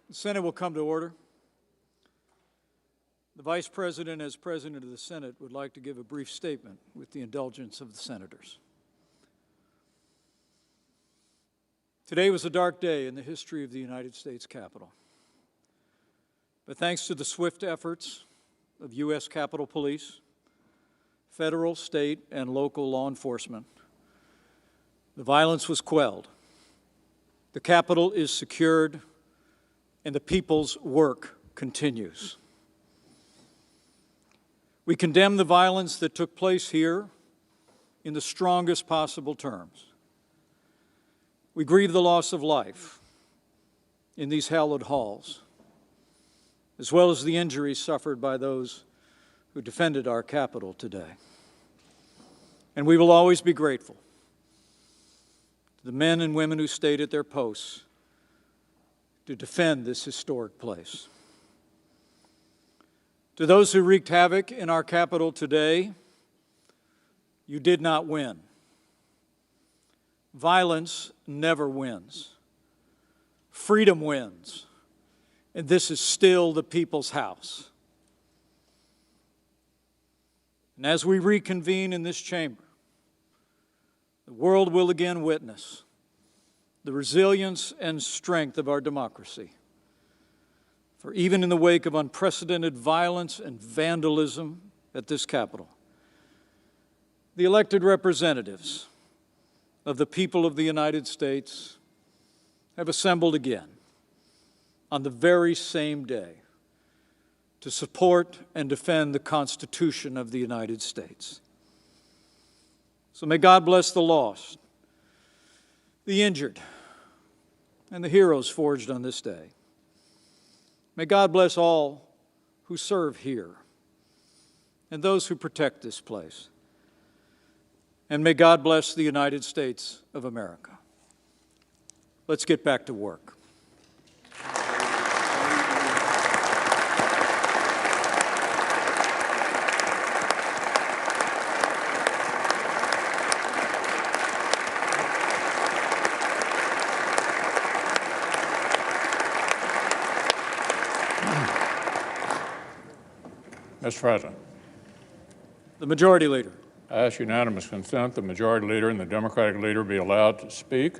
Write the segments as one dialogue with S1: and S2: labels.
S1: The Senate will come to order. The Vice President, as President of the Senate, would like to give a brief statement with the indulgence of the senators. Today was a dark day in the history of the United States Capitol. But thanks to the swift efforts of U.S. Capitol Police, federal, state, and local law enforcement, the violence was quelled. The Capitol is secured, and the people's work continues. We condemn the violence that took place here in the strongest possible terms. We grieve the loss of life in these hallowed halls, as well as the injuries suffered by those who defended our Capitol today. And we will always be grateful to the men and women who stayed at their posts to defend this historic place. To those who wreaked havoc in our Capitol today, you did not win. Violence never wins. Freedom wins. And this is still the people's house. And as we reconvene in this chamber, the world will again witness the resilience and strength of our democracy. For even in the wake of unprecedented violence and vandalism at this Capitol, the elected representatives of the people of the United States have assembled again on the very same day to support and defend the Constitution of the United States. So may God bless the lost, the injured, and the heroes forged on this day. May God bless all who serve here and those who protect this place. And may God bless the United States of America. Let's get back to work.
S2: Mr. President.
S1: The Majority Leader.
S2: I ask unanimous consent the Majority Leader and the Democratic Leader be allowed to speak,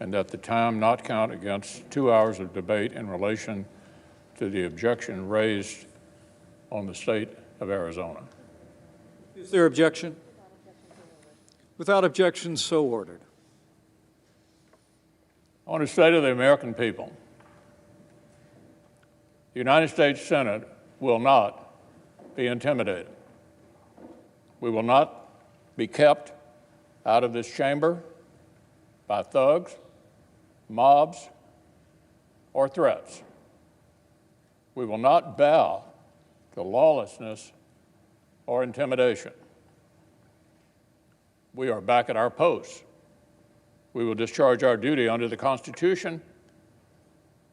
S2: and that the time not count against 2 hours of debate in relation to the objection raised on the state of Arizona.
S1: Is there objection? Without objection, so ordered.
S2: On the state of the American people, the United States Senate will not be intimidated. We will not be kept out of this chamber by thugs, mobs, or threats. We will not bow to lawlessness or intimidation. We are back at our posts. We will discharge our duty under the Constitution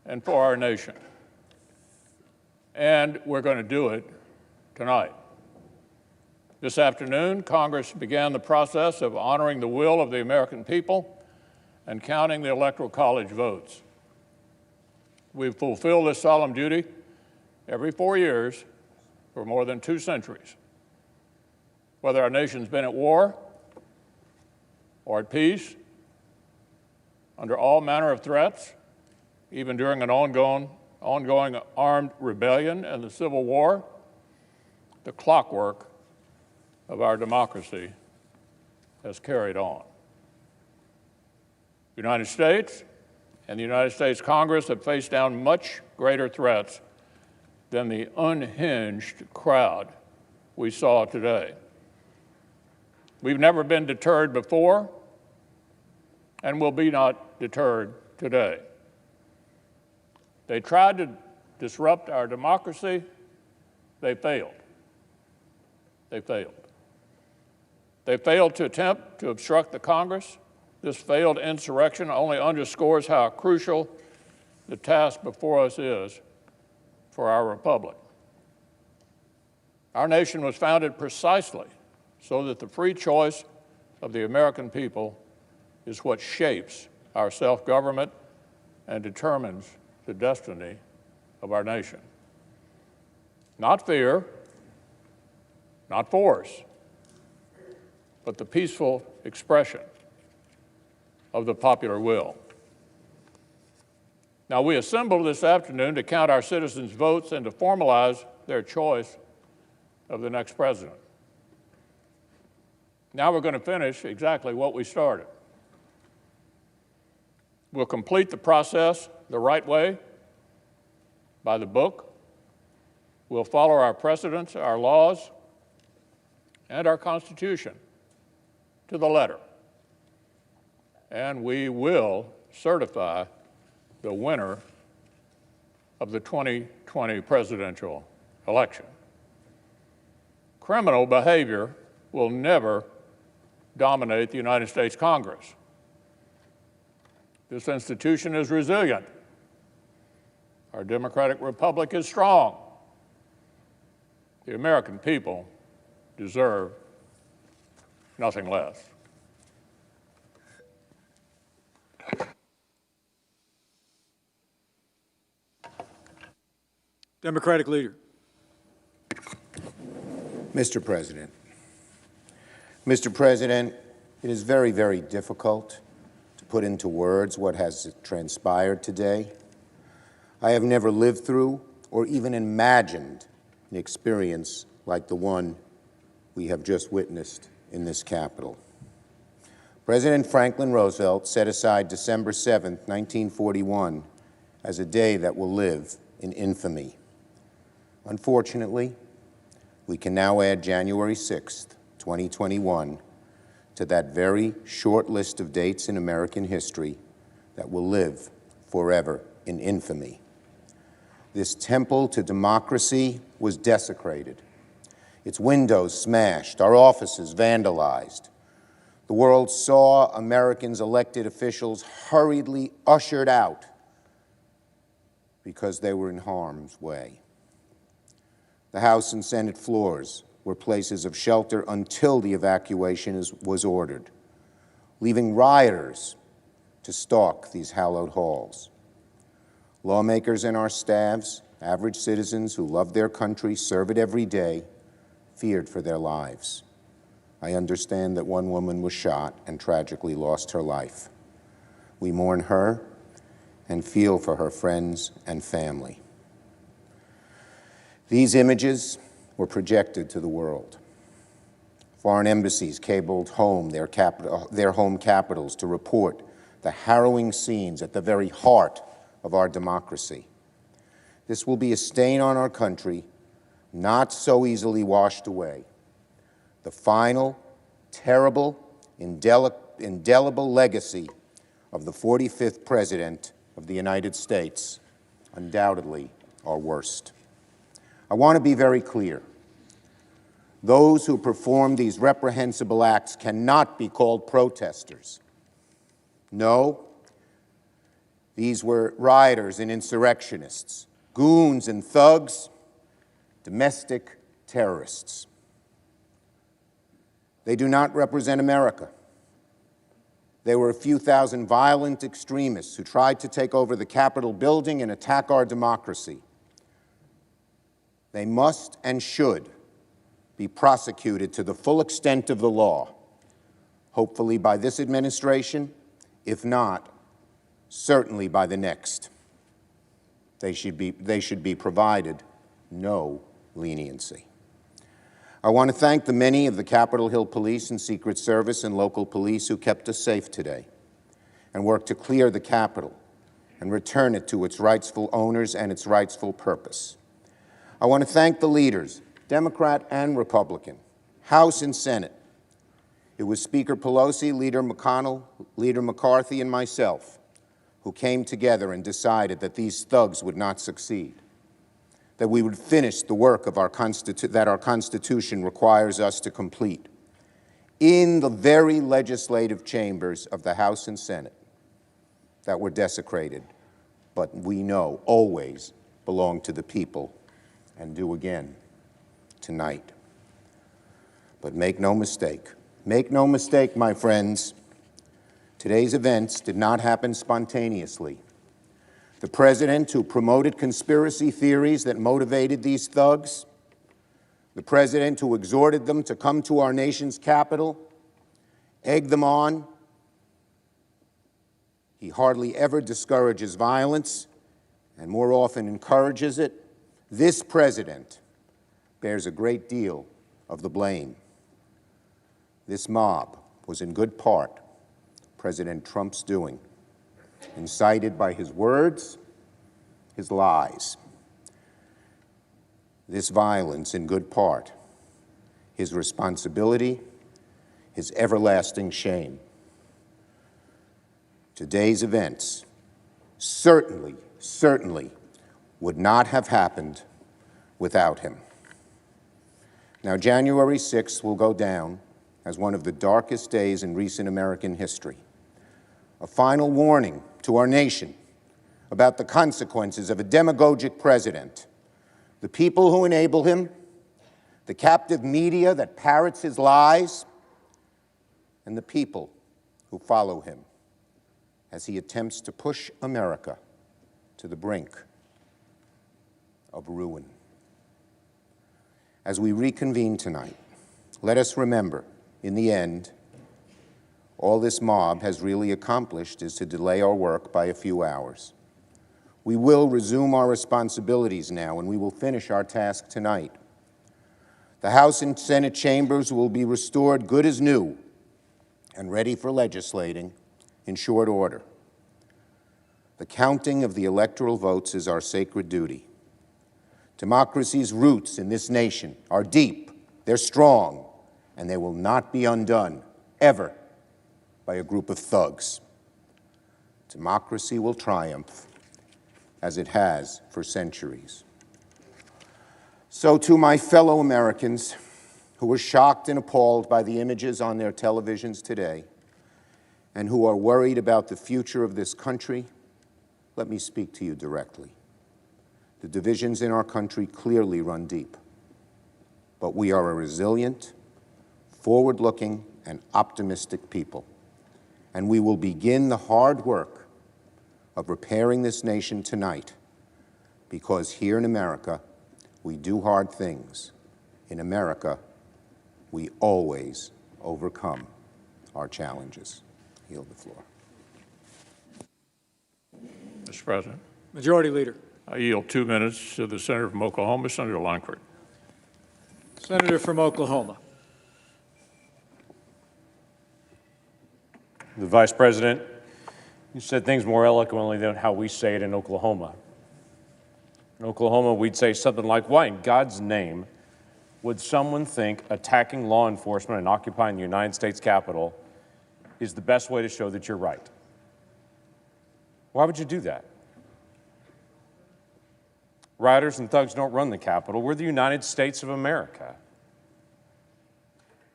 S2: and for our nation. And we're going to do it tonight. This afternoon, Congress began the process of honoring the will of the American people and counting the Electoral College votes. We've fulfilled this solemn duty every 4 years for more than 2 centuries. Whether our nation's been at war or at peace, under all manner of threats, even during an ongoing armed rebellion and the Civil War, the clockwork of our democracy has carried on. The United States and the United States Congress have faced down much greater threats than the unhinged crowd we saw today. We've never been deterred before and will be not deterred today. They tried to disrupt our democracy. They failed. They failed. They failed to attempt to obstruct the Congress. This failed insurrection only underscores how crucial the task before us is for our republic. Our nation was founded precisely so that the free choice of the American people is what shapes our self-government and determines the destiny of our nation. Not fear, not force, but the peaceful expression of the popular will. Now, we assembled this afternoon to count our citizens' votes and to formalize their choice of the next president. Now we're going to finish exactly what we started. We'll complete the process the right way, by the book. We'll follow our precedents, our laws, and our Constitution to the letter. And we will certify the winner of the 2020 presidential election. Criminal behavior will never dominate the United States Congress. This institution is resilient. Our democratic republic is strong. The American people deserve nothing less.
S1: Democratic leader.
S3: Mr. President. Mr. President, it is very, very difficult to put into words what has transpired today. I have never lived through or even imagined an experience like the one we have just witnessed in this Capitol. President Franklin Roosevelt set aside December 7, 1941, as a day that will live in infamy. Unfortunately, we can now add January 6, 2021, to that very short list of dates in American history that will live forever in infamy. This temple to democracy was desecrated, its windows smashed, our offices vandalized. The world saw Americans' elected officials hurriedly ushered out because they were in harm's way. The House and Senate floors were places of shelter until the evacuation was ordered, leaving rioters to stalk these hallowed halls. Lawmakers and our staffs, average citizens who love their country, serve it every day, feared for their lives. I understand that one woman was shot and tragically lost her life. We mourn her and feel for her friends and family. These images were projected to the world. Foreign embassies cabled home their home capitals to report the harrowing scenes at the very heart of our democracy. This will be a stain on our country, not so easily washed away. The final, terrible, indelible legacy of the 45th President of the United States, undoubtedly our worst. I want to be very clear. Those who perform these reprehensible acts cannot be called protesters. No, these were rioters and insurrectionists, goons and thugs, domestic terrorists. They do not represent America. They were a few thousand violent extremists who tried to take over the Capitol building and attack our democracy. They must and should be prosecuted to the full extent of the law, hopefully by this administration, if not, certainly by the next. They should be provided no leniency. I want to thank the many of the Capitol Hill Police and Secret Service and local police who kept us safe today and worked to clear the Capitol and return it to its rightful owners and its rightful purpose. I want to thank the leaders, Democrat and Republican, House and Senate. It was Speaker Pelosi, Leader McConnell, Leader McCarthy, and myself who came together and decided that these thugs would not succeed, that we would finish the work of that our Constitution requires us to complete in the very legislative chambers of the House and Senate that were desecrated, but we know always belong to the people and do again tonight. But make no mistake, my friends, today's events did not happen spontaneously. The president who promoted conspiracy theories that motivated these thugs, the president who exhorted them to come to our nation's capital, egged them on. He hardly ever discourages violence and more often encourages it. This president bears a great deal of the blame. This mob was in good part President Trump's doing, incited by his words, his lies. This violence, in good part, his responsibility, his everlasting shame. Today's events certainly would not have happened without him. Now, January 6th will go down as one of the darkest days in recent American history. A final warning to our nation about the consequences of a demagogic president, the people who enable him, the captive media that parrots his lies, and the people who follow him as he attempts to push America to the brink of ruin. As we reconvene tonight, let us remember, in the end, all this mob has really accomplished is to delay our work by a few hours. We will resume our responsibilities now, and we will finish our task tonight. The House and Senate chambers will be restored good as new and ready for legislating in short order. The counting of the electoral votes is our sacred duty. Democracy's roots in this nation are deep, they're strong, and they will not be undone, ever, by a group of thugs. Democracy will triumph, as it has for centuries. So to my fellow Americans who were shocked and appalled by the images on their televisions today and who are worried about the future of this country, let me speak to you directly. The divisions in our country clearly run deep, but we are a resilient, forward-looking, and optimistic people, and we will begin the hard work of repairing this nation tonight, because here in America, we do hard things. In America, we always overcome our challenges. I yield the floor.
S2: Mr. President.
S1: Majority Leader.
S2: I yield 2 minutes to the Senator from Oklahoma, Senator Lankford.
S1: Senator from Oklahoma.
S4: The Vice President, you said things more eloquently than how we say it in Oklahoma. In Oklahoma, we'd say something like, why in God's name would someone think attacking law enforcement and occupying the United States Capitol is the best way to show that you're right? Why would you do that? Rioters and thugs don't run the Capitol. We're the United States of America.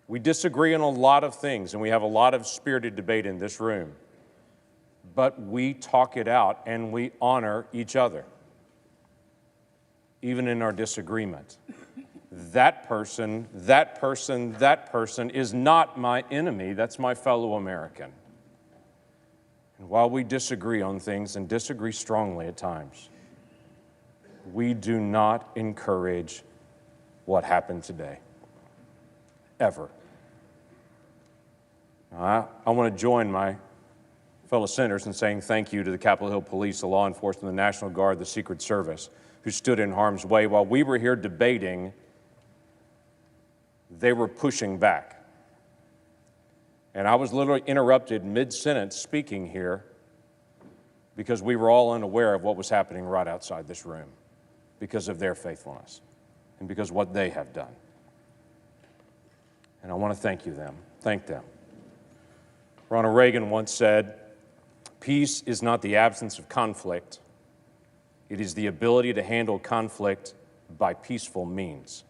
S4: We disagree on a lot of things, and we have a lot of spirited debate in this room. But we talk it out, and we honor each other, even in our disagreement. That person is not my enemy. That's my fellow American. And while we disagree on things, and disagree strongly at times, we do not encourage what happened today, ever. I want to join my fellow senators in saying thank you to the Capitol Hill Police, the law enforcement, the National Guard, the Secret Service, who stood in harm's way. While we were here debating, they were pushing back. And I was literally interrupted mid-sentence speaking here because we were all unaware of what was happening right outside this room because of their faithfulness and because of what they have done. And I want to thank them. Ronald Reagan once said, peace is not the absence of conflict. It is the ability to handle conflict by peaceful means.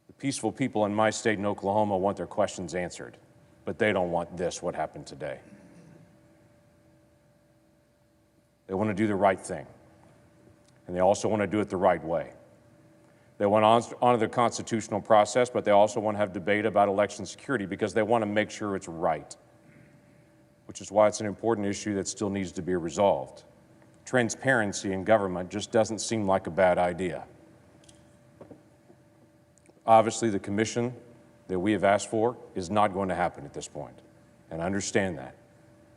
S4: The peaceful people in my state in Oklahoma want their questions answered, but they don't want this, what happened today. They want to do the right thing, and they also want to do it the right way. They want to honor the constitutional process, but they also want to have debate about election security because they want to make sure it's right. which is why it's an important issue that still needs to be resolved. Transparency in government just doesn't seem like a bad idea. Obviously, the commission that we have asked for is not going to happen at this point, and I understand that.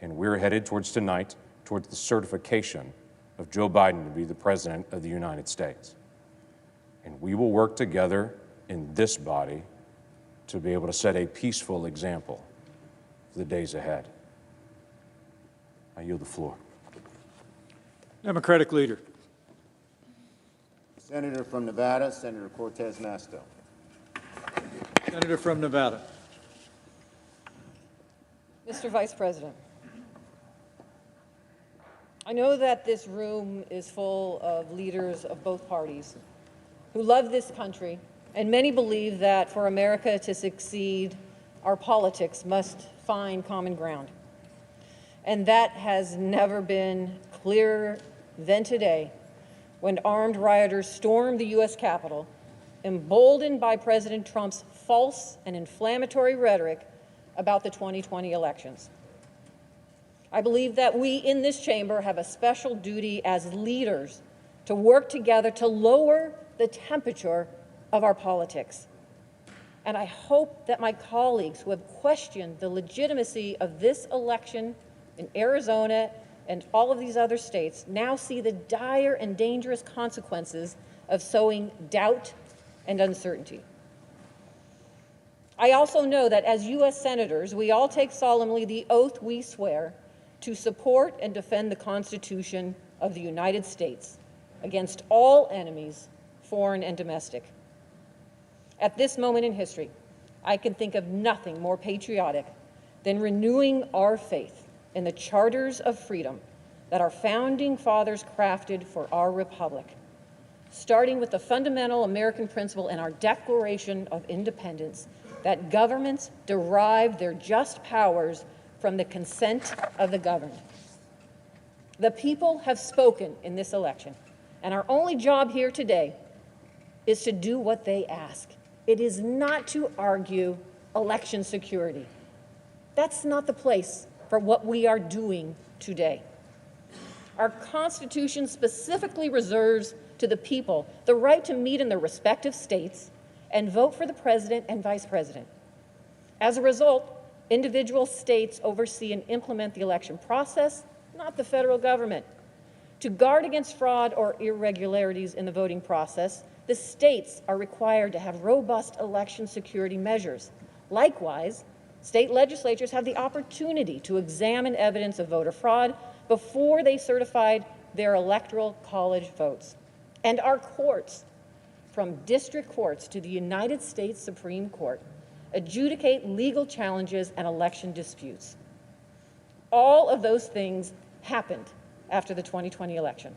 S4: And we're headed towards tonight, towards the certification of Joe Biden to be the President of the United States. And we will work together in this body to be able to set a peaceful example for the days ahead. I yield the floor.
S1: Democratic leader.
S3: Senator from Nevada, Senator Cortez Masto.
S1: Senator from Nevada.
S5: Mr. Vice President, I know that this room is full of leaders of both parties who love this country, and many believe that for America to succeed, our politics must find common ground. And that has never been clearer than today, when armed rioters stormed the U.S. Capitol, emboldened by President Trump's false and inflammatory rhetoric about the 2020 elections. I believe that we in this chamber have a special duty as leaders to work together to lower the temperature of our politics. And I hope that my colleagues who have questioned the legitimacy of this election in Arizona and all of these other states now see the dire and dangerous consequences of sowing doubt and uncertainty. I also know that as U.S. senators, we all take solemnly the oath we swear to support and defend the Constitution of the United States against all enemies, foreign and domestic. At this moment in history, I can think of nothing more patriotic than renewing our faith in the charters of freedom that our founding fathers crafted for our republic, starting with the fundamental American principle in our Declaration of Independence that governments derive their just powers from the consent of the governed. The people have spoken in this election, and our only job here today is to do what they ask. It is not to argue election security. That's not the place for what we are doing today. Our Constitution specifically reserves to the people the right to meet in their respective states and vote for the president and vice president. As a result, individual states oversee and implement the election process, not the federal government. To guard against fraud or irregularities in the voting process, the states are required to have robust election security measures. Likewise, state legislatures have the opportunity to examine evidence of voter fraud before they certified their electoral college votes. And our courts, from district courts to the United States Supreme Court, adjudicate legal challenges and election disputes. All of those things happened after the 2020 election.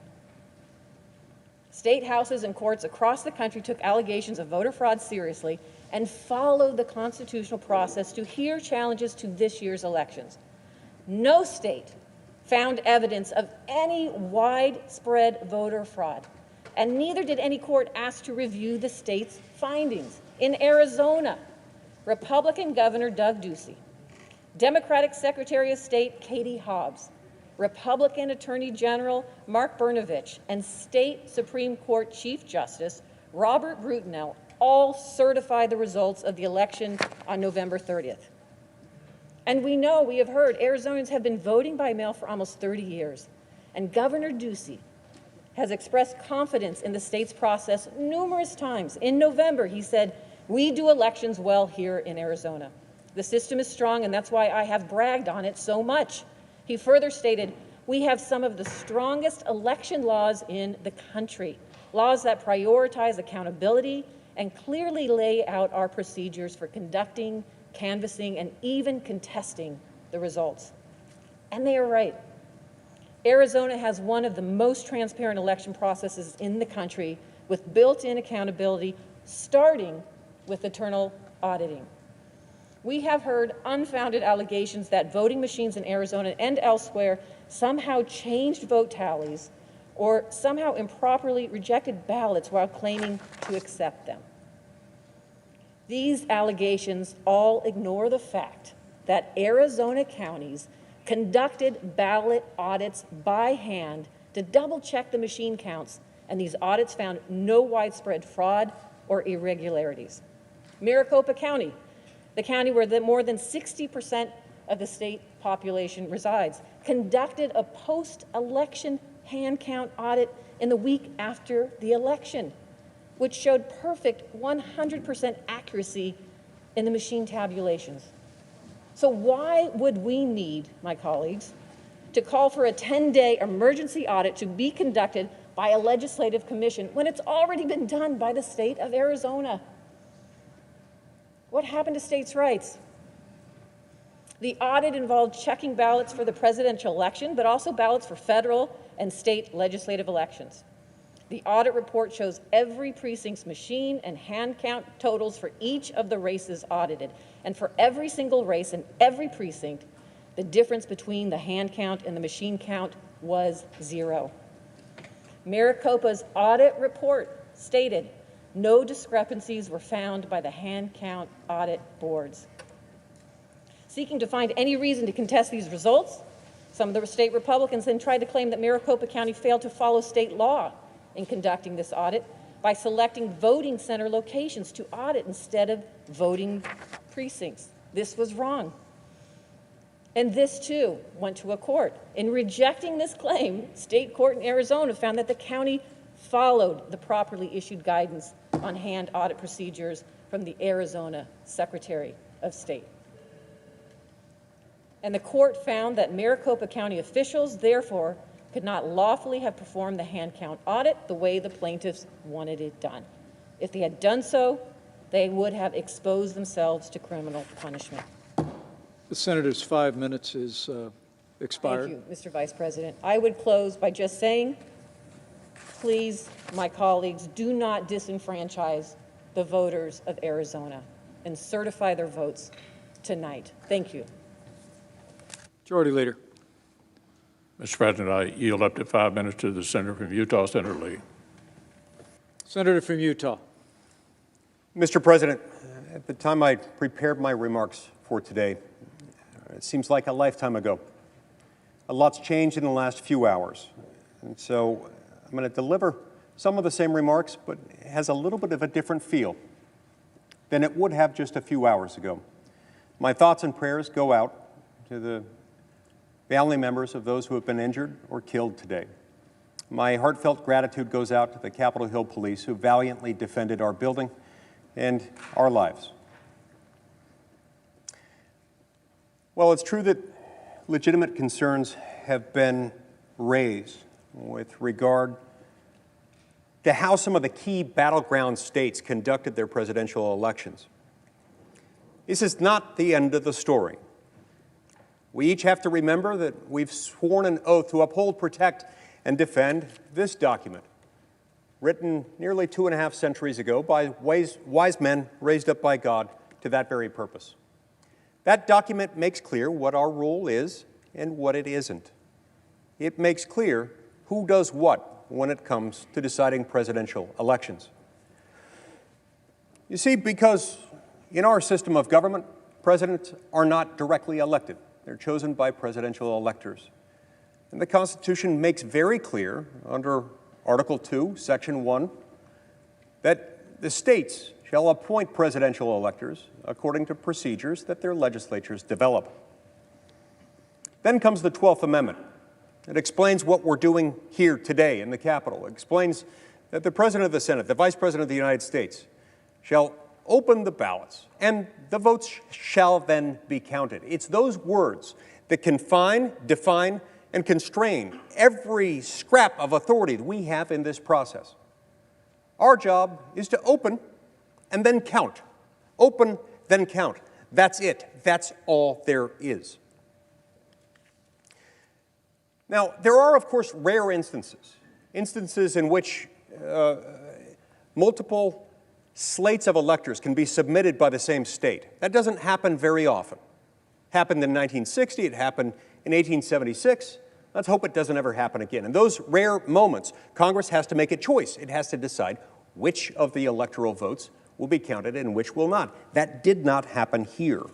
S5: State houses and courts across the country took allegations of voter fraud seriously and followed the constitutional process to hear challenges to this year's elections. No state found evidence of any widespread voter fraud, and neither did any court ask to review the state's findings. In Arizona, Republican Governor Doug Ducey, Democratic Secretary of State Katie Hobbs, Republican Attorney General Mark Brnovich, and State Supreme Court Chief Justice Robert Brutinel all certified the results of the election on November 30th. And we have heard, Arizonans have been voting by mail for almost 30 years. And Governor Ducey has expressed confidence in the state's process numerous times. In November, he said, "We do elections well here in Arizona. The system is strong, and that's why I have bragged on it so much." He further stated, "We have some of the strongest election laws in the country, laws that prioritize accountability and clearly lay out our procedures for conducting, canvassing, and even contesting the results." And they are right. Arizona has one of the most transparent election processes in the country, with built-in accountability, starting with internal auditing. We have heard unfounded allegations that voting machines in Arizona and elsewhere somehow changed vote tallies or somehow improperly rejected ballots while claiming to accept them. These allegations all ignore the fact that Arizona counties conducted ballot audits by hand to double-check the machine counts, and these audits found no widespread fraud or irregularities. Maricopa County, the county where more than 60% of the state population resides, conducted a post-election hand count audit in the week after the election, which showed perfect 100% accuracy in the machine tabulations. So why would we need, my colleagues, to call for a 10-day emergency audit to be conducted by a legislative commission when it's already been done by the state of Arizona? What happened to states' rights? The audit involved checking ballots for the presidential election, but also ballots for federal and state legislative elections. The audit report shows every precinct's machine and hand count totals for each of the races audited. And for every single race in every precinct, the difference between the hand count and the machine count was 0. Maricopa's audit report stated no discrepancies were found by the hand count audit boards. Seeking to find any reason to contest these results, some of the state Republicans then tried to claim that Maricopa County failed to follow state law in conducting this audit by selecting voting center locations to audit instead of voting precincts. This was wrong. And this, too, went to a court. In rejecting this claim, state court in Arizona found that the county followed the properly issued guidance on hand audit procedures from the Arizona Secretary of State. And the court found that Maricopa County officials, therefore, could not lawfully have performed the hand count audit the way the plaintiffs wanted it done. If they had done so, they would have exposed themselves to criminal punishment.
S1: The senator's 5 minutes is expired.
S5: Thank you, Mr. Vice President. I would close by just saying, please, my colleagues, do not disenfranchise the voters of Arizona and certify their votes tonight. Thank you.
S1: Majority Leader.
S2: Mr. President, I yield up to 5 minutes to the senator from Utah, Senator Lee.
S1: Senator from Utah.
S6: Mr. President, at the time I prepared my remarks for today, it seems like a lifetime ago. A lot's changed in the last few hours. And so I'm going to deliver some of the same remarks, but it has a little bit of a different feel than it would have just a few hours ago. My thoughts and prayers go out to the family members of those who have been injured or killed today. My heartfelt gratitude goes out to the Capitol Hill Police who valiantly defended our building and our lives. Well, it's true that legitimate concerns have been raised with regard to how some of the key battleground states conducted their presidential elections. This is not the end of the story. We each have to remember that we've sworn an oath to uphold, protect, and defend this document, written nearly 2.5 centuries ago by wise men raised up by God to that very purpose. That document makes clear what our role is and what it isn't. It makes clear who does what when it comes to deciding presidential elections. You see, because in our system of government, presidents are not directly elected. They're chosen by presidential electors. And the Constitution makes very clear under Article 2, Section 1, that the states shall appoint presidential electors according to procedures that their legislatures develop. Then comes the 12th Amendment. It explains what we're doing here today in the Capitol. It explains that the President of the Senate, the Vice President of the United States, shall open the ballots, and the votes shall then be counted. It's those words that confine, define, and constrain every scrap of authority that we have in this process. Our job is to open and then count. Open, then count. That's it. That's all there is. Now, there are, of course, rare instances in which multiple slates of electors can be submitted by the same state. That doesn't happen very often. It happened in 1960, it happened in 1876. Let's hope it doesn't ever happen again. In those rare moments, Congress has to make a choice. It has to decide which of the electoral votes will be counted and which will not. That did not happen here.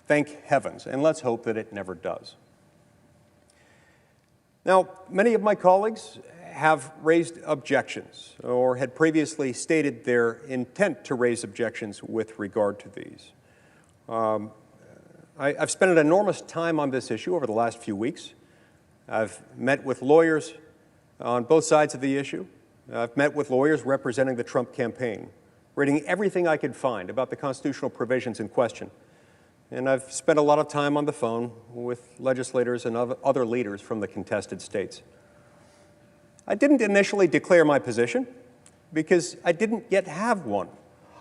S6: Thank heavens, and let's hope that it never does. Now, many of my colleagues have raised objections or had previously stated their intent to raise objections with regard to these. I've spent an enormous time on this issue over the last few weeks. I've met with lawyers on both sides of the issue. I've met with lawyers representing the Trump campaign, reading everything I could find about the constitutional provisions in question. And I've spent a lot of time on the phone with legislators and other leaders from the contested states. I didn't initially declare my position because I didn't yet have one.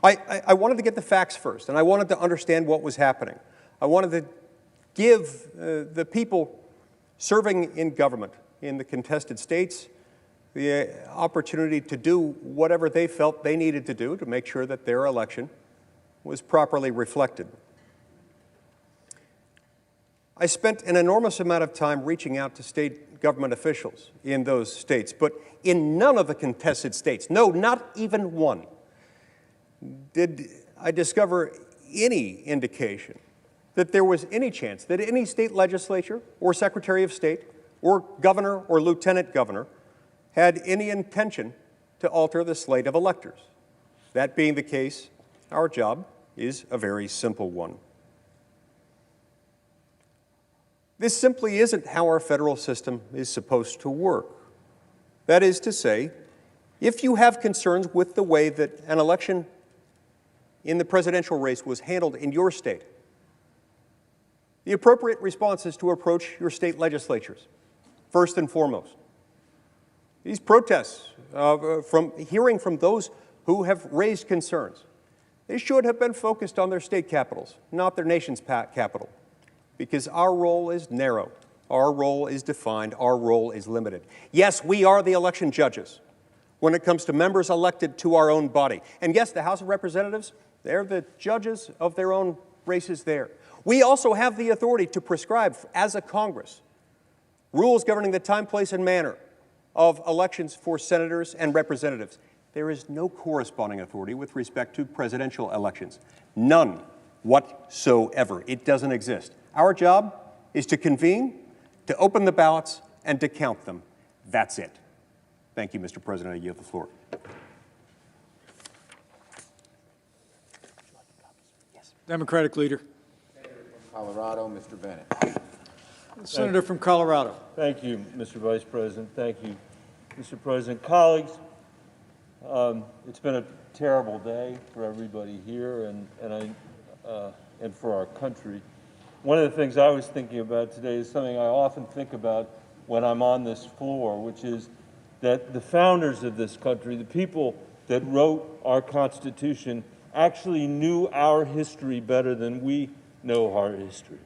S6: I wanted to get the facts first, and I wanted to understand what was happening. I wanted to give the people serving in government in the contested states the opportunity to do whatever they felt they needed to do to make sure that their election was properly reflected. I spent an enormous amount of time reaching out to state government officials in those states, but in none of the contested states, no, not even one, did I discover any indication that there was any chance that any state legislature or secretary of state or governor or lieutenant governor had any intention to alter the slate of electors. That being the case, our job is a very simple one. This simply isn't how our federal system is supposed to work. That is to say, if you have concerns with the way that an election in the presidential race was handled in your state, the appropriate response is to approach your state legislatures, first and foremost. These protests, from hearing from those who have raised concerns, they should have been focused on their state capitals, not their nation's capital, because our role is narrow, our role is defined, our role is limited. Yes, we are the election judges when it comes to members elected to our own body. And yes, the House of Representatives, they're the judges of their own races there. We also have the authority to prescribe, as a Congress, rules governing the time, place, and manner of elections for senators and representatives. There is no corresponding authority with respect to presidential elections. None whatsoever. It doesn't exist. Our job is to convene, to open the ballots, and to count them. That's it. Thank you, Mr. President. I yield the floor.
S1: Democratic leader.
S3: Senator from Colorado, Mr. Bennett.
S1: Senator from Colorado.
S7: Thank you, Mr. Vice President. Thank you, Mr. President. Colleagues, it's been a terrible day for everybody here and for our country. One of the things I was thinking about today is something I often think about when I'm on this floor, which is that the founders of this country, the people that wrote our Constitution, actually knew our history better than we know our history.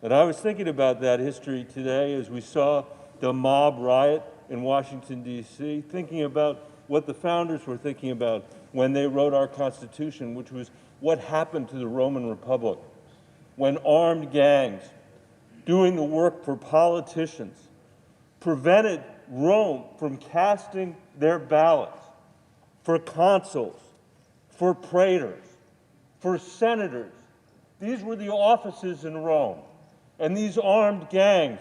S7: And I was thinking about that history today as we saw the mob riot in Washington, D.C., thinking about what the founders were thinking about when they wrote our Constitution, which was what happened to the Roman Republic, when armed gangs doing the work for politicians prevented Rome from casting their ballots for consuls, for praetors, for senators. These were the offices in Rome. And these armed gangs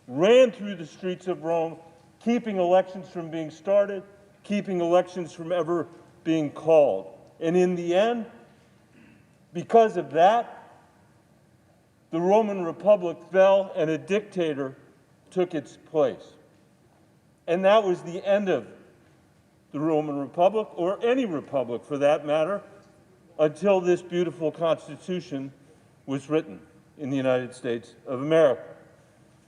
S7: ran through the streets of Rome, keeping elections from being started, keeping elections from ever being called. And in the end, because of that, the Roman Republic fell and a dictator took its place. And that was the end of the Roman Republic, or any republic for that matter, until this beautiful Constitution was written in the United States of America.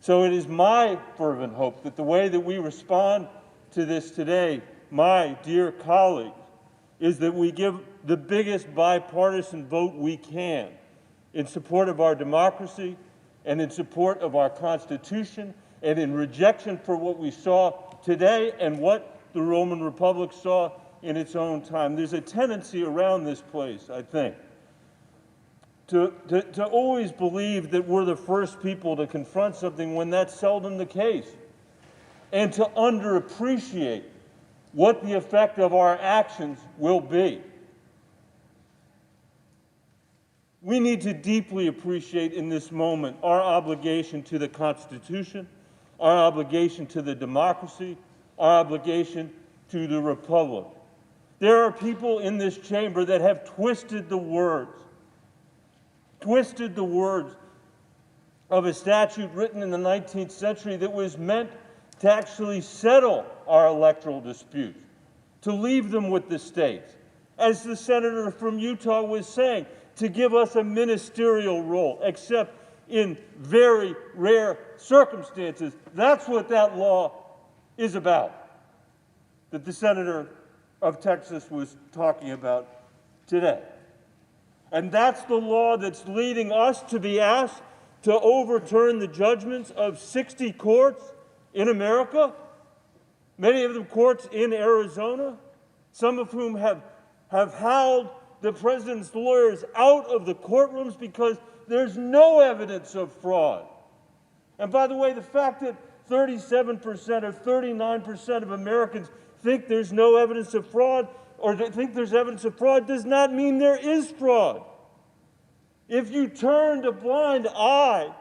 S7: So it is my fervent hope that the way that we respond to this today, my dear colleagues, is that we give the biggest bipartisan vote we can in support of our democracy and in support of our Constitution and in rejection for what we saw today and what the Roman Republic saw in its own time. There's a tendency around this place, I think, to always believe that we're the first people to confront something when that's seldom the case, and to underappreciate what the effect of our actions will be. We need to deeply appreciate in this moment our obligation to the Constitution, our obligation to the democracy, our obligation to the republic. There are people in this chamber that have twisted the words of a statute written in the 19th century that was meant to actually settle our electoral disputes, to leave them with the states. As the senator from Utah was saying, to give us a ministerial role, except in very rare circumstances. That's what that law is about, that the senator of Texas was talking about today. And that's the law that's leading us to be asked to overturn the judgments of 60 courts in America, many of them courts in Arizona, some of whom have howled the president's lawyers out of the courtrooms because there's no evidence of fraud. And by the way, the fact that 37% or 39% of Americans think there's no evidence of fraud or think there's evidence of fraud does not mean there is fraud. If you turned a blind eye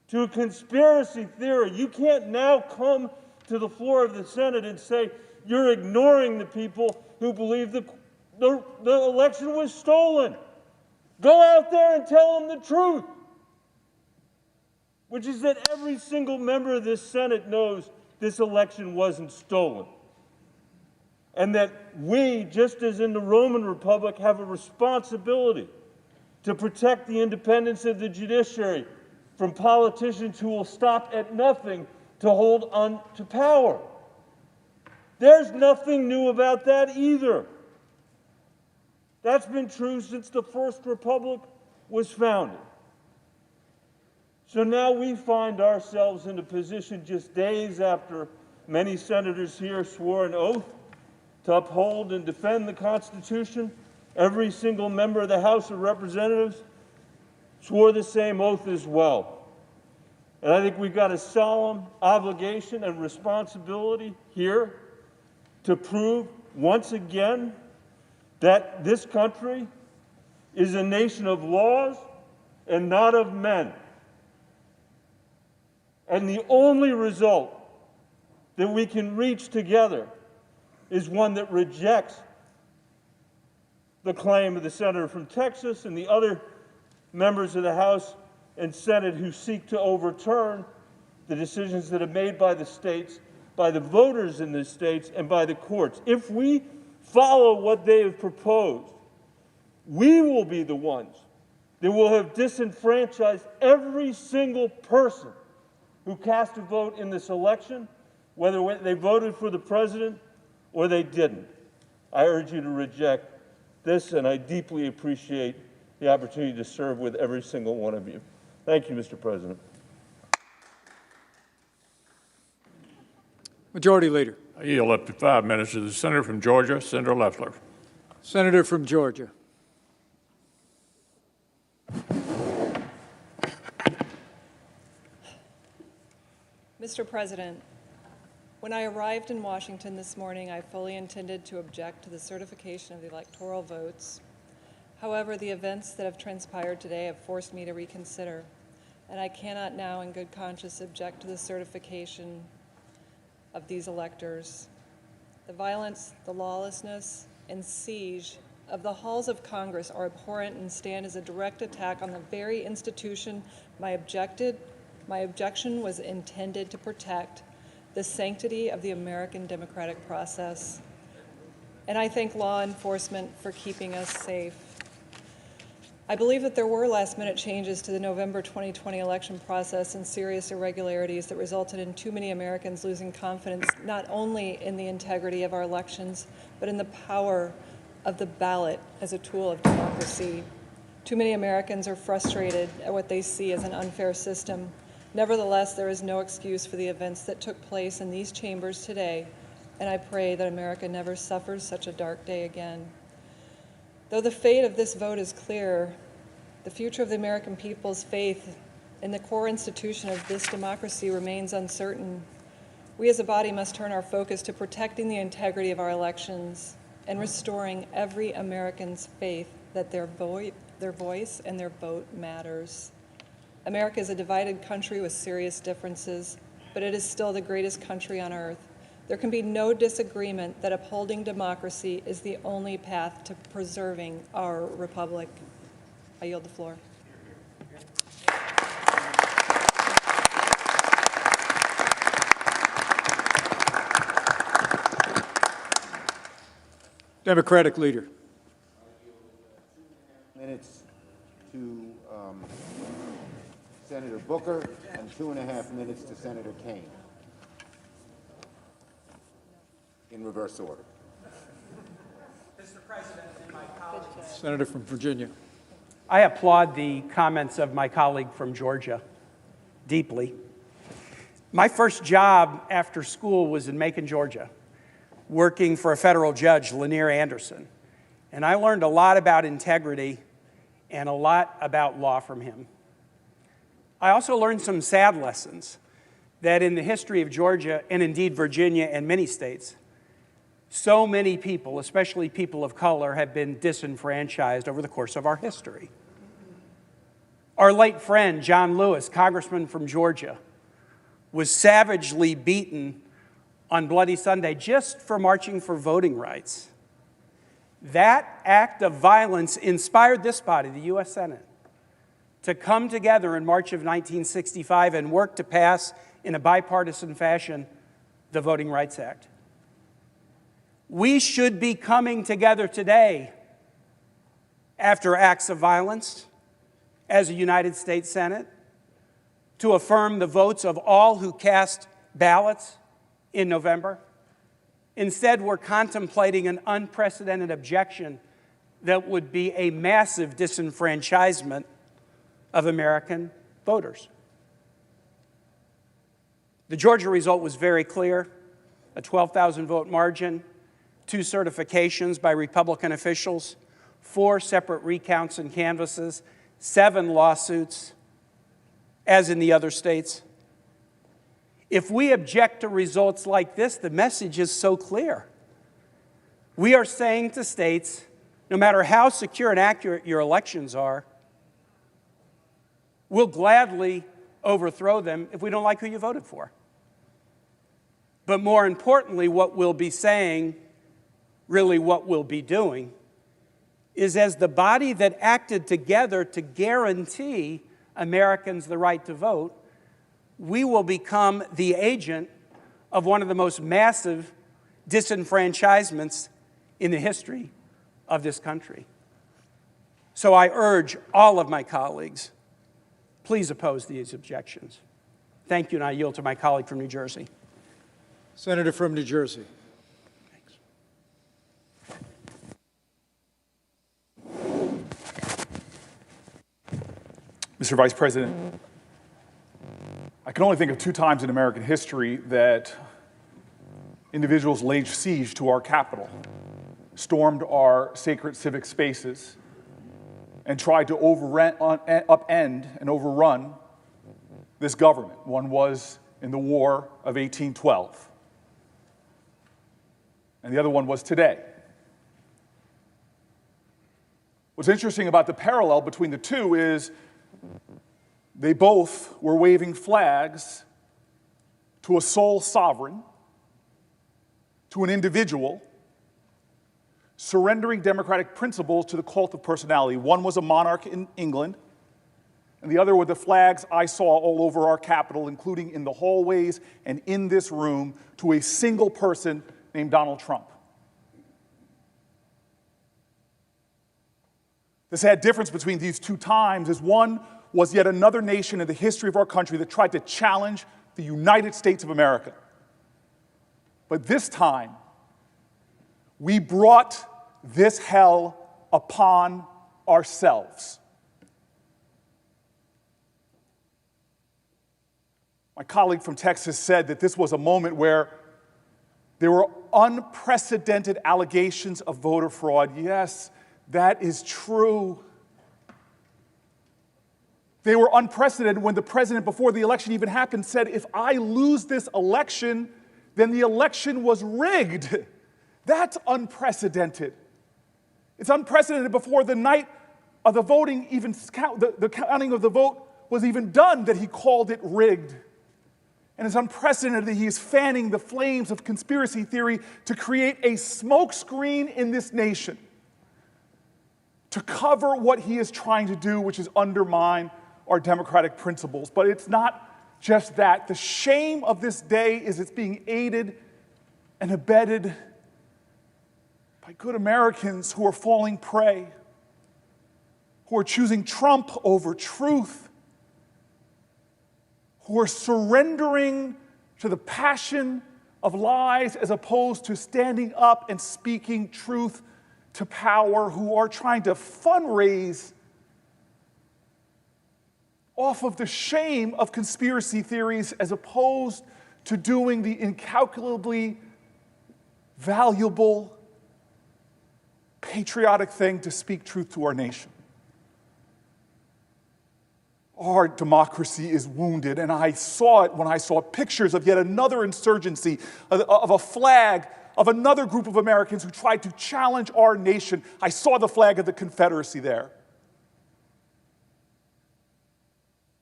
S7: to a conspiracy theory, you can't now come to the floor of the Senate and say you're ignoring the people who believe the election was stolen. Go out there and tell them the truth, which is that every single member of this Senate knows this election wasn't stolen. And that we, just as in the Roman Republic, have a responsibility to protect the independence of the judiciary from politicians who will stop at nothing to hold on to power. There's nothing new about that either. That's been true since the First Republic was founded. So now we find ourselves in a position just days after many senators here swore an oath to uphold and defend the Constitution. Every single member of the House of Representatives swore the same oath as well. And I think we've got a solemn obligation and responsibility here to prove once again that this country is a nation of laws and not of men. And the only result that we can reach together is one that rejects the claim of the senator from Texas and the other members of the House and Senate who seek to overturn the decisions that are made by the states, by the voters in the states, and by the courts. If we follow what they have proposed, we will be the ones that will have disenfranchised every single person who cast a vote in this election, whether they voted for the president or they didn't. I urge you to reject this, and I deeply appreciate the opportunity to serve with every single one of you. Thank you, Mr. President.
S1: Majority Leader.
S2: I yield up to 5 minutes to the senator from Georgia, Senator Loeffler.
S1: Senator from Georgia.
S8: Mr. President, when I arrived in Washington this morning, I fully intended to object to the certification of the electoral votes. However, the events that have transpired today have forced me to reconsider, and I cannot now in good conscience object to the certification of these electors. The violence, the lawlessness, and siege of the halls of Congress are abhorrent and stand as a direct attack on the very institution my objection was intended to protect, the sanctity of the American democratic process. And I thank law enforcement for keeping us safe. I believe that there were last-minute changes to the November 2020 election process and serious irregularities that resulted in too many Americans losing confidence not only in the integrity of our elections, but in the power of the ballot as a tool of democracy. Too many Americans are frustrated at what they see as an unfair system. Nevertheless, there is no excuse for the events that took place in these chambers today, and I pray that America never suffers such a dark day again. Though the fate of this vote is clear, the future of the American people's faith in the core institution of this democracy remains uncertain. We as a body must turn our focus to protecting the integrity of our elections and restoring every American's faith that their voice and their vote matters. America is a divided country with serious differences, but it is still the greatest country on earth. There can be no disagreement that upholding democracy is the only path to preserving our republic. I yield the floor.
S1: Democratic leader.
S3: Minutes to Senator Booker and 2.5 minutes to Senator Kaine. In reverse order.
S9: Mr. President and my colleagues,
S1: Senator from Virginia.
S9: I applaud the comments of my colleague from Georgia deeply. My first job after school was in Macon, Georgia, working for a federal judge, Lanier Anderson. And I learned a lot about integrity and a lot about law from him. I also learned some sad lessons that in the history of Georgia, and indeed Virginia and many states, so many people, especially people of color, have been disenfranchised over the course of our history. Our late friend, John Lewis, congressman from Georgia, was savagely beaten on Bloody Sunday just for marching for voting rights. That act of violence inspired this body, the U.S. Senate, to come together in March of 1965 and work to pass, in a bipartisan fashion, the Voting Rights Act. We should be coming together today after acts of violence as a United States Senate to affirm the votes of all who cast ballots in November. Instead, we're contemplating an unprecedented objection that would be a massive disenfranchisement of American voters. The Georgia result was very clear, a 12,000 vote margin, 2 certifications by Republican officials, 4 separate recounts and canvasses, 7 lawsuits, as in the other states. If we object to results like this, the message is so clear. We are saying to states, no matter how secure and accurate your elections are, we'll gladly overthrow them if we don't like who you voted for. But more importantly, what we'll be saying, really what we'll be doing, is as the body that acted together to guarantee Americans the right to vote, we will become the agent of one of the most massive disenfranchisements in the history of this country. So I urge all of my colleagues, please oppose these objections. Thank you, and I yield to my colleague from New Jersey.
S1: Senator from New Jersey.
S10: Mr. Vice President, I can only think of 2 times in American history that individuals laid siege to our Capitol, stormed our sacred civic spaces, and tried to upend and overrun this government. One was in the War of 1812, and the other one was today. What's interesting about the parallel between the two is they both were waving flags to a sole sovereign, to an individual, surrendering democratic principles to the cult of personality. One was a monarch in England, and the other were the flags I saw all over our Capitol, including in the hallways and in this room, to a single person named Donald Trump. The sad difference between these 2 times is one was yet another nation in the history of our country that tried to challenge the United States of America. But this time, we brought this hell upon ourselves. My colleague from Texas said that this was a moment where there were unprecedented allegations of voter fraud. Yes, that is true. They were unprecedented when the president, before the election even happened, said, if I lose this election, then the election was rigged. That's unprecedented. It's unprecedented before the night of the voting, even the counting of the vote was even done that he called it rigged. And it's unprecedented that he is fanning the flames of conspiracy theory to create a smokescreen in this nation to cover what he is trying to do, which is undermine our democratic principles. But it's not just that. The shame of this day is it's being aided and abetted by good Americans who are falling prey, who are choosing Trump over truth, who are surrendering to the passion of lies as opposed to standing up and speaking truth to power, who are trying to fundraise off of the shame of conspiracy theories as opposed to doing the incalculably valuable, patriotic thing to speak truth to our nation. Our democracy is wounded, and I saw it when I saw pictures of yet another insurgency, of a flag of another group of Americans who tried to challenge our nation. I saw the flag of the Confederacy there.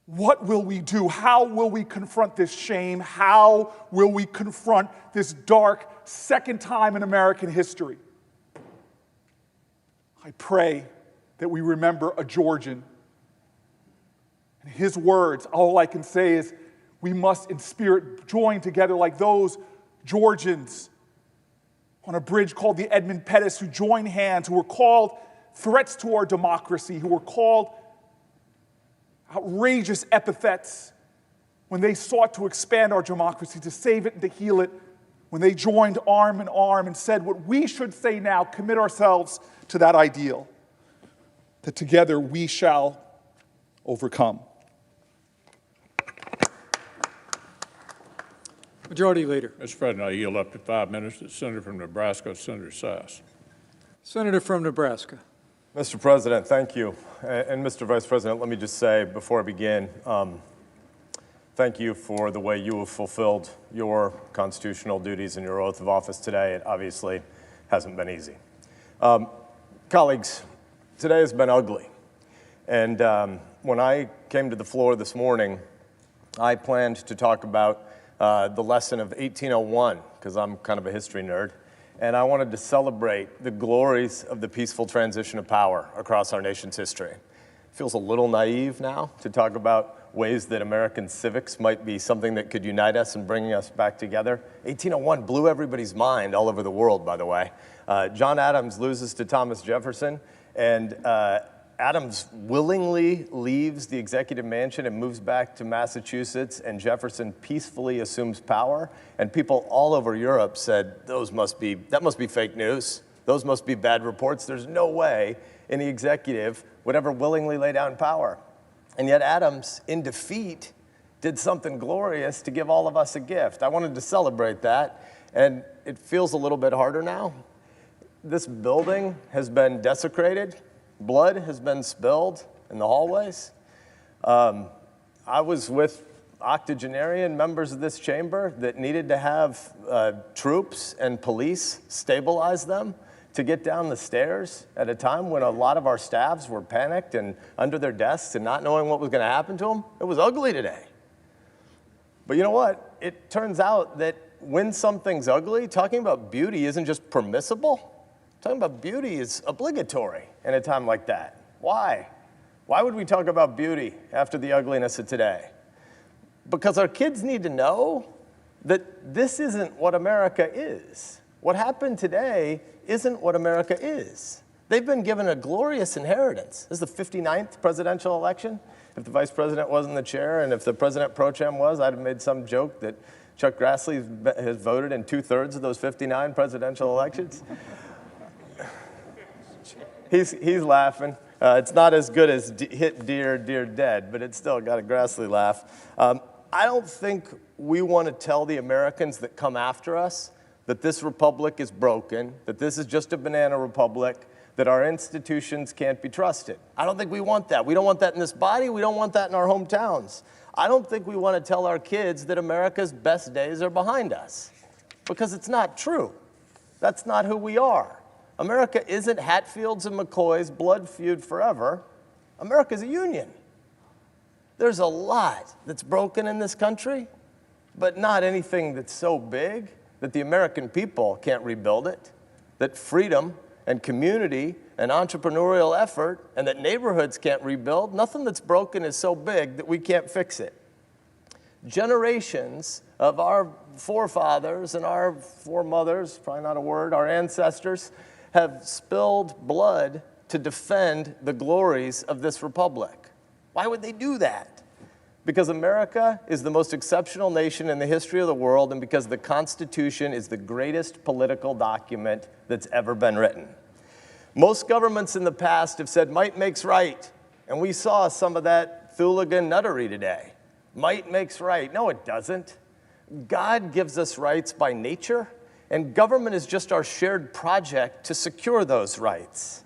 S10: What will we do? How will we confront this shame? How will we confront this dark second time in American history? I pray that we remember a Georgian. And his words, all I can say is we must in spirit join together like those Georgians on a bridge called the Edmund Pettus who joined hands, who were called threats to our democracy, who were called outrageous epithets when they sought to expand our democracy, to save it and to heal it, when they joined arm in arm and said what we should say now, commit ourselves to that ideal, that together we shall overcome.
S1: Majority Leader.
S2: Mr. President, I yield up to 5 minutes to the Senator from Nebraska, Senator Sasse.
S1: Senator from Nebraska.
S11: Mr. President, thank you. And Mr. Vice President, let me just say before I begin, thank you for the way you have fulfilled your constitutional duties and your oath of office today. It obviously hasn't been easy. Colleagues, today has been ugly. And when I came to the floor this morning, I planned to talk about the lesson of 1801, because I'm kind of a history nerd, and I wanted to celebrate the glories of the peaceful transition of power across our nation's history. It feels a little naive now to talk about ways that American civics might be something that could unite us and bring us back together. 1801 blew everybody's mind all over the world, by the way. John Adams loses to Thomas Jefferson, and Adams willingly leaves the executive mansion and moves back to Massachusetts, and Jefferson peacefully assumes power. And people all over Europe said, that must be fake news. Those must be bad reports. There's no way any executive would ever willingly lay down power. And yet Adams, in defeat, did something glorious to give all of us a gift. I wanted to celebrate that, and it feels a little bit harder now. This building has been desecrated. Blood has been spilled in the hallways. I was with octogenarian members of this chamber that needed to have troops and police stabilize them to get down the stairs at a time when a lot of our staffs were panicked and under their desks and not knowing what was going to happen to them. It was ugly today. But you know what? It turns out that when something's ugly, talking about beauty isn't just permissible. Talking about beauty is obligatory in a time like that. Why? Why would we talk about beauty after the ugliness of today? Because our kids need to know that this isn't what America is. What happened today isn't what America is. They've been given a glorious inheritance. This is the 59th presidential election. If the vice president wasn't the chair and if the president pro tem was, I'd have made some joke that Chuck Grassley has voted in 2/3 of those 59 presidential elections. He's laughing. It's not as good as Hit Dear, Dear Dead, but it's still got a Grassley laugh. I don't think we want to tell the Americans that come after us that this republic is broken, that this is just a banana republic, that our institutions can't be trusted. I don't think we want that. We don't want that in this body. We don't want that in our hometowns. I don't think we want to tell our kids that America's best days are behind us, because it's not true. That's not who we are. America isn't Hatfield's and McCoy's blood feud forever. America's a union. There's a lot that's broken in this country, but not anything that's so big that the American people can't rebuild it, that freedom and community and entrepreneurial effort and that neighborhoods can't rebuild. Nothing that's broken is so big that we can't fix it. Generations of our forefathers and our foremothers, probably not a word, our ancestors, have spilled blood to defend the glories of this republic. Why would they do that? Because America is the most exceptional nation in the history of the world, and because the Constitution is the greatest political document that's ever been written. Most governments in the past have said might makes right, and we saw some of that hooligan nuttery today. Might makes right. No, it doesn't. God gives us rights by nature, and government is just our shared project to secure those rights.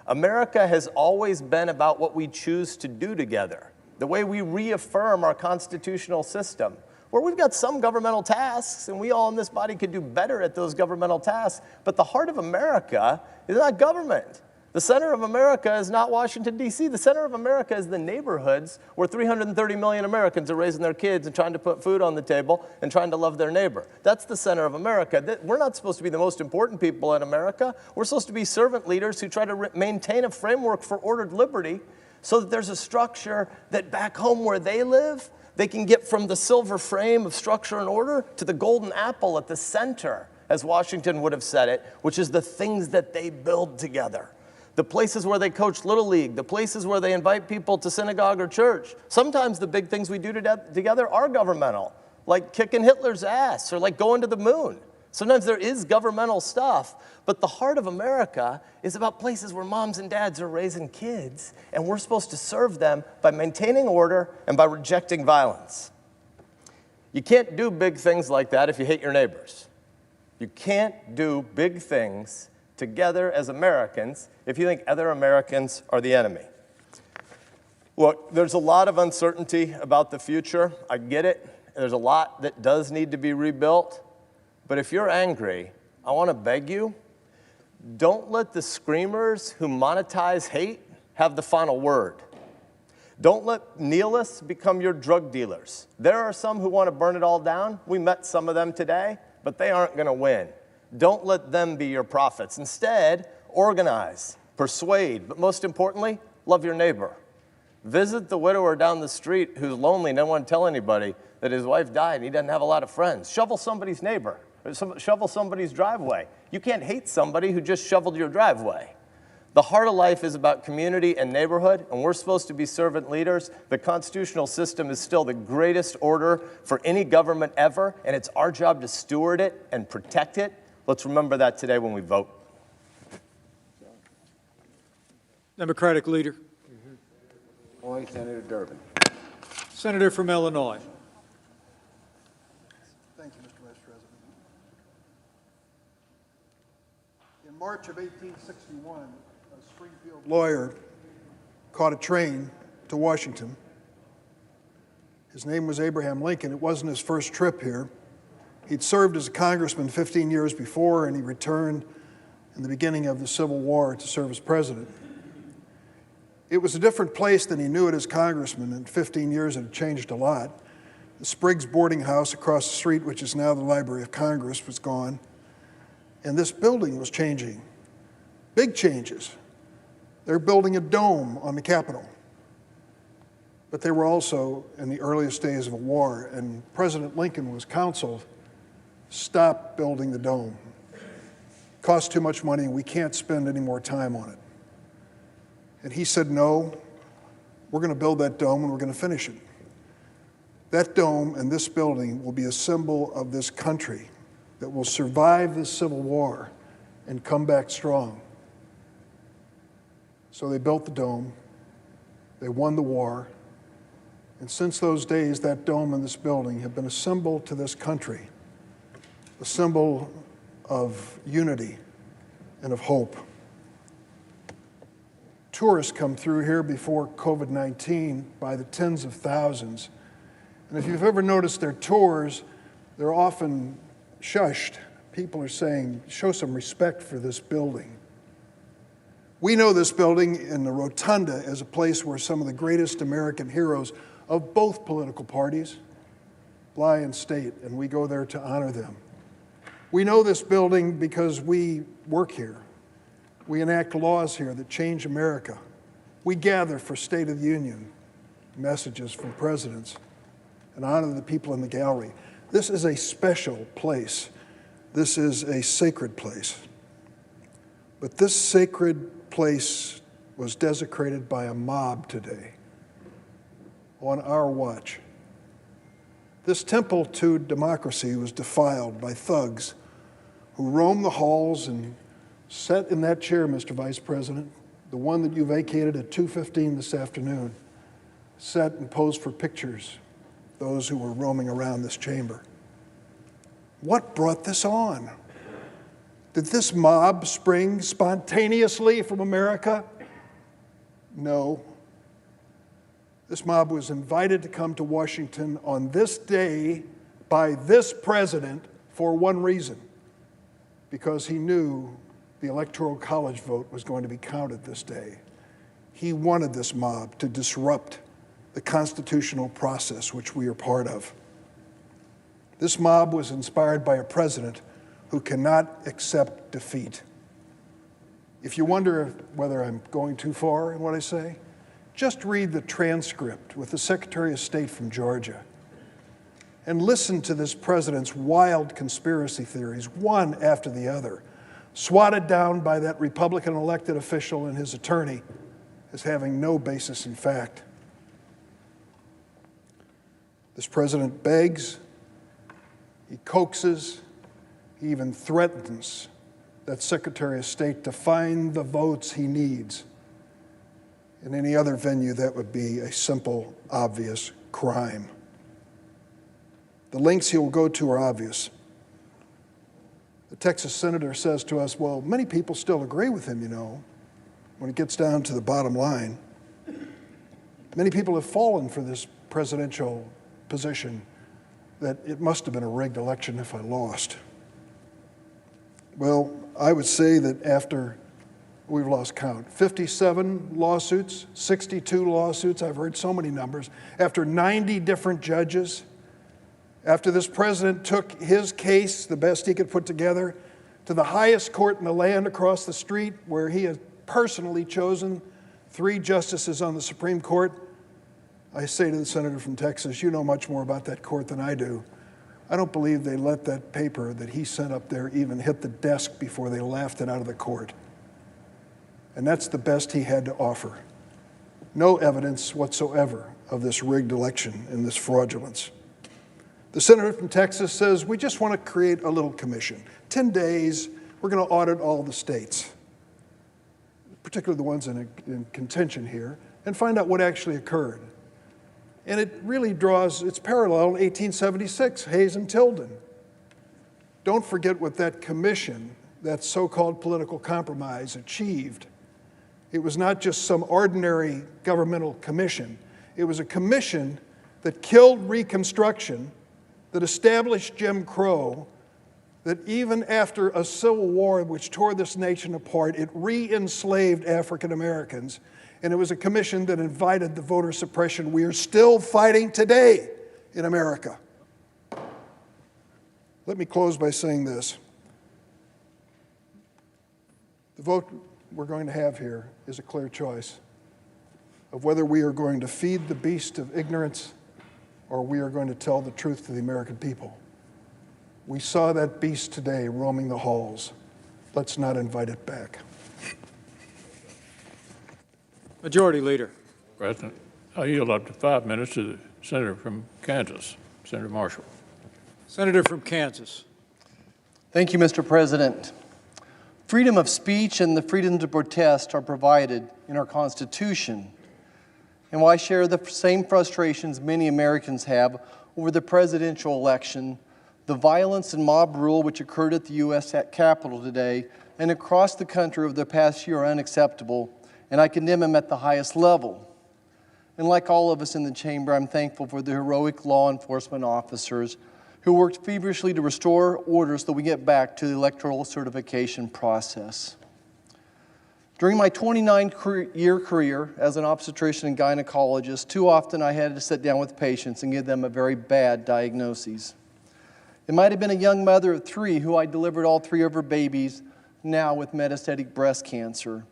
S11: America has always been about what we choose to do together, the way we reaffirm our constitutional system, where we've got some governmental tasks, and we all in this body could do better at those governmental tasks, but the heart of America is not government. The center of America is not Washington, D.C. The center of America is the neighborhoods where 330 million Americans are raising their kids and trying to put food on the table and trying to love their neighbor. That's the center of America. We're not supposed to be the most important people in America. We're supposed to be servant leaders who try to maintain a framework for ordered liberty so that there's a structure that back home where they live, they can get from the silver frame of structure and order to the golden apple at the center, as Washington would have said it, which is the things that they build together. The places where they coach Little League, the places where they invite people to synagogue or church. Sometimes the big things we do together are governmental, like kicking Hitler's ass or like going to the moon. Sometimes there is governmental stuff, but the heart of America is about places where moms and dads are raising kids, and we're supposed to serve them by maintaining order and by rejecting violence. You can't do big things like that if you hate your neighbors. You can't do big things together as Americans if you think other Americans are the enemy. Look, there's a lot of uncertainty about the future. I get it. There's a lot that does need to be rebuilt. But if you're angry, I want to beg you, don't let the screamers who monetize hate have the final word. Don't let nihilists become your drug dealers. There are some who want to burn it all down. We met some of them today, but they aren't going to win. Don't let them be your prophets. Instead, organize, persuade, but most importantly, love your neighbor. Visit the widower down the street who's lonely and doesn't want to tell anybody that his wife died and he doesn't have a lot of friends. Shovel somebody's neighbor, shovel somebody's driveway. You can't hate somebody who just shoveled your driveway. The heart of life is about community and neighborhood, and we're supposed to be servant leaders. The constitutional system is still the greatest order for any government ever, and it's our job to steward it and protect it. Let's remember that today when we vote.
S1: Democratic leader.
S3: Senator Durbin.
S1: Senator from Illinois.
S12: Thank you, Mr. Vice President. In March of 1861, a Springfield lawyer caught a train to Washington. His name was Abraham Lincoln. It wasn't his first trip here. He'd served as a congressman 15 years before, and he returned in the beginning of the Civil War to serve as president. It was a different place than he knew it as congressman. In 15 years, it had changed a lot. The Spriggs boarding house across the street, which is now the Library of Congress, was gone. And this building was changing. Big changes. They're building a dome on the Capitol. But they were also in the earliest days of a war, and President Lincoln was counseled, stop building the dome. It costs too much money, and we can't spend any more time on it. And he said, no, we're going to build that dome and we're going to finish it. That dome and this building will be a symbol of this country that will survive this Civil War and come back strong. So they built the dome, they won the war, and since those days, that dome and this building have been a symbol to this country, a symbol of unity and of hope. Tourists come through here before COVID-19 by the tens of thousands. And if you've ever noticed their tours, they're often shushed. People are saying, show some respect for this building. We know this building in the rotunda as a place where some of the greatest American heroes of both political parties, Bly and State, and we go there to honor them. We know this building because we work here. We enact laws here that change America. We gather for State of the Union messages from presidents and honor the people in the gallery. This is a special place. This is a sacred place. But this sacred place was desecrated by a mob today on our watch. This temple to democracy was defiled by thugs who roamed the halls and sat in that chair, Mr. Vice President, the one that you vacated at 2:15 this afternoon, sat and posed for pictures, those who were roaming around this chamber. What brought this on? Did this mob spring spontaneously from America? No. This mob was invited to come to Washington on this day by this president for one reason, because he knew the Electoral College vote was going to be counted this day. He wanted this mob to disrupt the constitutional process which we are part of. This mob was inspired by a president who cannot accept defeat. If you wonder whether I'm going too far in what I say, just read the transcript with the Secretary of State from Georgia and listen to this president's wild conspiracy theories, one after the other, swatted down by that Republican elected official and his attorney as having no basis in fact. This president begs, he coaxes, he even threatens that Secretary of State to find the votes he needs. In any other venue, that would be a simple, obvious crime. The lengths he will go to are obvious. The Texas senator says to us, well, many people still agree with him, you know, when it gets down to the bottom line. Many people have fallen for this presidential position that it must have been a rigged election if I lost. Well, I would say that after we've lost count, 57 lawsuits, 62 lawsuits, I've heard so many numbers, after 90 different judges, after this president took his case, the best he could put together, to the highest court in the land across the street, where he has personally chosen 3 justices on the Supreme Court, I say to the senator from Texas, you know much more about that court than I do. I don't believe they let that paper that he sent up there even hit the desk before they laughed it out of the court. And that's the best he had to offer. No evidence whatsoever of this rigged election and this fraudulence. The senator from Texas says, we just want to create a little commission. 10 days, we're going to audit all the states, particularly the ones in contention here, and find out what actually occurred. And it really draws its parallel in 1876, Hayes and Tilden. Don't forget what that commission, that so-called political compromise, achieved. It was not just some ordinary governmental commission. It was a commission that killed Reconstruction, that established Jim Crow, that even after a civil war which tore this nation apart, it re-enslaved African Americans. And it was a commission that invited the voter suppression we are still fighting today in America. Let me close by saying this. The vote we're going to have here is a clear choice of whether we are going to feed the beast of ignorance or we are going to tell the truth to the American people. We saw that beast today roaming the halls. Let's not invite it back.
S1: Majority Leader.
S2: President, I yield up to 5 minutes to the Senator from Kansas, Senator Marshall.
S1: Senator from Kansas.
S13: Thank you, Mr. President. Freedom of speech and the freedom to protest are provided in our Constitution. And while I share the same frustrations many Americans have over the presidential election, the violence and mob rule which occurred at the U.S. Capitol today and across the country over the past year are unacceptable, and I condemn them at the highest level. And like all of us in the chamber, I'm thankful for the heroic law enforcement officers who worked feverishly to restore order so that we get back to the electoral certification process. During my 29-year career as an obstetrician and gynecologist, too often I had to sit down with patients and give them a very bad diagnosis. It might have been a young mother of 3 who I delivered all 3 of her babies, now with metastatic breast cancer,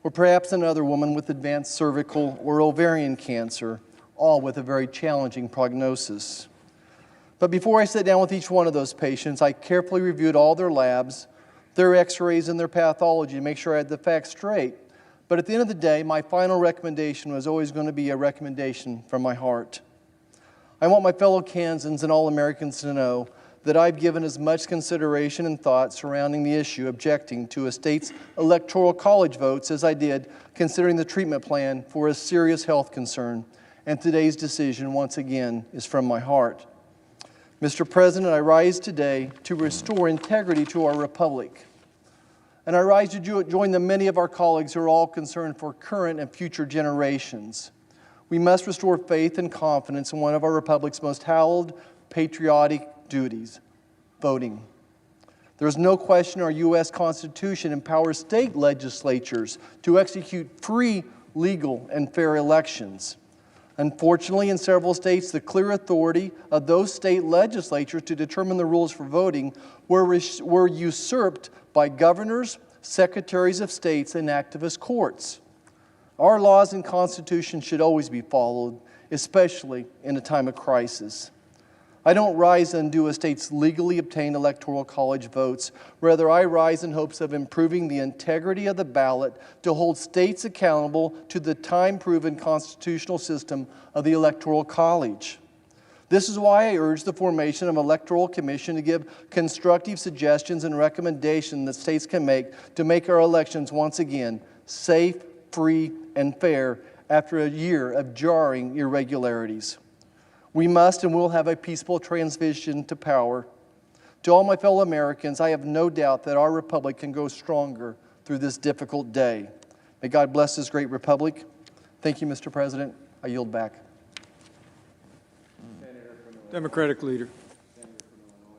S13: or perhaps another woman with advanced cervical or ovarian cancer, all with a very challenging prognosis. But before I sat down with each one of those patients, I carefully reviewed all their labs, their x-rays, and their pathology to make sure I had the facts straight. But at the end of the day, my final recommendation was always going to be a recommendation from my heart. I want my fellow Kansans and all Americans to know that I've given as much consideration and thought surrounding the issue objecting to a state's electoral college votes as I did considering the treatment plan for a serious health concern, and today's decision, once again, is from my heart. Mr. President, I rise today to restore integrity to our republic. And I rise to join the many of our colleagues who are all concerned for current and future generations. We must restore faith and confidence in one of our republic's most hallowed patriotic duties, voting. There is no question our U.S. Constitution empowers state legislatures to execute free, legal, and fair elections. Unfortunately, in several states, the clear authority of those state legislatures to determine the rules for voting were usurped by governors, secretaries of states, and activist courts. Our laws and Constitution should always be followed, especially in a time of crisis. I don't rise to undo a state's legally obtained electoral college votes. Rather, I rise in hopes of improving the integrity of the ballot to hold states accountable to the time-proven constitutional system of the electoral college. This is why I urge the formation of an electoral commission to give constructive suggestions and recommendations that states can make to make our elections once again safe, free, and fair after a year of jarring irregularities. We must and will have a peaceful transition to power. To all my fellow Americans, I have no doubt that our republic can go stronger through this difficult day. May God bless this great republic. Thank you, Mr. President. I yield back.
S1: Democratic leader.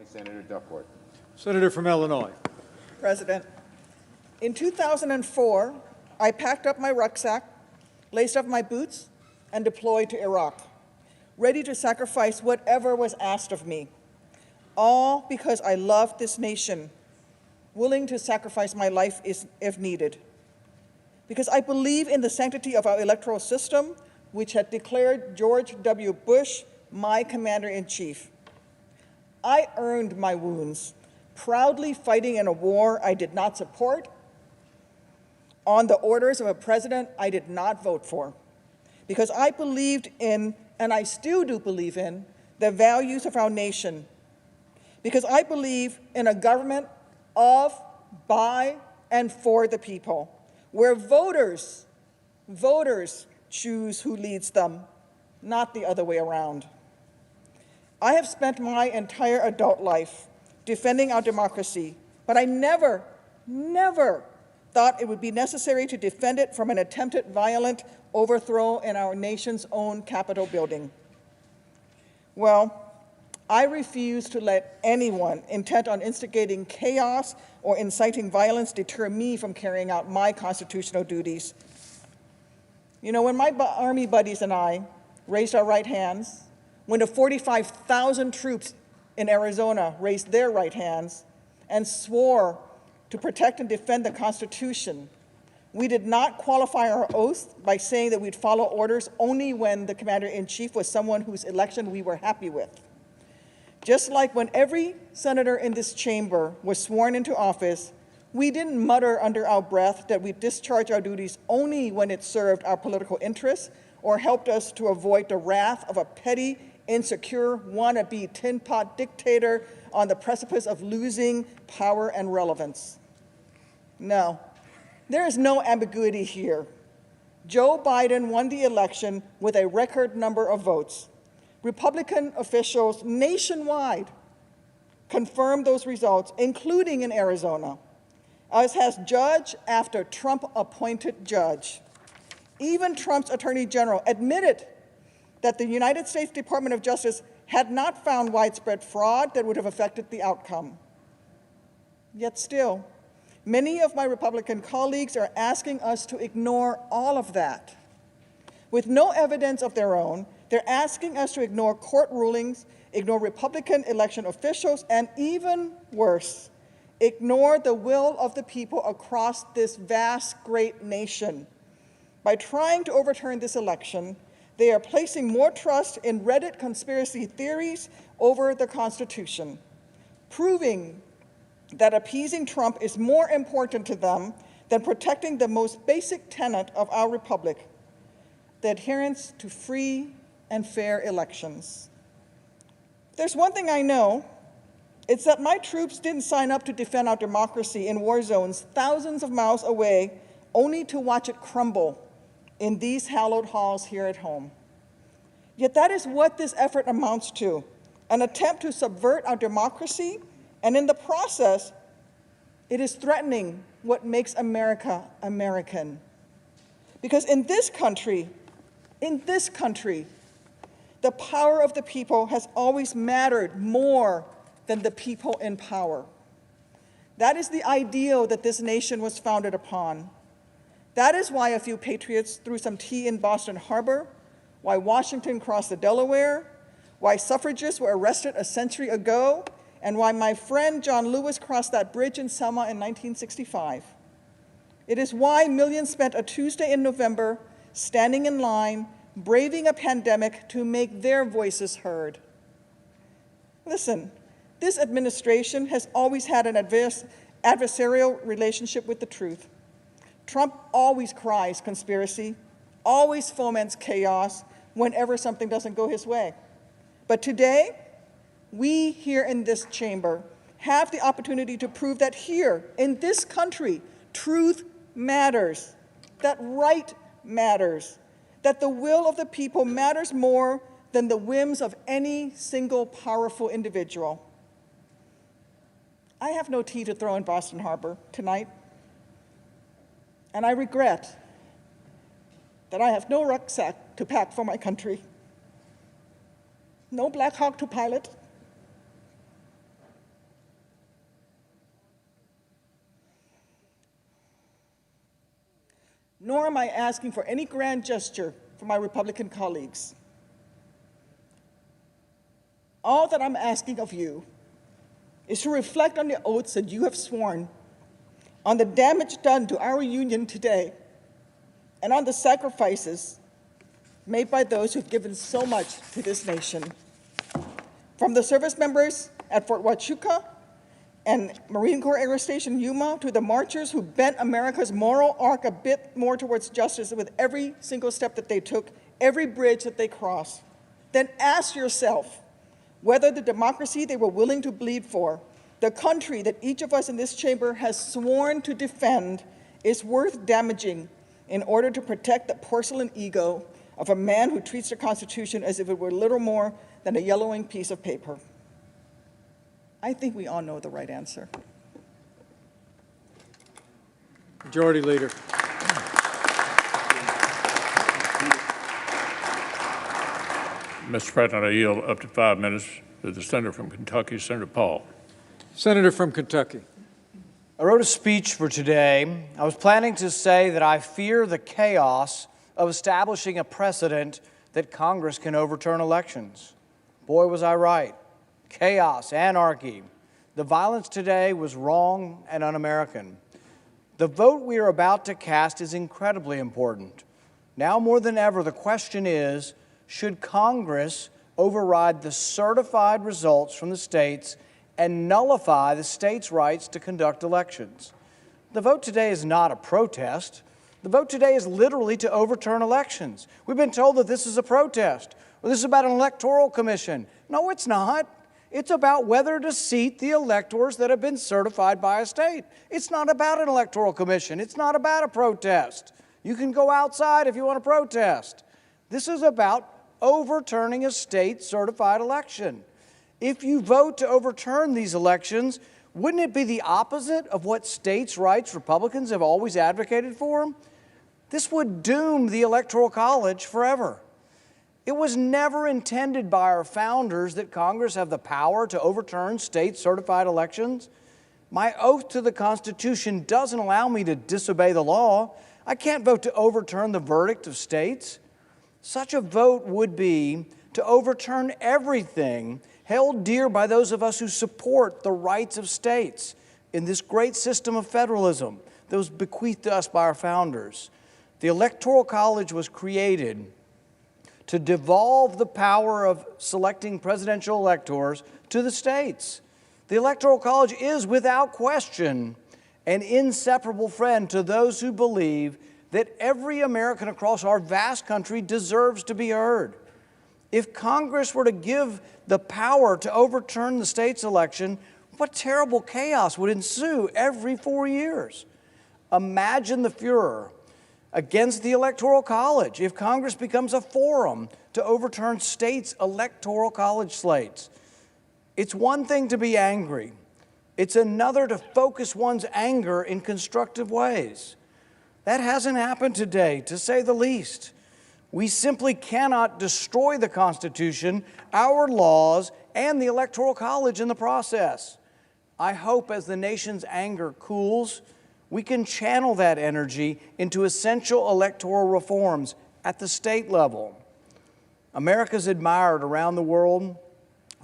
S3: Senator Duckworth.
S1: Senator from Illinois.
S14: President, in 2004, I packed up my rucksack, laced up my boots, and deployed to Iraq, ready to sacrifice whatever was asked of me, all because I loved this nation, willing to sacrifice my life if needed. Because I believe in the sanctity of our electoral system, which had declared George W. Bush my commander-in-chief. I earned my wounds, proudly fighting in a war I did not support, on the orders of a president I did not vote for, because I believed in, and I still do believe in, the values of our nation, because I believe in a government of, by, and for the people, where voters choose who leads them, not the other way around. I have spent my entire adult life defending our democracy, but I never thought it would be necessary to defend it from an attempted violent overthrow in our nation's own Capitol building. Well, I refuse to let anyone intent on instigating chaos or inciting violence deter me from carrying out my constitutional duties. You know, when my Army buddies and I raised our right hands, when the 45,000 troops in Arizona raised their right hands and swore to protect and defend the Constitution, we did not qualify our oath by saying that we'd follow orders only when the commander-in-chief was someone whose election we were happy with. Just like when every senator in this chamber was sworn into office, we didn't mutter under our breath that we discharge our duties only when it served our political interests or helped us to avoid the wrath of a petty, insecure, wannabe tin pot dictator on the precipice of losing power and relevance. No, there is no ambiguity here. Joe Biden won the election with a record number of votes. Republican officials nationwide confirmed those results, including in Arizona, as has judge after Trump-appointed judge. Even Trump's Attorney General admitted that the United States Department of Justice had not found widespread fraud that would have affected the outcome. Yet still, Many of my Republican colleagues are asking us to ignore all of that. With no evidence of their own, they're asking us to ignore court rulings, ignore Republican election officials, and even worse, ignore the will of the people across this vast, great nation. By trying to overturn this election, they are placing more trust in Reddit conspiracy theories over the Constitution, proving that appeasing Trump is more important to them than protecting the most basic tenet of our republic, the adherence to free and fair elections. There's one thing I know, it's that my troops didn't sign up to defend our democracy in war zones thousands of miles away, only to watch it crumble in these hallowed halls here at home. Yet that is what this effort amounts to, an attempt to subvert our democracy, and in the process, it is threatening what makes America American. Because in this country, the power of the people has always mattered more than the people in power. That is the ideal that this nation was founded upon. That is why a few patriots threw some tea in Boston Harbor, why Washington crossed the Delaware, why suffragists were arrested a century ago, and why my friend John Lewis crossed that bridge in Selma in 1965. It is why millions spent a Tuesday in November standing in line, braving a pandemic to make their voices heard. Listen, this administration has always had an adversarial relationship with the truth. Trump always cries conspiracy, always foments chaos whenever something doesn't go his way. But today, we here in this chamber have the opportunity to prove that here, in this country, truth matters, that right matters, that the will of the people matters more than the whims of any single powerful individual. I have no tea to throw in Boston Harbor tonight, and I regret that I have no rucksack to pack for my country, no Black Hawk to pilot, nor am I asking for any grand gesture from my Republican colleagues. All that I'm asking of you is to reflect on the oaths that you have sworn, on the damage done to our union today, and on the sacrifices made by those who've given so much to this nation. From the service members at Fort Huachuca and Marine Corps Air Station Yuma to the marchers who bent America's moral arc a bit more towards justice with every single step that they took, every bridge that they crossed, then ask yourself whether the democracy they were willing to bleed for, the country that each of us in this chamber has sworn to defend, is worth damaging in order to protect the porcelain ego of a man who treats the Constitution as if it were little more than a yellowing piece of paper. I think we all know the right answer.
S1: Majority Leader.
S2: Mr. President, I yield up to 5 minutes to the senator from Kentucky, Senator Paul.
S1: Senator from Kentucky.
S15: I wrote a speech for today. I was planning to say that I fear the chaos of establishing a precedent that Congress can overturn elections. Boy, was I right. Chaos, anarchy. The violence today was wrong and un-American. The vote we are about to cast is incredibly important. Now more than ever, the question is, should Congress override the certified results from the states and nullify the states' rights to conduct elections? The vote today is not a protest. The vote today is literally to overturn elections. We've been told that this is a protest. Well, this is about an electoral commission. No, it's not. It's about whether to seat the electors that have been certified by a state. It's not about an electoral commission. It's not about a protest. You can go outside if you want to protest. This is about overturning a state-certified election. If you vote to overturn these elections, wouldn't it be the opposite of what states' rights Republicans have always advocated for? This would doom the Electoral College forever. It was never intended by our founders that Congress have the power to overturn state-certified elections. My oath to the Constitution doesn't allow me to disobey the law. I can't vote to overturn the verdict of states. Such a vote would be to overturn everything held dear by those of us who support the rights of states in this great system of federalism that was bequeathed to us by our founders. The Electoral College was created to devolve the power of selecting presidential electors to the states. The Electoral College is, without question, an inseparable friend to those who believe that every American across our vast country deserves to be heard. If Congress were to give the power to overturn the state's election, what terrible chaos would ensue every 4 years? Imagine the furor against the Electoral College if Congress becomes a forum to overturn states' Electoral College slates. It's one thing to be angry. It's another to focus one's anger in constructive ways. That hasn't happened today, to say the least. We simply cannot destroy the Constitution, our laws, and the Electoral College in the process. I hope as the nation's anger cools, we can channel that energy into essential electoral reforms at the state level. America's admired around the world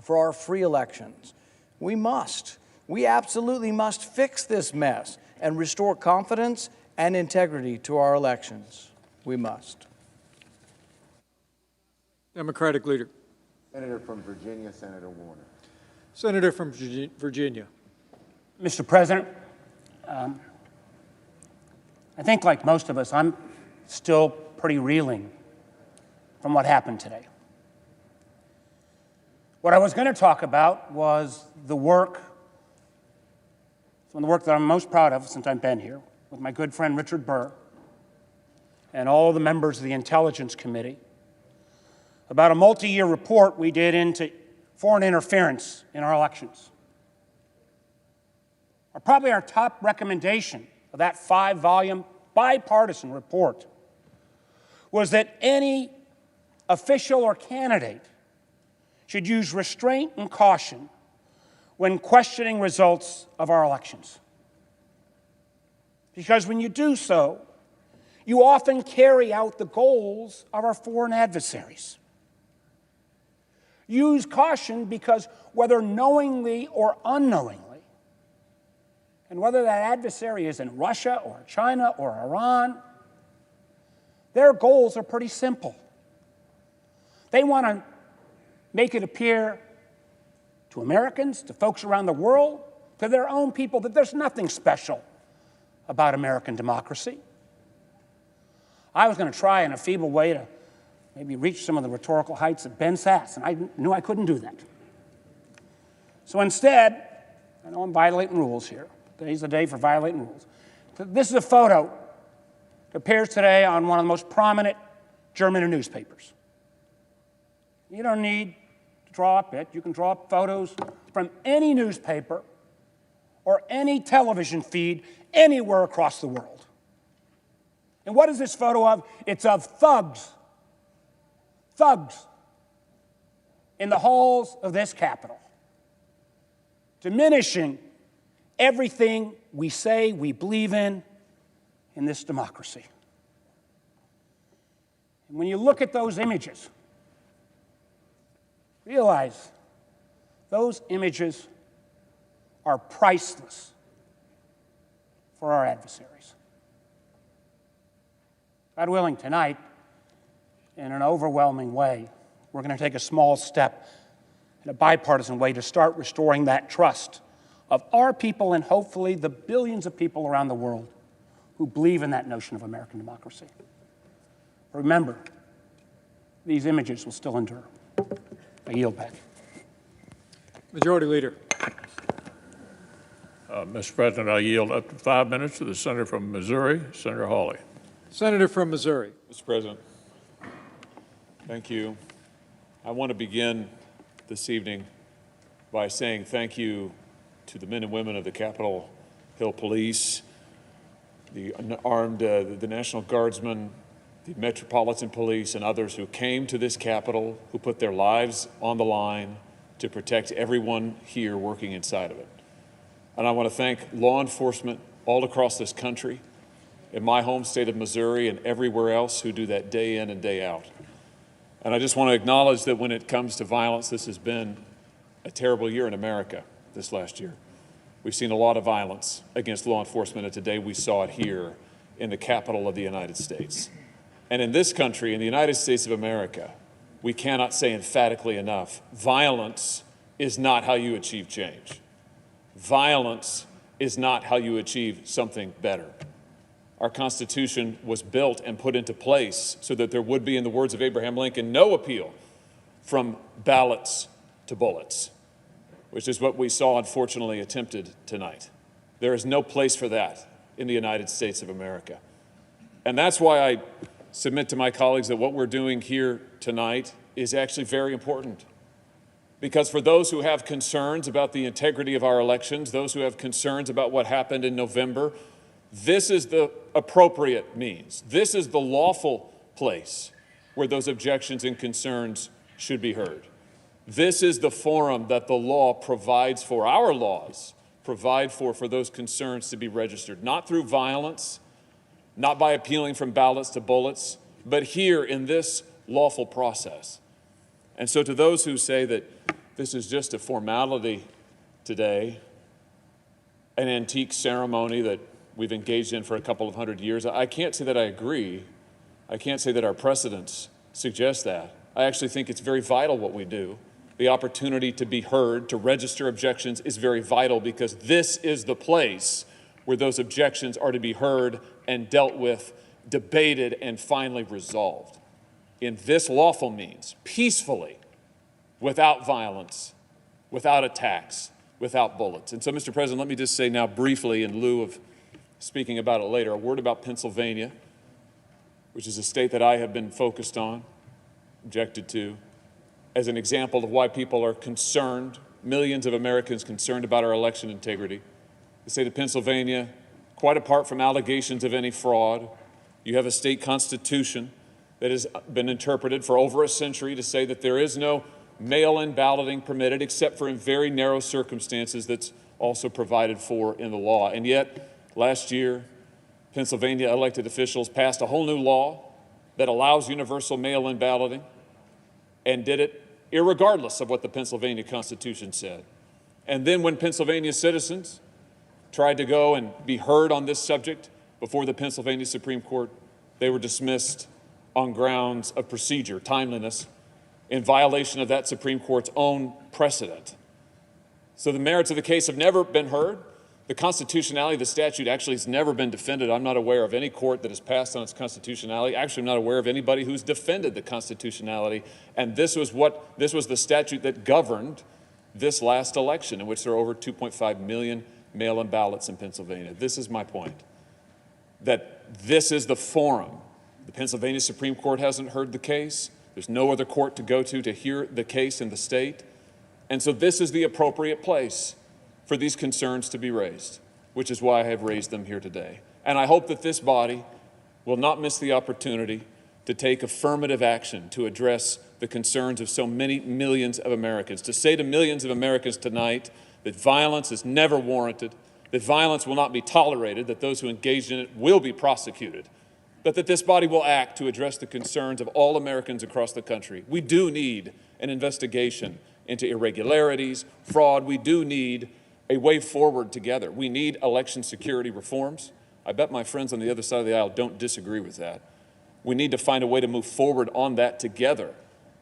S15: for our free elections. We absolutely must fix this mess and restore confidence and integrity to our elections. We must.
S1: Democratic leader.
S3: Senator from Virginia, Senator Warner.
S1: Senator from Virginia.
S16: Mr. President, I think like most of us, I'm still pretty reeling from what happened today. What I was going to talk about was the work that I'm most proud of since I've been here, with my good friend Richard Burr and all of the members of the Intelligence Committee, about a multi-year report we did into foreign interference in our elections. Probably our top recommendation of that 5-volume bipartisan report was that any official or candidate should use restraint and caution when questioning results of our elections. Because when you do so, you often carry out the goals of our foreign adversaries. Use caution because whether knowingly or unknowingly, and whether that adversary is in Russia or China or Iran, their goals are pretty simple. They want to make it appear to Americans, to folks around the world, to their own people, that there's nothing special about American democracy. I was going to try in a feeble way to maybe reach some of the rhetorical heights of Ben Sasse, and I knew I couldn't do that. So instead, I know I'm violating rules here. Today's the day for violating rules. This is a photo that appears today on one of the most prominent German newspapers. You don't need to draw up it. You can draw up photos from any newspaper or any television feed anywhere across the world. And what is this photo of? It's of thugs. Thugs in the halls of this Capitol, diminishing everything we say we believe in this democracy. And when you look at those images, realize those images are priceless for our adversaries. God willing, tonight, in an overwhelming way, we're going to take a small step in a bipartisan way to start restoring that trust of our people and hopefully the billions of people around the world who believe in that notion of American democracy. Remember, these images will still endure. I yield back.
S1: Majority Leader.
S2: Mr. President, I yield up to 5 minutes to the senator from Missouri, Senator Hawley.
S1: Senator from Missouri.
S17: Mr. President, thank you. I want to begin this evening by saying thank you to the men and women of the Capitol Hill Police, the armed, the National Guardsmen, the Metropolitan Police, and others who came to this Capitol, who put their lives on the line to protect everyone here working inside of it. And I want to thank law enforcement all across this country, in my home state of Missouri and everywhere else, who do that day in and day out. And I just want to acknowledge that when it comes to violence, this has been a terrible year in America this last year. We've seen a lot of violence against law enforcement, and today we saw it here in the capital of the United States. And in this country, in the United States of America, we cannot say emphatically enough, violence is not how you achieve change. Violence is not how you achieve something better. Our Constitution was built and put into place so that there would be, in the words of Abraham Lincoln, no appeal from ballots to bullets, which is what we saw, unfortunately, attempted tonight. There is no place for that in the United States of America. And that's why I submit to my colleagues that what we're doing here tonight is actually very important. Because for those who have concerns about the integrity of our elections, those who have concerns about what happened in November, this is the appropriate means. This is the lawful place where those objections and concerns should be heard. This is the forum that the law provides for, our laws provide for those concerns to be registered, not through violence, not by appealing from ballots to bullets, but here in this lawful process. And so to those who say that this is just a formality today, an antique ceremony that we've engaged in for a couple of hundred years, I can't say that I agree. I can't say that our precedents suggest that. I actually think it's very vital what we do. The opportunity to be heard, to register objections is very vital, because this is the place where those objections are to be heard and dealt with, debated, and finally resolved in this lawful means, peacefully, without violence, without attacks, without bullets. And so, Mr. President, let me just say now briefly, in lieu of speaking about it later, a word about Pennsylvania, which is a state that I have been focused on, objected to, as an example of why people are concerned, millions of Americans concerned about our election integrity. The state of Pennsylvania, quite apart from allegations of any fraud, you have a state constitution that has been interpreted for over a century to say that there is no mail-in balloting permitted except for in very narrow circumstances that's also provided for in the law. And yet, last year, Pennsylvania elected officials passed a whole new law that allows universal mail-in balloting, and did it irregardless of what the Pennsylvania Constitution said. And then when Pennsylvania citizens tried to go and be heard on this subject before the Pennsylvania Supreme Court, they were dismissed on grounds of procedure, timeliness, in violation of that Supreme Court's own precedent. So the merits of the case have never been heard. The constitutionality of the statute actually has never been defended. I'm not aware of any court that has passed on its constitutionality. Actually, I'm not aware of anybody who's defended the constitutionality. And this was the statute that governed this last election, in which there are over 2.5 million mail-in ballots in Pennsylvania. This is my point, that this is the forum. The Pennsylvania Supreme Court hasn't heard the case. There's no other court to go to hear the case in the state. And so this is the appropriate place for these concerns to be raised, which is why I have raised them here today. And I hope that this body will not miss the opportunity to take affirmative action to address the concerns of so many millions of Americans, to say to millions of Americans tonight that violence is never warranted, that violence will not be tolerated, that those who engage in it will be prosecuted, but that this body will act to address the concerns of all Americans across the country. We do need an investigation into irregularities, fraud. We do need a way forward together. We need election security reforms. I bet my friends on the other side of the aisle don't disagree with that. We need to find a way to move forward on that together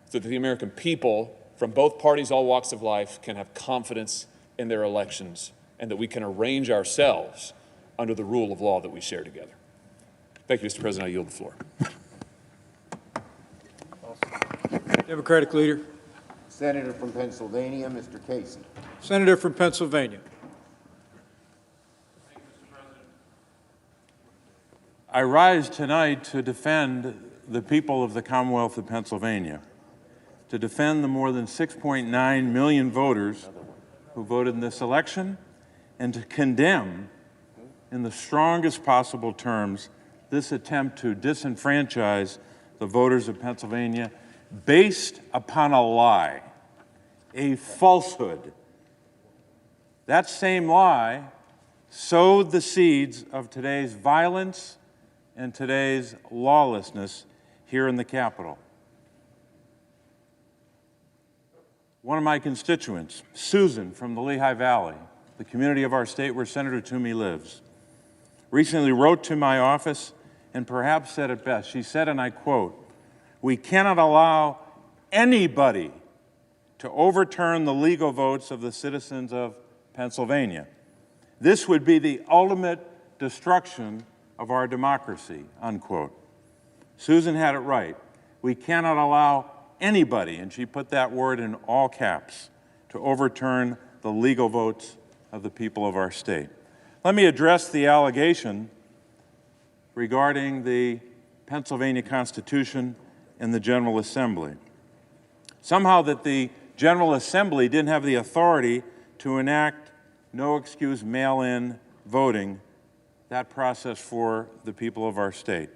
S17: so that the American people from both parties, all walks of life, can have confidence in their elections, and that we can arrange ourselves under the rule of law that we share together. Thank you, Mr. President. I yield the floor.
S1: Democratic leader.
S3: Senator from Pennsylvania, Mr. Casey.
S1: Senator from Pennsylvania.
S18: I rise tonight to defend the people of the Commonwealth of Pennsylvania, to defend the more than 6.9 million voters who voted in this election, and to condemn in the strongest possible terms this attempt to disenfranchise the voters of Pennsylvania based upon a lie, a falsehood, That same lie sowed the seeds of today's violence and today's lawlessness here in the Capitol. One of my constituents, Susan from the Lehigh Valley, the community of our state where Senator Toomey lives, recently wrote to my office and perhaps said it best. She said, and I quote, "We cannot allow anybody to overturn the legal votes of the citizens of Pennsylvania. This would be the ultimate destruction of our democracy," unquote. Susan had it right. We cannot allow anybody, and she put that word in all caps, to overturn the legal votes of the people of our state. Let me address the allegation regarding the Pennsylvania Constitution and the General Assembly. Somehow that the General Assembly didn't have the authority to enact no-excuse mail-in voting, that process for the people of our state.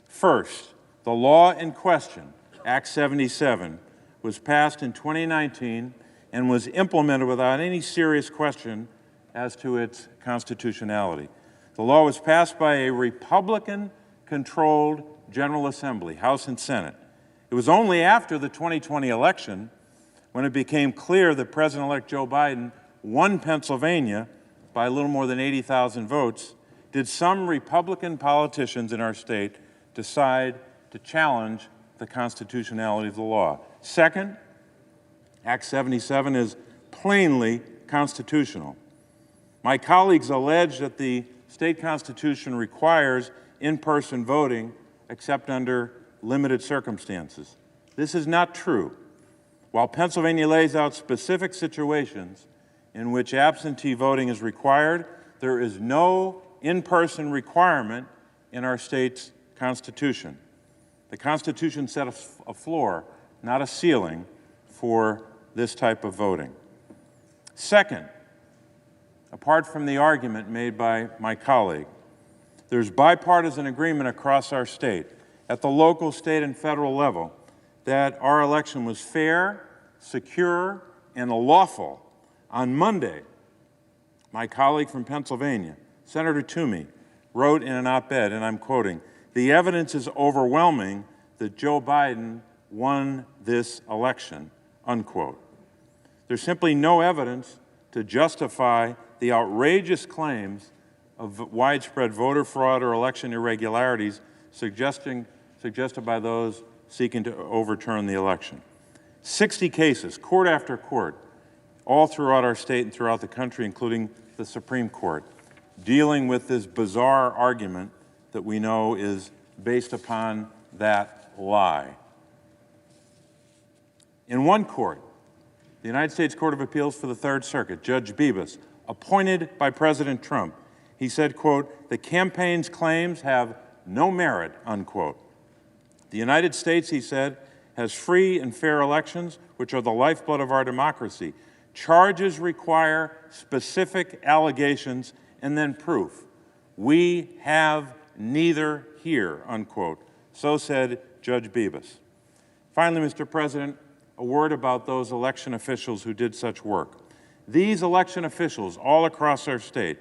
S18: First, the law in question, Act 77, was passed in 2019 and was implemented without any serious question as to its constitutionality. The law was passed by a Republican-controlled General Assembly, House and Senate. It was only after the 2020 election, when it became clear that President-elect Joe Biden won Pennsylvania by a little more than 80,000 votes, did some Republican politicians in our state decide to challenge the constitutionality of the law. Second, Act 77 is plainly constitutional. My colleagues allege that the state constitution requires in-person voting except under limited circumstances. This is not true. While Pennsylvania lays out specific situations in which absentee voting is required, there is no in-person requirement in our state's constitution. The Constitution set a floor, not a ceiling, for this type of voting. Second, apart from the argument made by my colleague, there's bipartisan agreement across our state, at the local, state, and federal level, that our election was fair, secure, and lawful. On Monday, my colleague from Pennsylvania, Senator Toomey, wrote in an op-ed, and I'm quoting, "The evidence is overwhelming that Joe Biden won this election," unquote. There's simply no evidence to justify the outrageous claims of widespread voter fraud or election irregularities suggested by those seeking to overturn the election. 60 cases, court after court, all throughout our state and throughout the country, including the Supreme Court, dealing with this bizarre argument that we know is based upon that lie. In one court, the United States Court of Appeals for the Third Circuit, Judge Bibas, appointed by President Trump, he said, quote, "The campaign's claims have no merit," unquote. The United States, he said, has free and fair elections, which are the lifeblood of our democracy. Charges require specific allegations and then proof. We have neither here, unquote. So said Judge Bibas. Finally, Mr. President, a word about those election officials who did such work. These election officials all across our state,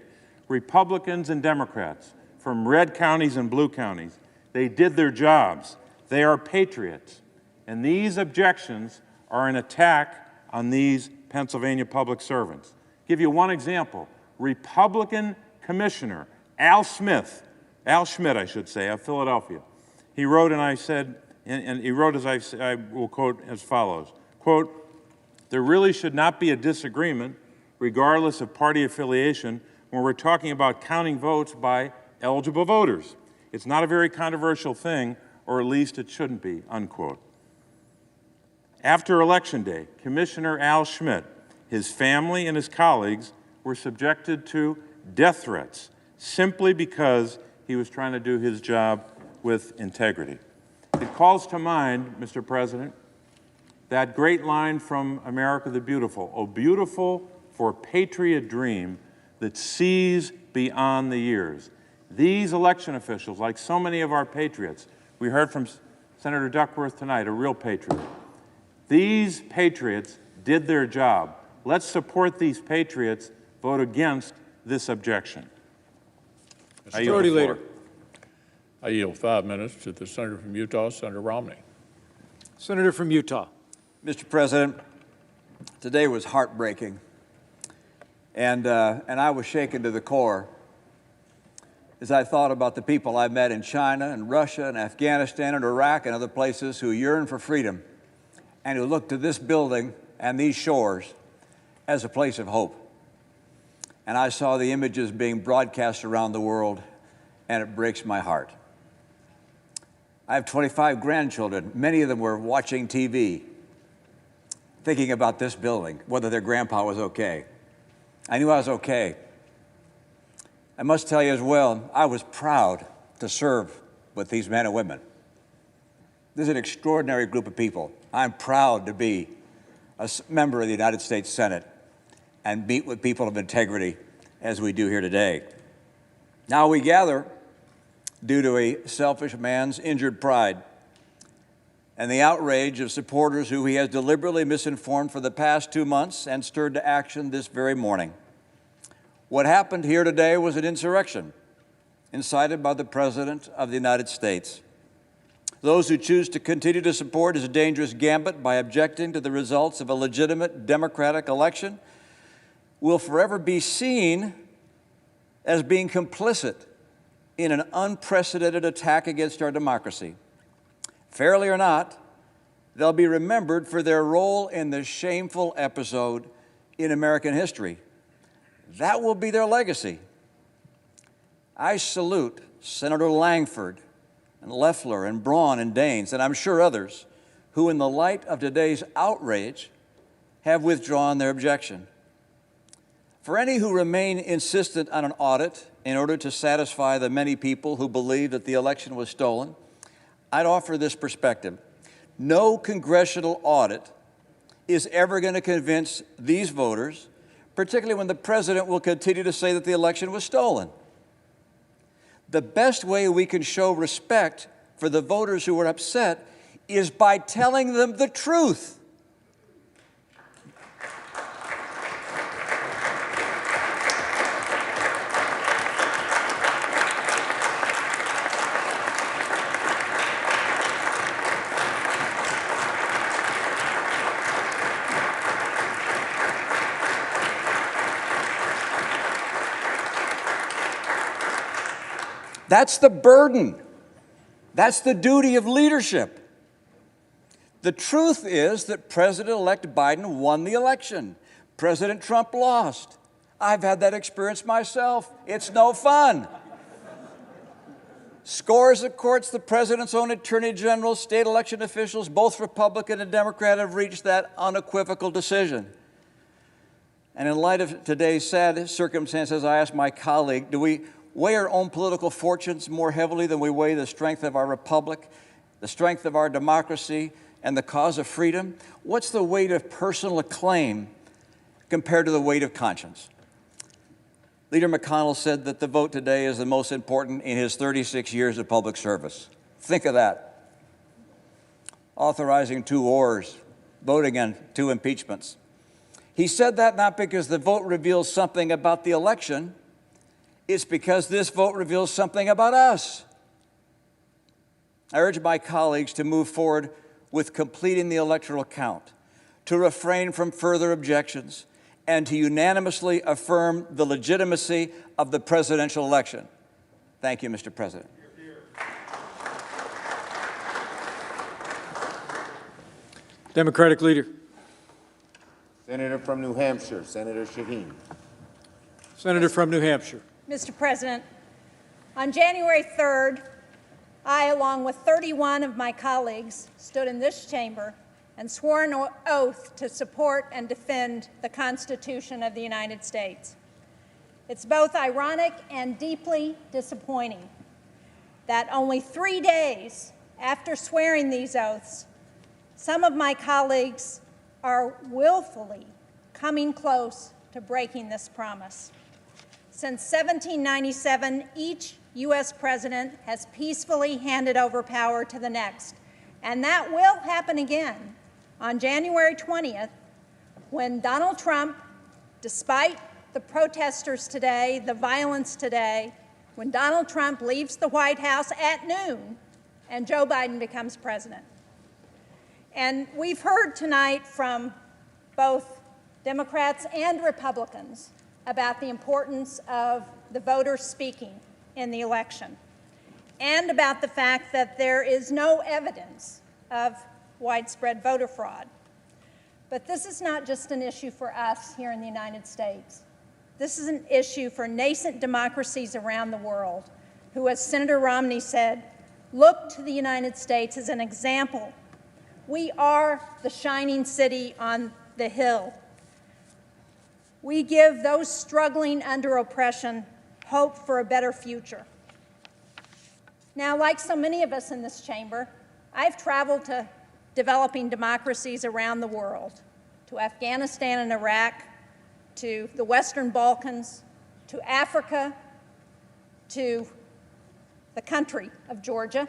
S18: Republicans and Democrats, from red counties and blue counties, they did their jobs. They are patriots. And these objections are an attack on these Pennsylvania public servants. I'll give you one example. Republican Commissioner Al Schmidt, I should say, of Philadelphia. He wrote, and I said, and he wrote as I will quote as follows, quote, "There really should not be a disagreement, regardless of party affiliation, when we're talking about counting votes by eligible voters. It's not a very controversial thing, or at least it shouldn't be," unquote. After Election Day, Commissioner Al Schmidt, his family, and his colleagues were subjected to death threats simply because he was trying to do his job with integrity. It calls to mind, Mr. President, that great line from America the Beautiful, "Oh, beautiful for patriot dream that sees beyond the years." These election officials, like so many of our patriots, we heard from Senator Duckworth tonight, a real patriot. These patriots did their job. Let's support these patriots vote against this objection.
S1: Majority Leader.
S2: I yield 5 minutes to the Senator from Utah, Senator Romney.
S1: Senator from Utah.
S19: Mr. President, today was heartbreaking, and I was shaken to the core as I thought about the people I met in China and Russia and Afghanistan and Iraq and other places who yearn for freedom and who look to this building and these shores as a place of hope. And I saw the images being broadcast around the world, and it breaks my heart. I have 25 grandchildren. Many of them were watching TV, thinking about this building, whether their grandpa was okay. I knew I was okay. I must tell you as well, I was proud to serve with these men and women. This is an extraordinary group of people. I'm proud to be a member of the United States Senate and meet with people of integrity as we do here today. Now we gather due to a selfish man's injured pride and the outrage of supporters who he has deliberately misinformed for the past 2 months and stirred to action this very morning. What happened here today was an insurrection incited by the President of the United States. Those who choose to continue to support his dangerous gambit by objecting to the results of a legitimate democratic election will forever be seen as being complicit in an unprecedented attack against our democracy. Fairly or not, they'll be remembered for their role in this shameful episode in American history. That will be their legacy. I salute Senator Lankford and Loeffler and Braun and Daines, and I'm sure others, who in the light of today's outrage have withdrawn their objection. For any who remain insistent on an audit in order to satisfy the many people who believe that the election was stolen, I'd offer this perspective. No congressional audit is ever going to convince these voters, particularly when the president will continue to say that the election was stolen. The best way we can show respect for the voters who are upset is by telling them the truth. That's the burden. That's the duty of leadership. The truth is that President-elect Biden won the election. President Trump lost. I've had that experience myself. It's no fun. Scores of courts, the president's own attorney general, state election officials, both Republican and Democrat, have reached that unequivocal decision. And in light of today's sad circumstances, I asked my colleague, do we weigh our own political fortunes more heavily than we weigh the strength of our republic, the strength of our democracy, and the cause of freedom? What's the weight of personal acclaim compared to the weight of conscience? Leader McConnell said that the vote today is the most important in his 36 years of public service. Think of that. Authorizing 2 wars, voting on 2 impeachments. He said that not because the vote reveals something about the election, it's because this vote reveals something about us. I urge my colleagues to move forward with completing the electoral count, to refrain from further objections, and to unanimously affirm the legitimacy of the presidential election. Thank you, Mr. President.
S1: Democratic Leader.
S3: Senator from New Hampshire, Senator Shaheen.
S1: Senator from New Hampshire.
S20: Mr. President, on January 3rd, I, along with 31 of my colleagues, stood in this chamber and swore an oath to support and defend the Constitution of the United States. It's both ironic and deeply disappointing that only 3 days after swearing these oaths, some of my colleagues are willfully coming close to breaking this promise. Since 1797, each U.S. president has peacefully handed over power to the next, and that will happen again on January 20th, when Donald Trump, despite the protesters today, the violence today, when Donald Trump leaves the White House at noon and Joe Biden becomes president. And we've heard tonight from both Democrats and Republicans about the importance of the voters speaking in the election, and about the fact that there is no evidence of widespread voter fraud. But this is not just an issue for us here in the United States. This is an issue for nascent democracies around the world who, as Senator Romney said, look to the United States as an example. We are the shining city on the hill. We give those struggling under oppression hope for a better future. Now, like so many of us in this chamber, I've traveled to developing democracies around the world, to Afghanistan and Iraq, to the Western Balkans, to Africa, to the country of Georgia.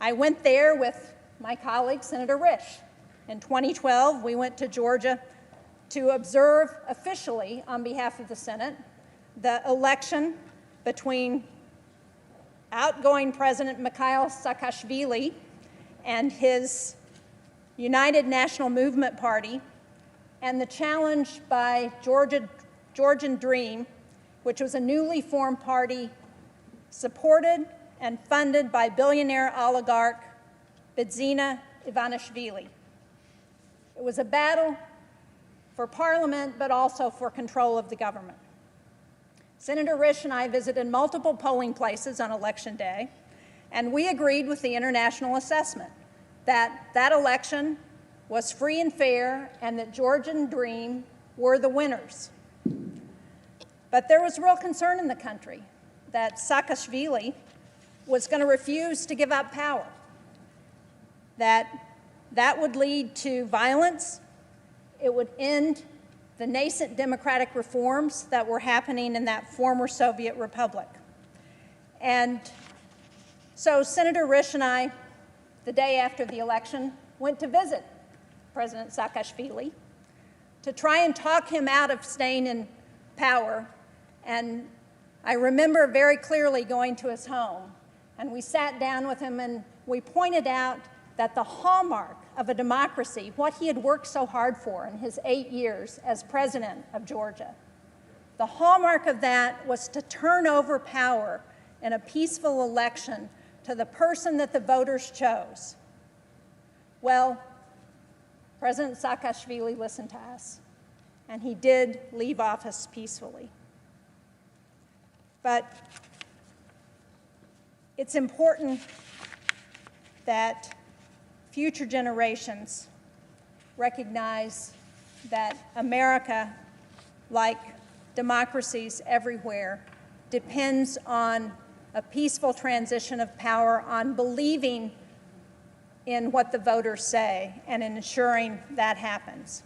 S20: I went there with my colleague, Senator Risch. In 2012, we went to Georgia to observe officially, on behalf of the Senate, the election between outgoing President Mikhail Saakashvili and his United National Movement Party, and the challenge by Georgian Dream, which was a newly formed party supported and funded by billionaire oligarch Bidzina Ivanishvili. It was a battle for parliament, but also for control of the government. Senator Risch and I visited multiple polling places on Election Day, and we agreed with the international assessment that that election was free and fair and that Georgian Dream were the winners. But there was real concern in the country that Saakashvili was going to refuse to give up power, that would lead to violence, it would end the nascent democratic reforms that were happening in that former Soviet republic. And so Senator Risch and I, the day after the election, went to visit President Saakashvili to try and talk him out of staying in power. And I remember very clearly going to his home, and we sat down with him and we pointed out that the hallmark of a democracy, what he had worked so hard for in his 8 years as president of Georgia, the hallmark of that was to turn over power in a peaceful election to the person that the voters chose. Well, President Saakashvili listened to us, and he did leave office peacefully. But it's important that future generations recognize that America, like democracies everywhere, depends on a peaceful transition of power, on believing in what the voters say and in ensuring that happens.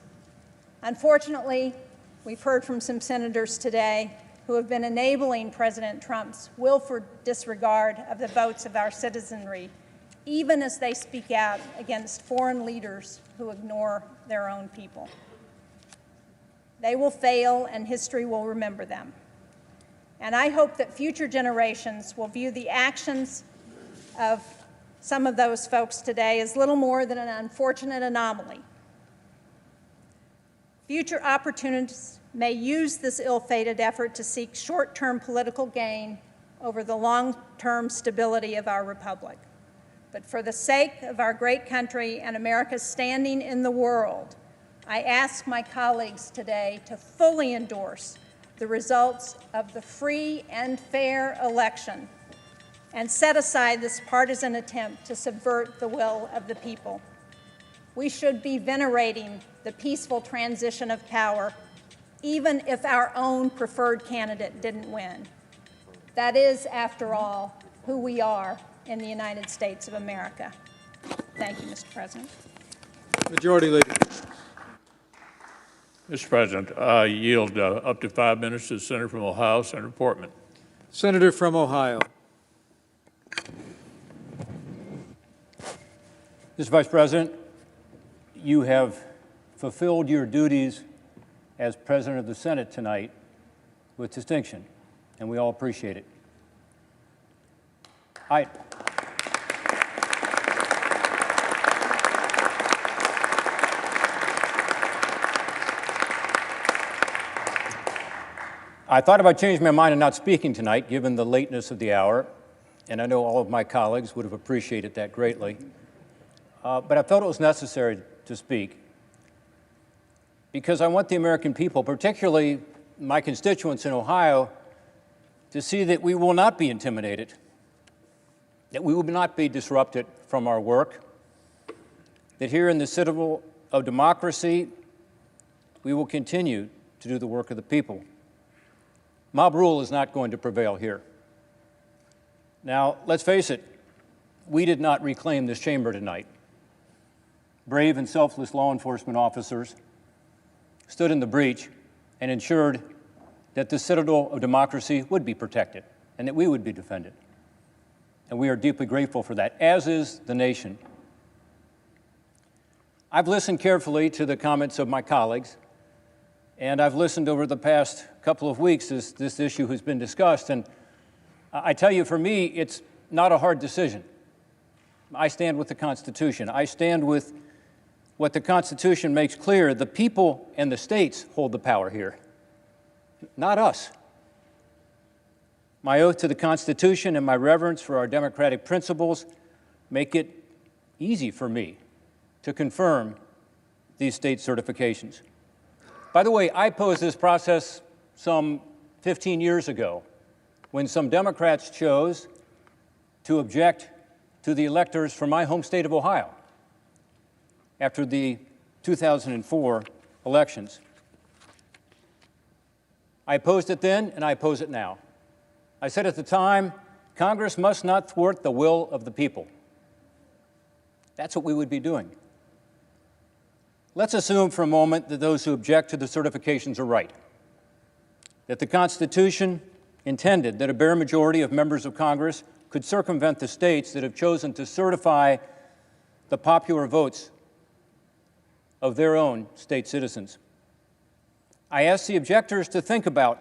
S20: Unfortunately, we've heard from some senators today who have been enabling President Trump's willful disregard of the votes of our citizenry, even as they speak out against foreign leaders who ignore their own people. They will fail, and history will remember them. And I hope that future generations will view the actions of some of those folks today as little more than an unfortunate anomaly. Future opportunists may use this ill-fated effort to seek short-term political gain over the long-term stability of our republic. But for the sake of our great country and America's standing in the world, I ask my colleagues today to fully endorse the results of the free and fair election and set aside this partisan attempt to subvert the will of the people. We should be venerating the peaceful transition of power, even if our own preferred candidate didn't win. That is, after all, who we are in the United States of America. Thank you, Mr. President.
S1: Majority Leader.
S2: Mr. President, I yield up to 5 minutes to the Senator from Ohio, Senator Portman.
S1: Senator from Ohio.
S21: Mr. Vice President, you have fulfilled your duties as President of the Senate tonight with distinction, and we all appreciate it. I thought about changing my mind and not speaking tonight, given the lateness of the hour, and I know all of my colleagues would have appreciated that greatly. But I felt it was necessary to speak because I want the American people, particularly my constituents in Ohio, to see that we will not be intimidated, that we will not be disrupted from our work, that here in the citadel of democracy, we will continue to do the work of the people. Mob rule is not going to prevail here. Now, let's face it, we did not reclaim this chamber tonight. Brave and selfless law enforcement officers stood in the breach and ensured that the citadel of democracy would be protected and that we would be defended. And we are deeply grateful for that, as is the nation. I've listened carefully to the comments of my colleagues, and I've listened over the past couple of weeks as this issue has been discussed, and I tell you, for me, it's not a hard decision. I stand with the Constitution. I stand with what the Constitution makes clear. The people and the states hold the power here, not us. My oath to the Constitution and my reverence for our democratic principles make it easy for me to confirm these state certifications. By the way, I posed this process some 15 years ago when some Democrats chose to object to the electors from my home state of Ohio after the 2004 elections. I opposed it then, and I oppose it now. I said at the time, Congress must not thwart the will of the people. That's what we would be doing. Let's assume for a moment that those who object to the certifications are right, that the Constitution intended that a bare majority of members of Congress could circumvent the states that have chosen to certify the popular votes of their own state citizens. I ask the objectors to think about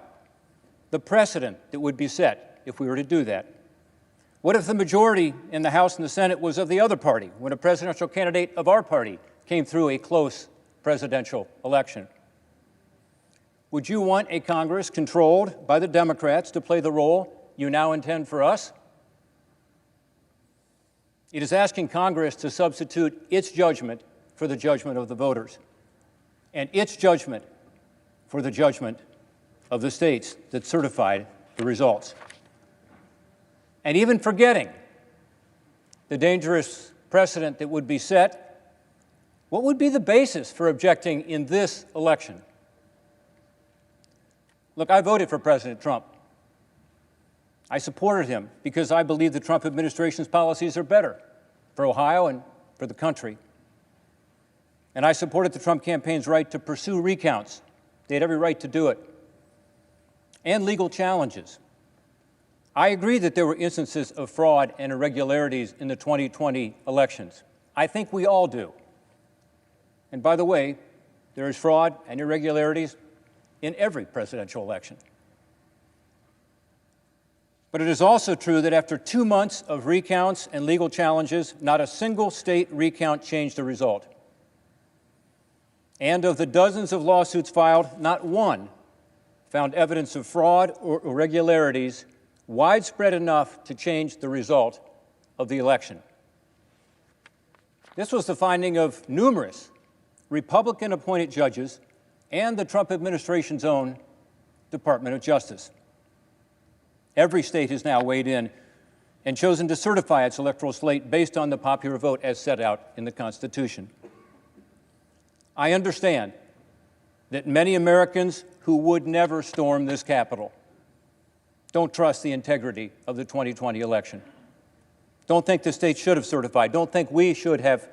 S21: the precedent that would be set if we were to do that. What if the majority in the House and the Senate was of the other party when a presidential candidate of our party came through a close presidential election? Would you want a Congress controlled by the Democrats to play the role you now intend for us? It is asking Congress to substitute its judgment for the judgment of the voters, and its judgment for the judgment of the states that certified the results. And even forgetting the dangerous precedent that would be set, what would be the basis for objecting in this election? Look, I voted for President Trump. I supported him because I believe the Trump administration's policies are better for Ohio and for the country. And I supported the Trump campaign's right to pursue recounts. They had every right to do it. And legal challenges. I agree that there were instances of fraud and irregularities in the 2020 elections. I think we all do. And by the way, there is fraud and irregularities in every presidential election. But it is also true that after 2 months of recounts and legal challenges, not a single state recount changed the result. And of the dozens of lawsuits filed, not one found evidence of fraud or irregularities widespread enough to change the result of the election. This was the finding of numerous Republican-appointed judges and the Trump administration's own Department of Justice. Every state has now weighed in and chosen to certify its electoral slate based on the popular vote as set out in the Constitution. I understand that many Americans who would never storm this Capitol don't trust the integrity of the 2020 election, don't think the states should have certified, don't think we should have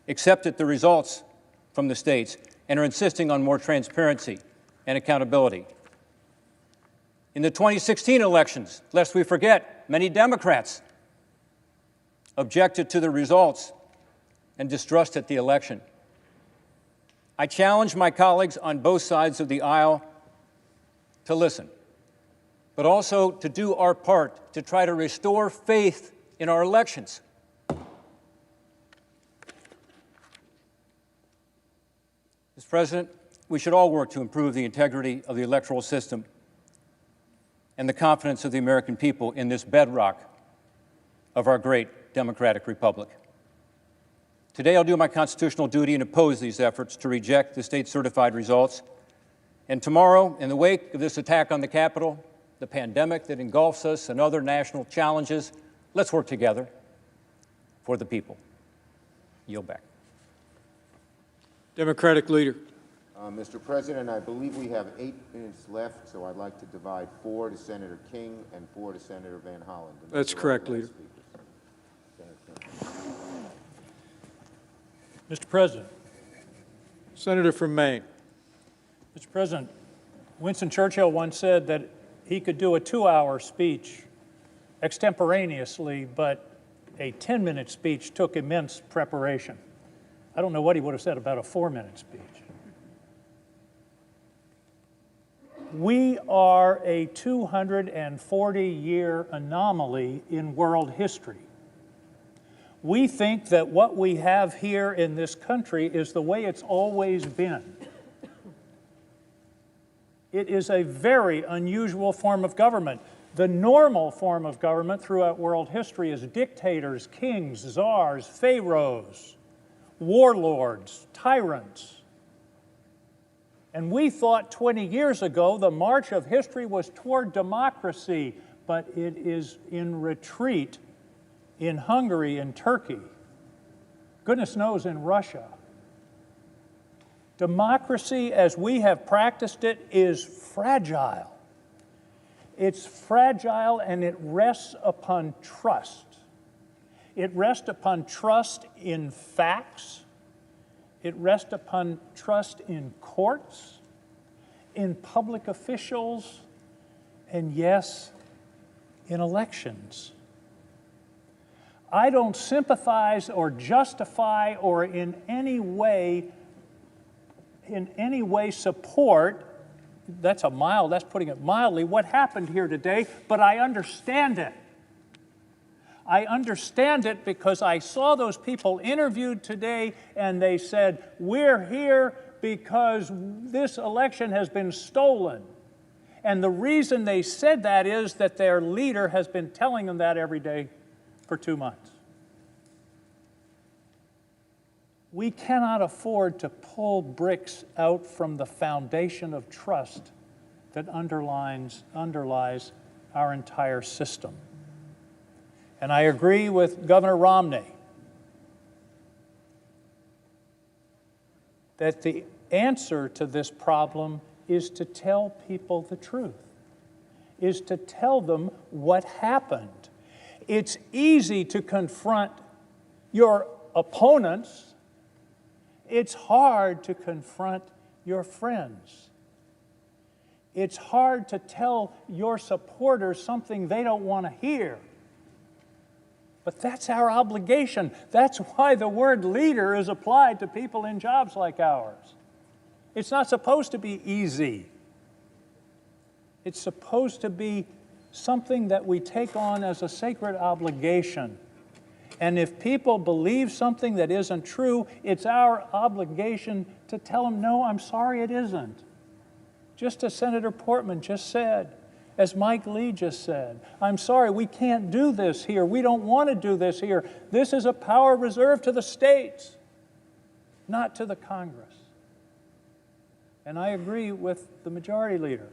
S21: accepted the results from the states, and are insisting on more transparency and accountability. In the 2016 elections, lest we forget, many Democrats objected to the results and distrusted the election. I challenge my colleagues on both sides of the aisle to listen but also to do our part to try to restore faith in our elections. Mr. President, we should all work to improve the integrity of the electoral system and the confidence of the American people in this bedrock of our great democratic republic. Today, I'll do my constitutional duty and oppose these efforts to reject the state-certified results. And tomorrow, in the wake of this attack on the Capitol, the pandemic that engulfs us, and other national challenges, let's work together for the people. Yield back.
S1: Democratic Leader.
S3: Mr. President, I believe we have 8 minutes left, so I'd like to divide 4 to Senator King and 4 to Senator Van Hollen.
S1: That's correct, Leader.
S4: Mr. President.
S1: Senator from Maine.
S4: Mr. President, Winston Churchill once said that he could do a 2-hour speech extemporaneously, but a 10-minute speech took immense preparation. I don't know what he would have said about a 4-minute speech. We are a 240-year anomaly in world history. We think that what we have here in this country is the way it's always been. It is a very unusual form of government. The normal form of government throughout world history is dictators, kings, czars, pharaohs, warlords, tyrants. And we thought 20 years ago the march of history was toward democracy, but it is in retreat in Hungary and Turkey. Goodness knows in Russia. Democracy as we have practiced it is fragile. It's fragile and it rests upon trust. It rests upon trust in facts. It rests upon trust in courts, in public officials, and yes, in elections. I don't sympathize or justify or in any way support, that's putting it mildly, what happened here today, but I understand it. I understand it because I saw those people interviewed today and they said, we're here because this election has been stolen. And the reason they said that is that their leader has been telling them that every day for 2 months. We cannot afford to pull bricks out from the foundation of trust that underlies our entire system. And I agree with Governor Romney that the answer to this problem is to tell people the truth, is to tell them what happened. It's easy to confront your opponents. It's hard to confront your friends. It's hard to tell your supporters something they don't want to hear. But that's our obligation. That's why the word leader is applied to people in jobs like ours. It's not supposed to be easy. It's supposed to be something that we take on as a sacred obligation. And if people believe something that isn't true, it's our obligation to tell them, no, I'm sorry, it isn't. Just as Senator Portman just said, as Mike Lee just said, I'm sorry, we can't do this here. We don't want to do this here. This is a power reserved to the states, not to the Congress. And I agree with the majority leader.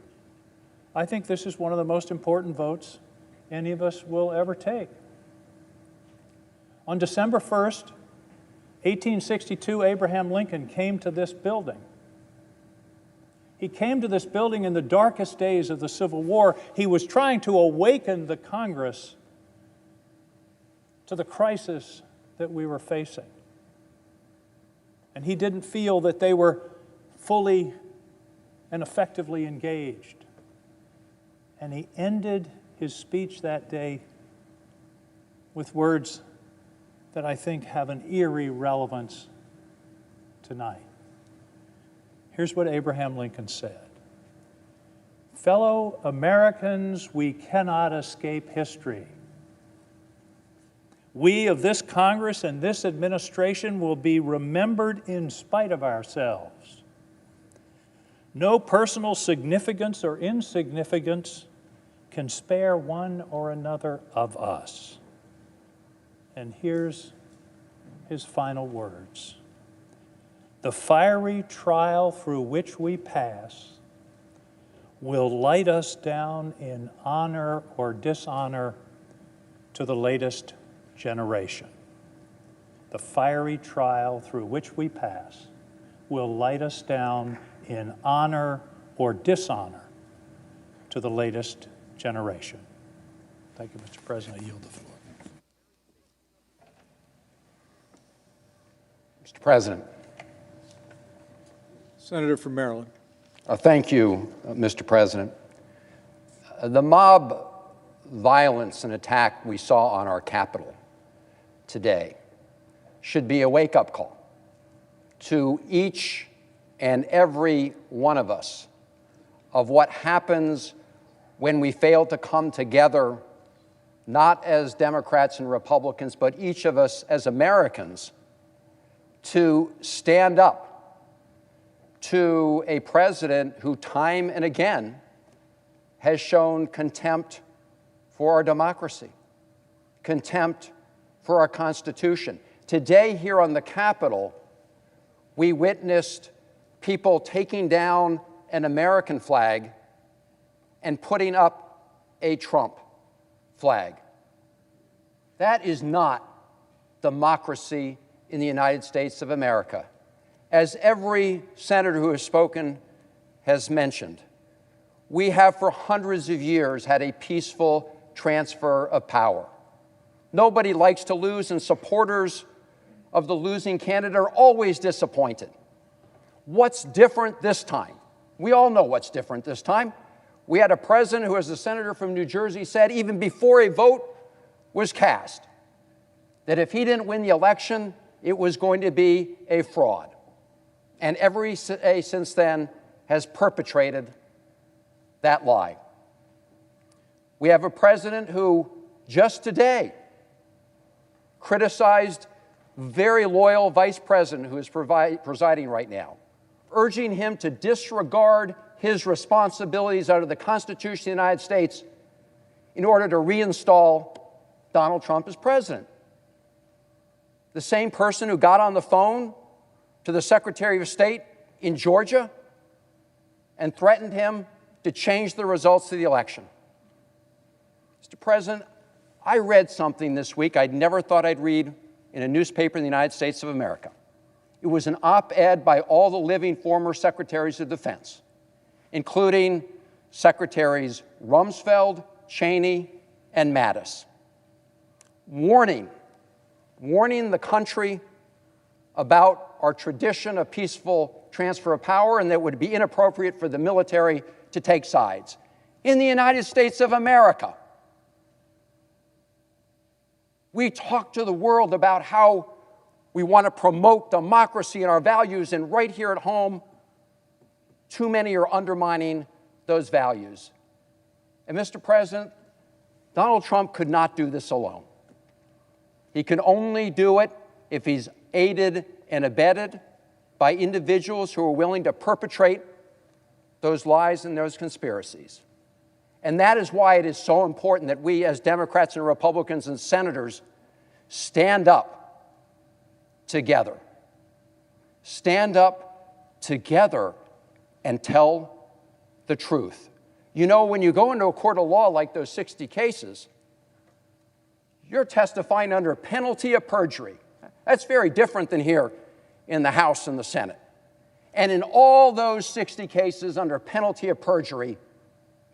S4: I think this is one of the most important votes any of us will ever take. On December 1st, 1862, Abraham Lincoln came to this building. He came to this building in the darkest days of the Civil War. He was trying to awaken the Congress to the crisis that we were facing. And he didn't feel that they were fully and effectively engaged. And he ended his speech that day with words that I think have an eerie relevance tonight. Here's what Abraham Lincoln said. Fellow Americans, we cannot escape history. We of this Congress and this administration will be remembered in spite of ourselves. No personal significance or insignificance can spare one or another of us. And here's his final words. The fiery trial through which we pass will light us down in honor or dishonor to the latest generation. The fiery trial through which we pass will light us down in honor or dishonor to the latest generation. Thank you, Mr. President. I yield the floor.
S5: Mr. President.
S1: Senator from Maryland.
S5: Thank you, Mr. President. The mob violence and attack we saw on our Capitol today should be a wake-up call to each and every one of us of what happens when we fail to come together, not as Democrats and Republicans, but each of us as Americans, to stand up to a president who time and again has shown contempt for our democracy, contempt for our Constitution. Today here on the Capitol, we witnessed people taking down an American flag and putting up a Trump flag. That is not democracy in the United States of America. As every senator who has spoken has mentioned, we have for hundreds of years had a peaceful transfer of power. Nobody likes to lose, and supporters of the losing candidate are always disappointed. What's different this time? We all know what's different this time. We had a president who, as the senator from New Jersey said, even before a vote was cast, that if he didn't win the election, it was going to be a fraud. And every day since then has perpetrated that lie. We have a president who just today criticized very loyal vice president who is presiding right now, urging him to disregard his responsibilities under the Constitution of the United States in order to reinstall Donald Trump as president. The same person who got on the phone to the Secretary of State in Georgia and threatened him to change the results of the election. Mr. President, I read something this week I'd never thought I'd read in a newspaper in the United States of America. It was an op-ed by all the living former secretaries of defense, including Secretaries Rumsfeld, Cheney, and Mattis, warning the country about our tradition of peaceful transfer of power and that it would be inappropriate for the military to take sides. In the United States of America, we talk to the world about how we want to promote democracy and our values, and right here at home, too many are undermining those values. And Mr. President, Donald Trump could not do this alone. He can only do it if he's aided and abetted by individuals who are willing to perpetrate those lies and those conspiracies. And that is why it is so important that we as Democrats and Republicans and senators stand up together. Stand up together and tell the truth. You know, when you go into a court of law like those 60 cases, you're testifying under penalty of perjury. That's very different than here in the House and the Senate. And in all those 60 cases under penalty of perjury,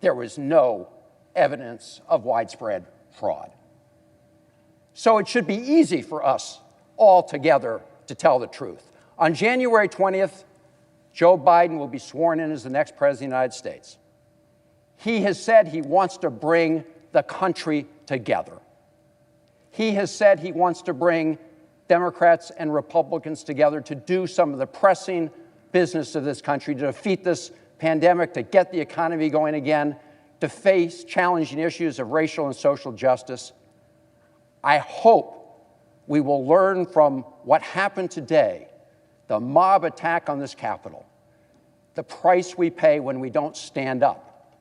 S5: there was no evidence of widespread fraud. So it should be easy for us all together to tell the truth. On January 20th, Joe Biden will be sworn in as the next president of the United States. He has said he wants to bring the country together. He has said he wants to bring Democrats and Republicans together to do some of the pressing business of this country, to defeat this pandemic to get the economy going again, to face challenging issues of racial and social justice. I hope we will learn from what happened today, the mob attack on this Capitol, the price we pay when we don't stand up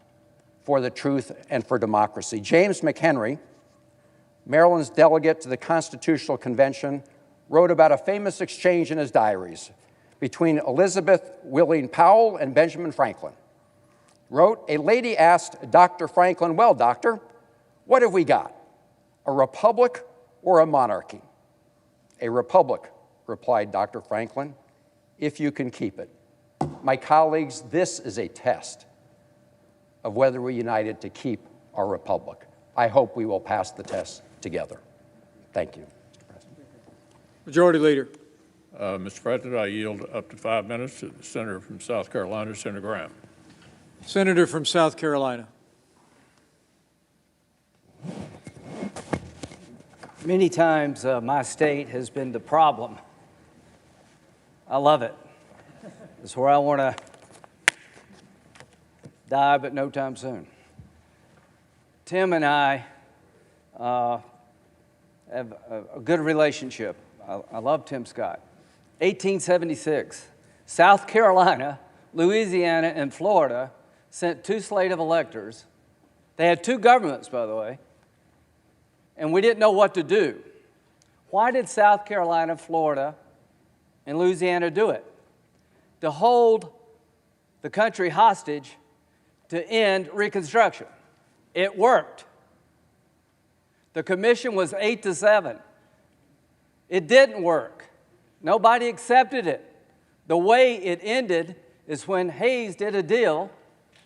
S5: for the truth and for democracy. James McHenry, Maryland's delegate to the Constitutional Convention, wrote about a famous exchange in his diaries between Elizabeth Willing Powell and Benjamin Franklin. Wrote, a lady asked Dr. Franklin, well, doctor, what have we got, a republic or a monarchy? A republic, replied Dr. Franklin, if you can keep it. My colleagues, this is a test of whether we're united to keep our republic. I hope we will pass the test together. Thank you, Mr. President.
S1: Majority Leader.
S2: Mr. President, I yield up to 5 minutes to the Senator from South Carolina, Senator Graham.
S1: Senator from South Carolina.
S6: Many times my state has been the problem. I love it. It's where I want to die, but no time soon. Tim and I have a good relationship. I love Tim Scott. 1876, South Carolina, Louisiana, and Florida sent 2 slate of electors. They had 2 governments, by the way, and we didn't know what to do. Why did South Carolina, Florida, and Louisiana do it? To hold the country hostage to end Reconstruction. It worked. The commission was 8-7. It didn't work. Nobody accepted it. The way it ended is when Hayes did a deal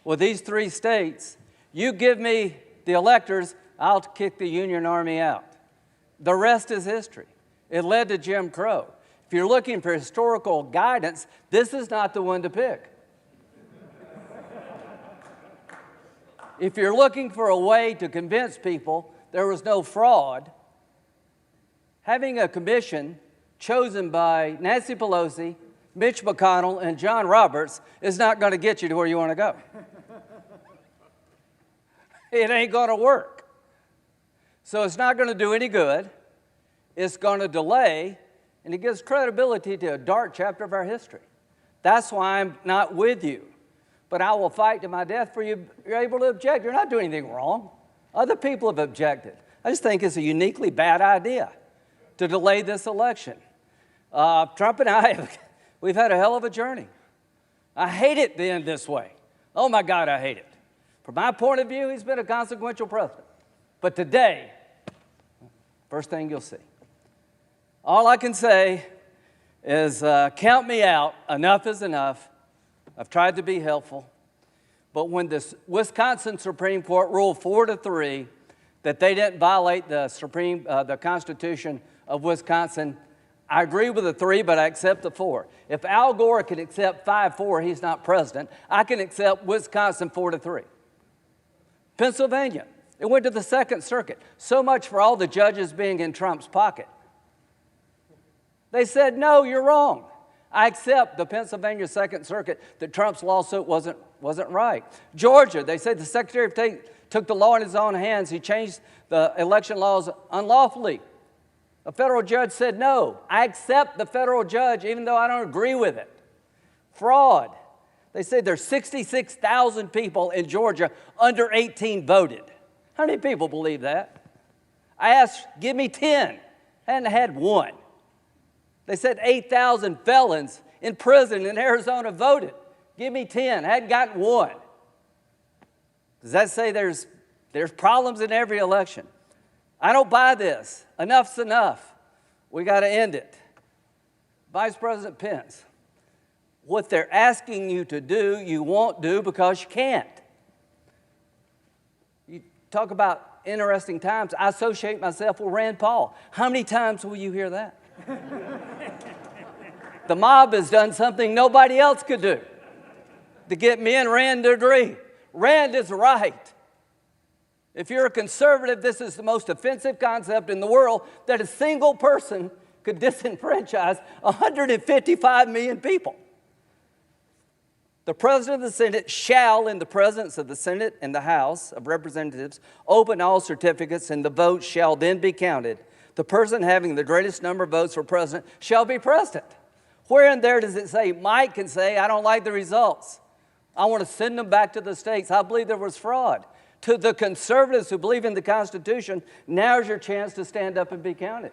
S6: with these 3 states. You give me the electors, I'll kick the Union Army out. The rest is history. It led to Jim Crow. If you're looking for historical guidance, this is not the one to pick. If you're looking for a way to convince people there was no fraud, having a commission chosen by Nancy Pelosi, Mitch McConnell, and John Roberts is not going to get you to where you want to go. It ain't going to work. So it's not going to do any good. It's going to delay, and it gives credibility to a dark chapter of our history. That's why I'm not with you. But I will fight to my death for you. You're able to object. You're not doing anything wrong. Other people have objected. I just think it's a uniquely bad idea to delay this election. Trump and I, we've had a hell of a journey. I hate it to end this way. Oh my God, I hate it. From my point of view, he's been a consequential president. But today, first thing you'll see. All I can say is count me out. Enough is enough. I've tried to be helpful. But when the Wisconsin Supreme Court ruled 4-3 that they didn't violate the Constitution of Wisconsin, I agree with the 3, but I accept the 4. If Al Gore can accept 5-4, he's not president. I can accept Wisconsin 4-3. Pennsylvania, it went to the Second Circuit. So much for all the judges being in Trump's pocket. They said, no, you're wrong. I accept the Pennsylvania Second Circuit that Trump's lawsuit wasn't right. Georgia, they said the Secretary of State took the law in his own hands. He changed the election laws unlawfully. A federal judge said, no, I accept the federal judge even though I don't agree with it. Fraud. They said there's 66,000 people in Georgia under 18 voted. How many people believe that? I asked, give me 10. I hadn't had one. They said 8,000 felons in prison in Arizona voted. Give me 10. I hadn't gotten one. Does that say there's problems in every election? I don't buy this. Enough's enough. We got to end it. Vice President Pence, what they're asking you to do, you won't do because you can't. You talk about interesting times. I associate myself with Rand Paul. How many times will you hear that? The mob has done something nobody else could do to get me and Rand to agree. Rand is right. If you're a conservative, this is the most offensive concept in the world, that a single person could disenfranchise 155 million people. The President of the Senate shall, in the presence of the Senate and the House of Representatives, open all certificates, and the votes shall then be counted. The person having the greatest number of votes for president shall be president. Where in there does it say Mike can say, I don't like the results? I want to send them back to the states. I believe there was fraud. To the conservatives who believe in the Constitution, now's your chance to stand up and be counted.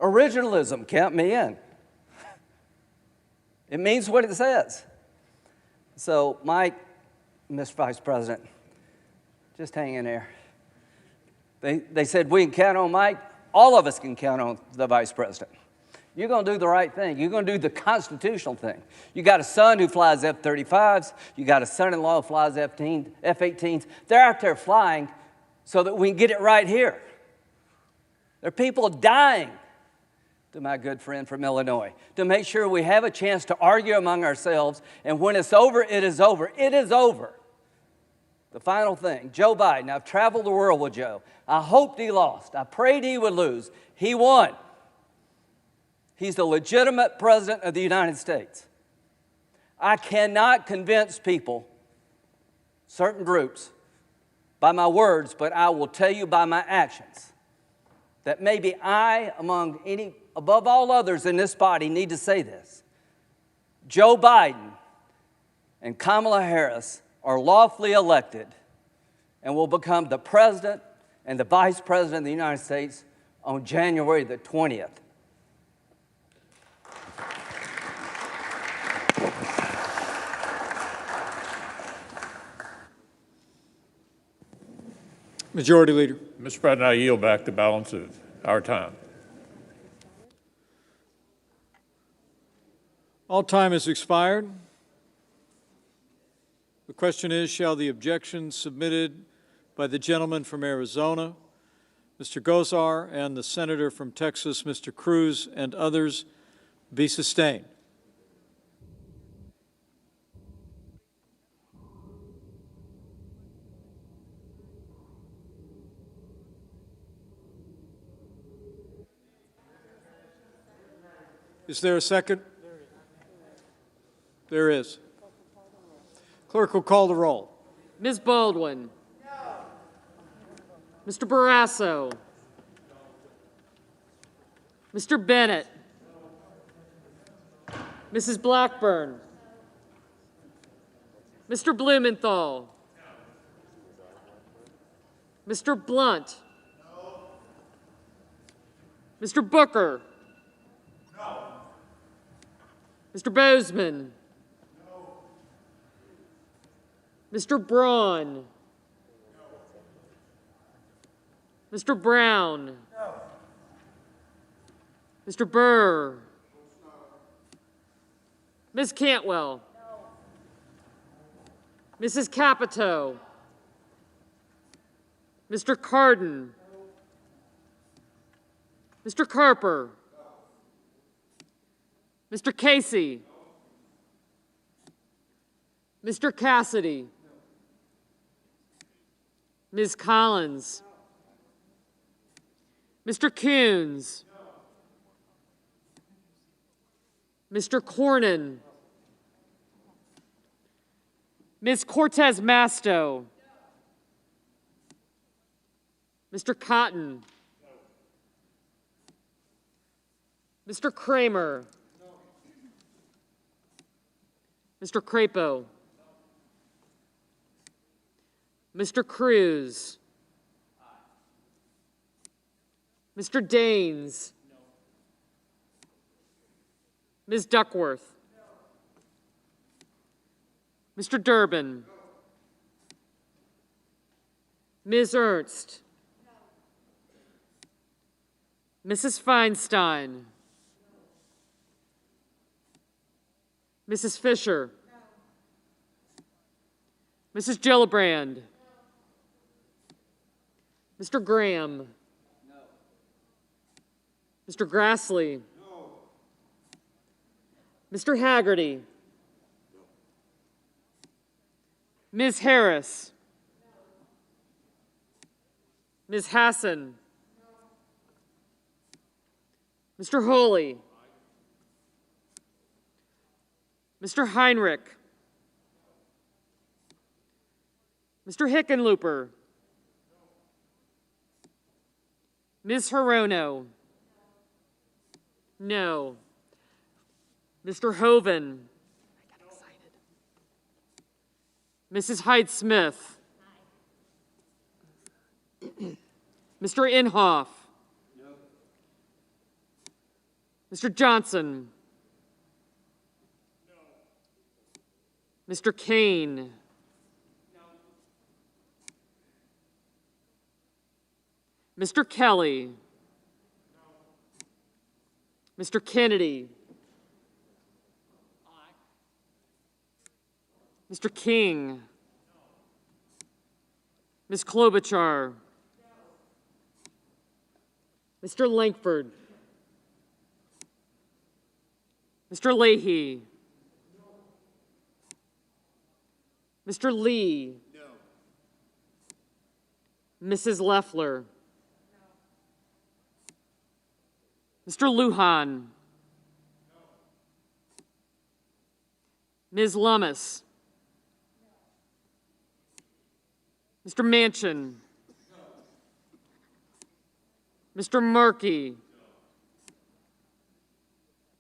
S6: Originalism, count me in. It means what it says. So, Mike, Mr. Vice President, just hang in there. They said we can count on Mike. All of us can count on the Vice President. You're going to do the right thing. You're going to do the constitutional thing. You got a son who flies F-35s. You got a son-in-law who flies F-18s. They're out there flying so that we can get it right here. There are people dying, to my good friend from Illinois, to make sure we have a chance to argue among ourselves, and when it's over, it is over. It is over. The final thing, Joe Biden. I've traveled the world with Joe. I hoped he lost. I prayed he would lose. He won. He's the legitimate president of the United States. I cannot convince people, certain groups, by my words, but I will tell you by my actions that maybe I, above all others in this body, need to say this. Joe Biden and Kamala Harris are lawfully elected and will become the president and the vice president of the United States on January the 20th.
S1: Majority Leader.
S2: Mr. President, I yield back the balance of our time.
S1: All time has expired. The question is, shall the objection submitted by the gentleman from Arizona, Mr. Gosar, and the senator from Texas, Mr. Cruz, and others, be sustained? Is there a second? There is. Clerk will call the roll.
S7: Ms. Baldwin. No. Mr. Barrasso. No. Mr. Bennett. No. Mrs. Blackburn. No. Mr. Blumenthal. No. Mr. Blunt. No. Mr. Booker. No. Mr. Bozeman. No. Mr. Braun. No. Mr. Brown. No. Mr. Burr. No. Ms. Cantwell. No. Mrs. Capito. No. Mr. Cardin. No. Mr. Carper. No. Mr. Casey. No. Mr. Cassidy. No. Ms. Collins. No. Mr. Coons. No. Mr. Cornyn. No. Ms. Cortez Masto. No. Mr. Cotton. No. Mr. Kramer. No. Mr. Crapo. No. Mr. Cruz. Aye. Mr. Daines. No. Ms. Duckworth. No. Mr. Durbin. No. Ms. Ernst. No. Mrs. Feinstein. No. Mrs. Fisher. No. Mrs. Gillibrand. No. Mr. Graham. No. Mr. Grassley. No. Mr. Haggerty. No. Ms. Harris. No. Ms. Hassan. No. Mr. Hawley. Mr. Heinrich, Mr. Hickenlooper, Ms. Hirono, no. Mr. Hoven, I got excited. Mrs. Hyde-Smith, Mr. Inhofe, Mr. Johnson, Mr. Kaine, Mr. Kelly, Mr. Kennedy, Mr. King, Ms. Klobuchar, Mr. Lankford, Mr. Leahy, Mr. Lee, Mrs. Loeffler, Mr. Houlahan, Ms. Lummis, Mr. Manchin, Mr. Markey,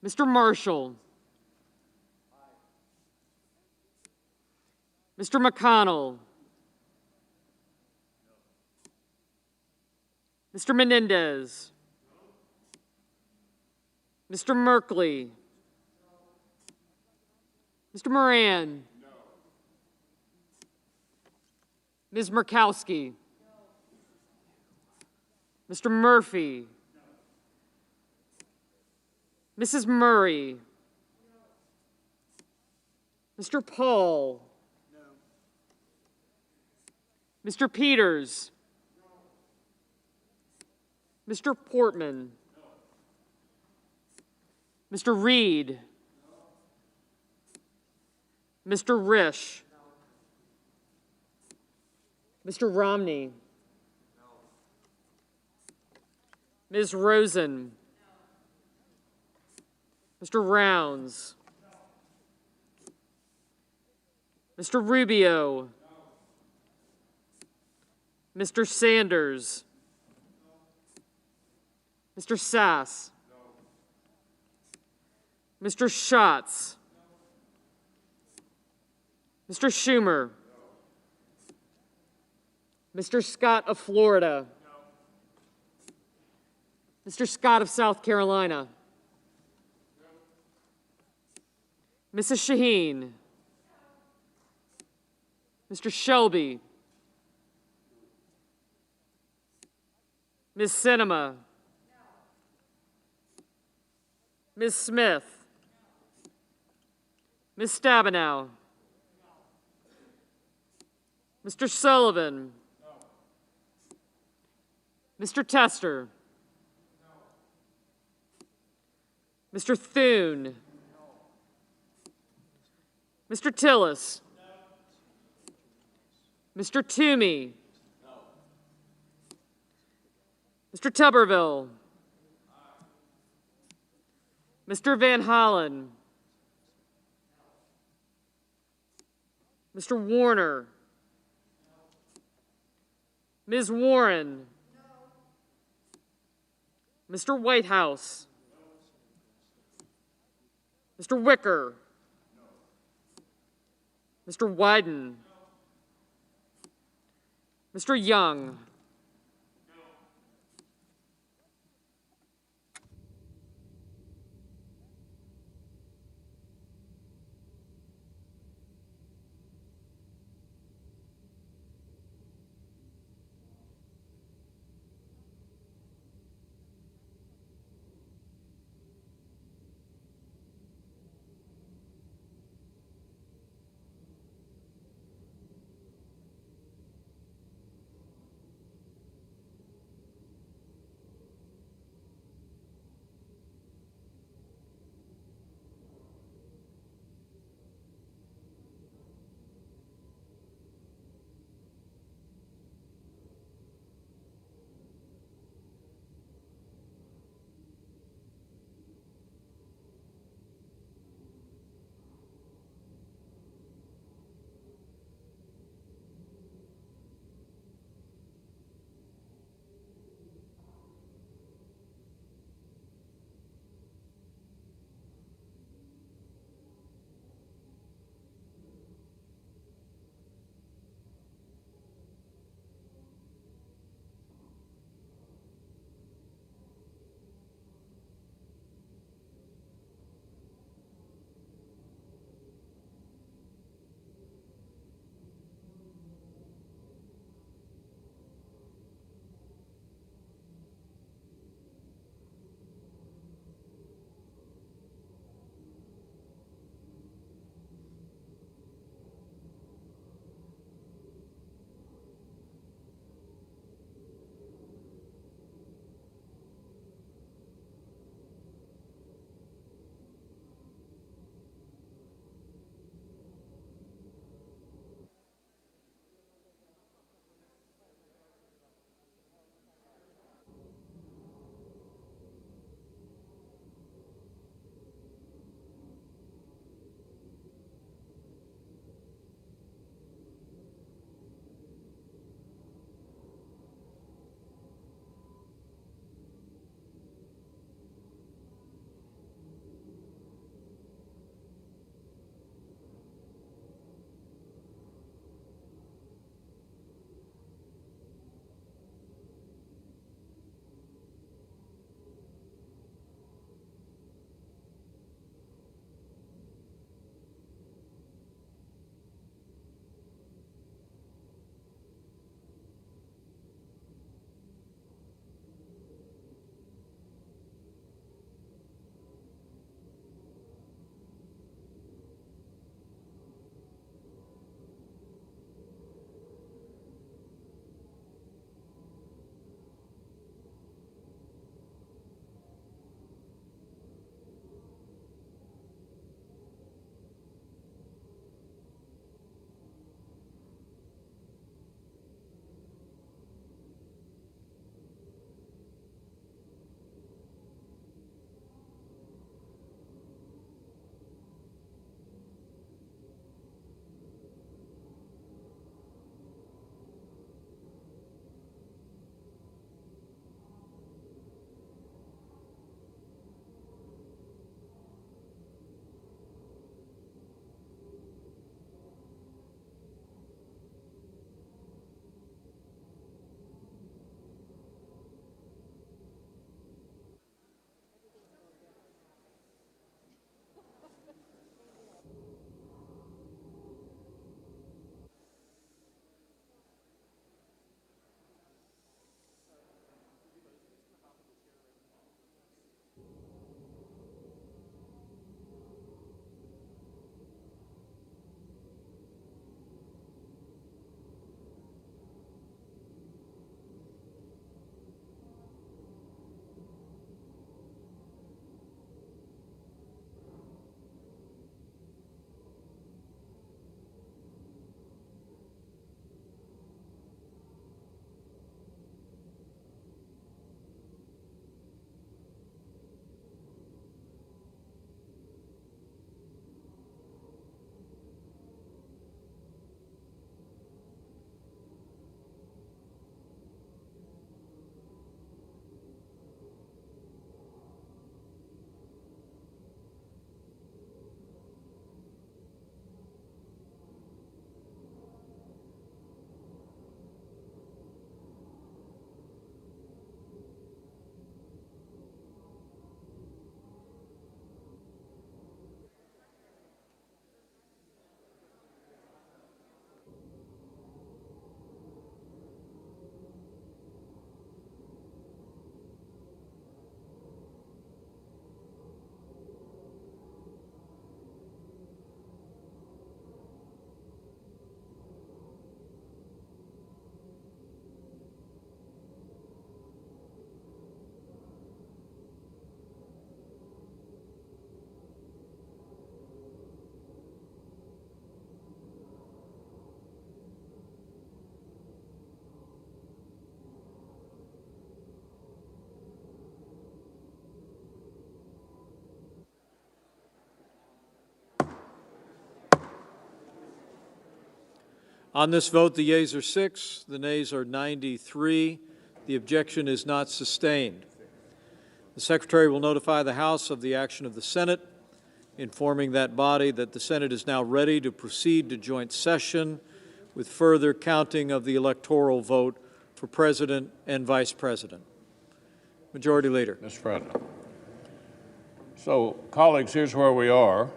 S7: Mr. Marshall, Mr. McConnell, Mr. Menendez, Mr. Merkley, Mr. Moran, Ms. Murkowski, Mr. Murphy, Mrs. Murray, Mr. Paul, Mr. Peters, Mr. Portman, Mr. Reed, Mr. Risch, Mr. Romney, Ms. Rosen, Mr. Rounds, Mr. Rubio, Mr. Sanders, Mr. Sasse, Mr. Schatz, Mr. Schumer, Mr. Scott of Florida, Mr. Scott of South Carolina, Mrs. Shaheen, Mr. Shelby, Ms. Sinema, Ms. Smith, Ms. Stabenow, Mr. Sullivan, Mr. Tester, Mr. Thune, Mr. Tillis, Mr. Toomey, Mr. Tuberville, Mr. Van Hollen, Mr. Warner, Ms. Warren, Mr. Whitehouse, Mr. Wicker, Mr. Wyden, Mr. Young,
S1: On this vote, the yeas are 6, the nays are 93. The objection is not sustained. The Secretary will notify the House of the action of the Senate, informing that body that the Senate is now ready to proceed to joint session with further counting of the electoral vote for President and Vice President. Majority Leader.
S2: Mr. President. So, colleagues, here's where we are.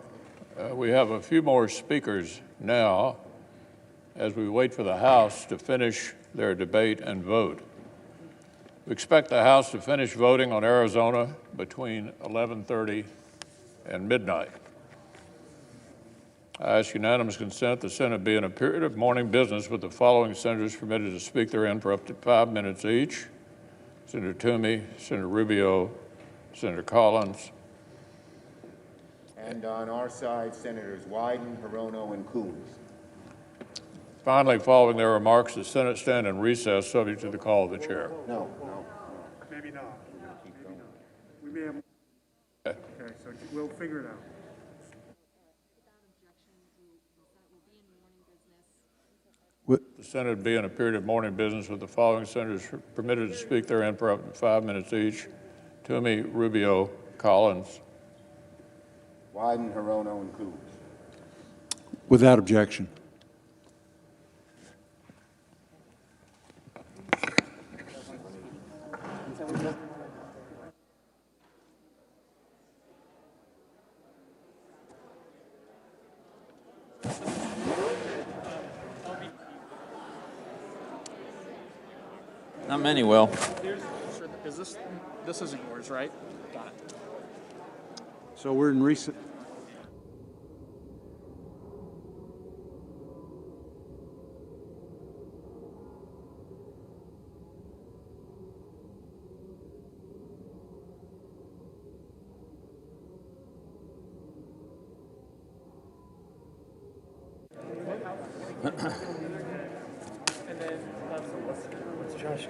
S2: We have a few more speakers now as we wait for the House to finish their debate and vote. We expect the House to finish voting on Arizona between 11:30 and midnight. I ask unanimous consent the Senate be in a period of morning business with the following senators permitted to speak therein for up to 5 minutes each: Senator Toomey, Senator Rubio, Senator Collins.
S3: And on our side, Senators Wyden, Hirono, and Coons.
S2: Finally, following their remarks, the Senate stand in recess subject to the call of the chair.
S3: No.
S8: Maybe not. We may have. Okay, so we'll figure it out.
S2: The Senate be in a period of morning business with the following senators permitted to speak therein for up to 5 minutes each: Toomey, Rubio, Collins.
S3: Wyden, Hirono, and Coons.
S22: Without objection.
S23: Not many will.
S24: Is this isn't yours, right? Got it.
S22: So we're in recent.
S24: And then what's Josh?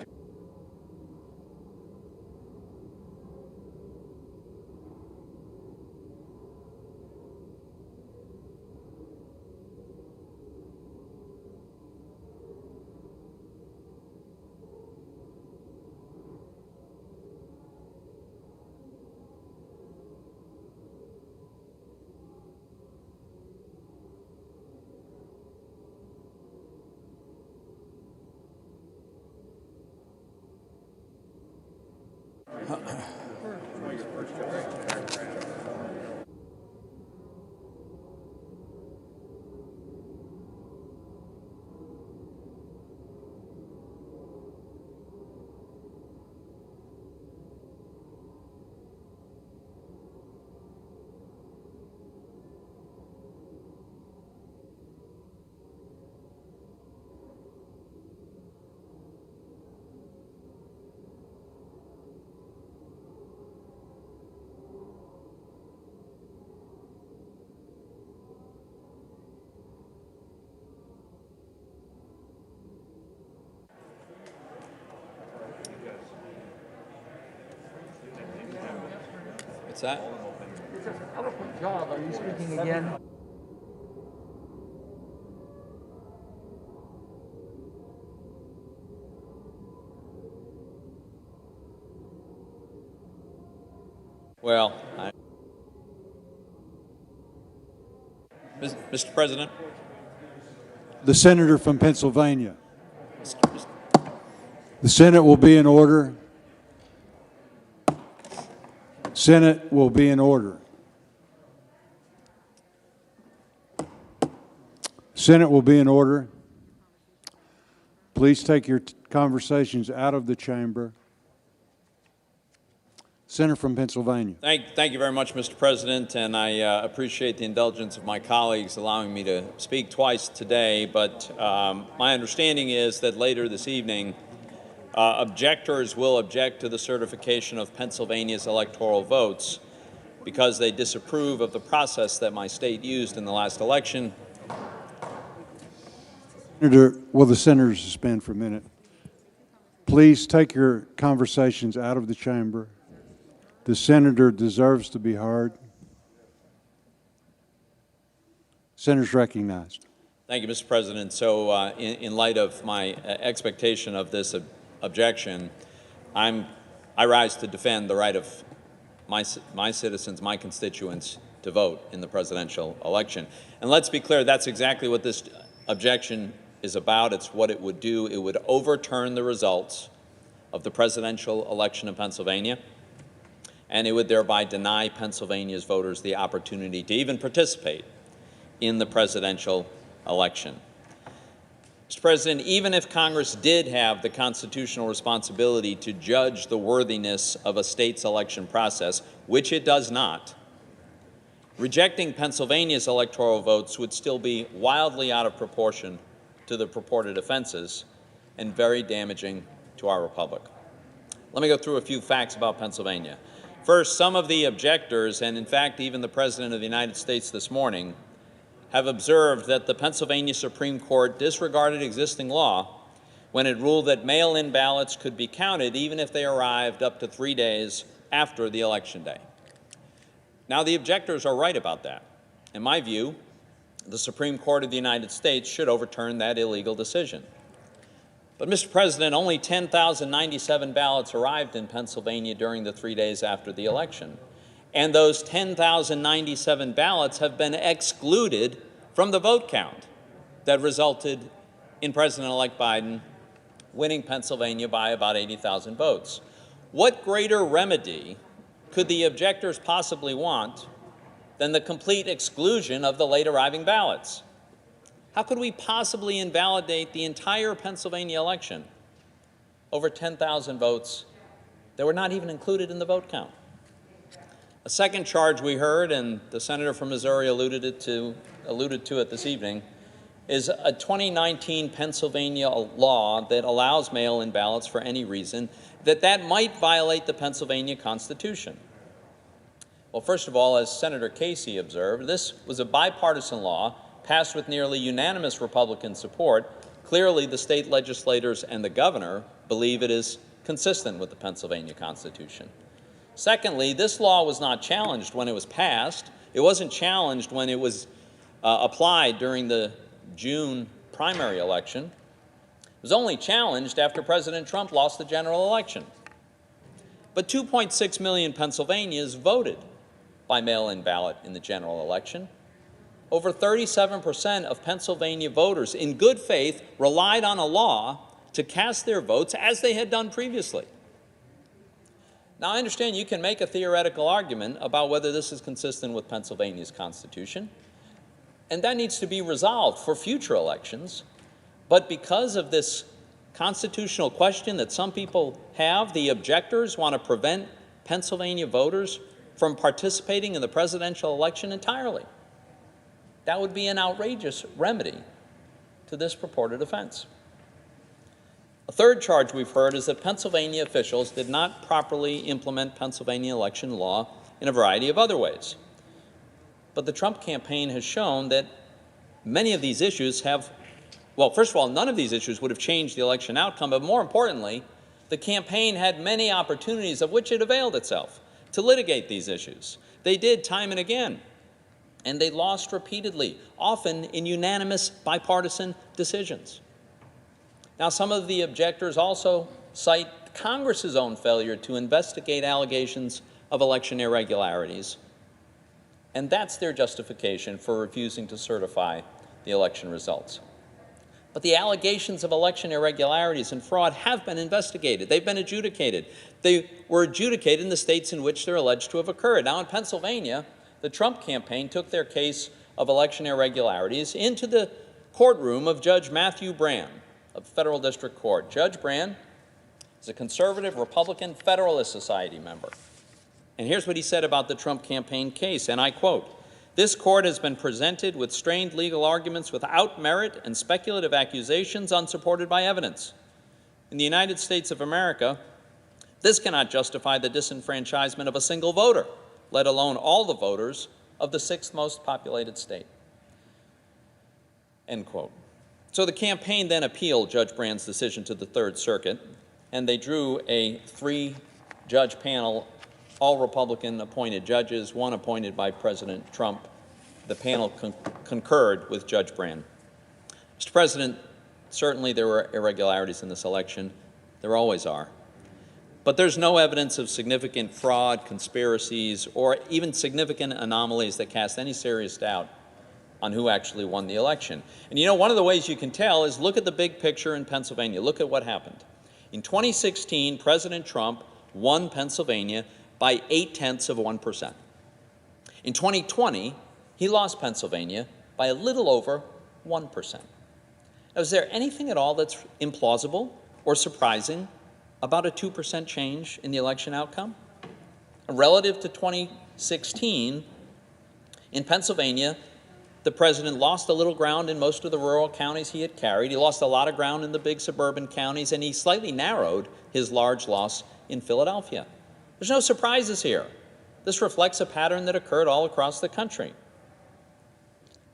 S23: What's that?
S25: Job. Are you speaking again?
S23: Well, Mr. President.
S22: The senator from Pennsylvania. The Senate will be in order. Senate will be in order. Senate will be in order. Please take your conversations out of the chamber. Senator from Pennsylvania.
S23: Thank you very much, Mr. President, and I appreciate the indulgence of my colleagues allowing me to speak twice today, but my understanding is that later this evening, objectors will object to the certification of Pennsylvania's electoral votes because they disapprove of the process that my state used in the last election.
S22: Senator, will the senator suspend for a minute? Please take your conversations out of the chamber. The senator deserves to be heard. Senator's recognized.
S23: Thank you, Mr. President. So in light of my expectation of this objection, I rise to defend the right of my citizens, my constituents, to vote in the presidential election. And let's be clear, that's exactly what this objection is about. It's what it would do. It would overturn the results of the presidential election in Pennsylvania, and it would thereby deny Pennsylvania's voters the opportunity to even participate in the presidential election. Mr. President, even if Congress did have the constitutional responsibility to judge the worthiness of a state's election process, which it does not, rejecting Pennsylvania's electoral votes would still be wildly out of proportion to the purported offenses and very damaging to our republic. Let me go through a few facts about Pennsylvania. First, some of the objectors, and in fact even the President of the United States this morning, have observed that the Pennsylvania Supreme Court disregarded existing law when it ruled that mail-in ballots could be counted even if they arrived up to 3 days after the election day. Now, the objectors are right about that. In my view, the Supreme Court of the United States should overturn that illegal decision. But, Mr. President, only 10,097 ballots arrived in Pennsylvania during the 3 days after the election. And those 10,097 ballots have been excluded from the vote count that resulted in President-elect Biden winning Pennsylvania by about 80,000 votes. What greater remedy could the objectors possibly want than the complete exclusion of the late arriving ballots? How could we possibly invalidate the entire Pennsylvania election over 10,000 votes that were not even included in the vote count? A second charge we heard, and the senator from Missouri alluded to it this evening, is a 2019 Pennsylvania law that allows mail-in ballots for any reason, that might violate the Pennsylvania Constitution. Well, first of all, as Senator Casey observed, this was a bipartisan law passed with nearly unanimous Republican support. Clearly, the state legislators and the governor believe it is consistent with the Pennsylvania Constitution. Secondly, this law was not challenged when it was passed. It wasn't challenged when it was applied during the June primary election. It was only challenged after President Trump lost the general election. But 2.6 million Pennsylvanians voted by mail-in ballot in the general election. Over 37% of Pennsylvania voters in good faith relied on a law to cast their votes as they had done previously. Now, I understand you can make a theoretical argument about whether this is consistent with Pennsylvania's Constitution, and that needs to be resolved for future elections. But because of this constitutional question that some people have, the objectors want to prevent Pennsylvania voters from participating in the presidential election entirely. That would be an outrageous remedy to this purported offense. A third charge we've heard is that Pennsylvania officials did not properly implement Pennsylvania election law in a variety of other ways. But the Trump campaign has shown that many of these issues have, well, first of all, none of these issues would have changed the election outcome, but more importantly, the campaign had many opportunities of which it availed itself to litigate these issues. They did time and again, and they lost repeatedly, often in unanimous bipartisan decisions. Now, some of the objectors also cite Congress's own failure to investigate allegations of election irregularities, and that's their justification for refusing to certify the election results. But the allegations of election irregularities and fraud have been investigated. They've been adjudicated. They were adjudicated in the states in which they're alleged to have occurred. Now, in Pennsylvania, the Trump campaign took their case of election irregularities into the courtroom of Judge Matthew Brann of the Federal District Court. Judge Brann is a conservative Republican Federalist Society member. And here's what he said about the Trump campaign case, and I quote, "This court has been presented with strained legal arguments without merit and speculative accusations unsupported by evidence. In the United States of America, this cannot justify the disenfranchisement of a single voter, let alone all the voters of the sixth most populated state." End quote. So the campaign then appealed Judge Brann's decision to the Third Circuit, and they drew a 3-judge panel, all Republican appointed judges, one appointed by President Trump. The panel concurred with Judge Brann. Mr. President, certainly there were irregularities in this election. There always are. But there's no evidence of significant fraud, conspiracies, or even significant anomalies that cast any serious doubt on who actually won the election. And you know, one of the ways you can tell is look at the big picture in Pennsylvania. Look at what happened. In 2016, President Trump won Pennsylvania by 0.8%. In 2020, he lost Pennsylvania by a little over 1%. Now, is there anything at all that's implausible or surprising about a 2% change in the election outcome? Relative to 2016, in Pennsylvania, the president lost a little ground in most of the rural counties he had carried. He lost a lot of ground in the big suburban counties, and he slightly narrowed his large loss in Philadelphia. There's no surprises here. This reflects a pattern that occurred all across the country.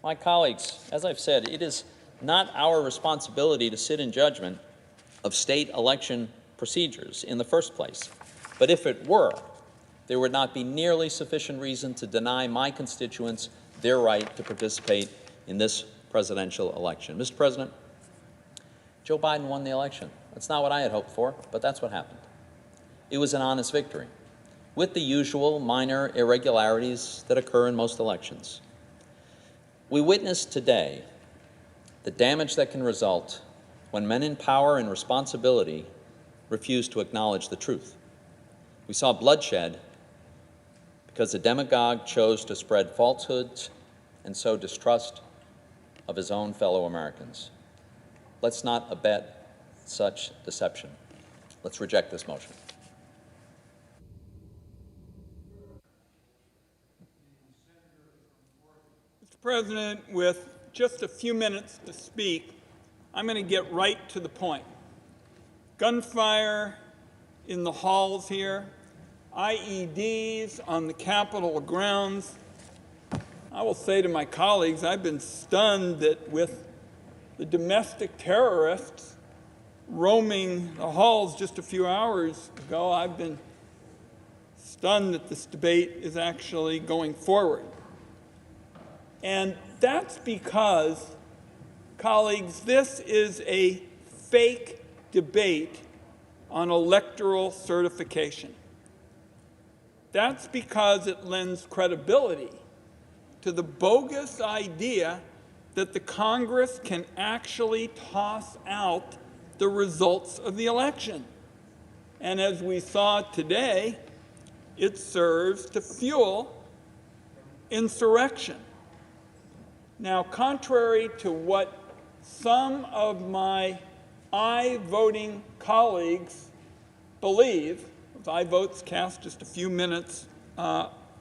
S23: My colleagues, as I've said, it is not our responsibility to sit in judgment of state election procedures in the first place. But if it were, there would not be nearly sufficient reason to deny my constituents their right to participate in this presidential election. Mr. President, Joe Biden won the election. That's not what I had hoped for, but that's what happened. It was an honest victory, with the usual minor irregularities that occur in most elections. We witnessed today the damage that can result when men in power and responsibility refuse to acknowledge the truth. We saw bloodshed because the demagogue chose to spread falsehoods and sow distrust of his own fellow Americans. Let's not abet such deception. Let's reject this motion.
S9: Mr. President, with just a few minutes to speak, I'm going to get right to the point. Gunfire in the halls here, IEDs on the Capitol grounds. I will say to my colleagues, I've been stunned that with the domestic terrorists roaming the halls just a few hours ago, I've been stunned that this debate is actually going forward. And that's because, colleagues, this is a fake debate on electoral certification. That's because it lends credibility to the bogus idea that the Congress can actually toss out the results of the election. And as we saw today, it serves to fuel insurrection. Now, contrary to what some of my aye-voting colleagues believe, aye votes cast just a few minutes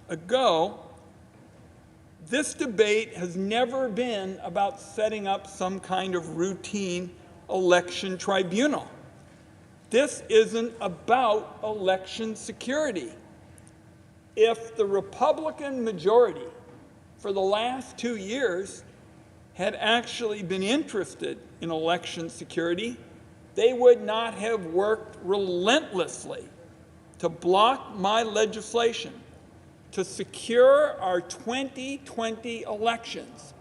S9: ago, this debate has never been about setting up some kind of routine election tribunal. This isn't about election security. If the Republican majority for the last 2 years had actually been interested in election security, they would not have worked relentlessly to block my legislation to secure our 2020 elections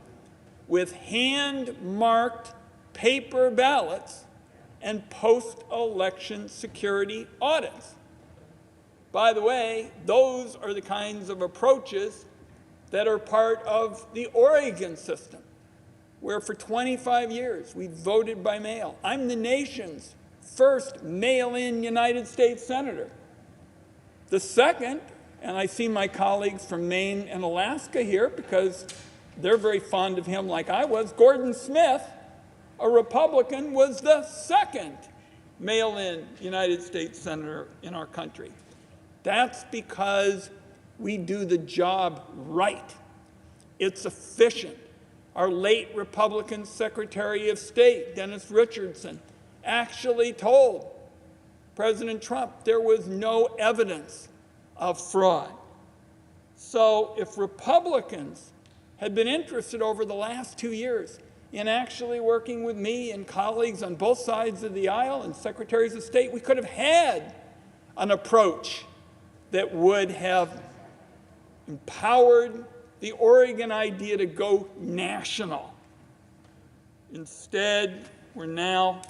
S9: with hand-marked paper ballots and post-election security audits. By the way, those are the kinds of approaches that are part of the Oregon system, where for 25 years we voted by mail. I'm the nation's first mail-in United States senator. The second, and I see my colleagues from Maine and Alaska here because they're very fond of him like I was, Gordon Smith, a Republican, was the second mail-in United States senator in our country. That's because we do the job right. It's efficient. Our late Republican Secretary of State, Dennis Richardson, actually told President Trump there was no evidence of fraud. So if Republicans had been interested over the last 2 years in actually working with me and colleagues on both sides of the aisle and secretaries of state, we could have had an approach that would have empowered the Oregon idea to go national. Instead, we're now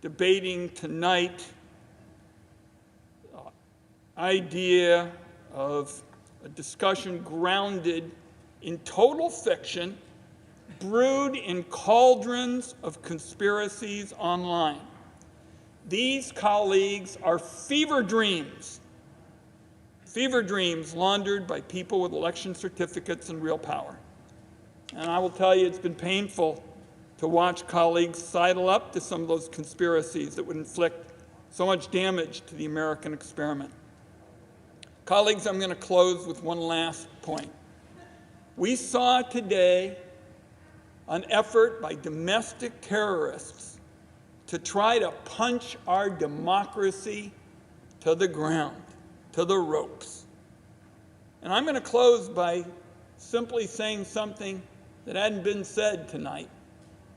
S9: debating tonight the idea of a discussion grounded in total fiction, brewed in cauldrons of conspiracies online. These colleagues are fever dreams laundered by people with election certificates and real power. And I will tell you, it's been painful to watch colleagues sidle up to some of those conspiracies that would inflict so much damage to the American experiment. Colleagues, I'm going to close with one last point. We saw today an effort by domestic terrorists to try to punch our democracy to the ground, to the ropes. And I'm going to close by simply saying something that hadn't been said tonight,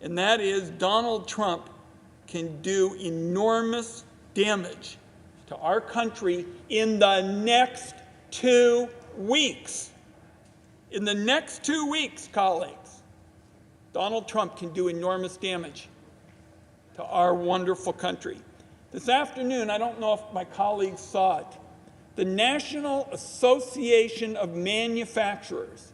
S9: and that is Donald Trump can do enormous damage to our country in the next 2 weeks. In the next 2 weeks, colleagues, Donald Trump can do enormous damage to our wonderful country. This afternoon, I don't know if my colleagues saw it, the National Association of Manufacturers,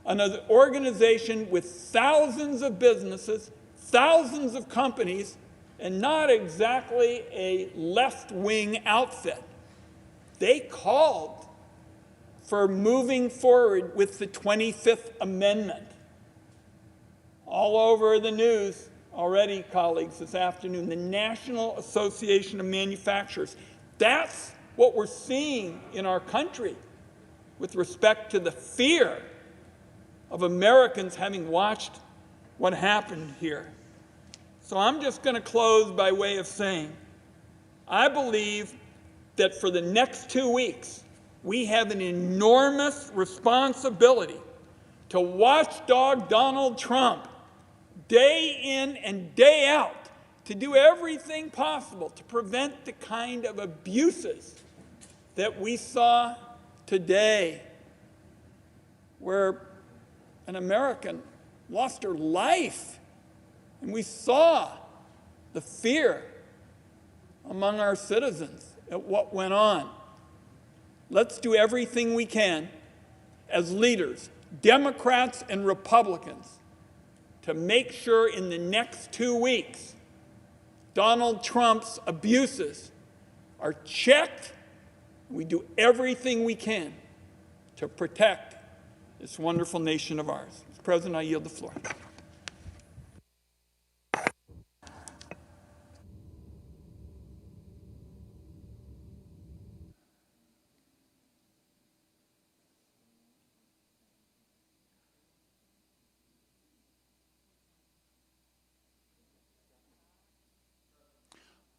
S9: another organization with thousands of businesses, thousands of companies, and not exactly a left-wing outfit. They called for moving forward with the 25th Amendment. All over the news already, colleagues, this afternoon, the National Association of Manufacturers. That's what we're seeing in our country with respect to the fear of Americans having watched what happened here. So I'm just going to close by way of saying, I believe that for the next 2 weeks, we have an enormous responsibility to watchdog Donald Trump day in and day out, to do everything possible to prevent the kind of abuses that we saw today, where an American lost her life. And we saw the fear among our citizens at what went on. Let's do everything we can as leaders, Democrats and Republicans, to make sure in the next 2 weeks Donald Trump's abuses are checked. We do everything we can to protect this wonderful nation of ours. Mr. President, I yield the floor.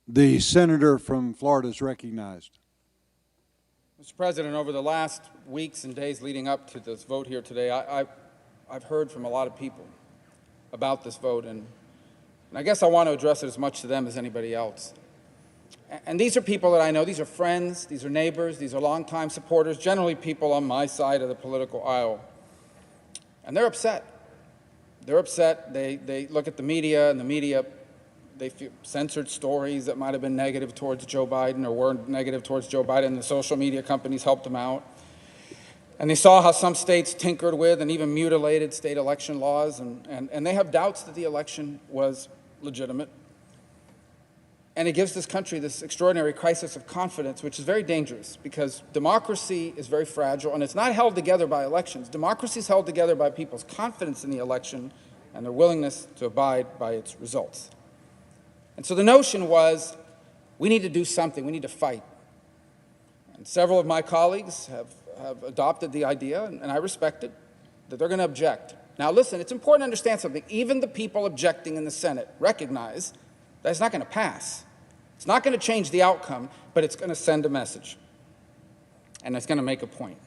S22: The senator from Florida is recognized.
S10: Mr. President, over the last weeks and days leading up to this vote here today, I've heard from a lot of people about this vote, and I guess I want to address it as much to them as anybody else. And these are people that I know. These are friends, these are neighbors, these are longtime supporters, generally people on my side of the political aisle. And they're upset. They're upset. They look at the media, and the media, they censored stories that might have been negative towards Joe Biden or were negative towards Joe Biden, and the social media companies helped them out. And they saw how some states tinkered with and even mutilated state election laws, and they have doubts that the election was legitimate. And it gives this country this extraordinary crisis of confidence, which is very dangerous, because democracy is very fragile, and it's not held together by elections. Democracy is held together by people's confidence in the election and their willingness to abide by its results. And so the notion was, we need to do something, we need to fight. And several of my colleagues have adopted the idea, and I respect it, that they're going to object. Now listen, it's important to understand something. Even the people objecting in the Senate recognize that it's not going to pass. It's not going to change the outcome, but it's going to send a message. And it's going to make a point.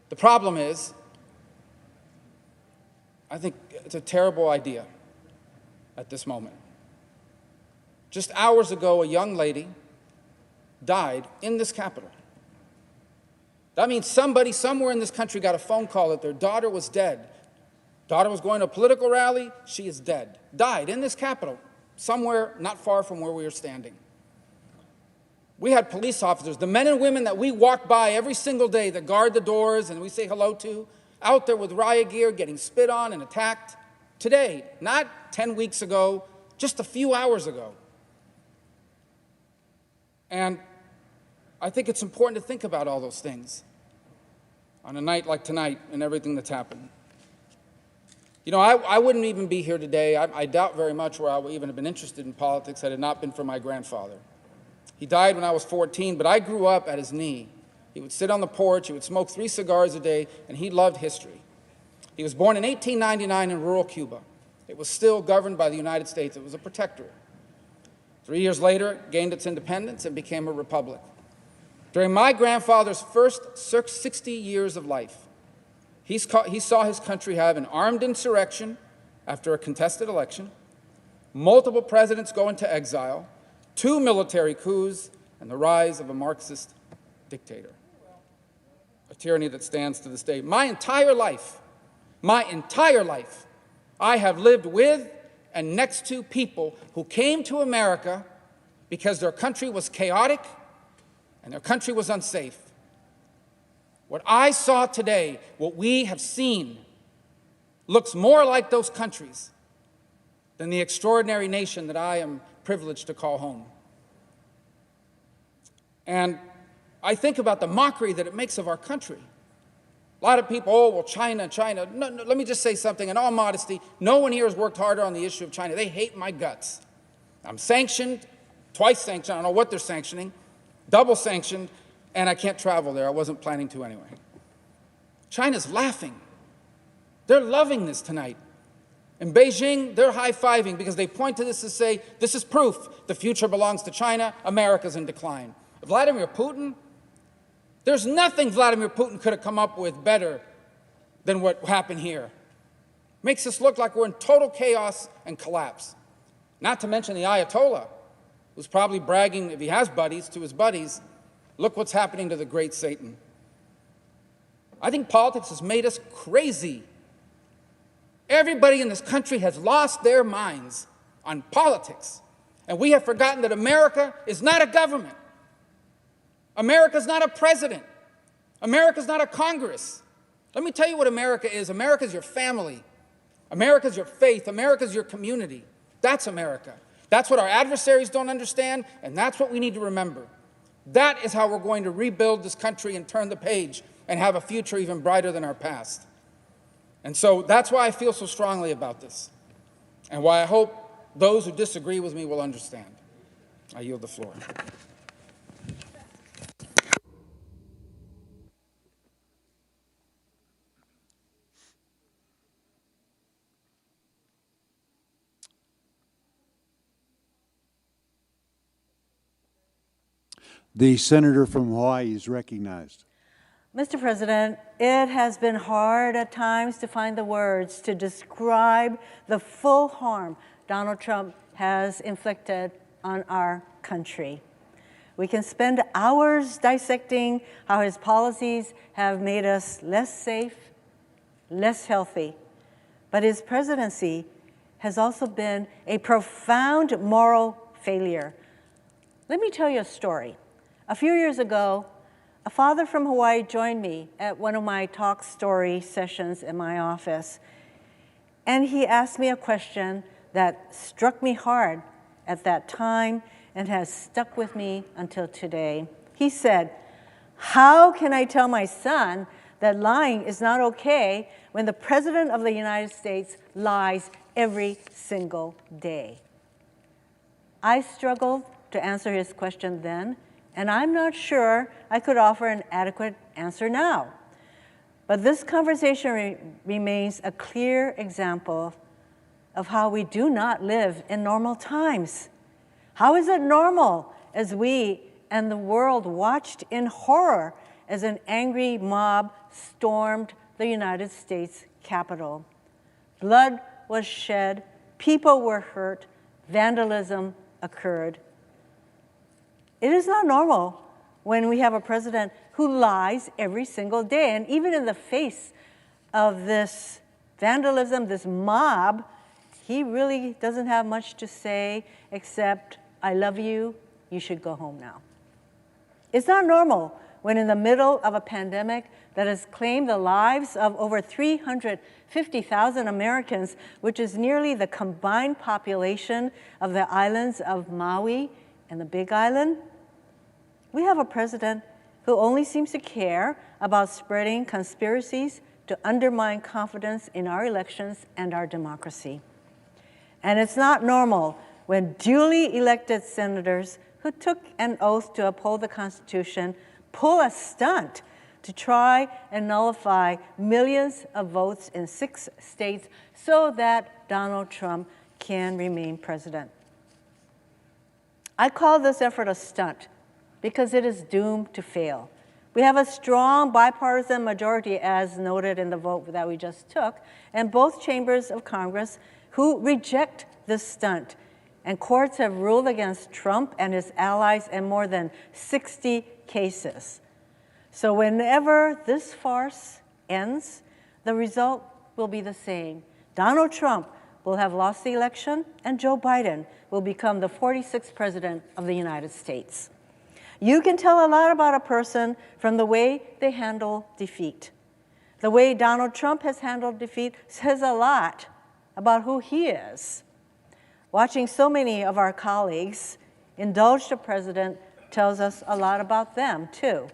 S10: The problem is, I think it's a terrible idea at this moment. Just hours ago, a young lady died in this Capitol. That means somebody somewhere in this country got a phone call that their daughter was dead, Daughter was going to a political rally. She is dead. Died in this Capitol, somewhere not far from where we are standing. We had police officers, the men and women that we walk by every single day that guard the doors and we say hello to, out there with riot gear, getting spit on and attacked. Today, not 10 weeks ago, just a few hours ago. And I think it's important to think about all those things on a night like tonight and everything that's happened. You know, I wouldn't even be here today. I doubt very much where I would even have been interested in politics had it not been for my grandfather. He died when I was 14, but I grew up at his knee. He would sit on the porch, he would smoke 3 cigars a day, and he loved history. He was born in 1899 in rural Cuba. It was still governed by the United States. It was a protectorate. 3 years later, it gained its independence and became a republic. During my grandfather's first 60 years of life, he saw his country have an armed insurrection after a contested election, multiple presidents go into exile, 2 military coups, and the rise of a Marxist dictator, a tyranny that stands to this day. My entire life, I have lived with and next to people who came to America because their country was chaotic and their country was unsafe. What I saw today, what we have seen, looks more like those countries than the extraordinary nation that I am privileged to call home. And I think about the mockery that it makes of our country. A lot of people, oh, well, China. No, let me just say something. In all modesty, no one here has worked harder on the issue of China. They hate my guts. I'm sanctioned, twice sanctioned. I don't know what they're sanctioning, double sanctioned, and I can't travel there. I wasn't planning to anyway. China's laughing. They're loving this tonight. In Beijing, they're high-fiving because they point to this to say, this is proof the future belongs to China, America's in decline. Vladimir Putin, there's nothing Vladimir Putin could have come up with better than what happened here. Makes us look like we're in total chaos and collapse. Not to mention the Ayatollah, who's probably bragging, if he has buddies, to his buddies, look what's happening to the great Satan. I think politics has made us crazy. Everybody in this country has lost their minds on politics, and we have forgotten that America is not a government. America's not a president. America's not a Congress. Let me tell you what America is. America's your family. America's your faith. America's your community. That's America. That's what our adversaries don't understand, and that's what we need to remember. That is how we're going to rebuild this country and turn the page and have a future even brighter than our past. And so that's why I feel so strongly about this, and why I hope those who disagree with me will understand. I yield the floor.
S22: The senator from Hawaii is recognized.
S11: Mr. President, it has been hard at times to find the words to describe the full harm Donald Trump has inflicted on our country. We can spend hours dissecting how his policies have made us less safe, less healthy, but his presidency has also been a profound moral failure. Let me tell you a story. A few years ago, a father from Hawaii joined me at one of my talk story sessions in my office, and he asked me a question that struck me hard at that time and has stuck with me until today. He said, "How can I tell my son that lying is not okay when the President of the United States lies every single day?" I struggled to answer his question then, and I'm not sure I could offer an adequate answer now. But this conversation remains a clear example of how we do not live in normal times. How is it normal as we and the world watched in horror as an angry mob stormed the United States Capitol? Blood was shed, people were hurt, vandalism occurred. It is not normal when we have a president who lies every single day. And even in the face of this vandalism, this mob, he really doesn't have much to say except, I love you, you should go home now. It's not normal when in the middle of a pandemic that has claimed the lives of over 350,000 Americans, which is nearly the combined population of the islands of Maui and the Big Island, we have a president who only seems to care about spreading conspiracies to undermine confidence in our elections and our democracy. And it's not normal when duly elected senators who took an oath to uphold the Constitution pull a stunt to try and nullify millions of votes in 6 states so that Donald Trump can remain president. I call this effort a stunt because it is doomed to fail. We have a strong bipartisan majority, as noted in the vote that we just took, and both chambers of Congress who reject this stunt. And courts have ruled against Trump and his allies in more than 60 cases. So whenever this farce ends, the result will be the same. Donald Trump will have lost the election, and Joe Biden will become the 46th president of the United States. You can tell a lot about a person from the way they handle defeat. The way Donald Trump has handled defeat says a lot about who he is. Watching so many of our colleagues indulge the president tells us a lot about them, too.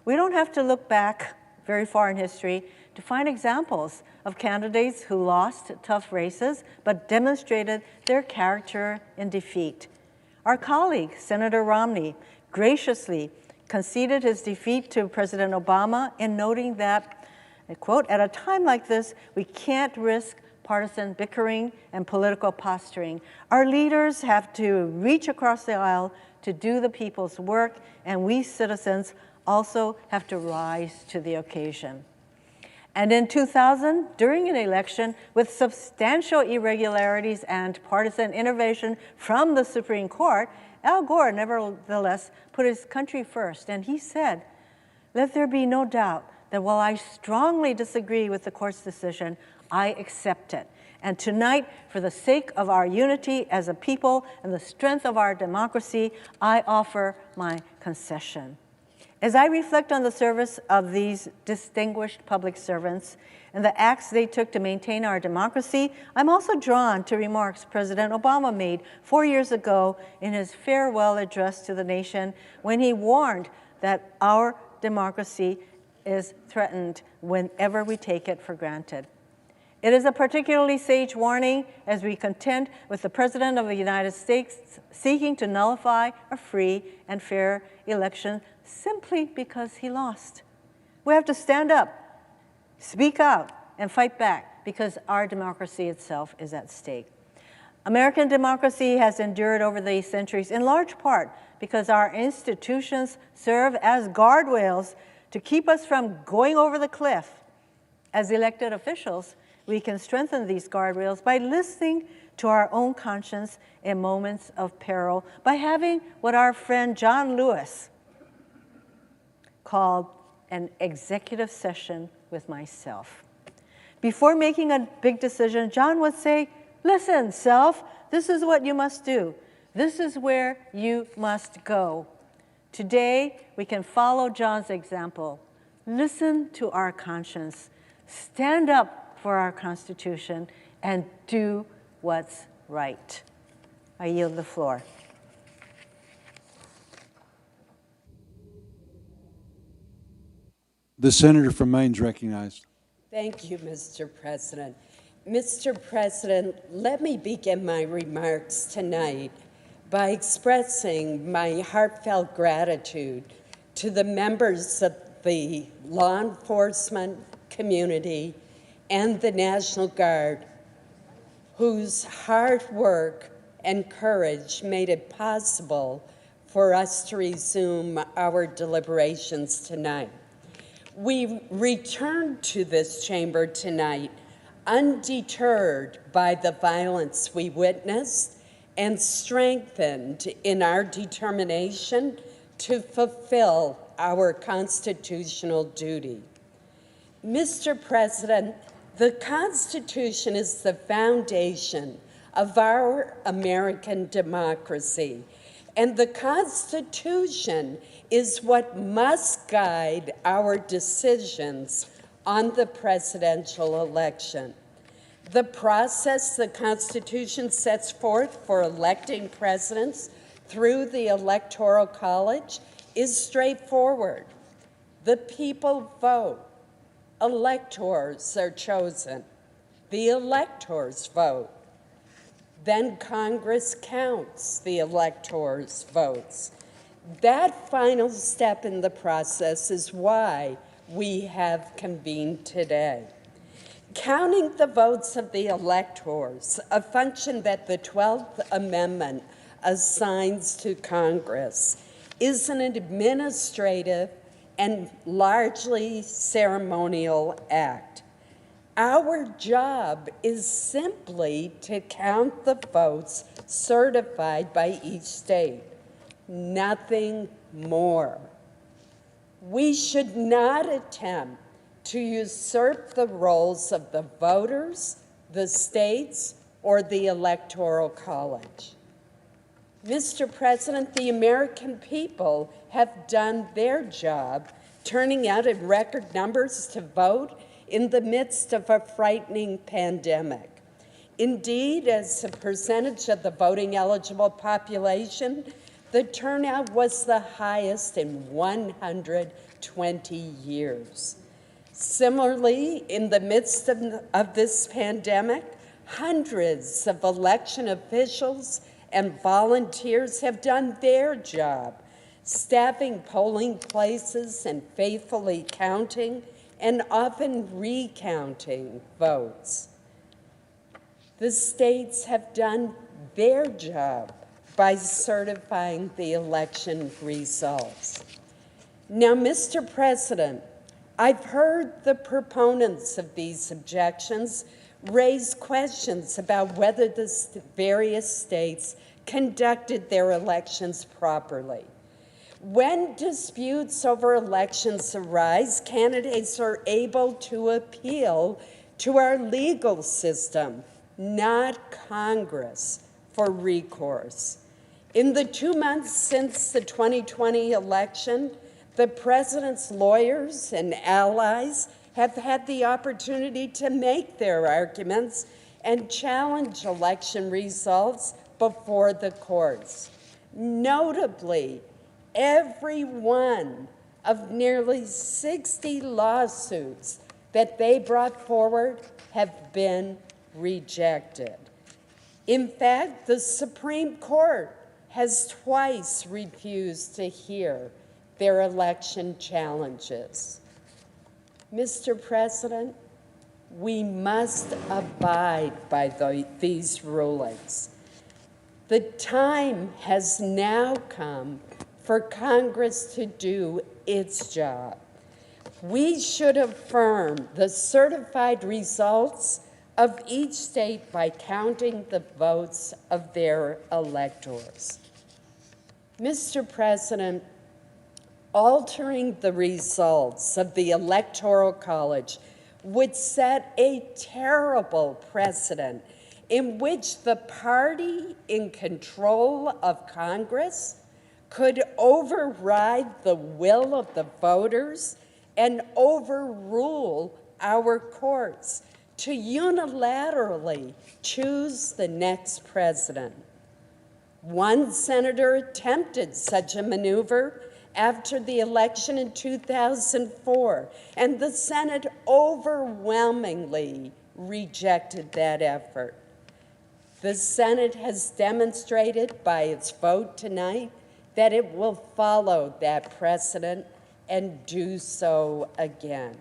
S11: We don't have to look back very far in history to find examples of candidates who lost tough races but demonstrated their character in defeat. Our colleague, Senator Romney, graciously conceded his defeat to President Obama in noting that, quote, at a time like this, we can't risk partisan bickering and political posturing. Our leaders have to reach across the aisle to do the people's work, and we citizens also have to rise to the occasion. And in 2000, during an election with substantial irregularities and partisan intervention from the Supreme Court, Al Gore nevertheless put his country first, and he said, "Let there be no doubt that while I strongly disagree with the court's decision, I accept it. And tonight, for the sake of our unity as a people and the strength of our democracy, I offer my concession." As I reflect on the service of these distinguished public servants and the acts they took to maintain our democracy, I'm also drawn to remarks President Obama made 4 years ago in his farewell address to the nation when he warned that our democracy is threatened whenever we take it for granted. It is a particularly sage warning as we contend with the President of the United States seeking to nullify a free and fair election simply because he lost. We have to stand up, speak out, and fight back because our democracy itself is at stake. American democracy has endured over the centuries in large part because our institutions serve as guardrails to keep us from going over the cliff. As elected officials, we can strengthen these guardrails by listening to our own conscience in moments of peril, by having what our friend John Lewis called an executive session with myself. Before making a big decision, John would say, "Listen, self, this is what you must do. This is where you must go." Today, we can follow John's example. Listen to our conscience, stand up for our Constitution, and do what's right. I yield the floor.
S22: The senator from Maine is recognized.
S12: Thank you, Mr. President. Mr. President, let me begin my remarks tonight by expressing my heartfelt gratitude to the members of the law enforcement community and the National Guard, whose hard work and courage made it possible for us to resume our deliberations tonight. We return to this chamber tonight undeterred by the violence we witnessed and strengthened in our determination to fulfill our constitutional duty. Mr. President, The Constitution is the foundation of our American democracy, and the Constitution is what must guide our decisions on the presidential election. The process the Constitution sets forth for electing presidents through the Electoral College is straightforward. The people vote. Electors are chosen. The electors vote. Then Congress counts the electors' votes. That final step in the process is why we have convened today. Counting the votes of the electors, a function that the 12th Amendment assigns to Congress, is an administrative and largely ceremonial act. Our job is simply to count the votes certified by each state, nothing more. We should not attempt to usurp the roles of the voters, the states, or the Electoral College. Mr. President, the American people have done their job, turning out in record numbers to vote in the midst of a frightening pandemic. Indeed, as a percentage of the voting eligible population, the turnout was the highest in 120 years. Similarly, in the midst of this pandemic, hundreds of election officials and volunteers have done their job, staffing polling places and faithfully counting and often recounting votes. The states have done their job by certifying the election results. Now, Mr. President, I've heard the proponents of these objections raise questions about whether the various states conducted their elections properly. When disputes over elections arise, candidates are able to appeal to our legal system, not Congress, for recourse. In the 2 months since the 2020 election, the president's lawyers and allies have had the opportunity to make their arguments and challenge election results before the courts. Notably, every one of nearly 60 lawsuits that they brought forward have been rejected. In fact, the Supreme Court has twice refused to hear their election challenges. Mr. President, we must abide by these rulings. The time has now come for Congress to do its job. We should affirm the certified results of each state by counting the votes of their electors. Mr. President, altering the results of the Electoral College would set a terrible precedent in which the party in control of Congress could override the will of the voters and overrule our courts to unilaterally choose the next president. One senator attempted such a maneuver after the election in 2004, and the Senate overwhelmingly rejected that effort. The Senate has demonstrated by its vote tonight that it will follow that precedent and do so again.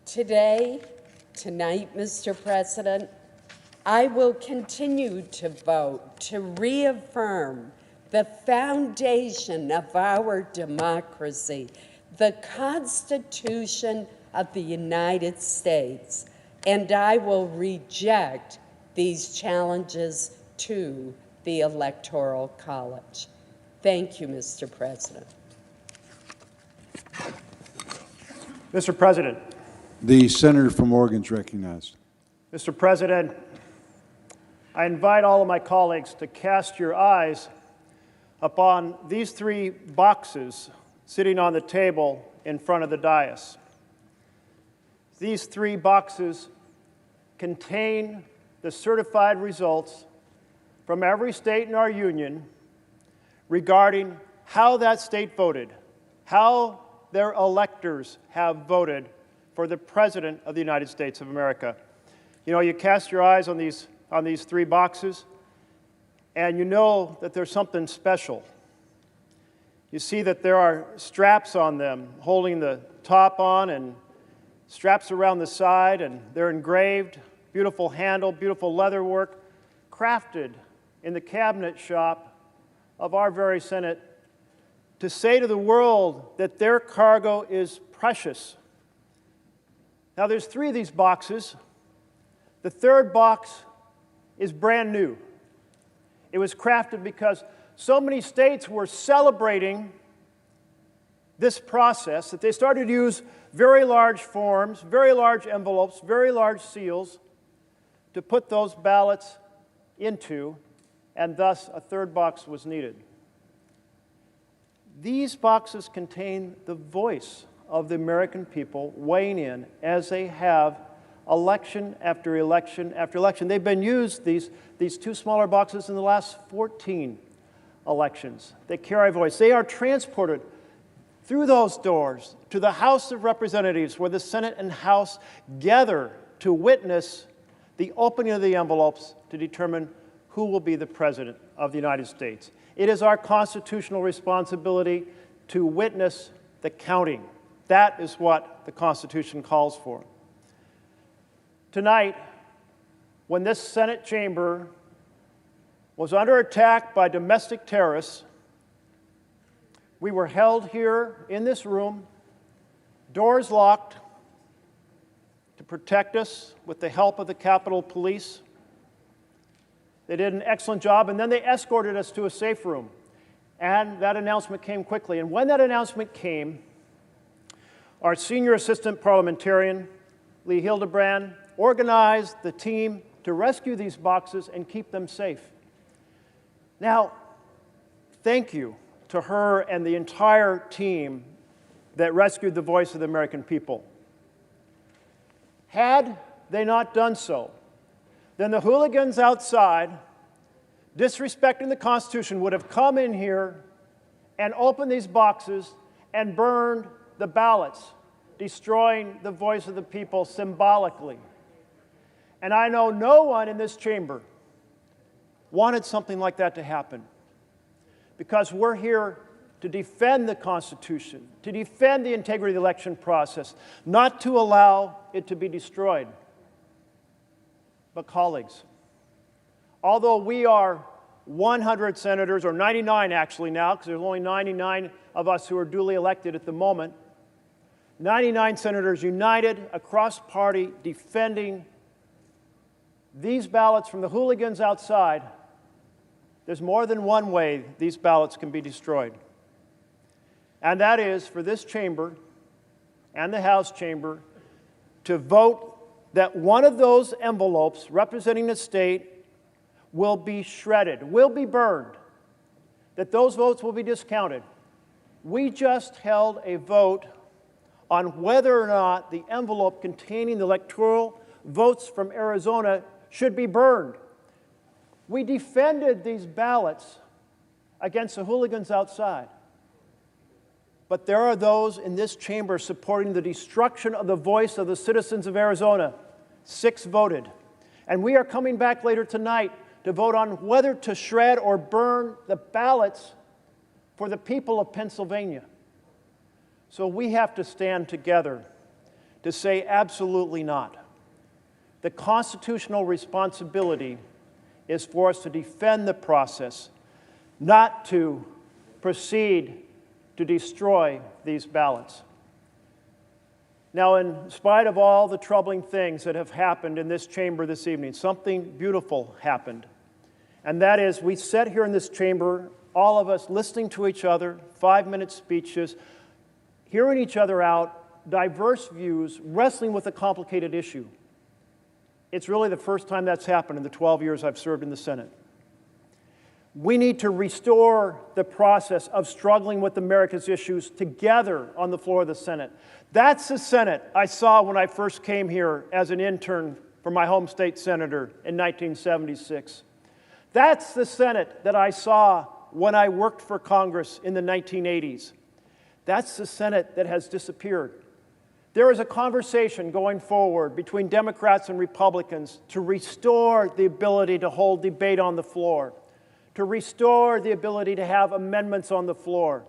S12: Tonight, Mr. President, I will continue to vote to reaffirm the foundation of our democracy, the Constitution of the United States, and I will reject these challenges to the Electoral College. Thank you, Mr. President.
S8: Mr. President,
S22: The senator from Oregon is recognized.
S13: Mr. President, I invite all of my colleagues to cast your eyes upon these three boxes sitting on the table in front of the dais. These three boxes contain the certified results from every state in our union regarding how that state voted, how their electors have voted for the President of the United States of America. You know, you cast your eyes on these three boxes, and you know that there's something special. You see that there are straps on them holding the top on and straps around the side, and they're engraved, beautiful handle, beautiful leather work, crafted in the cabinet shop of our very Senate to say to the world that their cargo is precious. Now, there's three of these boxes. The third box is brand new. It was crafted because so many states were celebrating this process that they started to use very large forms, very large envelopes, very large seals to put those ballots into, and thus a third box was needed. These boxes contain the voice of the American people weighing in as they have election after election after election. They've been used, these two smaller boxes, in the last 14 elections. They carry voice. They are transported through those doors to the House of Representatives, where the Senate and House gather to witness the opening of the envelopes to determine who will be the President of the United States. It is our constitutional responsibility to witness the counting. That is what the Constitution calls for. Tonight, when this Senate chamber was under attack by domestic terrorists, we were held here in this room, doors locked, to protect us with the help of the Capitol Police. They did an excellent job, and then they escorted us to a safe room. And that announcement came quickly. And when that announcement came, our senior assistant parliamentarian, Lee Hildebrand, organized the team to rescue these boxes and keep them safe. Now, thank you to her and the entire team that rescued the voice of the American people. Had they not done so, then the hooligans outside, disrespecting the Constitution, would have come in here and opened these boxes and burned the ballots, destroying the voice of the people symbolically. And I know no one in this chamber wanted something like that to happen, because we're here to defend the Constitution, to defend the integrity of the election process, not to allow it to be destroyed. But colleagues, although we are 100 senators, or 99 actually now, because there's only 99 of us who are duly elected at the moment, 99 senators united across party defending these ballots from the hooligans outside, there's more than one way these ballots can be destroyed. And that is for this chamber and the House chamber to vote that one of those envelopes representing the state will be shredded, will be burned, that those votes will be discounted. We just held a vote on whether or not the envelope containing the electoral votes from Arizona should be burned. We defended these ballots against the hooligans outside. But there are those in this chamber supporting the destruction of the voice of the citizens of Arizona. 6 voted. And we are coming back later tonight to vote on whether to shred or burn the ballots for the people of Pennsylvania. So we have to stand together to say absolutely not. The constitutional responsibility is for us to defend the process, not to proceed to destroy these ballots. Now, in spite of all the troubling things that have happened in this chamber this evening, something beautiful happened. And that is, we sat here in this chamber, all of us listening to each other, 5-minute speeches, hearing each other out, diverse views wrestling with a complicated issue. It's really the first time that's happened in the 12 years I've served in the Senate. We need to restore the process of struggling with America's issues together on the floor of the Senate. That's the Senate I saw when I first came here as an intern for my home state senator in 1976. That's the Senate that I saw when I worked for Congress in the 1980s. That's the Senate that has disappeared. There is a conversation going forward between Democrats and Republicans to restore the ability to hold debate on the floor, to restore the ability to have amendments on the floor,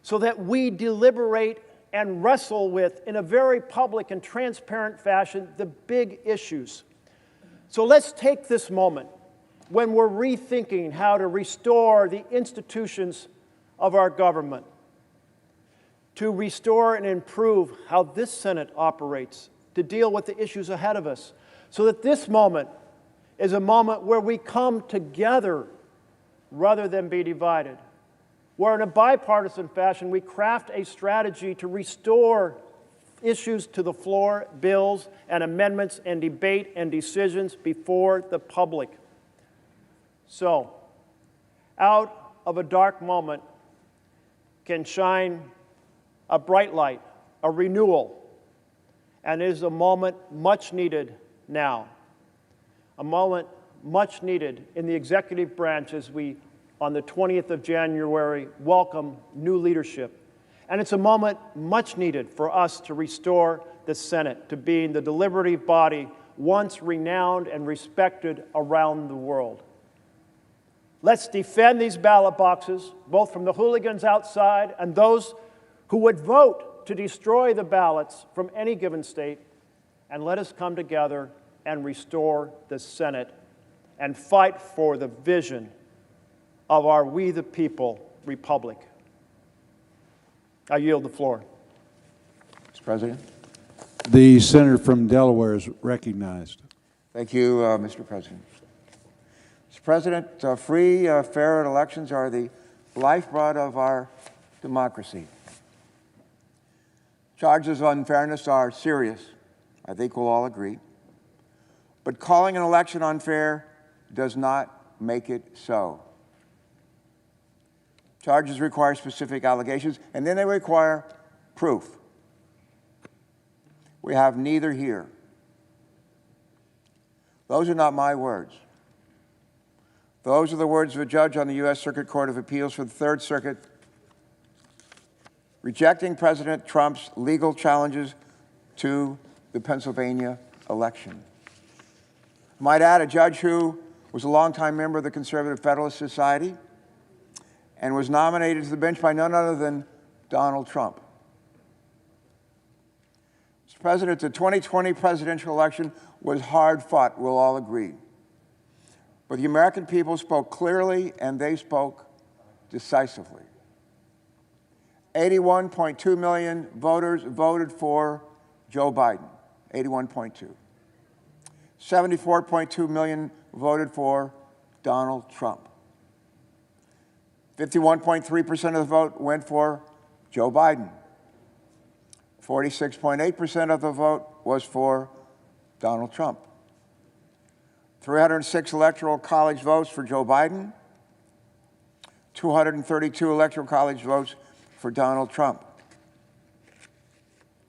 S13: so that we deliberate and wrestle with, in a very public and transparent fashion, the big issues. So let's take this moment when we're rethinking how to restore the institutions of our government, to restore and improve how this Senate operates, to deal with the issues ahead of us, so that this moment is a moment where we come together rather than be divided, where in a bipartisan fashion we craft a strategy to restore issues to the floor, bills and amendments and debate and decisions before the public. So, out of a dark moment can shine a bright light, a renewal, and it is a moment much needed now. A moment much needed in the executive branch as we, on the 20th of January, welcome new leadership. And it's a moment much needed for us to restore the Senate to being the deliberative body once renowned and respected around the world. Let's defend these ballot boxes, both from the hooligans outside and those who would vote to destroy the ballots from any given state, and let us come together and restore the Senate and fight for the vision of our We the People republic. I yield the floor.
S14: Mr. President.
S22: The senator from Delaware is recognized.
S14: Thank you, Mr. President. Mr. President, free, fair elections are the lifeblood of our democracy. Charges of unfairness are serious. I think we'll all agree. But calling an election unfair does not make it so. Charges require specific allegations, and then they require proof. We have neither here. Those are not my words. Those are the words of a judge on the U.S. Circuit Court of Appeals for the Third Circuit, rejecting President Trump's legal challenges to the Pennsylvania election. I might add, a judge who was a longtime member of the Conservative Federalist Society and was nominated to the bench by none other than Donald Trump. Mr. President, the 2020 presidential election was hard fought, we'll all agree. But the American people spoke clearly and they spoke decisively. 81.2 million voters voted for Joe Biden, 81.2. 74.2 million voted for Donald Trump. 51.3% of the vote went for Joe Biden. 46.8% of the vote was for Donald Trump. 306 electoral college votes for Joe Biden, 232 electoral college votes for Donald Trump.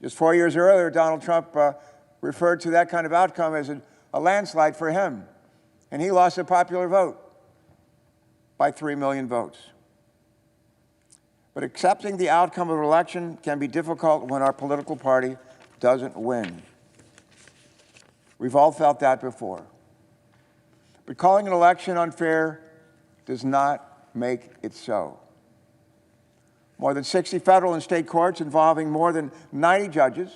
S14: Just 4 years earlier, Donald Trump referred to that kind of outcome as a landslide for him, and he lost a popular vote by 3 million votes. But accepting the outcome of an election can be difficult when our political party doesn't win. We've all felt that before. But calling an election unfair does not make it so. More than 60 federal and state courts involving more than 90 judges,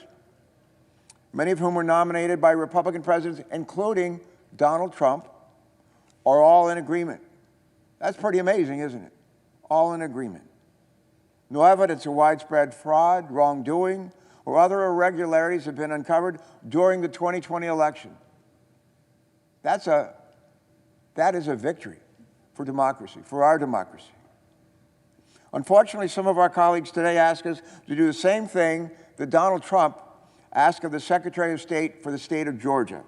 S14: many of whom were nominated by Republican presidents, including Donald Trump, are all in agreement. That's pretty amazing, isn't it? All in agreement. No evidence of widespread fraud, wrongdoing, or other irregularities have been uncovered during the 2020 election. That is a victory for democracy, for our democracy. Unfortunately, some of our colleagues today ask us to do the same thing that Donald Trump asked of the Secretary of State for the state of Georgia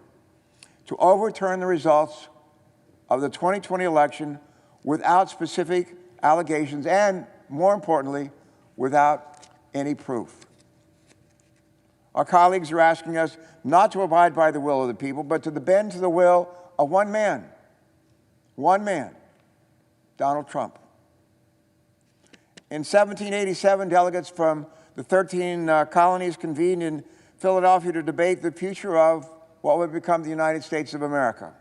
S14: to overturn the results of the 2020 election without specific allegations and, more importantly, without any proof. Our colleagues are asking us not to abide by the will of the people, but to bend to the will of one man, Donald Trump. In 1787, delegates from the 13 colonies convened in Philadelphia to debate the future of what would become the United States of America.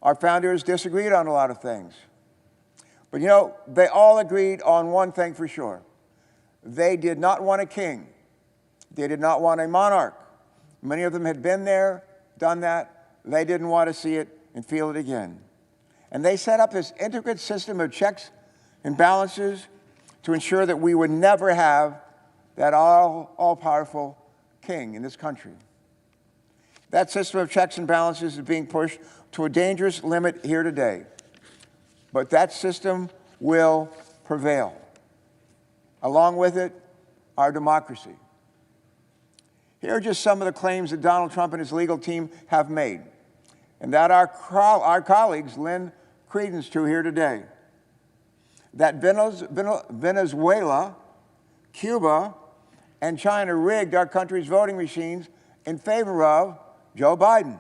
S14: Our founders disagreed on a lot of things. But you know, they all agreed on one thing for sure. They did not want a king. They did not want a monarch. Many of them had been there, done that. They didn't want to see it and feel it again. And they set up this intricate system of checks and balances to ensure that we would never have that all-powerful king in this country. That system of checks and balances is being pushed to a dangerous limit here today. But that system will prevail. Along with it, our democracy. Here are just some of the claims that Donald Trump and his legal team have made, and that our colleagues lend credence to here today. That Venezuela, Cuba, and China rigged our country's voting machines in favor of Joe Biden.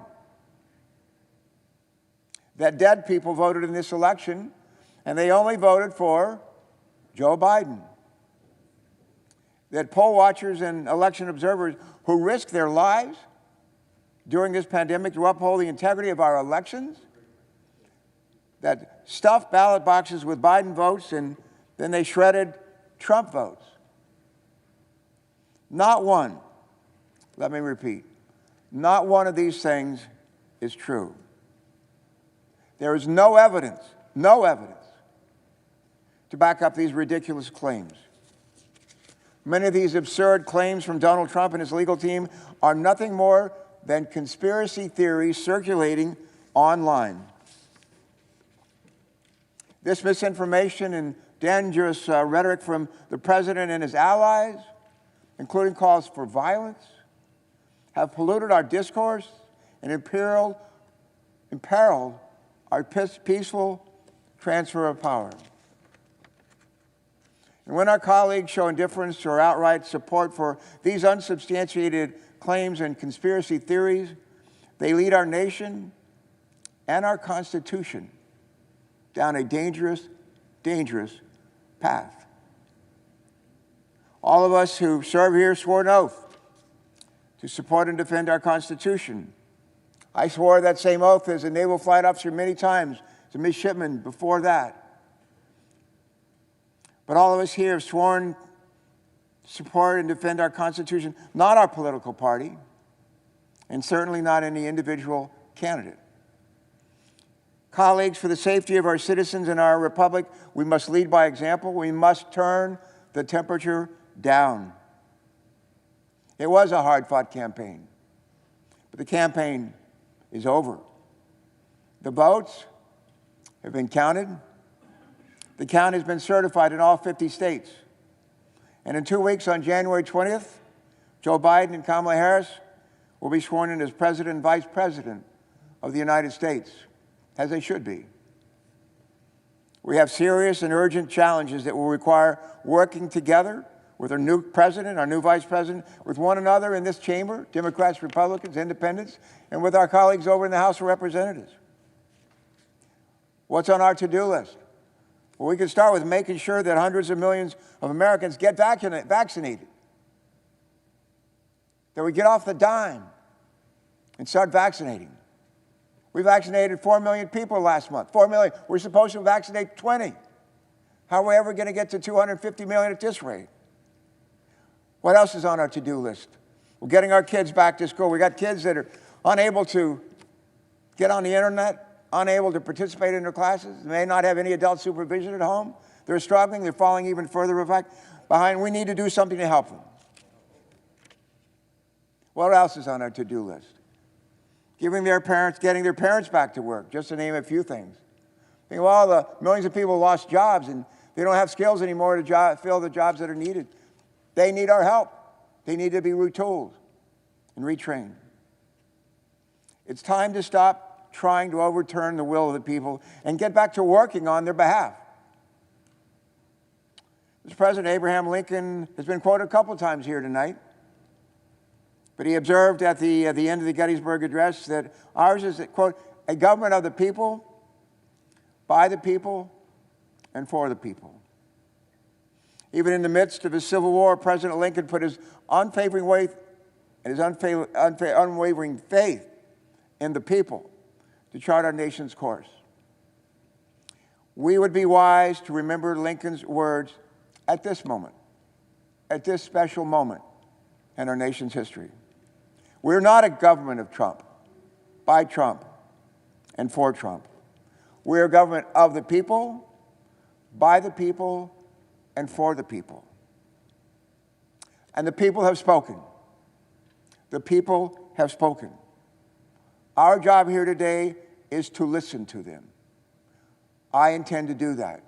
S14: That dead people voted in this election, and they only voted for Joe Biden. That poll watchers and election observers who risked their lives during this pandemic to uphold the integrity of our elections, that stuffed ballot boxes with Biden votes and then they shredded Trump votes. Not one, let me repeat, not one of these things is true. There is no evidence to back up these ridiculous claims. Many of these absurd claims from Donald Trump and his legal team are nothing more than conspiracy theories circulating online. This misinformation and dangerous rhetoric from the president and his allies, including calls for violence, have polluted our discourse and imperiled our peaceful transfer of power. And when our colleagues show indifference or outright support for these unsubstantiated claims and conspiracy theories, they lead our nation and our Constitution down a dangerous, dangerous path. All of us who serve here swore an oath to support and defend our Constitution. I swore that same oath as a naval flight officer many times, as a midshipman before that. But all of us here have sworn to support and defend our Constitution, not our political party, and certainly not any individual candidate. Colleagues, for the safety of our citizens and our republic, we must lead by example. We must turn the temperature down. It was a hard-fought campaign, but the campaign is over. The votes have been counted. The count has been certified in all 50 states. And in 2 weeks, on January 20th, Joe Biden and Kamala Harris will be sworn in as President and Vice President of the United States, as they should be. We have serious and urgent challenges that will require working together with our new president, our new vice president, with one another in this chamber, Democrats, Republicans, Independents, and with our colleagues over in the House of Representatives. What's on our to-do list? Well, we can start with making sure that hundreds of millions of Americans get vaccinated. That we get off the dime and start vaccinating. We vaccinated 4 million people last month. 4 million. We're supposed to vaccinate 20. How are we ever going to get to 250 million at this rate? What else is on our to-do list? We're getting our kids back to school. We got kids that are unable to get on the internet, unable to participate in their classes, may not have any adult supervision at home. They're struggling. They're falling even further behind. We need to do something to help them. What else is on our to-do list? Getting their parents back to work, just to name a few things. Think of all the millions of people who lost jobs and they don't have skills anymore to fill the jobs that are needed. They need our help. They need to be retooled and retrained. It's time to stop trying to overturn the will of the people and get back to working on their behalf. Mr. President, Abraham Lincoln has been quoted a couple of times here tonight, but he observed at the end of the Gettysburg Address that ours is, quote, a government of the people, by the people, and for the people. Even in the midst of his Civil War, President Lincoln put his unwavering faith in the people to chart our nation's course. We would be wise to remember Lincoln's words at this moment, at this special moment in our nation's history. We're not a government of Trump, by Trump, and for Trump. We're a government of the people, by the people, and for the people. And the people have spoken. The people have spoken. Our job here today is to listen to them. I intend to do that.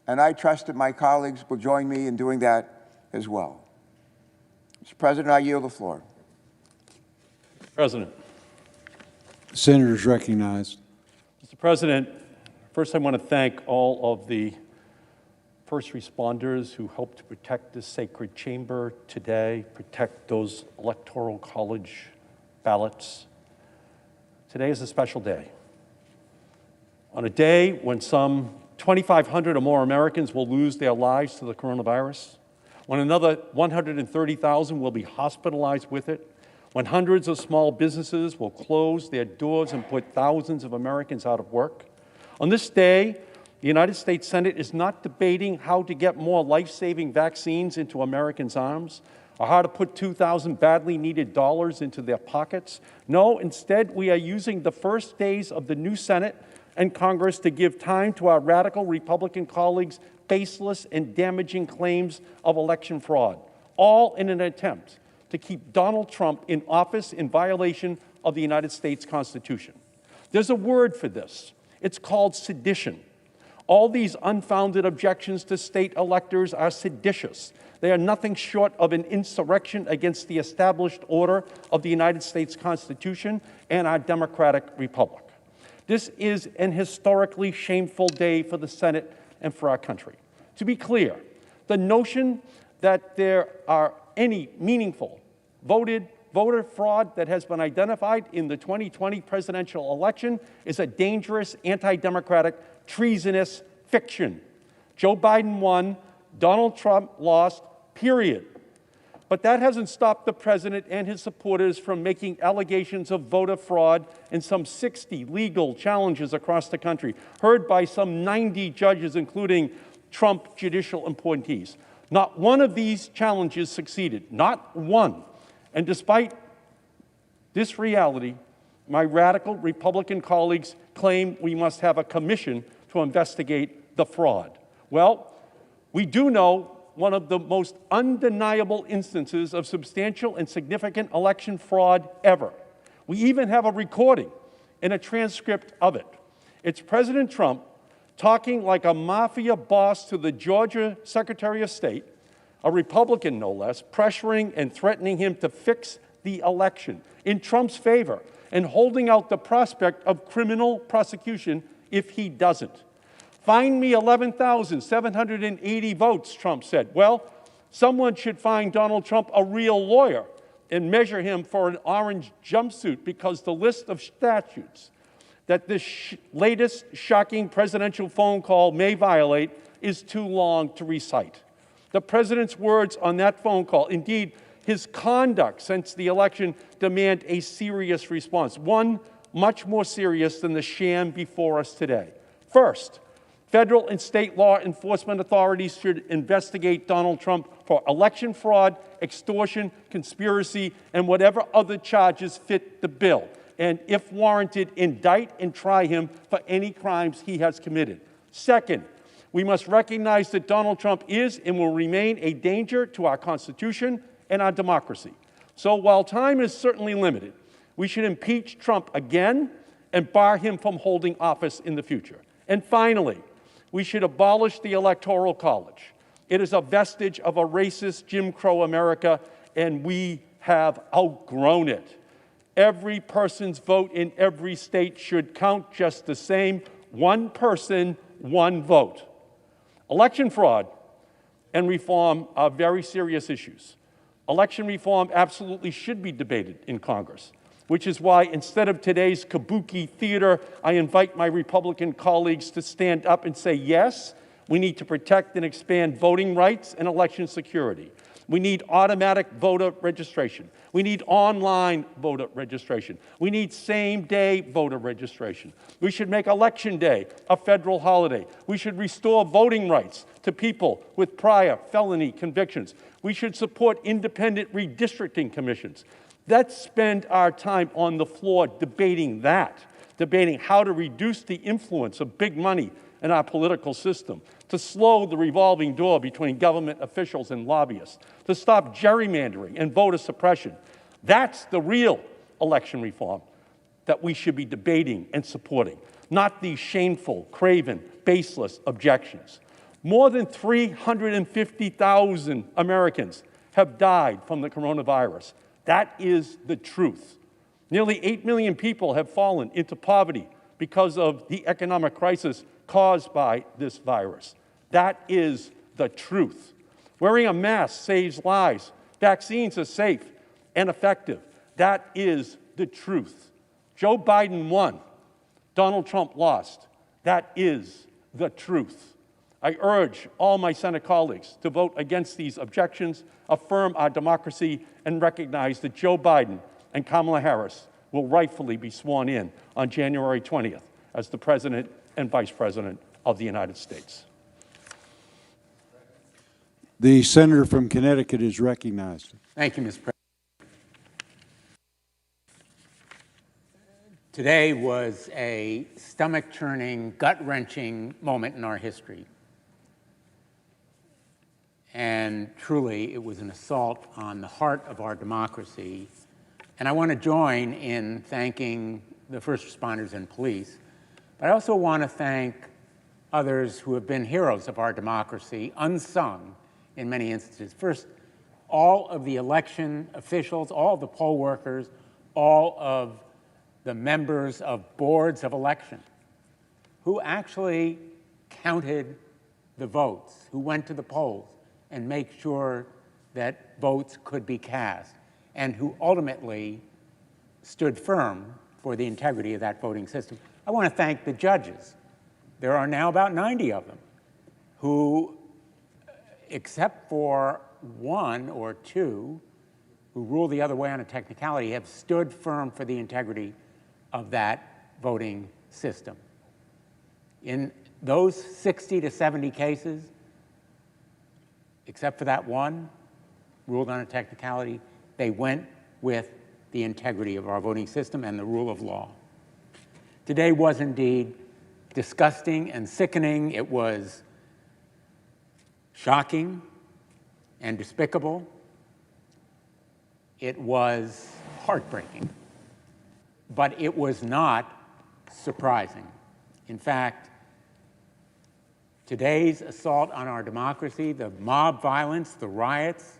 S14: And I trust that my colleagues will join me in doing that as well. Mr. President, I yield the floor.
S15: President.
S22: Senators recognized.
S15: Mr. President, first I want to thank all of the first responders who helped to protect this sacred chamber today, protect those electoral college ballots. Today is a special day. On a day when some 2,500 or more Americans will lose their lives to the coronavirus, when another 130,000 will be hospitalized with it, when hundreds of small businesses will close their doors and put thousands of Americans out of work. On this day, the United States Senate is not debating how to get more life-saving vaccines into Americans' arms or how to put 2,000 badly needed dollars into their pockets. No, instead, we are using the first days of the new Senate and Congress to give time to our radical Republican colleagues' baseless and damaging claims of election fraud, all in an attempt to keep Donald Trump in office in violation of the United States Constitution. There's a word for this. It's called sedition. All these unfounded objections to state electors are seditious. They are nothing short of an insurrection against the established order of the United States Constitution and our democratic republic. This is an historically shameful day for the Senate and for our country. To be clear, the notion that there are any meaningful voter fraud that has been identified in the 2020 presidential election is a dangerous, anti-democratic, treasonous fiction. Joe Biden won, Donald Trump lost, period. But that hasn't stopped the president and his supporters from making allegations of voter fraud in some 60 legal challenges across the country, heard by some 90 judges, including Trump judicial appointees. Not one of these challenges succeeded, not one. And despite this reality, my radical Republican colleagues claim we must have a commission to investigate the fraud. Well, we do know one of the most undeniable instances of substantial and significant election fraud ever. We even have a recording and a transcript of it. It's President Trump talking like a mafia boss to the Georgia Secretary of State, a Republican no less, pressuring and threatening him to fix the election in Trump's favor and holding out the prospect of criminal prosecution if he doesn't. Find me 11,780 votes, Trump said. Well, someone should find Donald Trump a real lawyer and measure him for an orange jumpsuit, because the list of statutes that this latest shocking presidential phone call may violate is too long to recite. The president's words on that phone call, indeed his conduct since the election, demand a serious response, one much more serious than the sham before us today. First, federal and state law enforcement authorities should investigate Donald Trump for election fraud, extortion, conspiracy, and whatever other charges fit the bill. And if warranted, indict and try him for any crimes he has committed. Second, we must recognize that Donald Trump is and will remain a danger to our Constitution and our democracy. So while time is certainly limited, we should impeach Trump again and bar him from holding office in the future. And finally, we should abolish the Electoral College. It is a vestige of a racist Jim Crow America, and we have outgrown it. Every person's vote in every state should count just the same. One person, one vote. Election fraud and reform are very serious issues. Election reform absolutely should be debated in Congress, which is why instead of today's kabuki theater, I invite my Republican colleagues to stand up and say, yes, we need to protect and expand voting rights and election security. We need automatic voter registration. We need online voter registration. We need same-day voter registration. We should make Election Day a federal holiday. We should restore voting rights to people with prior felony convictions. We should support independent redistricting commissions. Let's spend our time on the floor debating that, debating how to reduce the influence of big money in our political system, to slow the revolving door between government officials and lobbyists, to stop gerrymandering and voter suppression. That's the real election reform that we should be debating and supporting, not these shameful, craven, baseless objections. More than 350,000 Americans have died from the coronavirus. That is the truth. Nearly 8 million people have fallen into poverty because of the economic crisis caused by this virus. That is the truth. Wearing a mask saves lives. Vaccines are safe and effective. That is the truth. Joe Biden won. Donald Trump lost. That is the truth. I urge all my Senate colleagues to vote against these objections, affirm our democracy, and recognize that Joe Biden and Kamala Harris will rightfully be sworn in on January 20th as the President and Vice President of the United States.
S22: The senator from Connecticut is recognized.
S16: Thank you, Mr. President. Today was a stomach-churning, gut-wrenching moment in our history. And truly, it was an assault on the heart of our democracy. And I want to join in thanking the first responders and police. But I also want to thank others who have been heroes of our democracy, unsung in many instances. First, all of the election officials, all of the poll workers, all of the members of boards of election who actually counted the votes, who went to the polls and make sure that votes could be cast, and who ultimately stood firm for the integrity of that voting system. I want to thank the judges. There are now about 90 of them who, except for one or two who ruled the other way on a technicality, have stood firm for the integrity of that voting system. In those 60 to 70 cases, except for that one, ruled on a technicality, they went with the integrity of our voting system and the rule of law. Today was indeed disgusting and sickening. It was shocking and despicable. It was heartbreaking. But it was not surprising. In fact, today's assault on our democracy, the mob violence, the riots,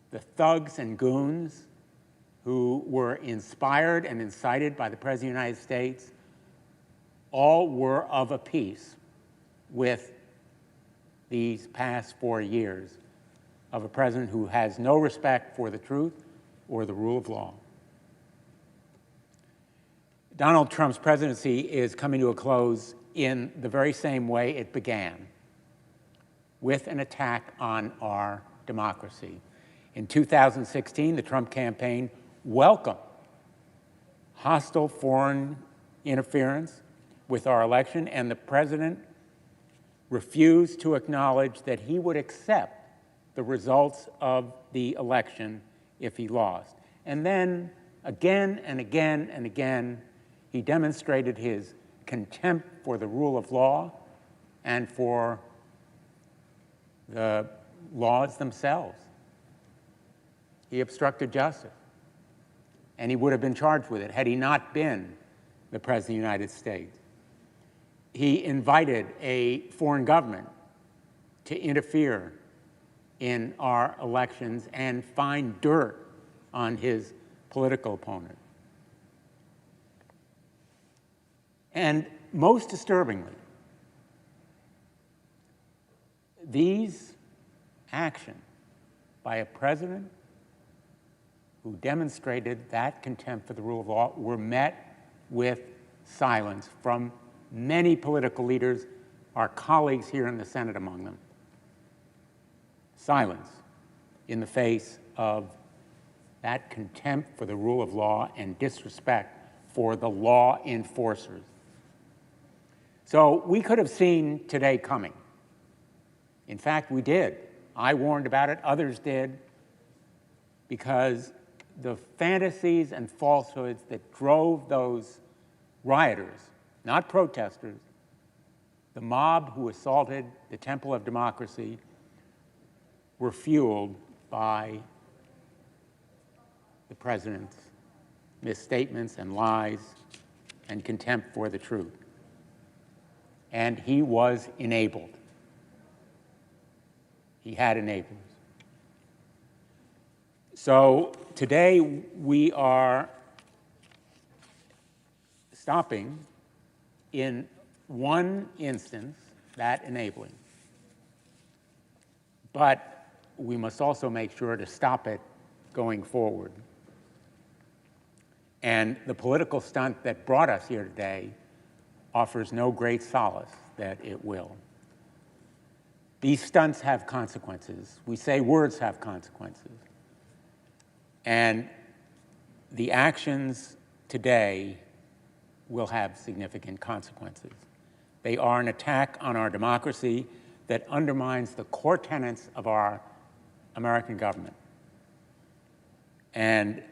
S16: the thugs and goons who were inspired and incited by the President of the United States, all were of a piece with these past 4 years of a president who has no respect for the truth or the rule of law. Donald Trump's presidency is coming to a close in the very same way it began, with an attack on our democracy. In 2016, the Trump campaign welcomed hostile foreign interference with our election, and the president refused to acknowledge that he would accept the results of the election if he lost. And then, again and again and again, he demonstrated his contempt for the rule of law and for the laws themselves. He obstructed justice, and he would have been charged with it had he not been the President of the United States. He invited a foreign government to interfere in our elections and find dirt on his political opponent. And most disturbingly, these actions by a president who demonstrated that contempt for the rule of law were met with silence from many political leaders, our colleagues here in the Senate among them. Silence in the face of that contempt for the rule of law and disrespect for the law enforcers. So we could have seen today coming. In fact, we did. I warned about it, others did, because the fantasies and falsehoods that drove those rioters, not protesters, the mob who assaulted the Temple of Democracy, were fueled by the president's misstatements and lies and contempt for the truth. And he was enabled. He had enablers. So today we are stopping in one instance that enabling. But we must also make sure to stop it going forward. And the political stunt that brought us here today offers no great solace that it will. These stunts have consequences. We say words have consequences. And the actions today will have significant consequences. They are an attack on our democracy that undermines the core tenets of our American government and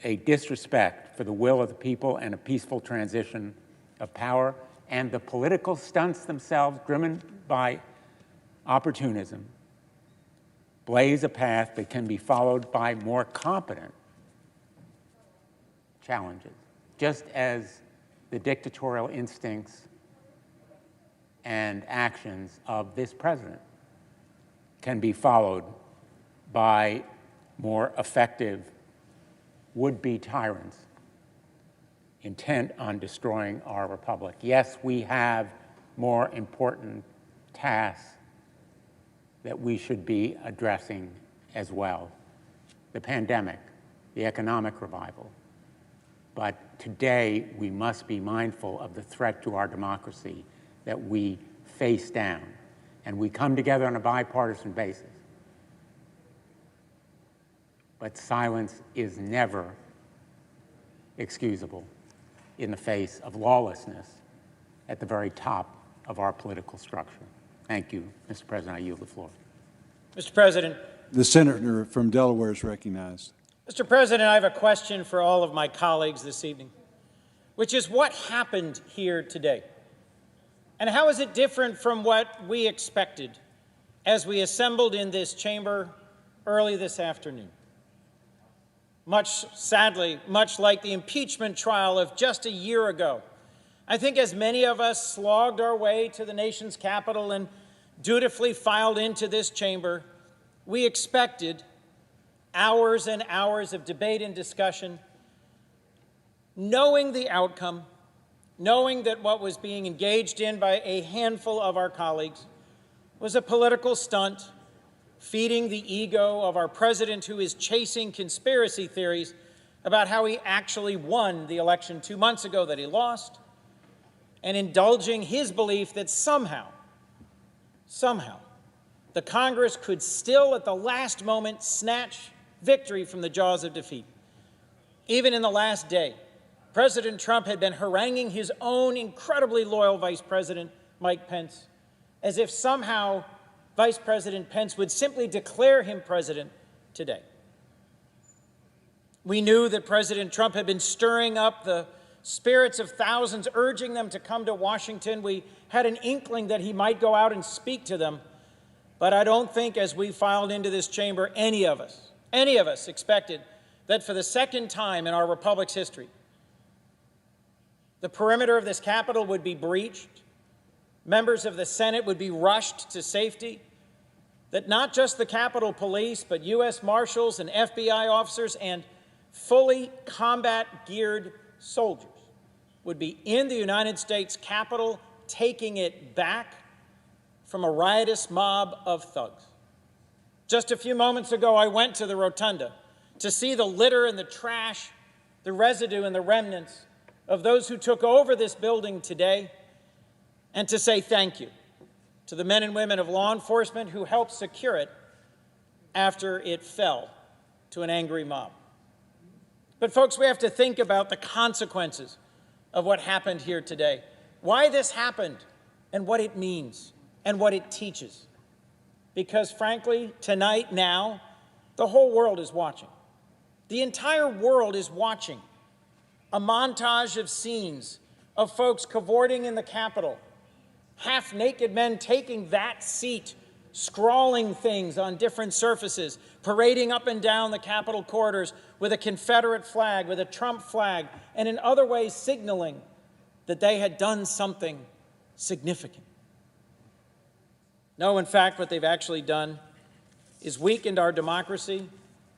S16: a disrespect for the will of the people and a peaceful transition of power, and the political stunts themselves, driven by opportunism, blaze a path that can be followed by more competent challenges, just as the dictatorial instincts and actions of this president can be followed by more effective would-be tyrants intent on destroying our republic. Yes, we have more important tasks that we should be addressing as well. The pandemic, the economic revival. But today we must be mindful of the threat to our democracy that we face down, and we come together on a bipartisan basis. But silence is never excusable in the face of lawlessness at the very top of our political structure. Thank you, Mr. President. I yield the floor.
S17: Mr. President.
S22: The senator from Delaware is recognized.
S17: Mr. President, I have a question for all of my colleagues this evening, which is what happened here today? And how is it different from what we expected as we assembled in this chamber early this afternoon? Sadly, much like the impeachment trial of just a year ago, I think as many of us slogged our way to the nation's capital and dutifully filed into this chamber, we expected hours and hours of debate and discussion, knowing the outcome, knowing that what was being engaged in by a handful of our colleagues was a political stunt, feeding the ego of our president, who is chasing conspiracy theories about how he actually won the election 2 months ago that he lost, and indulging his belief that somehow, the Congress could still at the last moment snatch victory from the jaws of defeat. Even in the last day, President Trump had been haranguing his own incredibly loyal Vice President, Mike Pence, as if somehow Vice President Pence would simply declare him president today. We knew that President Trump had been stirring up the spirits of thousands, urging them to come to Washington. We had an inkling that he might go out and speak to them, but I don't think as we filed into this chamber, any of us expected that for the second time in our republic's history, the perimeter of this Capitol would be breached, members of the Senate would be rushed to safety, that not just the Capitol Police, but U.S. Marshals and FBI officers and fully combat-geared soldiers would be in the United States Capitol taking it back from a riotous mob of thugs. Just a few moments ago, I went to the rotunda to see the litter and the trash, the residue and the remnants of those who took over this building today, and to say thank you to the men and women of law enforcement who helped secure it after it fell to an angry mob. But folks, we have to think about the consequences of what happened here today, why this happened and what it means and what it teaches. Because frankly, tonight, now, the whole world is watching. The entire world is watching a montage of scenes of folks cavorting in the Capitol, half-naked men taking that seat, scrawling things on different surfaces, parading up and down the Capitol corridors with a Confederate flag, with a Trump flag, and in other ways signaling that they had done something significant. No, in fact, what they've actually done is weakened our democracy,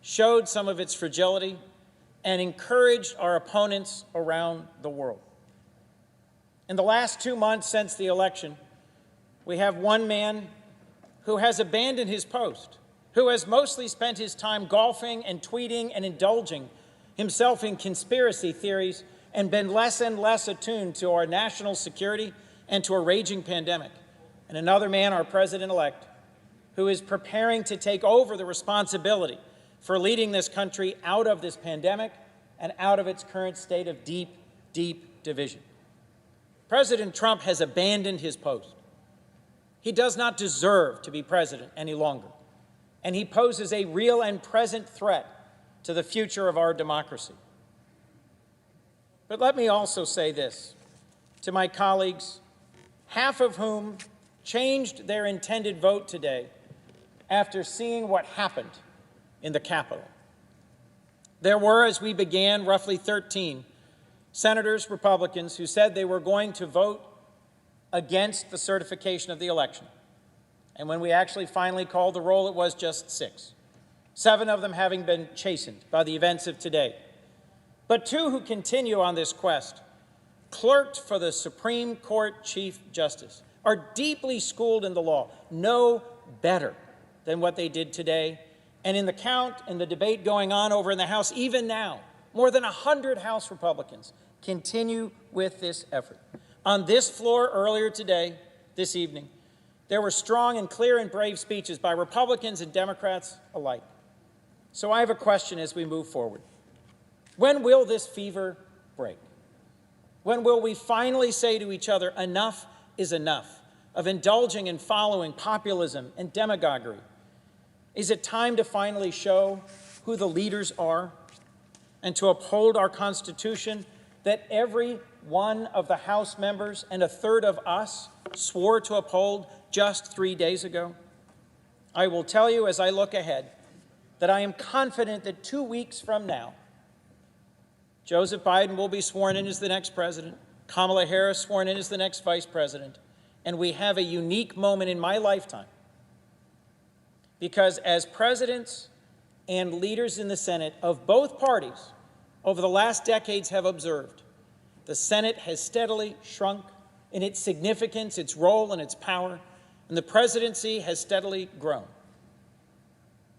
S17: showed some of its fragility, and encouraged our opponents around the world. In the last 2 months since the election, we have one man who has abandoned his post, who has mostly spent his time golfing and tweeting and indulging himself in conspiracy theories and been less and less attuned to our national security and to a raging pandemic. And another man, our president-elect, who is preparing to take over the responsibility for leading this country out of this pandemic and out of its current state of deep, deep division. President Trump has abandoned his post. He does not deserve to be president any longer, and he poses a real and present threat to the future of our democracy. But let me also say this to my colleagues, half of whom changed their intended vote today after seeing what happened in the Capitol. There were, as we began, roughly 13 senators, Republicans, who said they were going to vote against the certification of the election. And when we actually finally called the roll, it was just 6. 7 of them having been chastened by the events of today. But 2 who continue on this quest, clerked for the Supreme Court Chief Justice, are deeply schooled in the law, know better than what they did today. And in the count and the debate going on over in the House, even now, more than 100 House Republicans continue with this effort. On this floor earlier today, this evening, there were strong and clear and brave speeches by Republicans and Democrats alike. So I have a question as we move forward. When will this fever break? When will we finally say to each other, enough is enough of indulging in following populism and demagoguery? Is it time to finally show who the leaders are and to uphold our Constitution that every one of the House members and a third of us swore to uphold just 3 days ago? I will tell you as I look ahead that I am confident that 2 weeks from now, Joseph Biden will be sworn in as the next president, Kamala Harris sworn in as the next vice president, and we have a unique moment in my lifetime. Because as presidents and leaders in the Senate of both parties over the last decades have observed, the Senate has steadily shrunk in its significance, its role, and its power, and the presidency has steadily grown.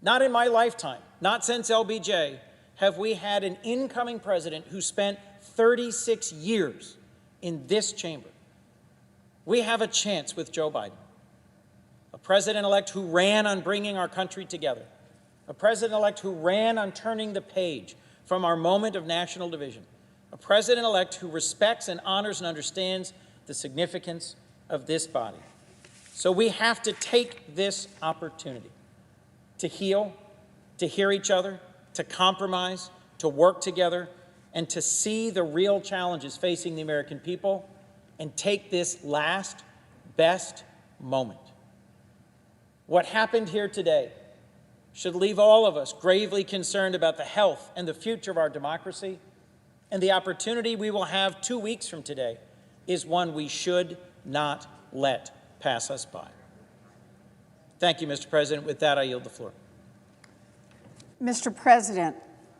S17: Not in my lifetime, not since LBJ, have we had an incoming president who spent 36 years in this chamber. We have a chance with Joe Biden, a president-elect who ran on bringing our country together, a president-elect who ran on turning the page from our moment of national division, a president-elect who respects and honors and understands the significance of this body. So we have to take this opportunity to heal, to hear each other, to compromise, to work together, and to see the real challenges facing the American people and take this last, best moment. What happened here today should leave all of us gravely concerned about the health and the future of our democracy, and the opportunity we will have 2 weeks from today is one we should not let pass us by. Thank you, Mr. President. With that, I yield the floor.
S4: Mr. President.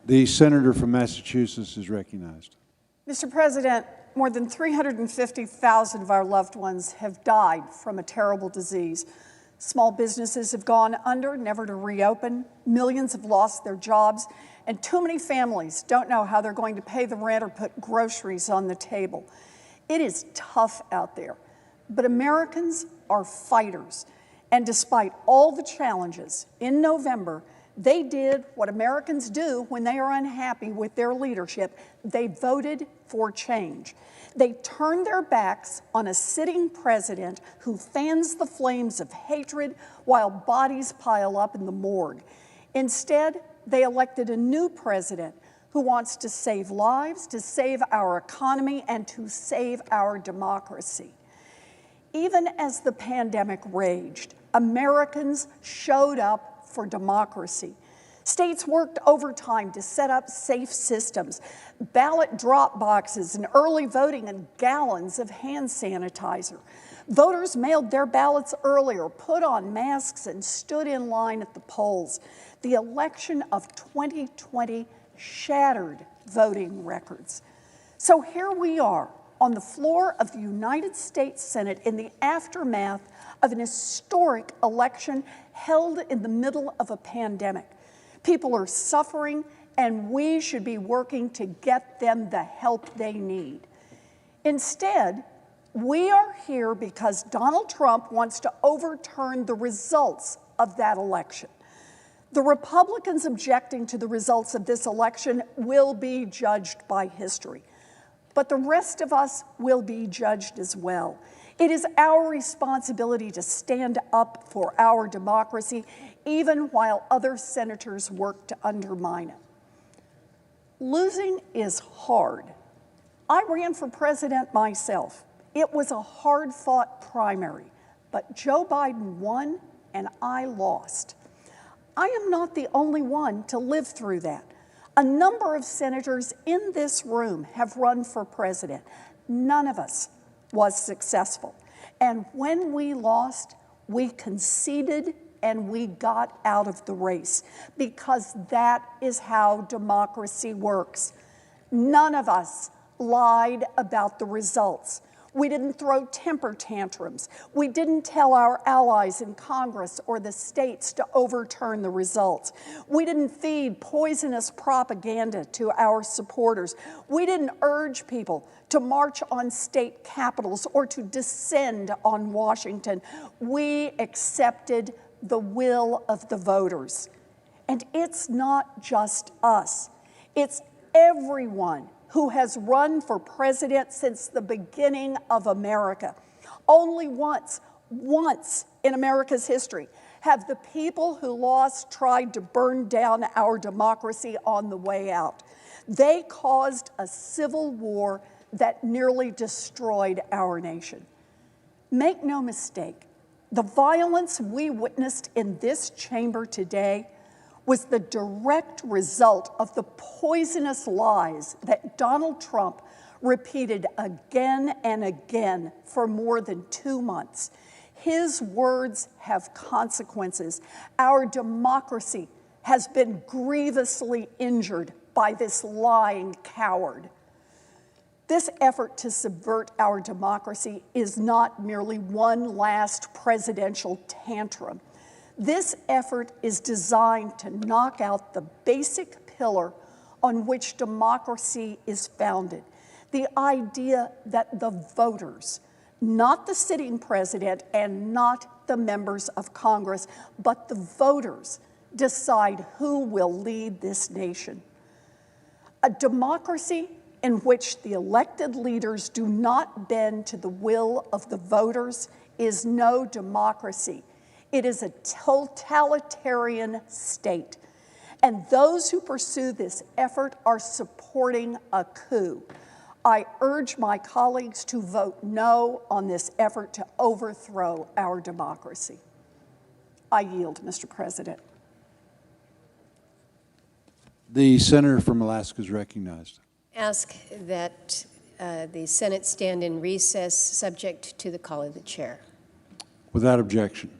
S22: The senator from Massachusetts is recognized.
S4: Mr. President, more than 350,000 of our loved ones have died from a terrible disease. Small businesses have gone under, never to reopen. Millions have lost their jobs, and too many families don't know how they're going to pay the rent or put groceries on the table. It is tough out there, but Americans are fighters. And despite all the challenges, in November, they did what Americans do when they are unhappy with their leadership. They voted for change. They turned their backs on a sitting president who fans the flames of hatred while bodies pile up in the morgue. Instead, they elected a new president who wants to save lives, to save our economy, and to save our democracy. Even as the pandemic raged, Americans showed up for democracy. States worked overtime to set up safe systems, ballot drop boxes and early voting and gallons of hand sanitizer. Voters mailed their ballots earlier, put on masks, and stood in line at the polls. The election of 2020 shattered voting records. So here we are on the floor of the United States Senate in the aftermath of an historic election held in the middle of a pandemic. People are suffering, and we should be working to get them the help they need. Instead, we are here because Donald Trump wants to overturn the results of that election. The Republicans objecting to the results of this election will be judged by history, but the rest of us will be judged as well. It is our responsibility to stand up for our democracy, even while other senators work to undermine it. Losing is hard. I ran for president myself. It was a hard-fought primary, but Joe Biden won and I lost. I am not the only one to live through that. A number of senators in this room have run for president. None of us was successful. And when we lost, we conceded and we got out of the race, because that is how democracy works. None of us lied about the results. We didn't throw temper tantrums. We didn't tell our allies in Congress or the states to overturn the results. We didn't feed poisonous propaganda to our supporters. We didn't urge people to march on state capitals or to descend on Washington. We accepted the will of the voters. And it's not just us. It's everyone who has run for president since the beginning of America. Only once in America's history have the people who lost tried to burn down our democracy on the way out. They caused a civil war that nearly destroyed our nation. Make no mistake, the violence we witnessed in this chamber today was the direct result of the poisonous lies that Donald Trump repeated again and again for more than 2 months. His words have consequences. Our democracy has been grievously injured by this lying coward. This effort to subvert our democracy is not merely one last presidential tantrum. This effort is designed to knock out the basic pillar on which democracy is founded, the idea that the voters, not the sitting president and not the members of Congress, but the voters decide who will lead this nation. A democracy in which the elected leaders do not bend to the will of the voters is no democracy. It is a totalitarian state. And those who pursue this effort are supporting a coup. I urge my colleagues to vote no on this effort to overthrow our democracy. I yield, Mr. President.
S22: The senator from Alaska is recognized.
S18: Ask that the Senate stand in recess, subject to the call of the chair.
S22: Without objection.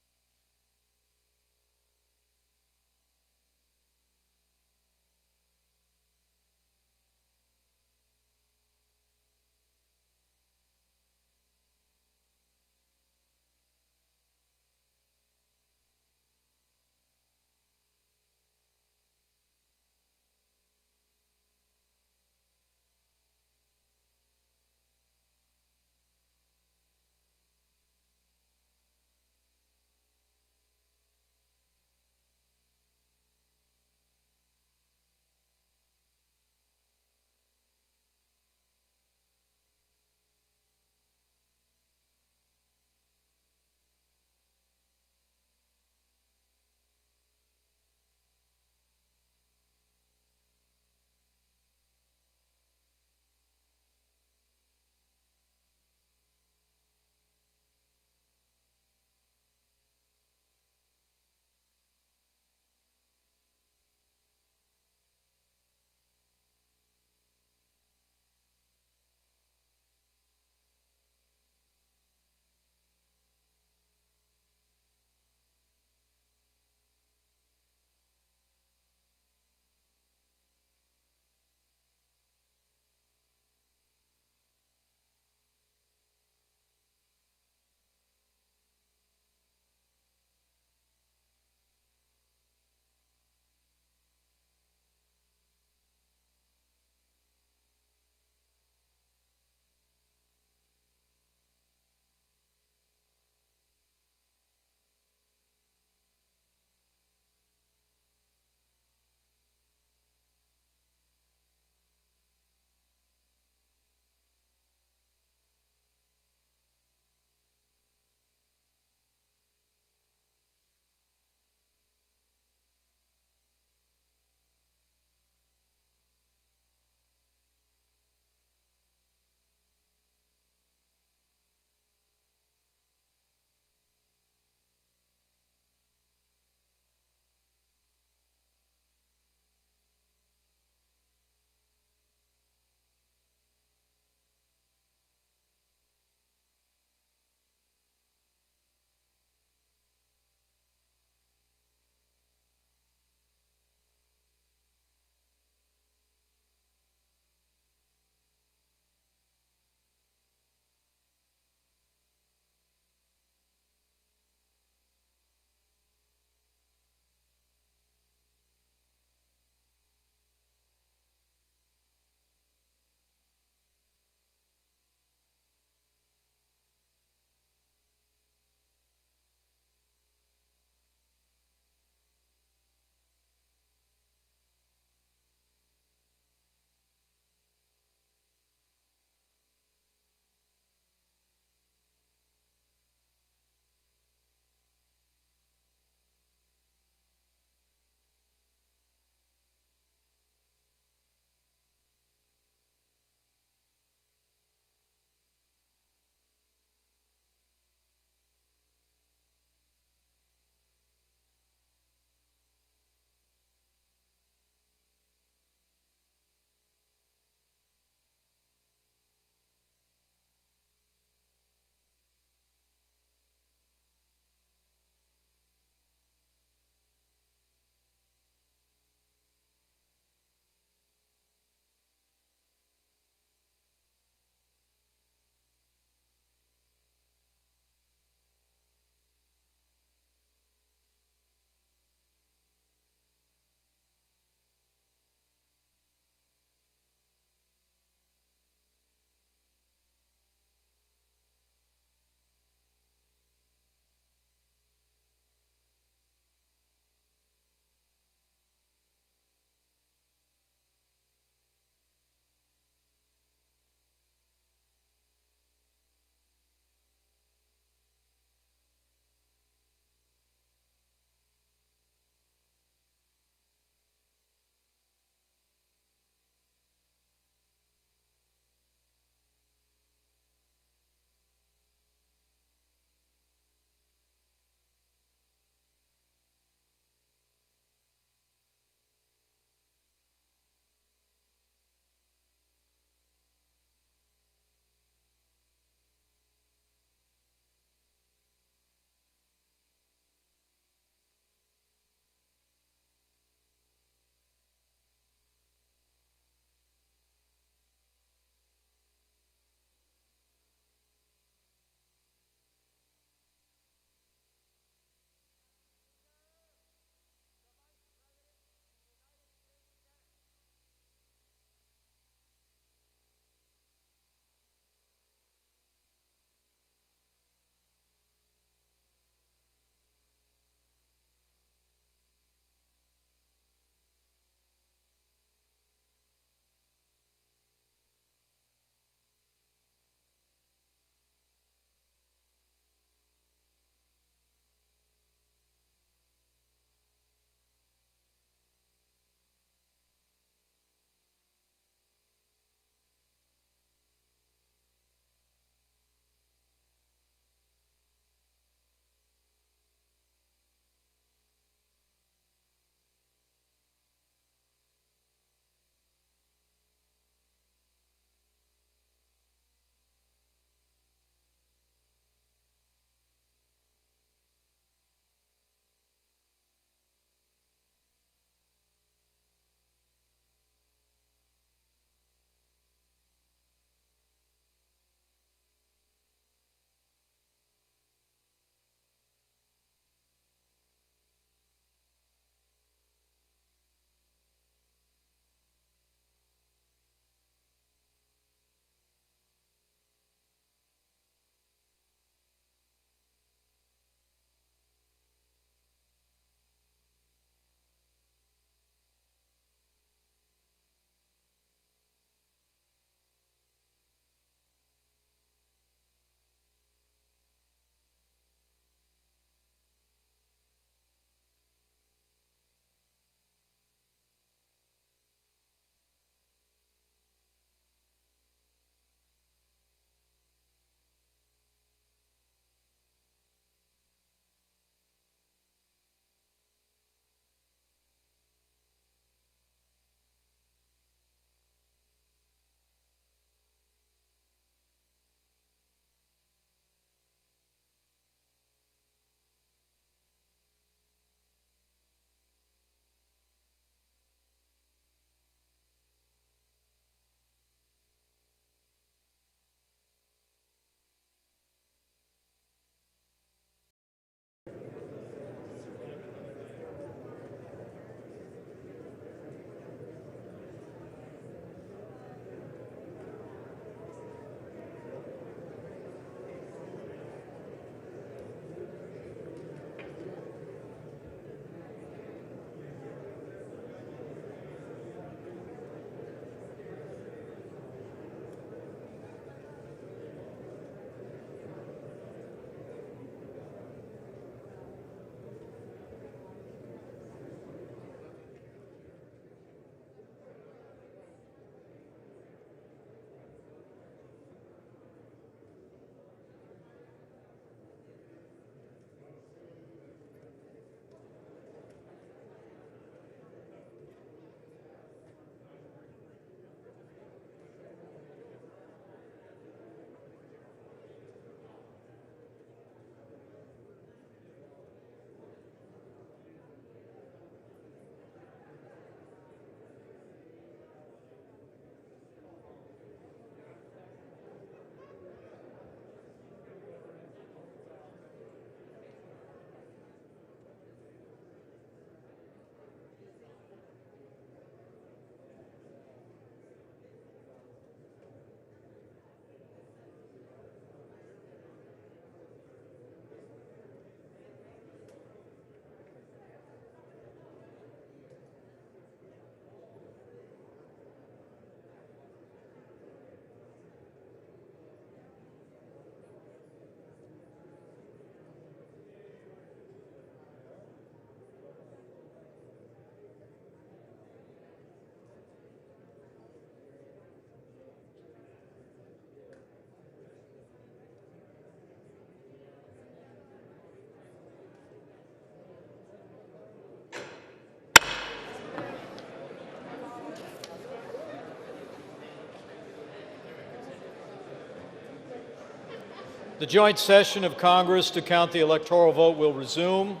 S1: The joint session of Congress to count the electoral vote will resume.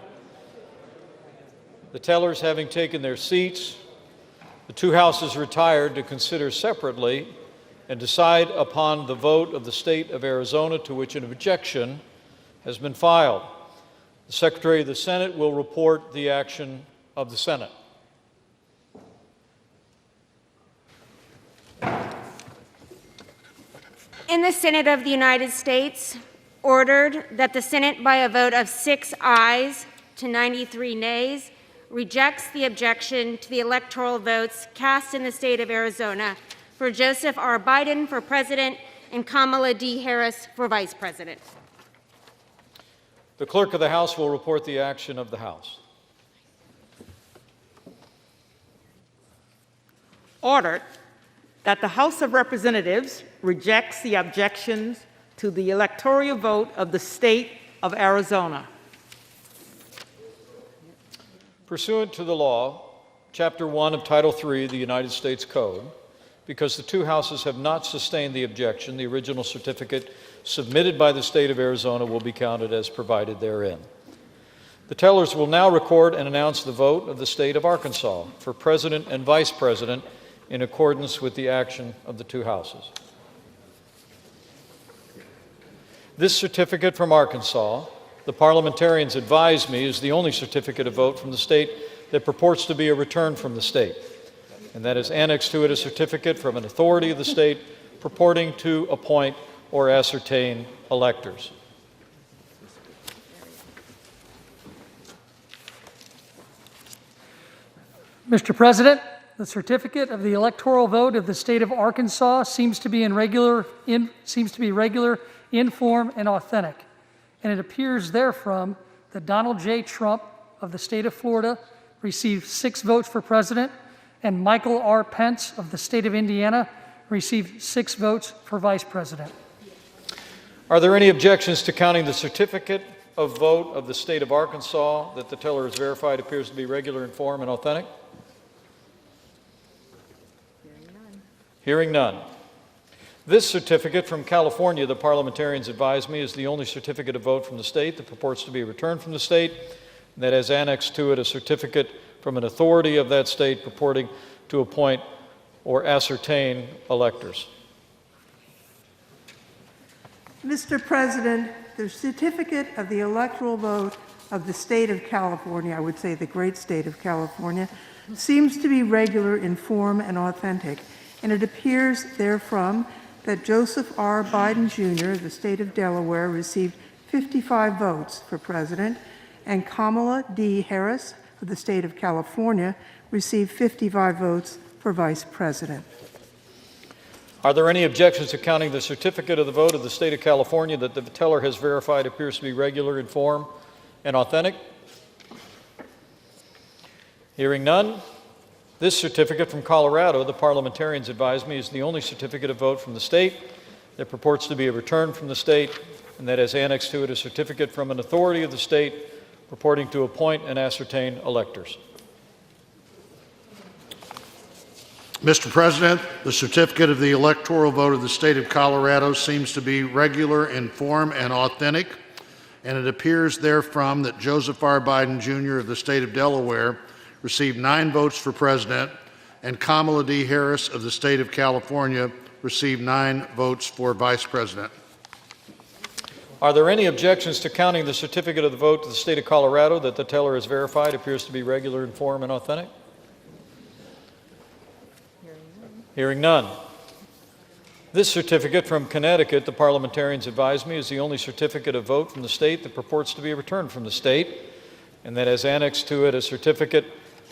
S1: The tellers having taken their seats, the two houses retired to consider separately and decide upon the vote of the state of Arizona to which an objection has been filed. The Secretary of the Senate will report the action of the Senate.
S5: In the Senate of the United States, ordered that the Senate, by a vote of 6 ayes to 93 nays, rejects the objection to the electoral votes cast in the state of Arizona for Joseph R. Biden for president and Kamala D. Harris for vice president.
S1: The clerk of the House will report the action of the House.
S6: Ordered that the House of Representatives rejects the objections to the electoral vote of the state of Arizona.
S1: Pursuant to the law, Chapter 1 of Title 3 of the United States Code, because the two houses have not sustained the objection, the original certificate submitted by the state of Arizona will be counted as provided therein. The tellers will now record and announce the vote of the state of Arkansas for president and vice president in accordance with the action of the two houses. This certificate from Arkansas, the parliamentarians advise me, is the only certificate of vote from the state that purports to be a return from the state, and that is annexed to it a certificate from an authority of the state purporting to appoint or ascertain electors.
S19: Mr. President, the certificate of the electoral vote of the state of Arkansas seems to be regular in form and authentic, and it appears therefrom that Donald J. Trump of the state of Florida received 6 votes for president, and Michael R. Pence of the state of Indiana received 6 votes for vice president.
S1: Are there any objections to counting the certificate of vote of the state of Arkansas that the teller has verified appears to be regular in form and authentic? Hearing none. This certificate from California, the parliamentarians advise me, is the only certificate of vote from the state that purports to be a return from the state, and that has annexed to it a certificate from an authority of that state purporting to appoint or ascertain electors.
S20: Mr. President, the certificate of the electoral vote of the state of California, I would say the great state of California, seems to be regular in form and authentic, and it appears therefrom that Joseph R. Biden Jr. of the state of Delaware received 55 votes for president, and Kamala D. Harris of the state of California received 55 votes for vice president.
S1: Are there any objections to counting the certificate of the vote of the state of California that the teller has verified appears to be regular in form and authentic? Hearing none. This certificate from Colorado, the parliamentarians advise me, is the only certificate of vote from the state that purports to be a return from the state, and that has annexed to it a certificate from an authority of the state purporting to appoint and ascertain electors.
S21: Mr. President, the certificate of the electoral vote of the state of Colorado seems to be regular in form and authentic, and it appears therefrom that Joseph R. Biden Jr. of the state of Delaware received 9 votes for president, and Kamala D. Harris of the state of California received 9 votes for vice president.
S1: Are there any objections to counting the certificate of the vote of the state of Colorado that the teller has verified appears to be regular in form and authentic? Hearing none. This certificate from Connecticut, the parliamentarians advise me, is the only certificate of vote from the state that purports to be a return from the state, and that has annexed to it a certificate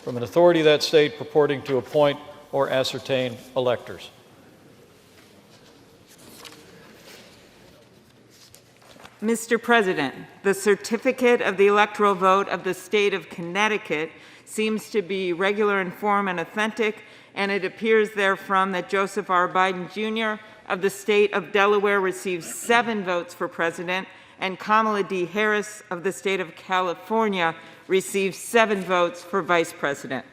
S1: from an authority of that state purporting to appoint or ascertain electors.
S6: Mr. President, the certificate of the electoral vote of the state of Connecticut seems to be regular in form and authentic, and it appears therefrom that Joseph R. Biden Jr. of the state of Delaware received 7 votes for president, and Kamala D. Harris of the state of California received 7 votes for vice president.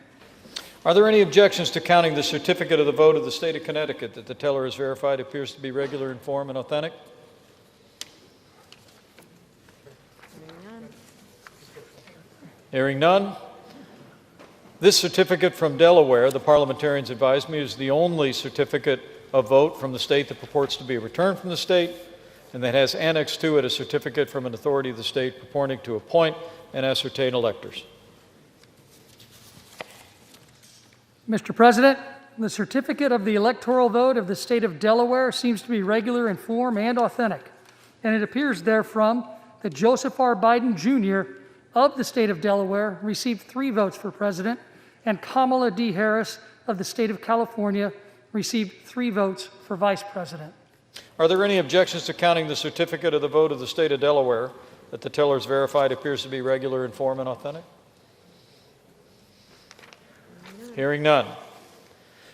S1: Are there any objections to counting the certificate of the vote of the state of Connecticut that the teller has verified appears to be regular in form and authentic? Hearing none. This certificate from Delaware, the parliamentarians advise me, is the only certificate of vote from the state that purports to be a return from the state, and that has annexed to it a certificate from an authority of the state purporting to appoint and ascertain electors.
S19: Mr. President, the certificate of the electoral vote of the state of Delaware seems to be regular in form and authentic, and it appears therefrom that Joseph R. Biden, Jr. of the state of Delaware received 3 votes for president, and Kamala D. Harris of the state of California received 3 votes for vice president.
S1: Are there any objections to counting the certificate of the vote of the state of Delaware that the teller has verified appears to be regular in form and authentic? Hearing none.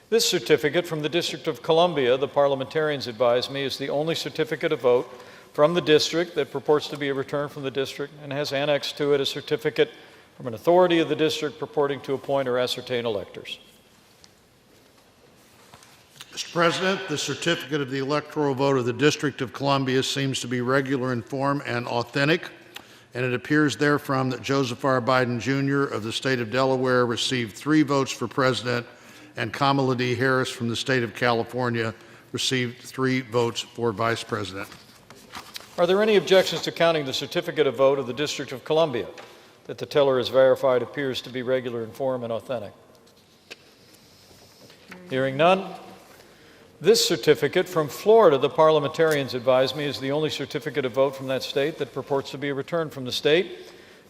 S1: This certificate from the District of Columbia, the parliamentarians advise me, is the only certificate of vote from the district that purports to be a return from the district and has annexed to it a certificate from an authority of the district purporting to appoint or ascertain electors.
S21: Mr. President, the certificate of the electoral vote of the District of Columbia seems to be regular in form and authentic, and it appears therefrom that Joseph R. Biden, Jr. of the state of Delaware received 3 votes for president, and Kamala D. Harris from the state of California received 3 votes for vice president.
S1: Are there any objections to counting the certificate of vote of the District of Columbia that the teller has verified appears to be regular in form and authentic? Hearing none. This certificate from Florida, the parliamentarians advise me, is the only certificate of vote from that state that purports to be a return from the state,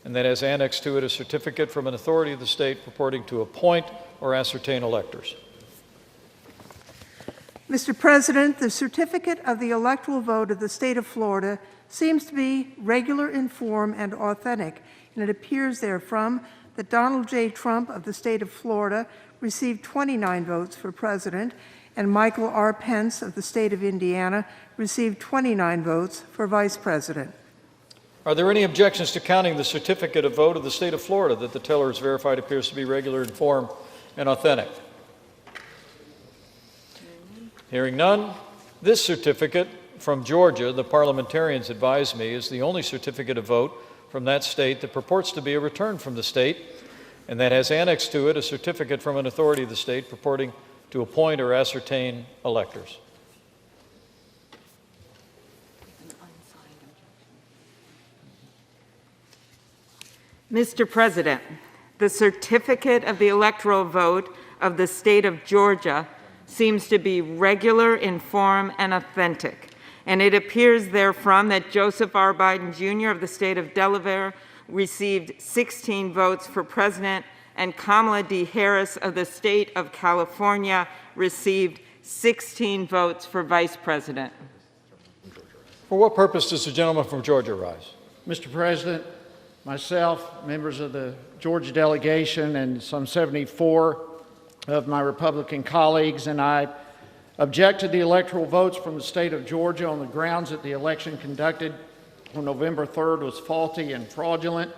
S1: and that has annexed to it a certificate from an authority of the state purporting to appoint or ascertain electors.
S20: Mr. President, the certificate of the electoral vote of the state of Florida seems to be regular in form and authentic, and it appears therefrom that Donald J. Trump of the state of Florida received 29 votes for president, and Michael R. Pence of the state of Indiana received 29 votes for vice president.
S1: Are there any objections to counting the certificate of vote of the state of Florida that the teller has verified appears to be regular in form and authentic? Hearing none. This certificate from Georgia, the parliamentarians advise me, is the only certificate of vote from that state that purports to be a return from the state, and that has annexed to it a certificate from an authority of the state purporting to appoint or ascertain electors.
S6: Mr. President, the certificate of the electoral vote of the state of Georgia seems to be regular in form and authentic, and it appears therefrom that Joseph R. Biden, Jr. of the state of Delaware received 16 votes for president, and Kamala D. Harris of the state of California received 16 votes for vice president.
S1: For what purpose does the gentleman from Georgia rise?
S2: Mr. President, myself, members of the Georgia delegation, and some 74 of my Republican colleagues, and I object to the electoral votes from the state of Georgia on the grounds that the election conducted on November 3rd was faulty and fraudulent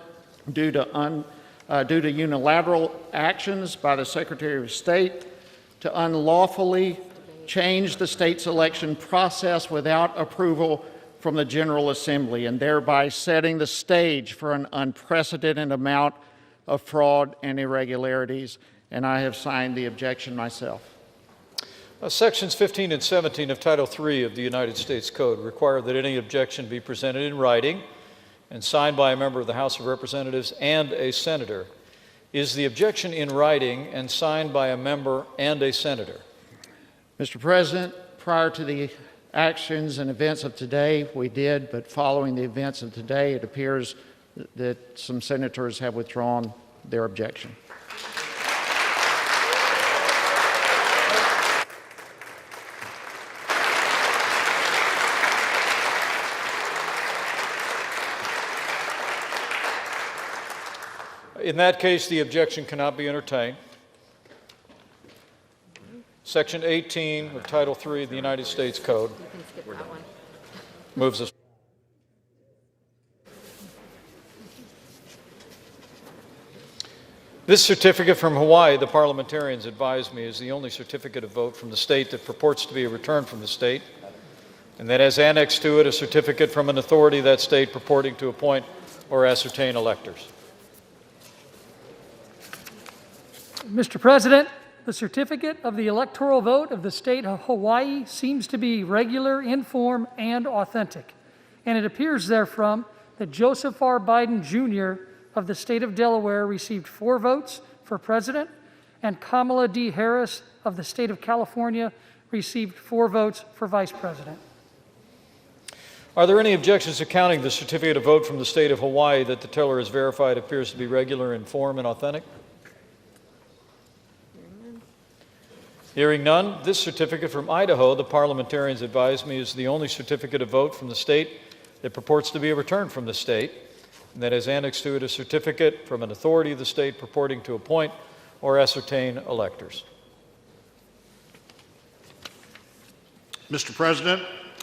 S2: due to unilateral actions by the Secretary of State to unlawfully change the state's election process without approval from the General Assembly, and thereby setting the stage for an unprecedented amount of fraud and irregularities. And I have signed the objection myself.
S1: Sections 15 and 17 of Title III of the United States Code require that any objection be presented in writing and signed by a member of the House of Representatives and a senator. Is the objection in writing and signed by a member and a senator?
S2: Mr. President, prior to the actions and events of today, we did, but following the events of today, it appears that some senators have withdrawn their objection.
S1: In that case, the objection cannot be entertained. Section 18 of Title III of the United States Code moves us. This certificate from Hawaii, the parliamentarians advise me, is the only certificate of vote from the state that purports to be a return from the state, and that has annexed to it a certificate from an authority of that state purporting to appoint or ascertain electors.
S19: Mr. President, the certificate of the electoral vote of the state of Hawaii seems to be regular in form and authentic, and it appears therefrom that Joseph R. Biden Jr. of the state of Delaware received 4 votes for president, and Kamala D. Harris of the state of California received 4 votes for vice president.
S1: Are there any objections to counting the certificate of vote from the state of Hawaii that the teller has verified appears to be regular in form and authentic? Hearing none, this certificate from Idaho, the parliamentarians advise me, is the only certificate of vote from the state that purports to be a return from the state, and that has annexed to it a certificate from an authority of the state purporting to appoint or ascertain electors.
S21: Mr. President,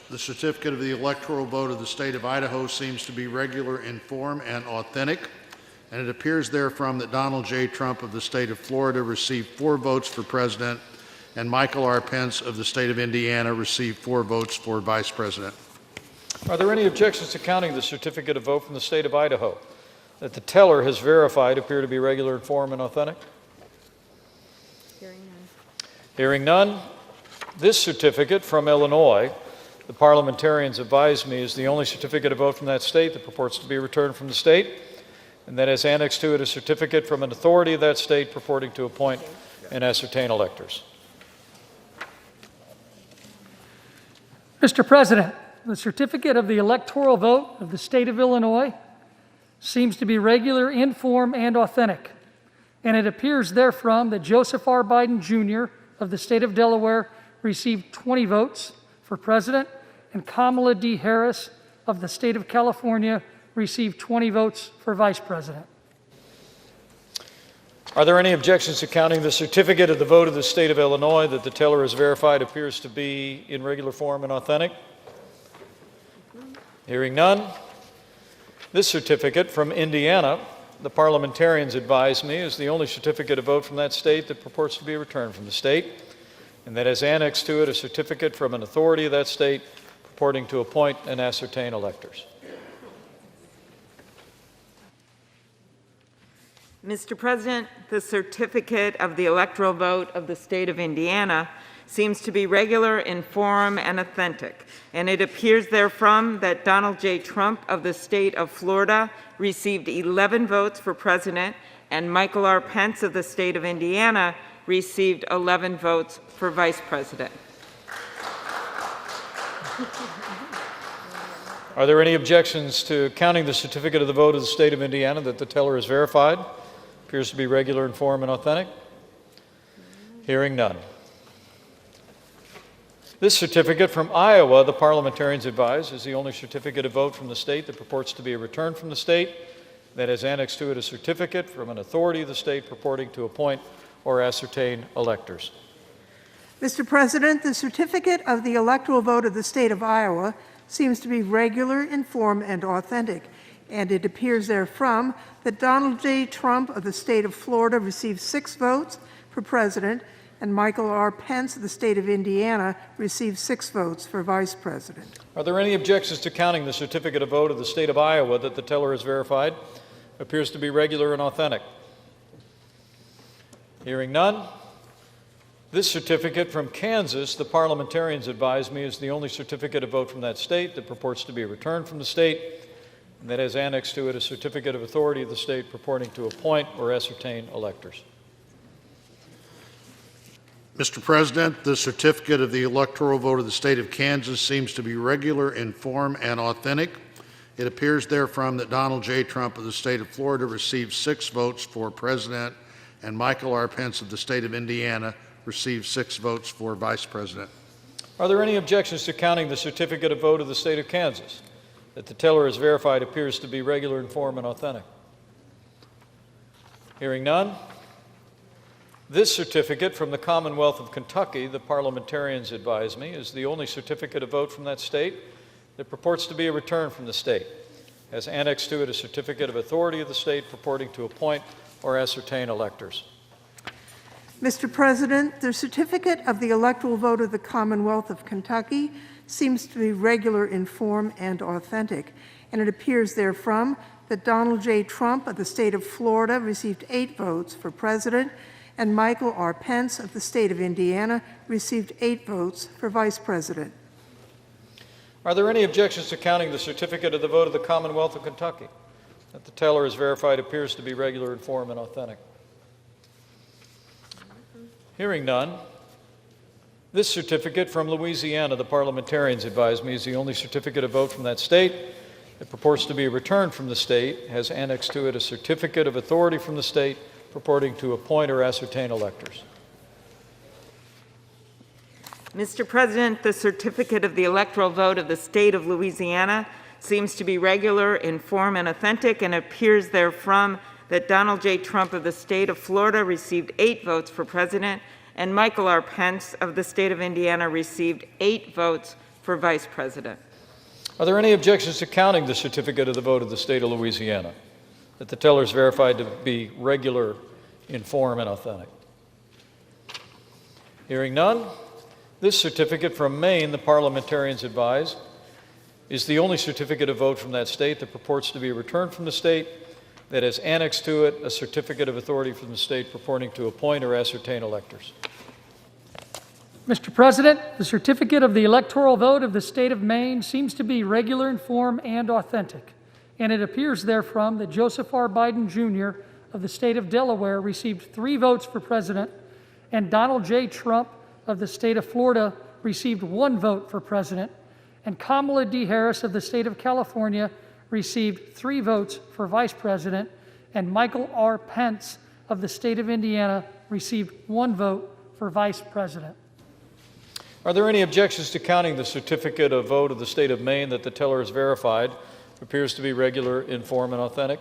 S21: the certificate of the electoral vote of the state of Idaho seems to be regular in form and authentic, and it appears therefrom that Donald J. Trump of the state of Florida received 4 votes for president, and Michael R. Pence of the state of Indiana received 4 votes for vice president.
S1: Are there any objections to counting the certificate of vote from the state of Idaho that the teller has verified appear to be regular in form and authentic? Hearing none, this certificate from Illinois, the parliamentarians advise me, is the only certificate of vote from that state that purports to be returned from the state, and that has annexed to it a certificate from an authority of that state purporting to appoint and ascertain electors.
S19: Mr. President, the certificate of the electoral vote of the state of Illinois seems to be regular in form and authentic, and it appears therefrom that Joseph R. Biden Jr. of the state of Delaware received 20 votes for president, and Kamala D. Harris of the state of California received 20 votes for vice president.
S1: Are there any objections to counting the certificate of the vote of the state of Illinois that the teller has verified appears to be in regular form and authentic? Hearing none, this certificate from Indiana, the parliamentarians advise me, is the only certificate of vote from that state that purports to be returned from the state, and that has annexed to it a certificate from an authority of that state purporting to appoint and ascertain electors.
S6: Mr. President, the certificate of the electoral vote of the state of Indiana seems to be regular in form and authentic, and it appears therefrom that Donald J. Trump of the state of Florida received 11 votes for president, and Michael R. Pence of the state of Indiana received 11 votes for vice president.
S1: Are there any objections to counting the certificate of the vote of the state of Indiana that the teller has verified appears to be regular in form and authentic? Hearing none. This certificate from Iowa, the parliamentarians advise, is the only certificate of vote from the state that purports to be a return from the state, that has annexed to it a certificate from an authority of the state purporting to appoint or ascertain electors.
S20: Mr. President, the certificate of the electoral vote of the state of Iowa seems to be regular in form and authentic, and it appears therefrom that Donald J. Trump of the state of Florida received 6 votes for president, and Michael R. Pence of the state of Indiana received 6 votes for vice president.
S1: Are there any objections to counting the certificate of vote of the state of Iowa that the teller has verified appears to be regular and authentic? Hearing none, this certificate from Kansas, the parliamentarians advise me, is the only certificate of vote from that state that purports to be a return from the state, and that has annexed to it a certificate of authority of the state purporting to appoint or ascertain electors.
S21: Mr. President, the certificate of the electoral vote of the state of Kansas seems to be regular in form and authentic. It appears therefrom that Donald J. Trump of the state of Florida received 6 votes for president, and Michael R. Pence of the state of Indiana received 6 votes for vice president.
S1: Are there any objections to counting the certificate of vote of the state of Kansas that the teller has verified appears to be regular in form and authentic? Hearing none, this certificate from the Commonwealth of Kentucky, the parliamentarians advise me, is the only certificate of vote from that state that purports to be a return from the state, has annexed to it a certificate of authority of the state purporting to appoint or ascertain electors.
S20: Mr. President, the certificate of the electoral vote of the Commonwealth of Kentucky seems to be regular in form and authentic, and it appears therefrom that Donald J. Trump of the state of Florida received 8 votes for president, and Michael R. Pence of the state of Indiana received 8 votes for Vice President.
S1: Are there any objections to counting the certificate of the vote of the Commonwealth of Kentucky? That the teller is verified appears to be regular in form and authentic. Hearing none, this certificate from Louisiana, the parliamentarians advise me, is the only certificate of vote from that state. It purports to be returned from the state, has annexed to it a certificate of authority from the state purporting to appoint or ascertain electors.
S6: Mr. President, the certificate of the electoral vote of the state of Louisiana seems to be regular in form and authentic, and appears therefrom that Donald J. Trump of the state of Florida received 8 votes for president, and Michael R. Pence of the state of Indiana received 8 votes for vice president.
S1: Are there any objections to counting the certificate of the vote of the state of Louisiana? That the teller is verified to be regular in form and authentic. Hearing none, this certificate from Maine, the parliamentarians advise, is the only certificate of vote from that state that purports to be returned from the state, that has annexed to it a certificate of authority from the state purporting to appoint or ascertain electors.
S19: Mr. President, the certificate of the electoral vote of the state of Maine seems to be regular in form and authentic, and it appears therefrom that Joseph R. Biden Jr. of the state of Delaware received 3 votes for president, and Donald J. Trump of the state of Florida received 1 vote for president, and Kamala D. Harris of the state of California received 3 votes for vice president, and Michael R. Pence of the state of Indiana received 1 vote for vice president.
S1: Are there any objections to counting the certificate of vote of the state of Maine that the teller is verified, appears to be regular in form and authentic?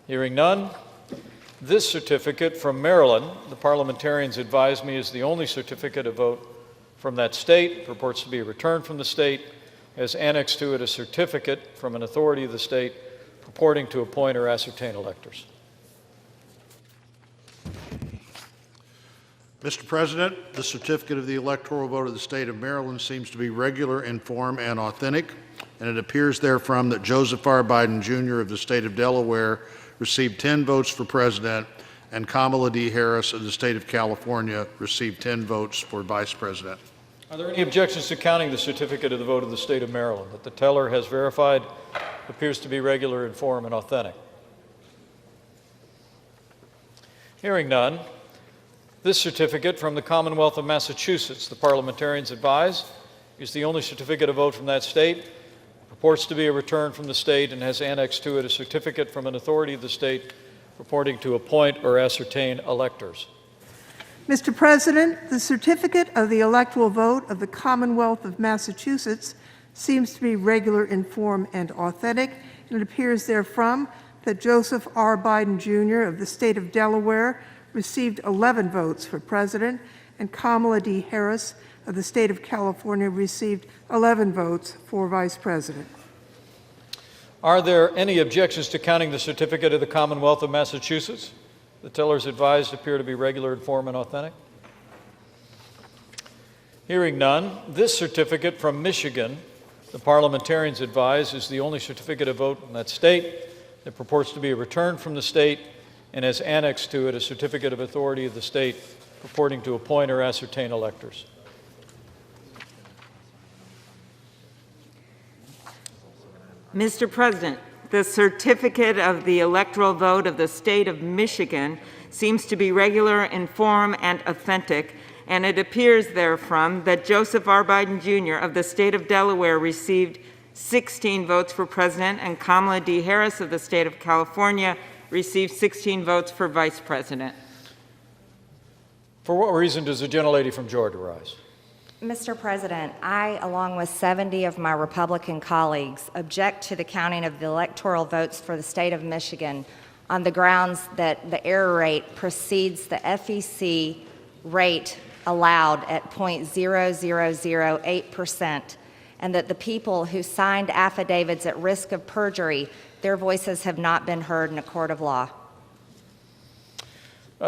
S1: Hearing none, this certificate from Maryland, the parliamentarians advise me, is the only certificate of vote from that state, purports to be returned from the state, has annexed to it a certificate from an authority of the state purporting to appoint or ascertain electors.
S21: Mr. President, the certificate of the electoral vote of the state of Maryland seems to be regular in form and authentic, and it appears therefrom that Joseph R. Biden Jr. of the state of Delaware received 10 votes for president, and Kamala D. Harris of the state of California received 10 votes for vice president.
S1: Are there any objections to counting the certificate of the vote of the state of Maryland that the teller has verified appears to be regular in form and authentic? Hearing none, this certificate from the Commonwealth of Massachusetts, the parliamentarians advise, is the only certificate of vote from that state, purports to be a return from the state, and has annexed to it a certificate from an authority of the state purporting to appoint or ascertain electors.
S20: Mr. President, the certificate of the electoral vote of the Commonwealth of Massachusetts seems to be regular in form and authentic, and it appears therefrom that Joseph R. Biden Jr. of the state of Delaware received 11 votes for president, and Kamala D. Harris of the state of California received 11 votes for vice president.
S1: Are there any objections to counting the certificate of the Commonwealth of Massachusetts? The tellers advised appear to be regular in form and authentic. Hearing none, this certificate from Michigan, the parliamentarians advise, is the only certificate of vote in that state that purports to be a return from the state and has annexed to it a certificate of authority of the state purporting to appoint or ascertain electors.
S6: Mr. President, the certificate of the electoral vote of the state of Michigan seems to be regular in form and authentic, and it appears therefrom that Joseph R. Biden Jr. of the state of Delaware received 16 votes for president, and Kamala D. Harris of the state of California received 16 votes for vice president.
S1: For what reason does the gentlelady from Georgia rise?
S3: Mr. President, I, along with 70 of my Republican colleagues, object to the counting of the electoral votes for the state of Michigan on the grounds that the error rate precedes the FEC rate allowed at 0.0008%, and that the people who signed affidavits at risk of perjury, their voices have not been heard in a court of law.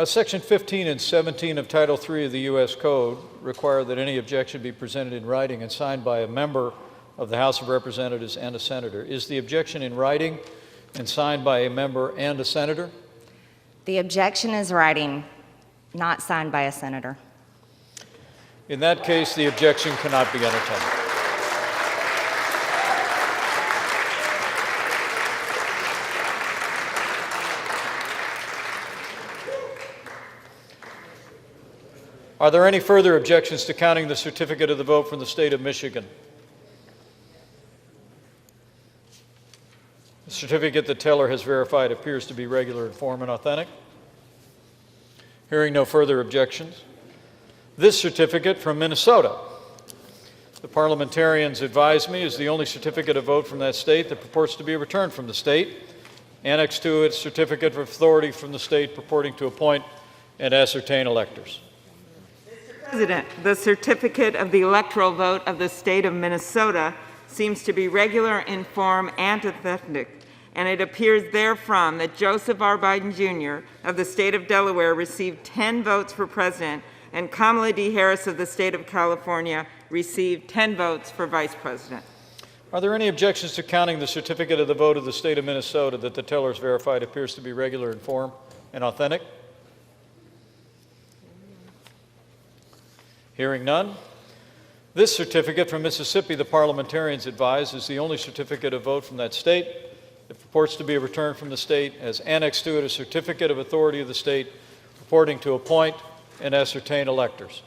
S1: Section 15 and 17 of Title III of the U.S. Code require that any objection be presented in writing and signed by a member of the House of Representatives and a senator. Is the objection in writing and signed by a member and a senator?
S3: The objection is writing, not signed by a senator.
S1: In that case, the objection cannot be entertained. Are there any further objections to counting the certificate of the vote from the state of Michigan? The certificate that Teller has verified appears to be regular in form and authentic. Hearing no further objections, this certificate from Minnesota, the parliamentarians advise me, is the only certificate of vote from that state that purports to be returned from the state. Annexed to it, certificate of authority from the state purporting to appoint and ascertain electors.
S6: President, the certificate of the electoral vote of the state of Minnesota seems to be regular in form and authentic, and it appears therefrom that Joseph R. Biden Jr. of the state of Delaware received 10 votes for president, and Kamala D. Harris of the state of California received 10 votes for vice president.
S1: Are there any objections to counting the certificate of the vote of the state of Minnesota that the tellers verified appears to be regular in form and authentic? Hearing none, this certificate from Mississippi, the parliamentarians advise, is the only certificate of vote from that state that purports to be a return from the state, as annexed to it a certificate of authority of the state purporting to appoint and ascertain electors.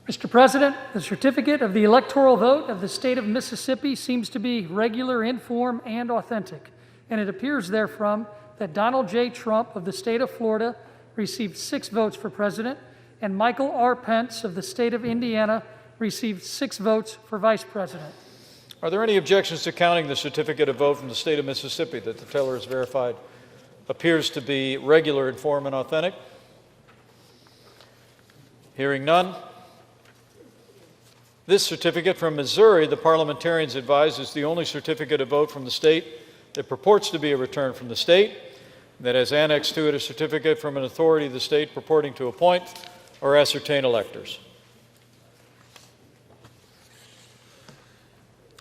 S19: Mr. President, the certificate of the electoral vote of the state of Mississippi seems to be regular in form and authentic, and it appears therefrom that Donald J. Trump of the state of Florida received 6 votes for president, and Michael R. Pence of the state of Indiana received 6 votes for vice president.
S1: Are there any objections to counting the certificate of vote from the state of Mississippi that the teller has verified appears to be regular in form and authentic? Hearing none, this certificate from Missouri, the parliamentarians advise, is the only certificate of vote from the state that purports to be a return from the state, that has annexed to it a certificate from an authority of the state purporting to appoint or ascertain electors.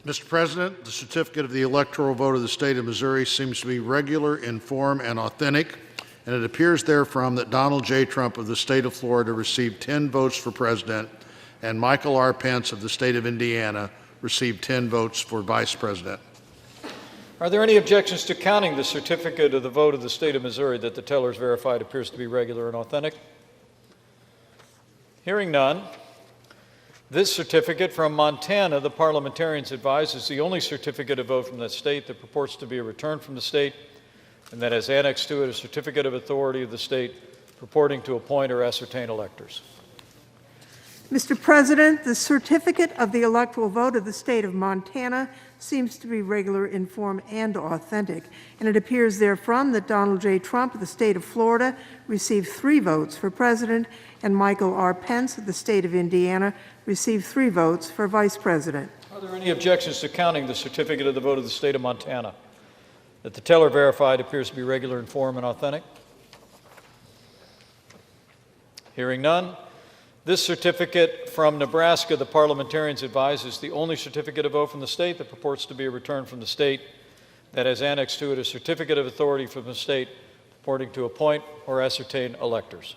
S21: Mr. President, the certificate of the electoral vote of the state of Missouri seems to be regular in form and authentic, and it appears therefrom that Donald J. Trump of the state of Florida received 10 votes for president, and Michael R. Pence of the state of Indiana received 10 votes for vice president.
S1: Are there any objections to counting the certificate of the vote of the state of Missouri that the tellers verified appears to be regular and authentic? Hearing none, this certificate from Montana, the parliamentarians advise, is the only certificate of vote from that state that purports to be a return from the state, and that has annexed to it a certificate of authority of the state purporting to appoint or ascertain electors.
S20: Mr. President, the certificate of the electoral vote of the state of Montana seems to be regular in form and authentic, and it appears therefrom that Donald J. Trump of the state of Florida received 3 votes for president, and Michael R. Pence of the state of Indiana received 3 votes for vice president.
S1: Are there any objections to counting the certificate of the vote of the state of Montana that the teller verified appears to be regular in form and authentic? Hearing none, this certificate from Nebraska, the parliamentarians advise, is the only certificate of vote from the state that purports to be a return from the state, that has annexed to it a certificate of authority from the state purporting to appoint or ascertain electors.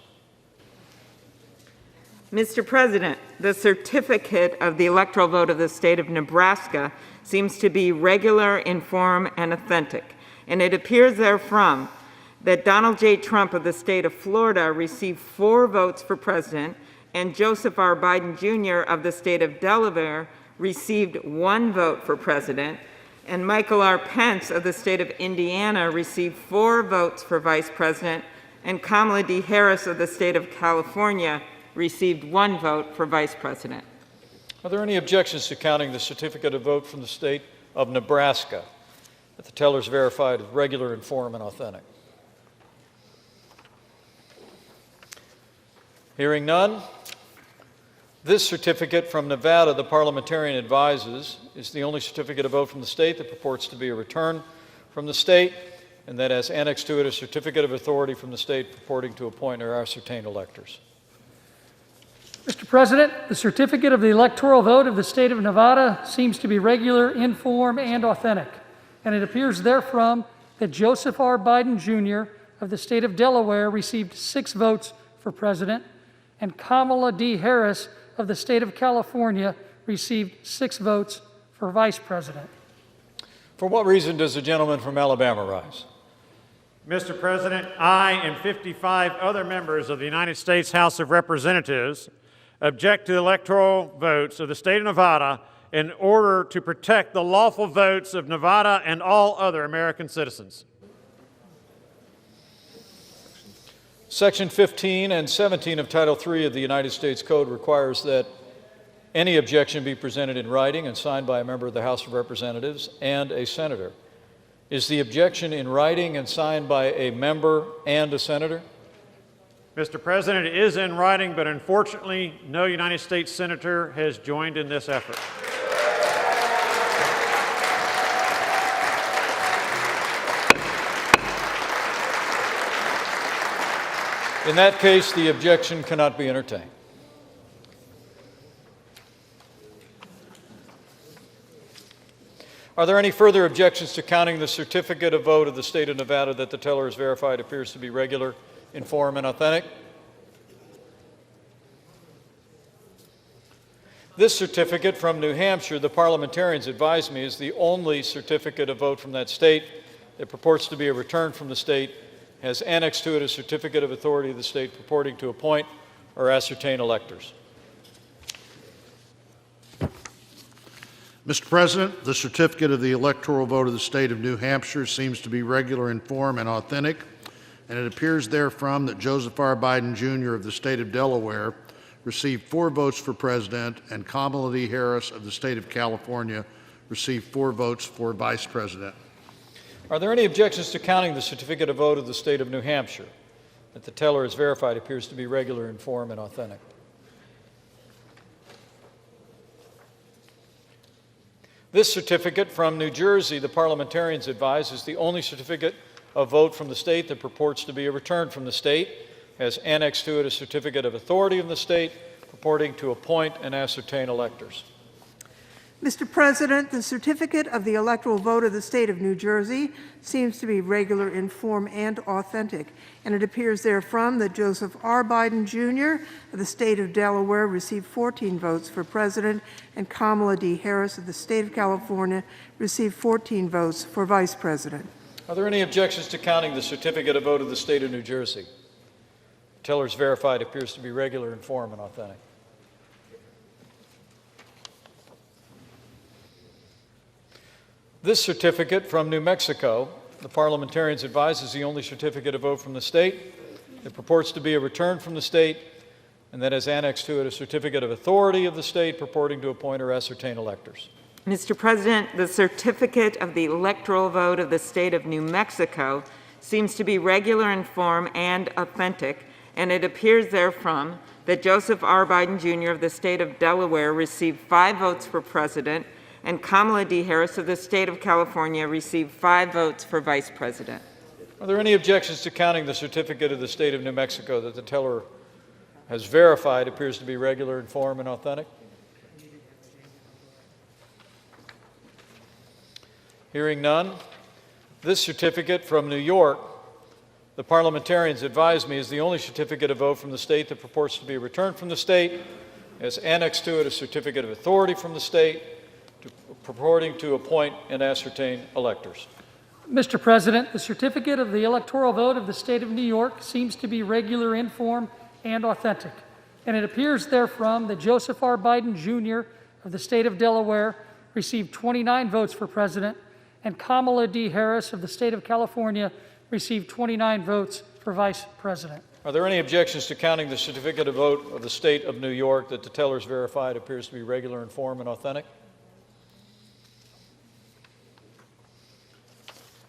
S6: Mr. President, the certificate of the electoral vote of the state of Nebraska seems to be regular in form and authentic, and it appears therefrom that Donald J. Trump of the state of Florida received 4 votes for president, and Joseph R. Biden Jr. of the state of Delaware received 1 vote for president, and Michael R. Pence of the state of Indiana received 4 votes for vice president, and Kamala D. Harris of the state of California received 1 vote for vice president.
S1: Are there any objections to counting the certificate of vote from the state of Nebraska that the tellers verified as regular in form and authentic? Hearing none, this certificate from Nevada, the parliamentarian advises, is the only certificate of vote from the state that purports to be a return from the state, and that has annexed to it a certificate of authority from the state purporting to appoint or ascertain electors.
S19: Mr. President, the certificate of the electoral vote of the state of Nevada seems to be regular in form and authentic, and it appears therefrom that Joseph R. Biden Jr. of the state of Delaware received 6 votes for president, and Kamala D. Harris of the state of California received 6 votes for vice president.
S1: For what reason does the gentleman from Alabama rise?
S7: Mr. President, I and 55 other members of the United States House of Representatives object to the electoral votes of the state of Nevada in order to protect the lawful votes of Nevada and all other American citizens.
S1: Section 15 and 17 of Title III of the United States Code requires that any objection be presented in writing and signed by a member of the House of Representatives and a senator. Is the objection in writing and signed by a member and a senator?
S7: Mr. President, it is in writing, but unfortunately, no United States senator has joined in this effort.
S1: In that case, the objection cannot be entertained. Are there any further objections to counting the certificate of vote of the state of Nevada that the teller has verified appears to be regular, in form, and authentic? This certificate from New Hampshire, the parliamentarians advise me, is the only certificate of vote from that state that purports to be a return from the state, has annexed to it a certificate of authority of the state purporting to appoint or ascertain electors.
S21: Mr. President, the certificate of the electoral vote of the state of New Hampshire seems to be regular in form and authentic, and it appears therefrom that Joseph R. Biden, Jr. of the state of Delaware received 4 votes for president, and Kamala D. Harris of the state of California received 4 votes for vice president.
S1: Are there any objections to counting the certificate of vote of the state of New Hampshire that the teller has verified appears to be regular in form and authentic? This certificate from New Jersey, the parliamentarians advise, is the only certificate of vote from the state that purports to be a return from the state, has annexed to it a certificate of authority of the state purporting to appoint and ascertain electors.
S20: Mr. President, the certificate of the electoral vote of the state of New Jersey seems to be regular in form and authentic, and it appears therefrom that Joseph R. Biden, Jr. of the state of Delaware received 14 votes for president, and Kamala D. Harris of the state of California received 14 votes for vice president.
S1: Are there any objections to counting the certificate of vote of the state of New Jersey? The teller's verified appears to be regular in form and authentic. This certificate from New Mexico, the parliamentarians advise, is the only certificate of vote from the state that purports to be a return from the state, and that has annexed to it a certificate of authority of the state purporting to appoint or ascertain electors.
S6: Mr. President, the certificate of the electoral vote of the state of New Mexico seems to be regular in form and authentic, and it appears therefrom that Joseph R. Biden, Jr. of the state of Delaware received 5 votes for president, and Kamala D. Harris of the state of California received 5 votes for vice president.
S1: Are there any objections to counting the certificate of the state of New Mexico that the teller has verified appears to be regular in form and authentic? Hearing none, this certificate from New York, the parliamentarians advise me, is the only certificate of vote from the state that purports to be a return from the state, has annexed to it a certificate of authority from the state, purporting to appoint and ascertain electors.
S19: Mr. President, the certificate of the electoral vote of the state of New York seems to be regular in form and authentic, and it appears therefrom that Joseph R. Biden, Jr. of the state of Delaware received 29 votes for president, and Kamala D. Harris of the state of California received 29 votes for vice president.
S1: Are there any objections to counting the certificate of vote of the state of New York that the teller's verified appears to be regular in form and authentic?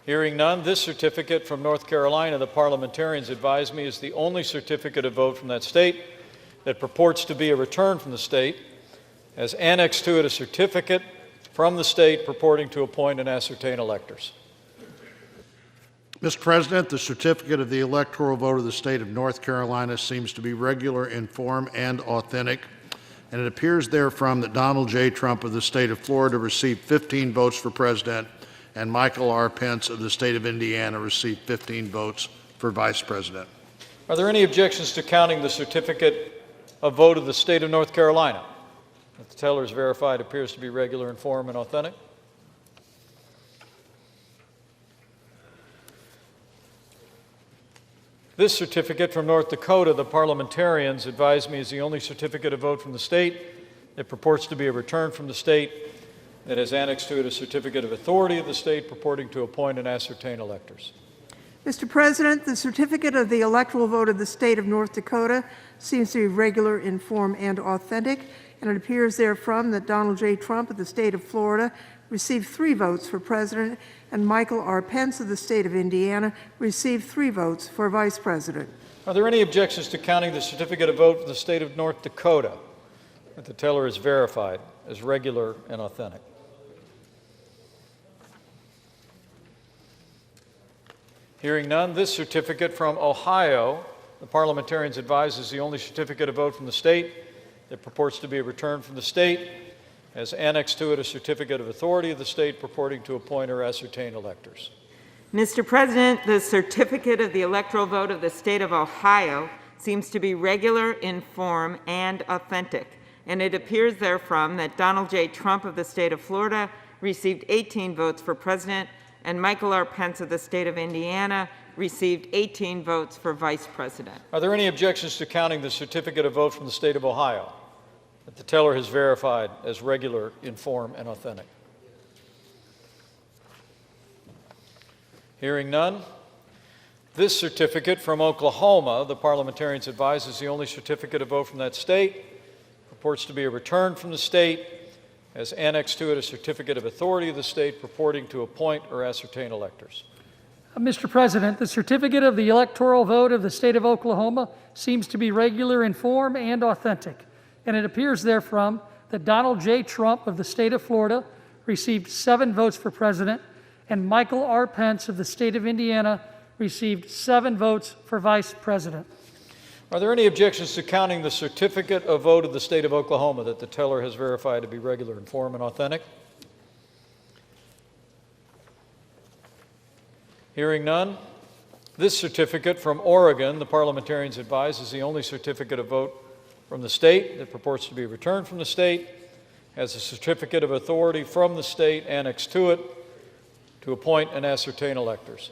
S1: Hearing none, this certificate from North Carolina, the parliamentarians advise me, is the only certificate of vote from that state that purports to be a return from the state, has annexed to it a certificate from the state purporting to appoint and ascertain electors.
S21: Mr. President, the certificate of the electoral vote of the state of North Carolina seems to be regular in form and authentic, and it appears therefrom that Donald J. Trump of the state of Florida received 15 votes for president, and Michael R. Pence of the state of Indiana received 15 votes for Vice President.
S1: Are there any objections to counting the certificate of vote of the state of North Carolina? That the teller is verified appears to be regular in form and authentic. This certificate from North Dakota, the parliamentarians advise me, is the only certificate of vote from the state. It purports to be a return from the state that has annexed to it a certificate of authority of the state purporting to appoint and ascertain electors.
S20: Mr. President, the certificate of the electoral vote of the state of North Dakota seems to be regular in form and authentic, and it appears therefrom that Donald J. Trump of the state of Florida received 3 votes for president, and Michael R. Pence of the state of Indiana received 3 votes for vice president.
S1: Are there any objections to counting the certificate of vote for the state of North Dakota? That the teller is verified as regular and authentic. Hearing none, this certificate from Ohio, the parliamentarians advise, is the only certificate of vote from the state that purports to be a return from the state, has annexed to it a certificate of authority of the state purporting to appoint or ascertain electors.
S6: Mr. President, the certificate of the electoral vote of the state of Ohio seems to be regular in form and authentic, and it appears therefrom that Donald J. Trump of the state of Florida received 18 votes for president, and Michael R. Pence of the state of Indiana received 18 votes for vice president.
S1: Are there any objections to counting the certificate of vote from the state of Ohio that the teller has verified as regular in form and authentic? Hearing none, this certificate from Oklahoma, the parliamentarians advise, is the only certificate of vote from that state, purports to be a return from the state, has annexed to it a certificate of authority of the state purporting to appoint or ascertain electors.
S19: Mr. President, the certificate of the electoral vote of the state of Oklahoma seems to be regular in form and authentic, and it appears therefrom that Donald J. Trump of the state of Florida received 7 votes for president, and Michael R. Pence of the state of Indiana received 7 votes for vice president.
S1: Are there any objections to counting the certificate of vote of the state of Oklahoma that the teller has verified to be regular in form and authentic? Hearing none, this certificate from Oregon, the parliamentarians advise, is the only certificate of vote from the state that purports to be returned from the state, has a certificate of authority from the state annexed to it to appoint and ascertain electors.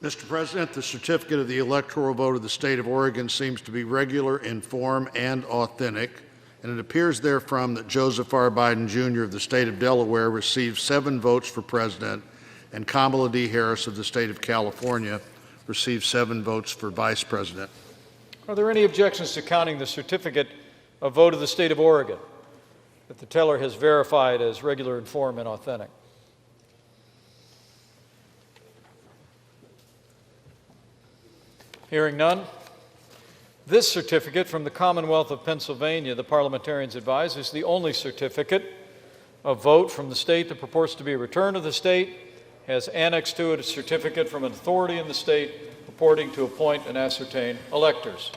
S21: Mr. President, the certificate of the electoral vote of the state of Oregon seems to be regular in form and authentic, and it appears therefrom that Joseph R. Biden, Jr. of the state of Delaware received 7 votes for president, and Kamala D. Harris of the state of California received 7 votes for vice president.
S1: Are there any objections to counting the certificate of vote of the state of Oregon that the teller has verified as regular in form and authentic? Hearing none, this certificate from the Commonwealth of Pennsylvania, the parliamentarians advise, is the only certificate of vote from the state that purports to be a return of the state, has annexed to it a certificate from an authority in the state purporting to appoint and ascertain electors.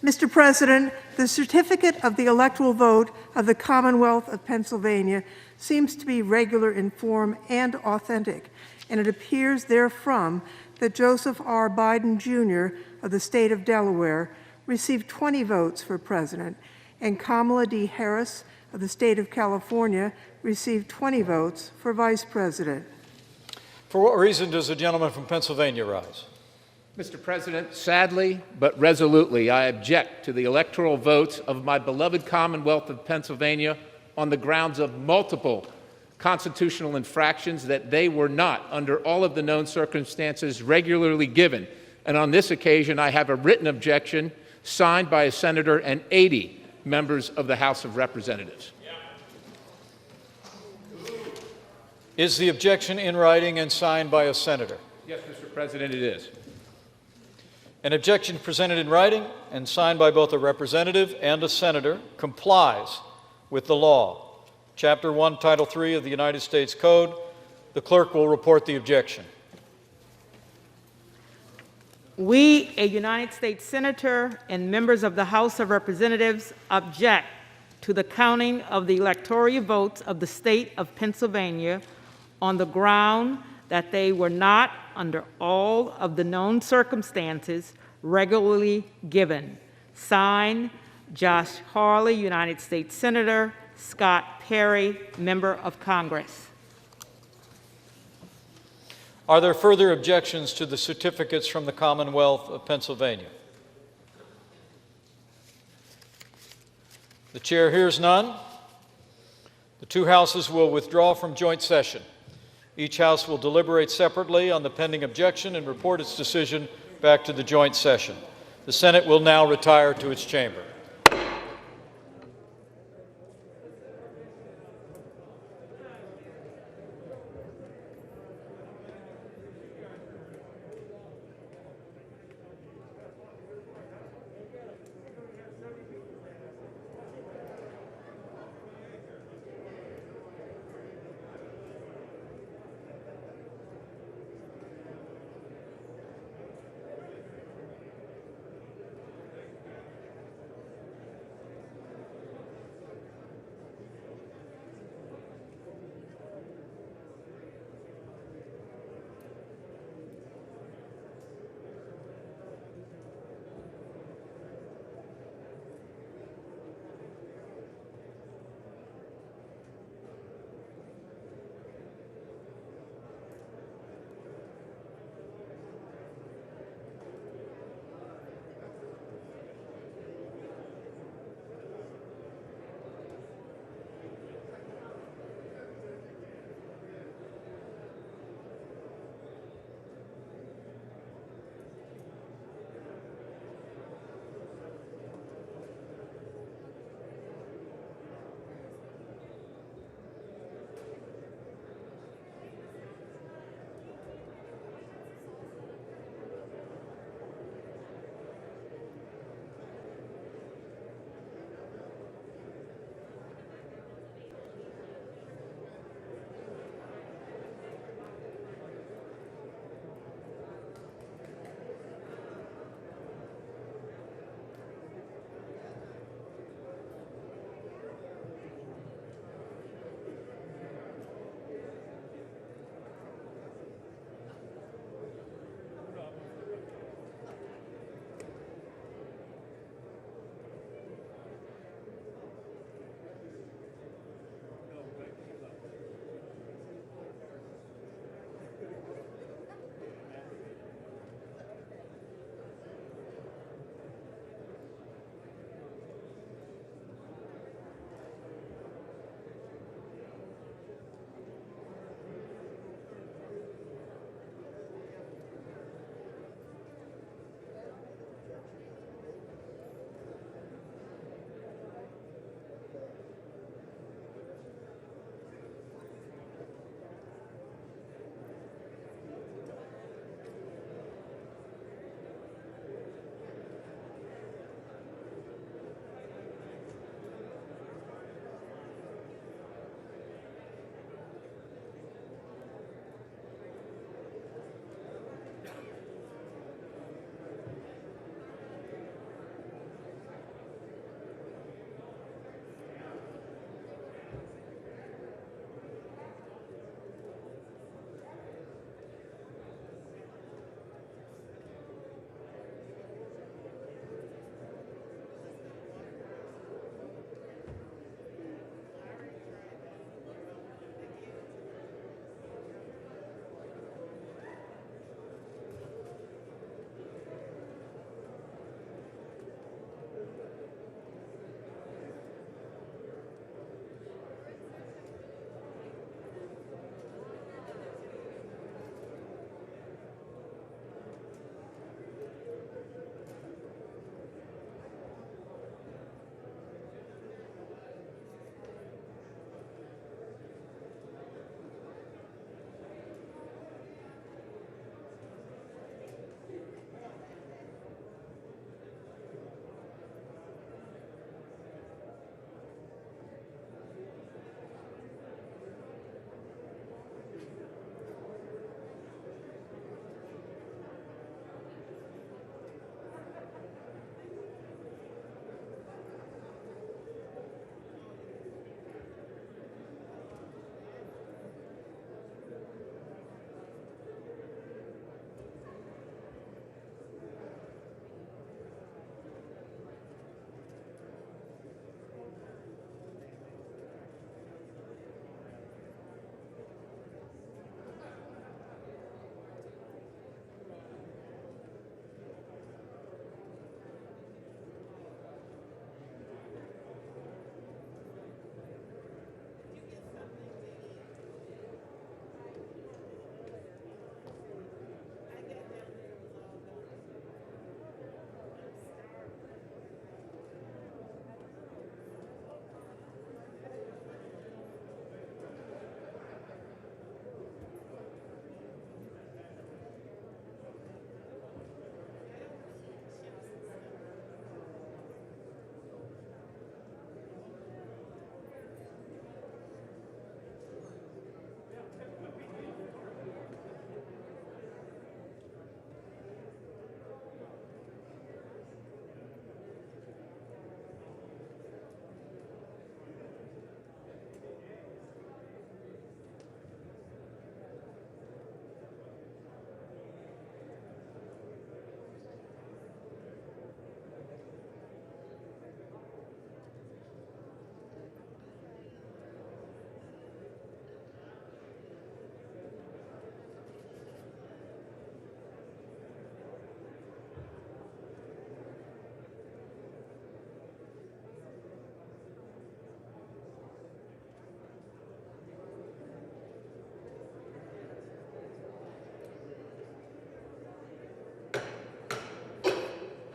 S20: Mr. President, the certificate of the electoral vote of the Commonwealth of Pennsylvania seems to be regular in form and authentic, and it appears therefrom that Joseph R. Biden, Jr. of the state of Delaware received 20 votes for president, and Kamala D. Harris of the state of California received 20 votes for vice president.
S1: For what reason does the gentleman from Pennsylvania rise?
S9: Mr. President, sadly but resolutely, I object to the electoral votes of my beloved Commonwealth of Pennsylvania on the grounds of multiple constitutional infractions that they were not, under all of the known circumstances, regularly given. And on this occasion, I have a written objection signed by a senator and 80 members of the House of Representatives.
S1: Is the objection in writing and signed by a senator?
S9: Yes, Mr. President, it is.
S1: An objection presented in writing and signed by both a representative and a senator complies with the law. Chapter 1, Title 3 of the United States Code. The clerk will report the objection.
S10: We, a United States Senator and members of the House of Representatives, object to the counting of the electoral votes of the state of Pennsylvania on the ground that they were not under all of the known circumstances regularly given. Signed, Josh Hawley, United States Senator, Scott Perry, Member of Congress.
S1: Are there further objections to the certificates from the Commonwealth of Pennsylvania? The chair hears none. The two houses will withdraw from joint session. Each house will deliberate separately on the pending objection and report its decision back to the joint session. The Senate will now retire to its chamber.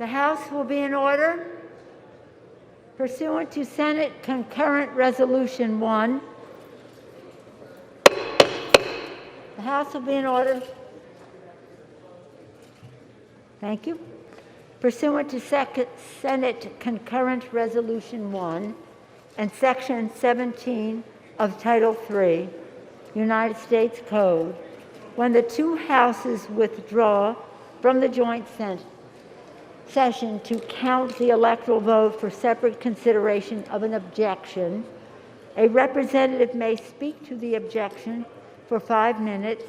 S11: The House will be in order. Pursuant to Senate Concurrent Resolution 1, the House will be in order. Thank you. Pursuant to Senate Concurrent Resolution 1 and Section 17 of Title III, United States Code, when the two houses withdraw from the joint session to count the electoral vote for separate consideration of an objection, a representative may speak to the objection for 5 minutes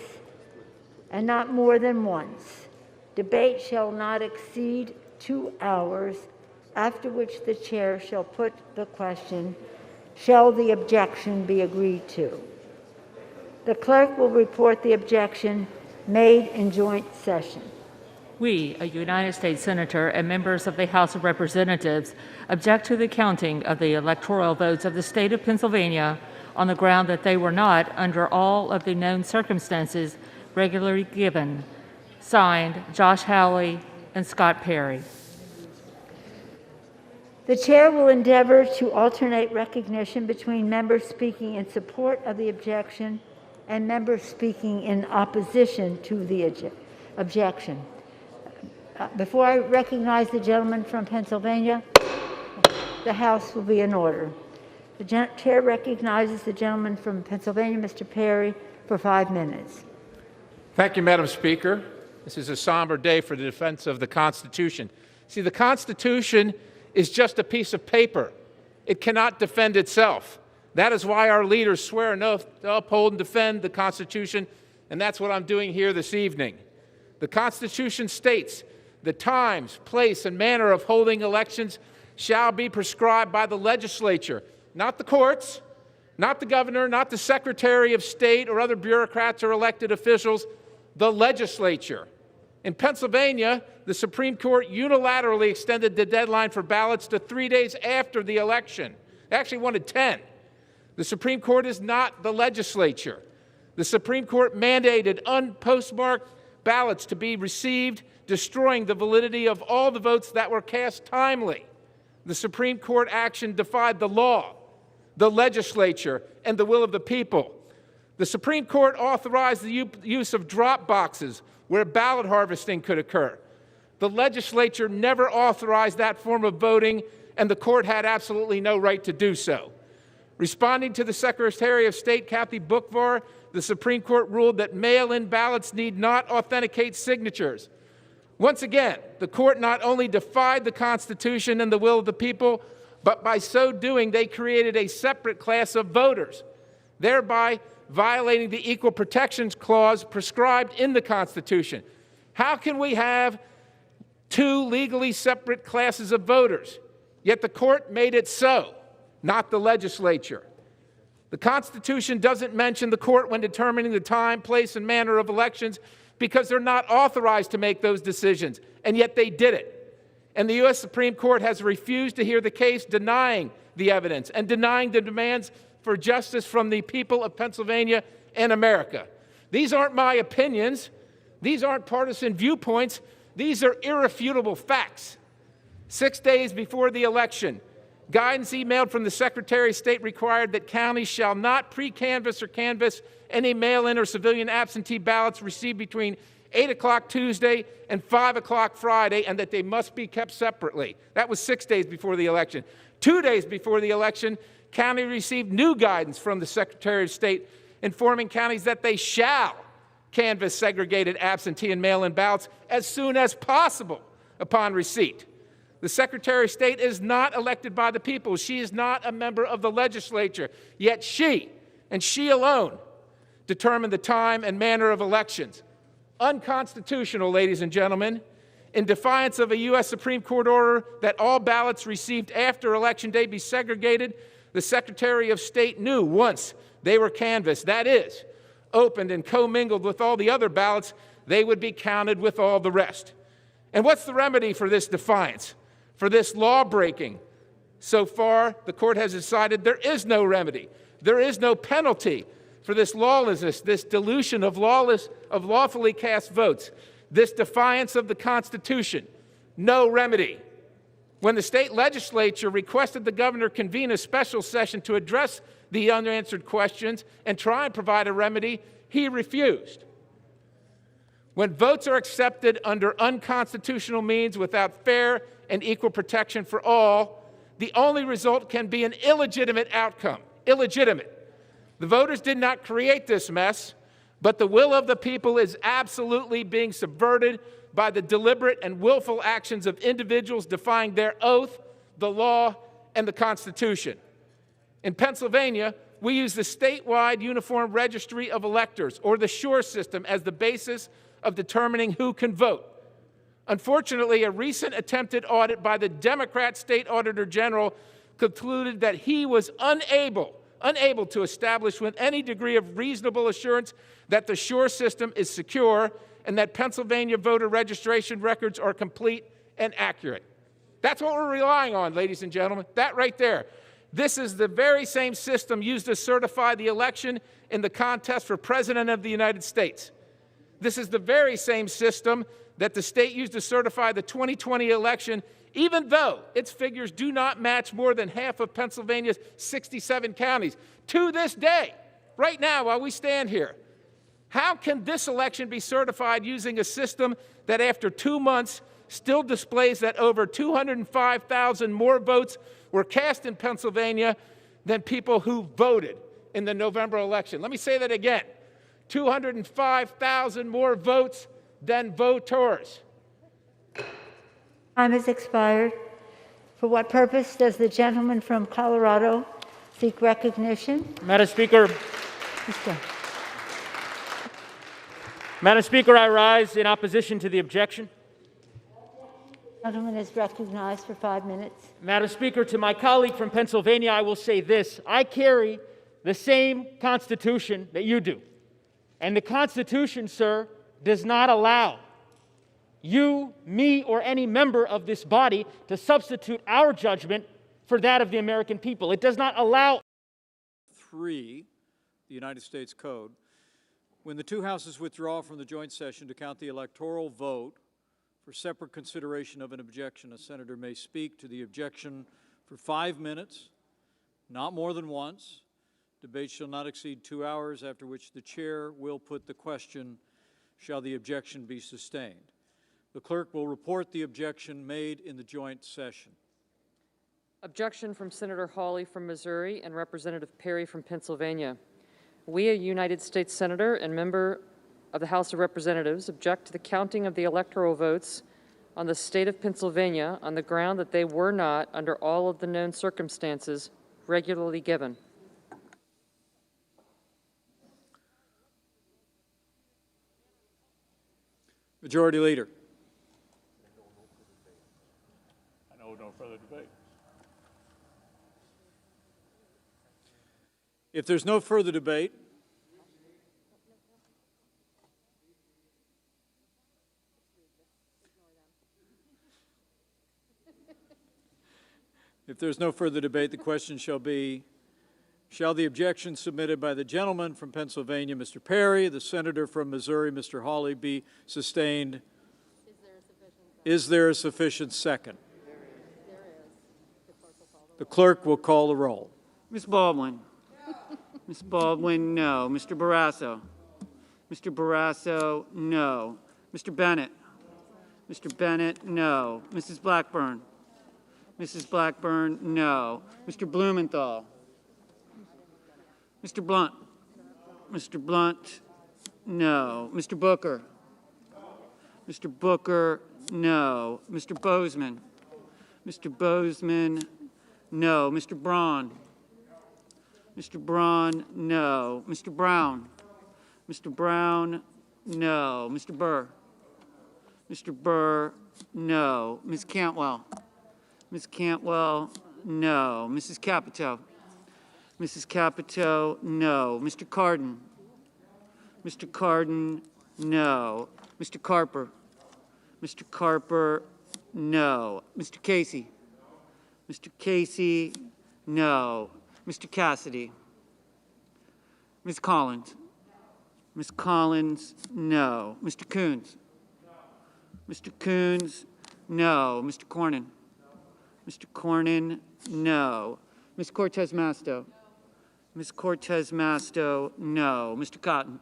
S11: and not more than once. Debate shall not exceed 2 hours, after which the chair shall put the question, shall the objection be agreed to? The clerk will report the objection made in joint session.
S12: We, a United States Senator and members of the House of Representatives, object to the counting of the electoral votes of the state of Pennsylvania on the ground that they were not, under all of the known circumstances, regularly given. Signed, Josh Hawley and Scott Perry.
S11: The chair will endeavor to alternate recognition between members speaking in support of the objection and members speaking in opposition to the objection. Before I recognize the gentleman from Pennsylvania, the House will be in order. The chair recognizes the gentleman from Pennsylvania, Mr. Perry, for 5 minutes.
S9: Thank you, Madam Speaker. This is a somber day for the defense of the Constitution. See, the Constitution is just a piece of paper. It cannot defend itself. That is why our leaders swear an oath to uphold and defend the Constitution, and that's what I'm doing here this evening. The Constitution states the times, place, and manner of holding elections shall be prescribed by the legislature, not the courts, not the governor, not the Secretary of State or other bureaucrats or elected officials, the legislature. In Pennsylvania, the Supreme Court unilaterally extended the deadline for ballots to 3 days after the election. They actually wanted 10. The Supreme Court is not the legislature. The Supreme Court mandated unpostmarked ballots to be received, destroying the validity of all the votes that were cast timely. The Supreme Court action defied the law, the legislature, and the will of the people. The Supreme Court authorized the use of drop boxes where ballot harvesting could occur. The legislature never authorized that form of voting, and the court had absolutely no right to do so. Responding to the Secretary of State, Kathy Boockvar, the Supreme Court ruled that mail-in ballots need not authenticate signatures. Once again, the court not only defied the Constitution and the will of the people, but by so doing, they created a separate class of voters, thereby violating the Equal Protections Clause prescribed in the Constitution. How can we have two legally separate classes of voters? Yet the court made it so, not the legislature. The Constitution doesn't mention the court when determining the time, place, and manner of elections because they're not authorized to make those decisions, and yet they did it. And the U.S. Supreme Court has refused to hear the case, denying the evidence and denying the demands for justice from the people of Pennsylvania and America. These aren't my opinions. These aren't partisan viewpoints. These are irrefutable facts. 6 days before the election, guidance emailed from the Secretary of State required that counties shall not pre-canvass or canvass any mail-in or civilian absentee ballots received between 8 o'clock Tuesday and 5 o'clock Friday, and that they must be kept separately. That was 6 days before the election. 2 days before the election, county received new guidance from the Secretary of State informing counties that they shall canvass segregated absentee and mail-in ballots as soon as possible upon receipt. The Secretary of State is not elected by the people. She is not a member of the legislature. Yet she, and she alone, determine the time and manner of elections. Unconstitutional, ladies and gentlemen. In defiance of a U.S. Supreme Court order that all ballots received after Election Day be segregated, the Secretary of State knew once they were canvassed, that is, opened and commingled with all the other ballots, they would be counted with all the rest. And what's the remedy for this defiance, for this law breaking? So far, the court has decided there is no remedy. There is no penalty for this lawlessness, this dilution of lawfully cast votes, this defiance of the Constitution. no remedy. When the state legislature requested the governor convene a special session to address the unanswered questions and try and provide a remedy, he refused. When votes are accepted under unconstitutional means without fair and equal protection for all, the only result can be an illegitimate outcome. Illegitimate. The voters did not create this mess, but the will of the people is absolutely being subverted by the deliberate and willful actions of individuals defying their oath, the law, and the Constitution. In Pennsylvania, we use the statewide Uniform Registry of Electors, or the SURE system, as the basis of determining who can vote. Unfortunately, a recent attempted audit by the Democrat State Auditor General concluded that he was unable to establish with any degree of reasonable assurance that the SURE system is secure and that Pennsylvania voter registration records are complete and accurate. That's what we're relying on, ladies and gentlemen, that right there. This is the very same system used to certify the election in the contest for President of the United States. This is the very same system that the state used to certify the 2020 election, even though its figures do not match more than half of Pennsylvania's 67 counties. To this day, right now, while we stand here, how can this election be certified using a system that after 2 months still displays that over 205,000 more votes were cast in Pennsylvania than people who voted in the November election? Let me say that again. 205,000 more votes than voters.
S11: Time has expired. For what purpose does the gentleman from Colorado seek recognition?
S8: Madam Speaker, Madam Speaker, I rise in opposition to the objection.
S11: The gentleman is recognized for 5 minutes.
S8: Madam Speaker, to my colleague from Pennsylvania, I will say this. I carry the same Constitution that you do. And the Constitution, sir, does not allow you, me, or any member of this body to substitute our judgment for that of the American people. It does not allow.
S1: 3, the United States Code, when the two houses withdraw from the joint session to count the electoral vote for separate consideration of an objection, a senator may speak to the objection for 5 minutes, not more than once. Debate shall not exceed 2 hours, after which the chair will put the question, shall the objection be sustained? The clerk will report the objection made in the joint session.
S13: Objection from Senator Hawley from Missouri and Representative Perry from Pennsylvania. We, a United States Senator and member of the House of Representatives, object to the counting of the electoral votes on the state of Pennsylvania on the ground that they were not, under all of the known circumstances, regularly given.
S1: Majority Leader.
S15: I know no further debate.
S1: If there's no further debate, the question shall be, shall the objection submitted by the gentleman from Pennsylvania, Mr. Perry, the senator from Missouri, Mr. Hawley, be sustained? Is there a sufficient second? The clerk will call the roll.
S23: Ms. Baldwin. Ms. Baldwin, no. Mr. Barrasso. Mr. Barrasso, no. Mr. Bennett. Mr. Bennett, no. Mrs. Blackburn. Mrs. Blackburn, no. Mr. Blumenthal. Mr. Blunt. Mr. Blunt, no. Mr. Booker. Mr. Booker, no. Mr. Bozeman. Mr. Bozeman, no. Mr. Braun. Mr. Braun, no. Mr. Brown. Mr. Brown, no. Mr. Burr. Mr. Burr, no. Ms. Cantwell. Ms. Cantwell, no. Mrs. Capito. Mrs. Capito, no. Mr. Cardin. Mr. Cardin, no. Mr. Carper. Mr. Carper, no. Mr. Casey. Mr. Casey, no. Mr. Cassidy. Ms. Collins. Ms. Collins, no. Mr. Coons. Mr. Coons, No. Mr. Cornyn? Mr. Cornyn, no. Ms. Cortez Masto? Ms. Cortez Masto, no. Mr. Cotton?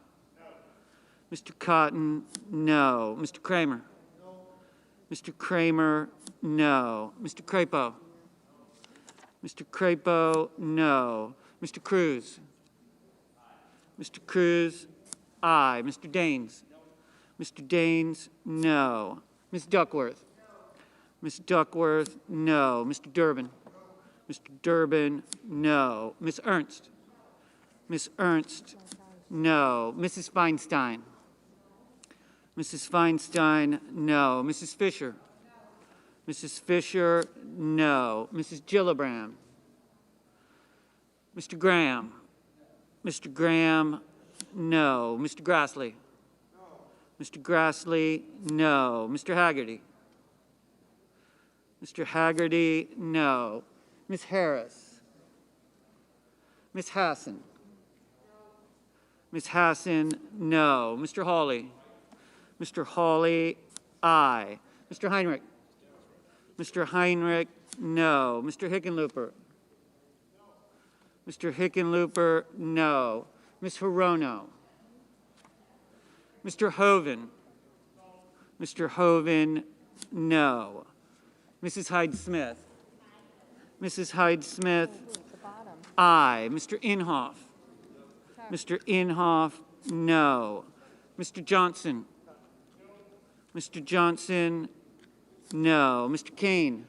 S23: Mr. Cotton, no. Mr. Kramer? Mr. Kramer, no. Mr. Crapo? Mr. Crapo, no. Mr. Cruz? Mr. Cruz, aye. Mr. Daines? Mr. Daines, no. Ms. Duckworth? Ms. Duckworth, no. Mr. Durbin? Mr. Durbin, no. Ms. Ernst? Ms. Ernst, no. Mrs. Feinstein? Mrs. Feinstein, no. Mrs. Fisher? Mrs. Fisher, no. Mrs. Gillibrand? Mr. Graham? Mr. Graham, no. Mr. Grassley? Mr. Grassley, no. Mr. Haggerty? Mr. Haggerty, no. Ms. Harris? Ms. Hassan? Ms. Hassan, no. Mr. Hawley? Mr. Hawley, aye. Mr. Heinrich? Mr. Heinrich, no. Mr. Hickenlooper? Mr. Hickenlooper, no. Ms. Hirono? Mr. Hoven? Mr. Hoven, no. Mrs. Hyde-Smith? Mrs. Hyde-Smith, aye. Mr. Inhofe? Mr. Inhofe, no. Mr. Johnson? Mr. Johnson, no. Mr. Kaine?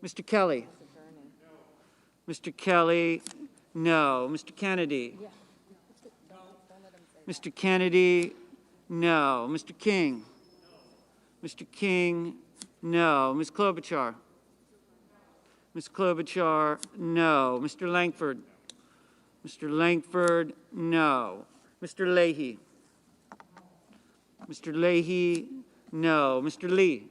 S23: Mr. Kelly? Mr. Kelly, no. Mr. Kennedy? Mr. Kennedy, no. Mr. King? Mr. King, no. Ms. Klobuchar? Ms. Klobuchar, no. Mr. Lankford? Mr. Lankford, no. Mr. Leahy? Mr. Leahy, no. Mr. Lee?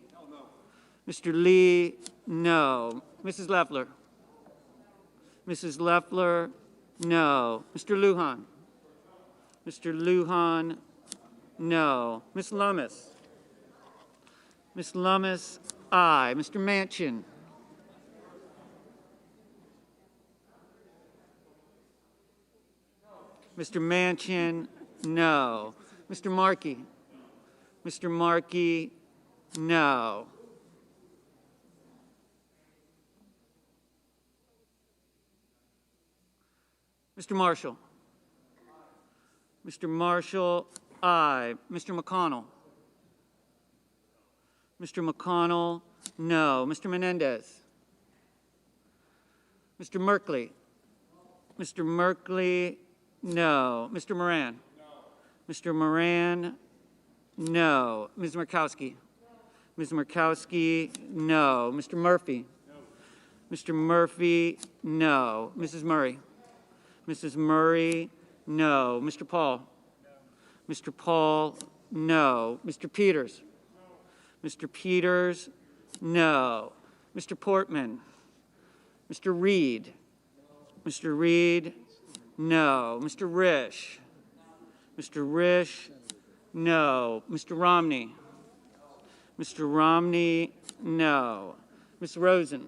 S23: Mr. Lee, no. Mrs. Loeffler? Mrs. Loeffler, no. Mr. Houlahan? Mr. Houlahan, no. Ms. Lummis? Ms. Lummis, aye. Mr. Manchin? Mr. Manchin, no. Mr. Markey? Mr. Markey, no. Mr. Marshall? Mr. Marshall, aye. Mr. McConnell? Mr. McConnell, no. Mr. Menendez? Mr. Merkley? Mr. Merkley, no. Mr. Moran? Mr. Moran, no. Ms. Murkowski? Ms. Murkowski, no. Mr. Murphy? Mr. Murphy, no. Mrs. Murray? Mrs. Murray, no. Mr. Paul? Mr. Paul, no. Mr. Peters? Mr. Peters, no. Mr. Portman? Mr. Reed? Mr. Reed, no. Mr. Risch? Mr. Risch, no. Mr. Romney? Mr. Romney, no. Ms. Rosen?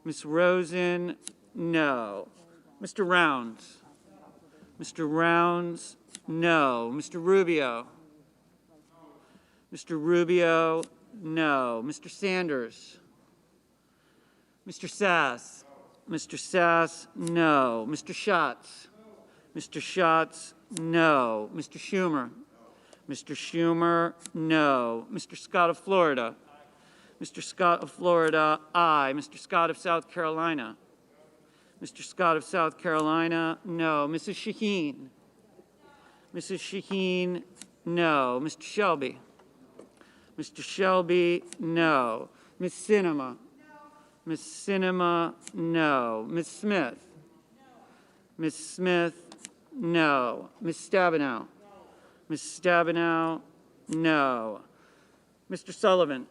S23: Ms. Rosen, no. Mr. Rounds? Mr. Rounds, no. Mr. Rubio? Mr. Rubio, no. Mr. Sanders? Mr. Sasse? Mr. Sasse, no. Mr. Schatz? Mr. Schatz, no. Mr. Schumer? Mr. Schumer, no. Mr. Scott of Florida? Mr. Scott of Florida, aye. Mr. Scott of South Carolina? Mr. Scott of South Carolina, no. Mrs. Shaheen? Mrs. Shaheen, no. Mr. Shelby? Mr. Shelby, no. Ms. Sinema? Ms. Sinema, no. Ms. Smith? Ms. Smith, no. Ms. Stabenow? Ms. Stabenow, no. Mr. Sullivan?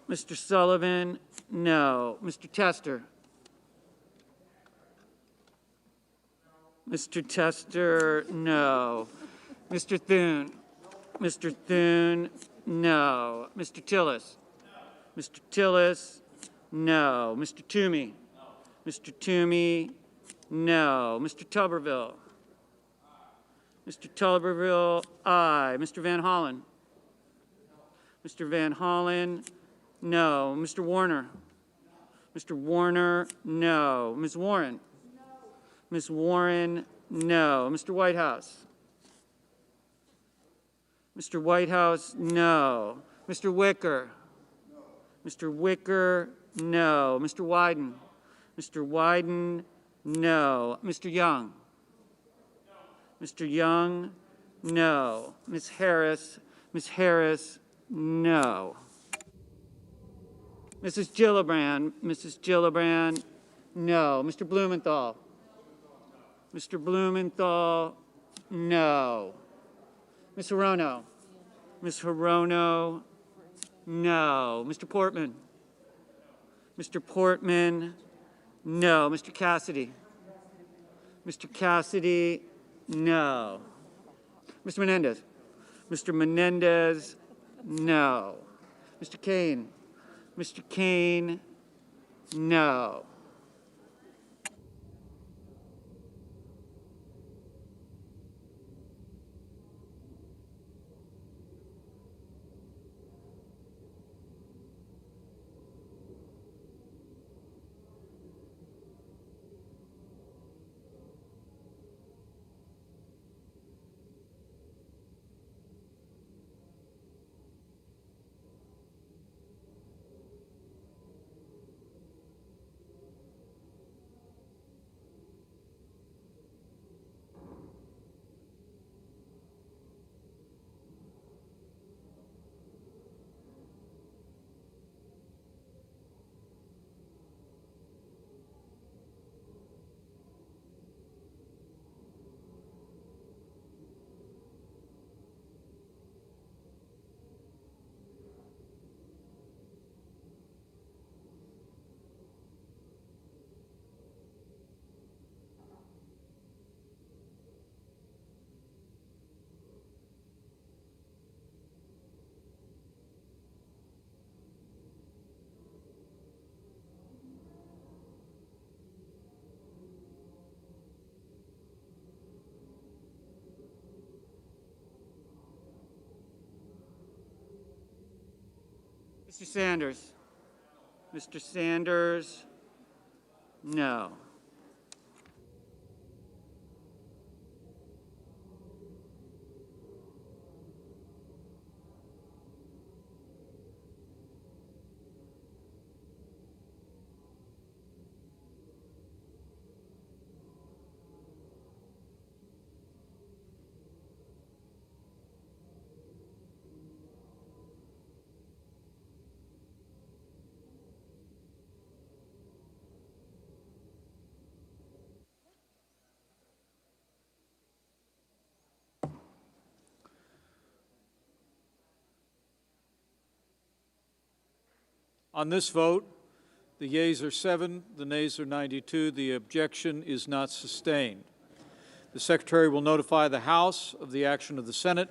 S23: Mr. Sullivan, no. Mr. Tester? Mr. Tester, no. Mr. Thune? Mr. Thune, No. Mr. Tillis? Mr. Tillis? No. Mr. Toomey? Mr. Toomey? No. Mr. Tuberville? Mr. Tuberville, aye. Mr. Van Hollen? Mr. Van Hollen? No. Mr. Warner? Mr. Warner? No. Ms. Warren? Ms. Warren? No. Mr. Whitehouse? Mr. Whitehouse? No. Mr. Wicker? Mr. Wicker? No. Mr. Wyden? Mr. Wyden? No. Mr. Young? Mr. Young? No. Ms. Harris? Ms. Harris? No. Mrs. Gillibrand? Mrs. Gillibrand? No. Mr. Blumenthal? Mr. Blumenthal? No. Ms. Hirono? Ms. Hirono? No. Mr. Portman? Mr. Portman? No. Mr. Cassidy? Mr. Cassidy? No. Mr. Menendez? Mr. Menendez? No. Mr. Kaine? Mr. Kaine? No. Mr. Sanders? Mr. Sanders? No.
S1: On this vote, the yeas are 7, the nays are 92. The objection is not sustained. The Secretary will notify the House of the action of the Senate,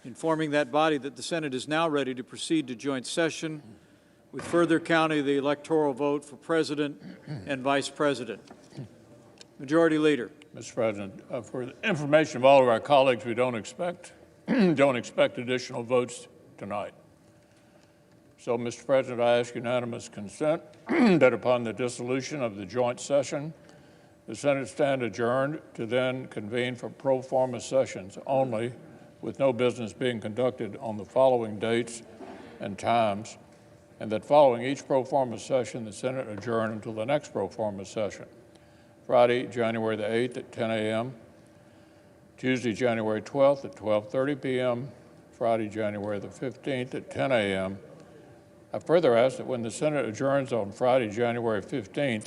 S1: informing that body that the Senate is now ready to proceed to joint session with further counting of the electoral vote for President and Vice President. Majority Leader.
S14: Mr. President, for the information of all of our colleagues, we don't expect additional votes tonight. So, Mr. President, I ask unanimous consent that upon the dissolution of the joint session, the Senate stand adjourned to then convene for pro forma sessions only, with no business being conducted on the following dates and times, and that following each pro forma session, the Senate adjourn until the next pro forma session. Friday, January the 8th at 10 a.m., Tuesday, January 12th at 12:30 p.m., Friday, January the 15th at 10 a.m., I further ask that when the Senate adjourns on Friday, January 15th,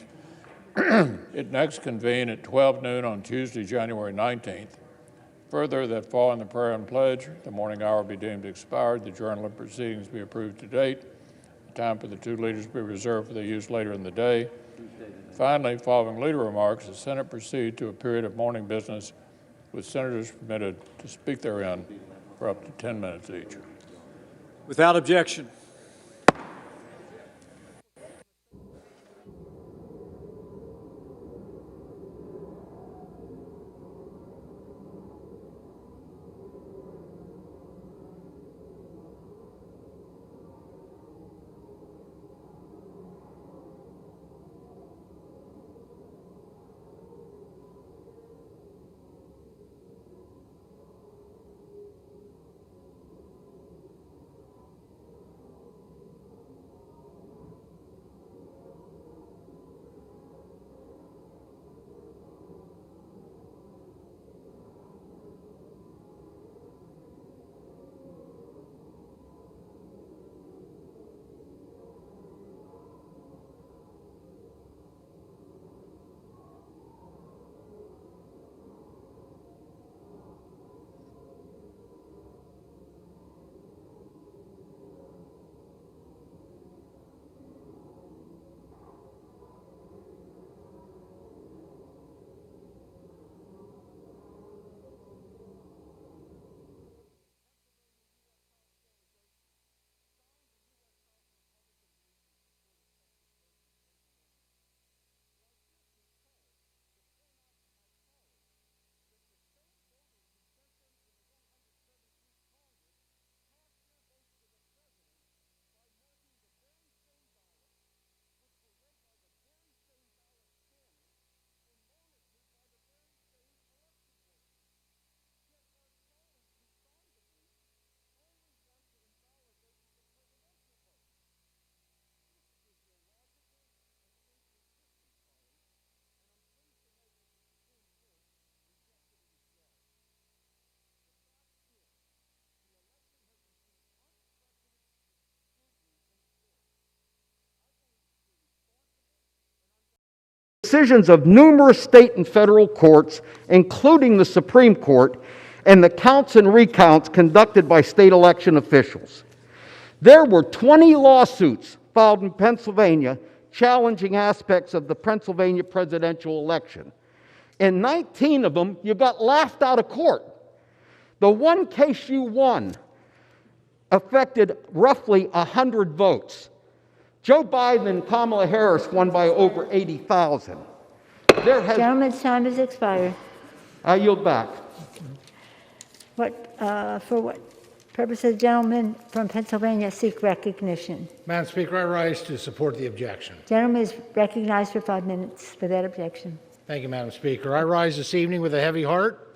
S14: it next convene at 12 noon on Tuesday, January 19th. Further, that following the prayer and pledge, the morning hour be deemed expired, the journal of proceedings be approved to date, the time for the two leaders be reserved for their use later in the day. Finally, following leader remarks, the Senate proceed to a period of morning business with senators permitted to speak therein for up to 10 minutes each.
S1: Without objection.
S4: Decisions of numerous state and federal courts, including the Supreme Court, and the counts and recounts conducted by state election officials. There were 20 lawsuits filed in Pennsylvania challenging aspects of the Pennsylvania presidential election. In 19 of them, you got laughed out of court. The one case you won affected roughly 100 votes. Joe Biden and Kamala Harris won by over 80,000.
S11: Gentleman's time has expired.
S4: I yield back.
S11: For what purposes, gentleman from Pennsylvania seek recognition?
S16: Madam Speaker, I rise to support the objection.
S11: Gentleman is recognized for 5 minutes for that objection.
S16: Thank you, Madam Speaker. I rise this evening with a heavy heart.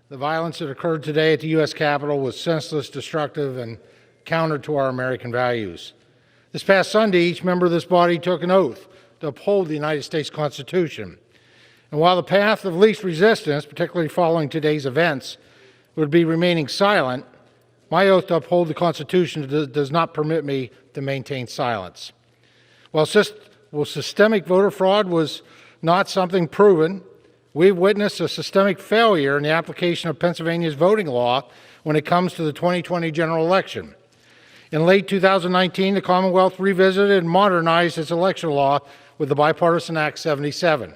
S16: The violence that occurred today at the U.S. Capitol was senseless, destructive, and counter to our American values. This past Sunday, each member of this body took an oath to uphold the United States Constitution. And while the path of least resistance, particularly following today's events, would be remaining silent, my oath to uphold the Constitution does not permit me to maintain silence. While systemic voter fraud was not something proven, we've witnessed a systemic failure in the application of Pennsylvania's voting law when it comes to the 2020 general election. In late 2019, the Commonwealth revisited and modernized its election law with the Bipartisan Act 77.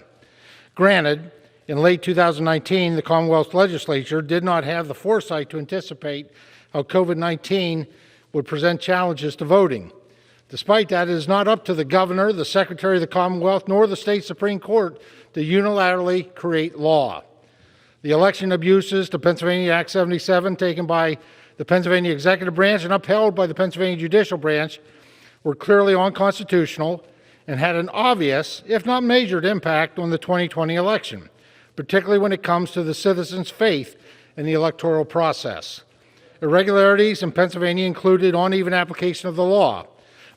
S16: Granted, in late 2019, the Commonwealth legislature did not have the foresight to anticipate how COVID-19 would present challenges to voting. Despite that, it is not up to the governor, the Secretary of the Commonwealth, nor the state Supreme Court to unilaterally create law. The election abuses to Pennsylvania Act 77 taken by the Pennsylvania Executive Branch and upheld by the Pennsylvania Judicial Branch were clearly unconstitutional and had an obvious, if not measured, impact on the 2020 election, particularly when it comes to the citizens' faith in the electoral process. Irregularities in Pennsylvania included uneven application of the law,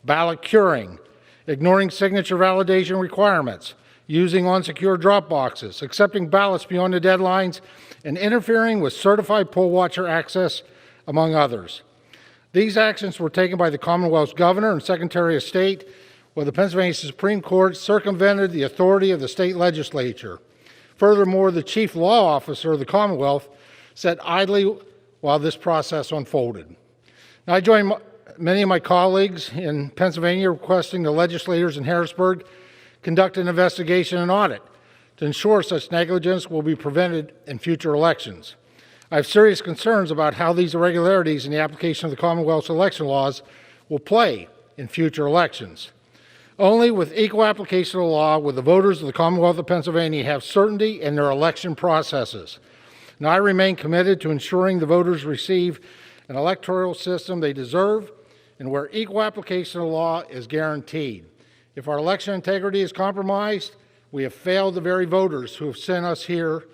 S16: ballot curing, ignoring signature validation requirements, using unsecured drop boxes, accepting ballots beyond the deadlines, and interfering with certified poll watcher access, among others. These actions were taken by the Commonwealth's governor and Secretary of State, while the Pennsylvania Supreme Court circumvented the authority of the state legislature. Furthermore, the chief law officer of the Commonwealth sat idly while this process unfolded. Now, I join many of my colleagues in Pennsylvania requesting the legislators in Harrisburg conduct an investigation and audit to ensure such negligence will be prevented in future elections. I have serious concerns about how these irregularities in the application of the Commonwealth's election laws will play in future elections. Only with equal application of the law will the voters of the Commonwealth of Pennsylvania have certainty in their election processes. Now, I remain committed to ensuring the voters receive an electoral system they deserve and where equal application of the law is guaranteed. If our election integrity is compromised, we have failed the very voters who have sent us here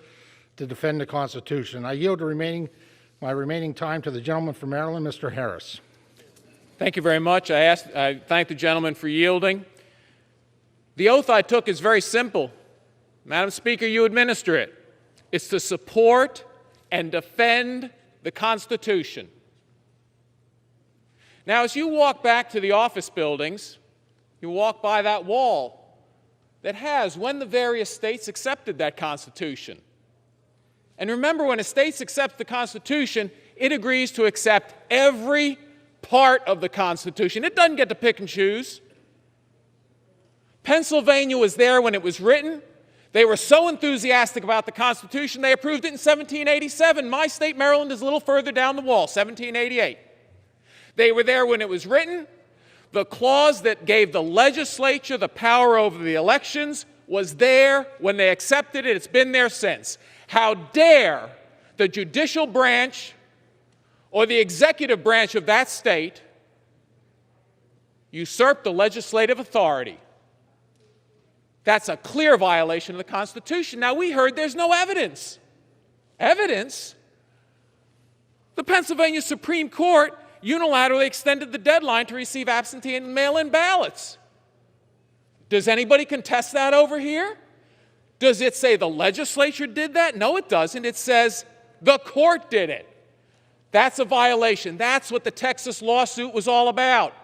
S16: to defend the Constitution. I yield my remaining time to the gentleman from Maryland, Mr. Harris.
S9: Thank you very much. I thank the gentleman for yielding. The oath I took is very simple. Madam Speaker, you administer it. It's to support and defend the Constitution. Now, as you walk back to the office buildings, you walk by that wall that has when the various states accepted that Constitution. And remember, when a state accepts the Constitution, it agrees to accept every part of the Constitution. It doesn't get to pick and choose. Pennsylvania was there when it was written. They were so enthusiastic about the Constitution, they approved it in 1787. My state, Maryland, is a little further down the wall, 1788. They were there when it was written. The clause that gave the legislature the power over the elections was there when they accepted it. It's been there since. How dare the judicial branch or the executive branch of that state usurp the legislative authority? That's a clear violation of the Constitution. Now, we heard there's no evidence. Evidence? The Pennsylvania Supreme Court unilaterally extended the deadline to receive absentee and mail-in ballots. Does anybody contest that over here? Does it say the legislature did that? No, it doesn't. It says the court did it. That's a violation. That's what the Texas lawsuit was all about.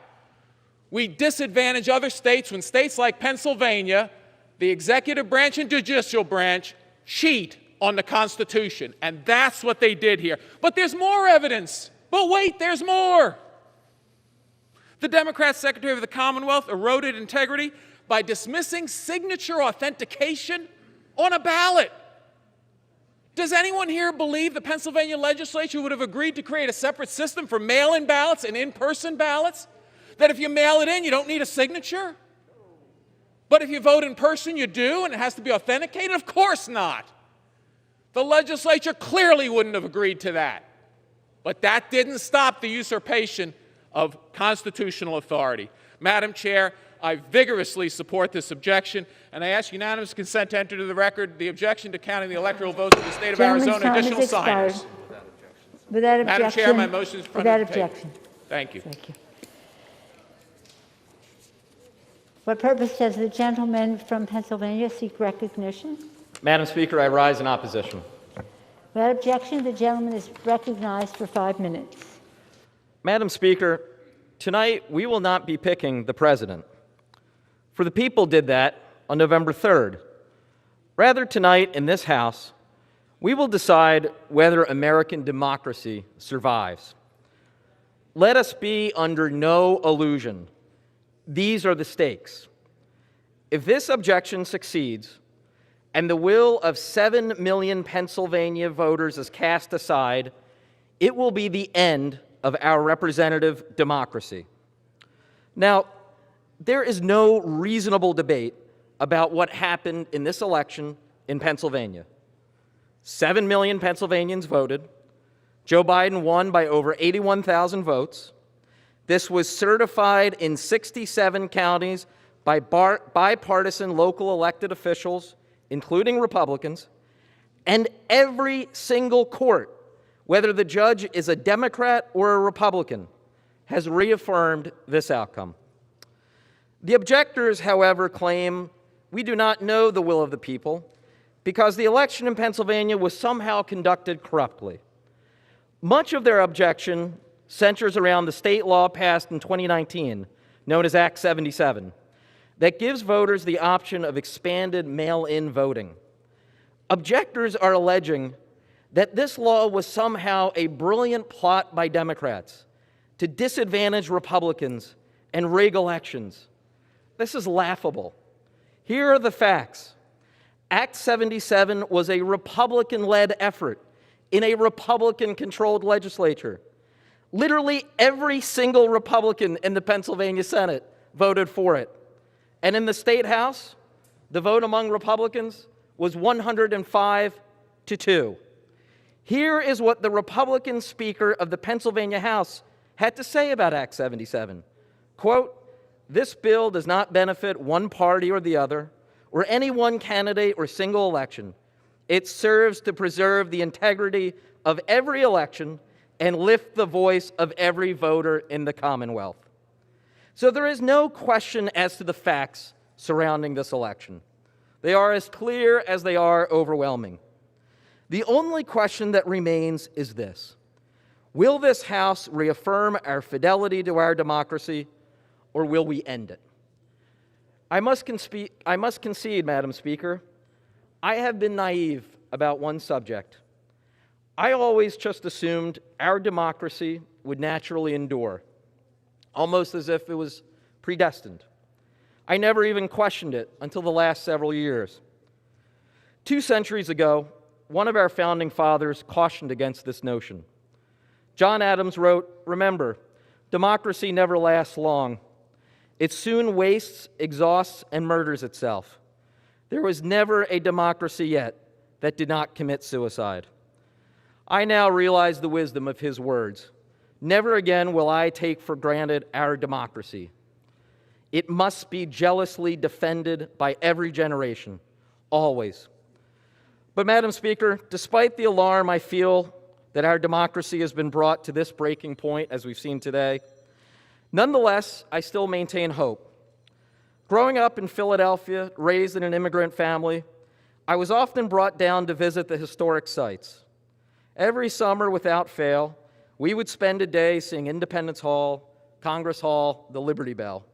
S9: We disadvantage other states when states like Pennsylvania, the executive branch and judicial branch, cheat on the Constitution. And that's what they did here. But there's more evidence. But wait, there's more. The Democrat Secretary of the Commonwealth eroded integrity by dismissing signature authentication on a ballot. Does anyone here believe the Pennsylvania legislature would have agreed to create a separate system for mail-in ballots and in-person ballots? That if you mail it in, you don't need a signature? But if you vote in person, you do, and it has to be authenticated? Of course not. The legislature clearly wouldn't have agreed to that. But that didn't stop the usurpation of constitutional authority. Madam Chair, I vigorously support this objection, and I ask unanimous consent to enter into the record the objection to counting the electoral votes of the state of Arizona additional signers.
S11: Without objection.
S9: Madam Chair, my motion is in front
S11: Without
S9: of the table.
S11: objection.
S9: Thank you.
S11: Thank you. What purpose does the gentleman from Pennsylvania seek recognition?
S17: Madam Speaker, I rise in opposition.
S11: Without objection, the gentleman is recognized for 5 minutes.
S17: Madam Speaker, tonight we will not be picking the president. For the people did that on November 3rd. Rather, tonight in this House, we will decide whether American democracy survives. Let us be under no illusion. These are the stakes. If this objection succeeds, and the will of 7 million Pennsylvania voters is cast aside, it will be the end of our representative democracy. Now, there is no reasonable debate about what happened in this election in Pennsylvania. 7 million Pennsylvanians voted. Joe Biden won by over 81,000 votes. This was certified in 67 counties by bipartisan local elected officials, including Republicans, and every single court, whether the judge is a Democrat or a Republican, has reaffirmed this outcome. The objectors, however, claim we do not know the will of the people because the election in Pennsylvania was somehow conducted corruptly. Much of their objection centers around the state law passed in 2019, known as Act 77, that gives voters the option of expanded mail-in voting. Objectors are alleging that this law was somehow a brilliant plot by Democrats to disadvantage Republicans and rig elections. This is laughable. Here are the facts. Act 77 was a Republican-led effort in a Republican-controlled legislature. Literally every single Republican in the Pennsylvania Senate voted for it. And in the State House, the vote among Republicans was 105-2. Here is what the Republican Speaker of the Pennsylvania House had to say about Act 77. Quote, "This bill does not benefit one party or the other, or any one candidate or single election. It serves to preserve the integrity of every election and lift the voice of every voter in the Commonwealth." So there is no question as to the facts surrounding this election. They are as clear as they are overwhelming. The only question that remains is this: will this House reaffirm our fidelity to our democracy, or will we end it? I must concede, Madam Speaker, I have been naive about one subject. I always just assumed our democracy would naturally endure, almost as if it was predestined. I never even questioned it until the last several years. 2 centuries ago, one of our founding fathers cautioned against this notion. John Adams wrote, "Remember, democracy never lasts long. It soon wastes, exhausts, and murders itself. There was never a democracy yet that did not commit suicide." I now realize the wisdom of his words. Never again will I take for granted our democracy. It must be jealously defended by every generation, always. But, Madam Speaker, despite the alarm I feel that our democracy has been brought to this breaking point, as we've seen today, nonetheless, I still maintain hope. Growing up in Philadelphia, raised in an immigrant family, I was often brought down to visit the historic sites. Every summer, without fail, we would spend a day seeing Independence Hall, Congress Hall, the Liberty Bell.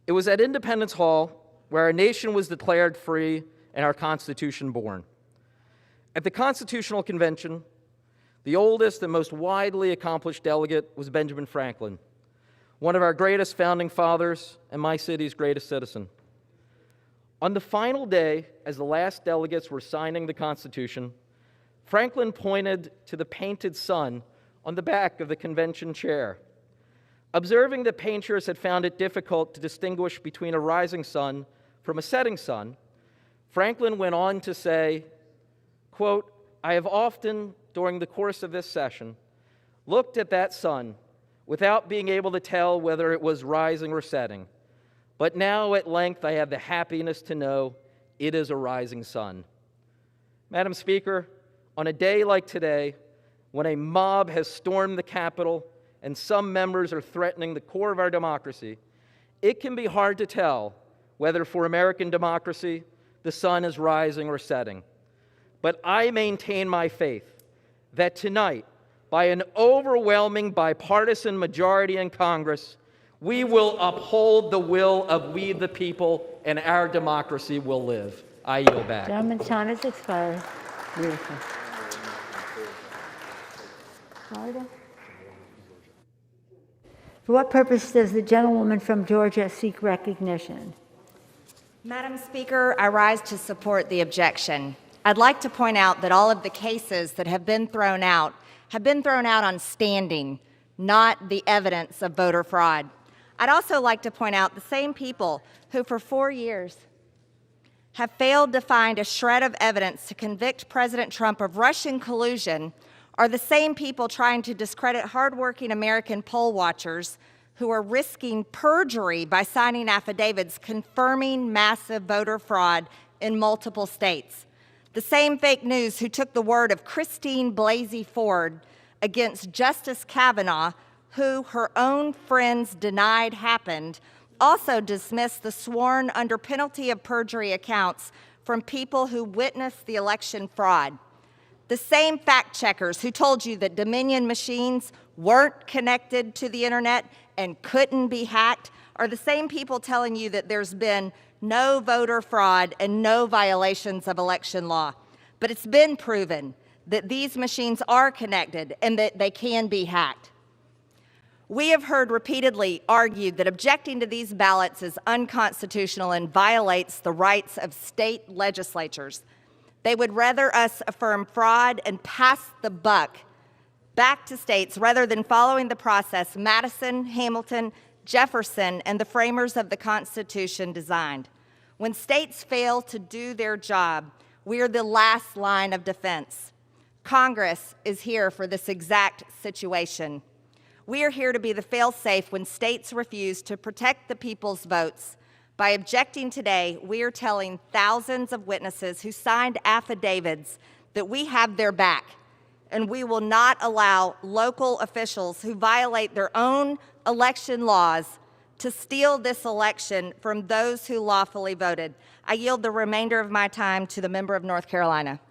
S17: It was at Independence Hall where our nation was declared free and our Constitution born. At the Constitutional Convention, the oldest and most widely accomplished delegate was Benjamin Franklin, one of our greatest founding fathers and my city's greatest citizen. On the final day, as the last delegates were signing the Constitution, Franklin pointed to the painted sun on the back of the convention chair. Observing that painters had found it difficult to distinguish between a rising sun from a setting sun, Franklin went on to say, quote, "I have often, during the course of this session, looked at that sun without being able to tell whether it was rising or setting. But now at length I have the happiness to know it is a rising sun." Madam Speaker, on a day like today, when a mob has stormed the Capitol and some members are threatening the core of our democracy, it can be hard to tell whether for American democracy the sun is rising or setting. But I maintain my faith that tonight, by an overwhelming bipartisan majority in Congress, we will uphold the will of we the people, and our democracy will live. I yield back.
S11: Gentleman's time has expired. Beautiful. Cardin. For what purpose does the gentlewoman from Georgia seek recognition?
S3: Madam Speaker, I rise to support the objection. I'd like to point out that all of the cases that have been thrown out on standing, not the evidence of voter fraud. I'd also like to point out the same people who for 4 years have failed to find a shred of evidence to convict President Trump of Russian collusion are the same people trying to discredit hardworking American poll watchers who are risking perjury by signing affidavits confirming massive voter fraud in multiple states. The same fake news who took the word of Christine Blasey Ford against Justice Kavanaugh, who her own friends denied happened, also dismissed the sworn under penalty of perjury accounts from people who witnessed the election fraud. The same fact checkers who told you that Dominion machines weren't connected to the internet and couldn't be hacked are the same people telling you that there's been no voter fraud and no violations of election law. But it's been proven that these machines are connected and that they can be hacked. We have heard repeatedly argued that objecting to these ballots is unconstitutional and violates the rights of state legislatures. They would rather us affirm fraud and pass the buck back to states rather than following the process Madison, Hamilton, Jefferson, and the framers of the Constitution designed. When states fail to do their job, we are the last line of defense. Congress is here for this exact situation. We are here to be the fail-safe when states refuse to protect the people's votes. By objecting today, we are telling thousands of witnesses who signed affidavits that we have their back, and we will not allow local officials who violate their own election laws to steal this election from those who lawfully voted. I yield the remainder of my time to the member of North Carolina.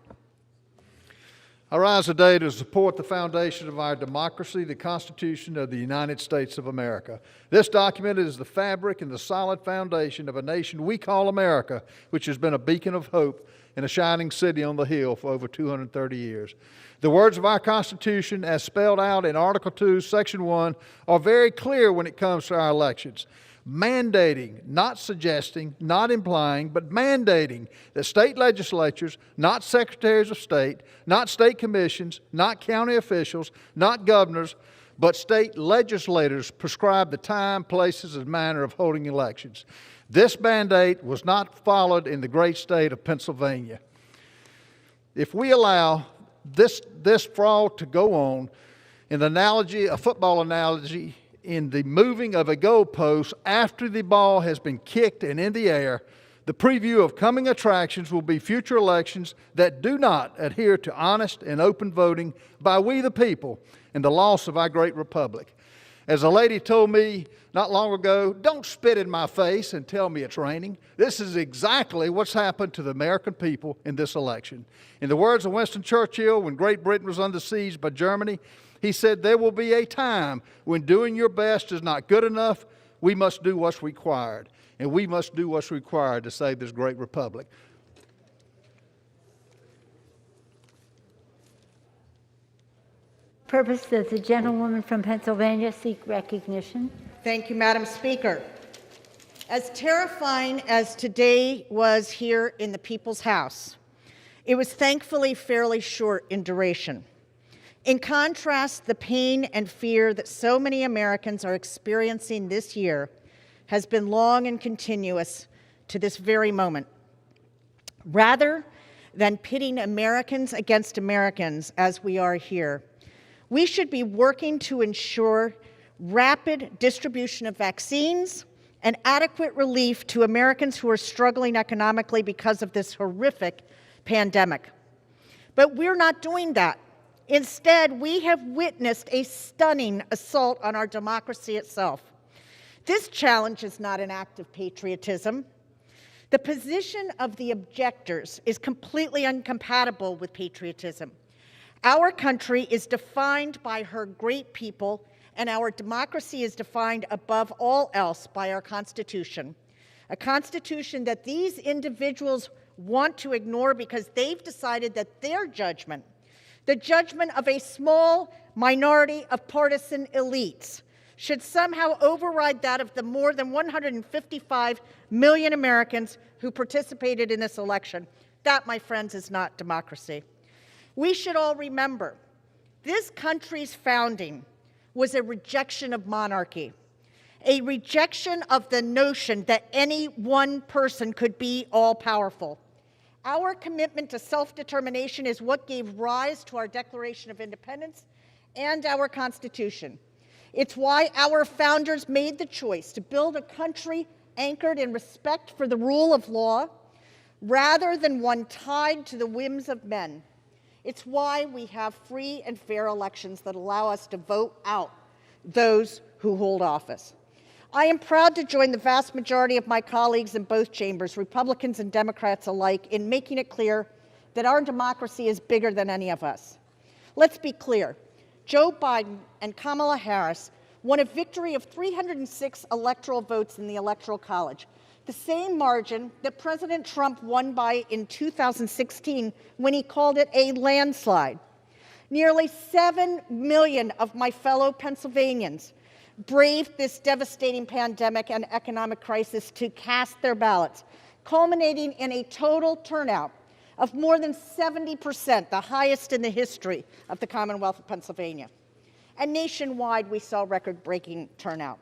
S5: I rise today to support the foundation of our democracy, the Constitution of the United States of America. This document is the fabric and the solid foundation of a nation we call America, which has been a beacon of hope and a shining city on the hill for over 230 years. The words of our Constitution, as spelled out in Article 2, Section 1, are very clear when it comes to our elections. Mandating, not suggesting, not implying, but mandating that state legislatures, not secretaries of state, not state commissions, not county officials, not governors, but state legislators prescribe the time, places, and manner of holding elections. This mandate was not followed in the great state of Pennsylvania. If we allow this fraud to go on, in the analogy, a football analogy, in the moving of a goalpost after the ball has been kicked and in the air, the preview of coming attractions will be future elections that do not adhere to honest and open voting by we the people and the loss of our great republic. As a lady told me not long ago, don't spit in my face and tell me it's raining. This is exactly what's happened to the American people in this election. In the words of Winston Churchill, when Great Britain was under siege by Germany, he said, there will be a time when doing your best is not good enough. We must do what's required. And we must do what's required to save this great republic.
S11: Purpose does the gentlewoman from Pennsylvania seek recognition?
S18: Thank you, Madam Speaker. As terrifying as today was here in the People's House, it was thankfully fairly short in duration. In contrast, the pain and fear that so many Americans are experiencing this year has been long and continuous to this very moment. Rather than pitting Americans against Americans as we are here, we should be working to ensure rapid distribution of vaccines and adequate relief to Americans who are struggling economically because of this horrific pandemic. But we're not doing that. Instead, we have witnessed a stunning assault on our democracy itself. This challenge is not an act of patriotism. The position of the objectors is completely incompatible with patriotism. Our country is defined by her great people, and our democracy is defined above all else by our Constitution. A Constitution that these individuals want to ignore because they've decided that their judgment, the judgment of a small minority of partisan elites, should somehow override that of the more than 155 million Americans who participated in this election. That, my friends, is not democracy. We should all remember, this country's founding was a rejection of monarchy, a rejection of the notion that any one person could be all-powerful. Our commitment to self-determination is what gave rise to our Declaration of Independence and our Constitution. It's why our founders made the choice to build a country anchored in respect for the rule of law, rather than one tied to the whims of men. It's why we have free and fair elections that allow us to vote out those who hold office. I am proud to join the vast majority of my colleagues in both chambers, Republicans and Democrats alike, in making it clear that our democracy is bigger than any of us. Let's be clear. Joe Biden and Kamala Harris won a victory of 306 electoral votes in the Electoral College, the same margin that President Trump won by in 2016 when he called it a landslide. Nearly 7 million of my fellow Pennsylvanians braved this devastating pandemic and economic crisis to cast their ballots, culminating in a total turnout of more than 70%, the highest in the history of the Commonwealth of Pennsylvania. And nationwide, we saw record-breaking turnout.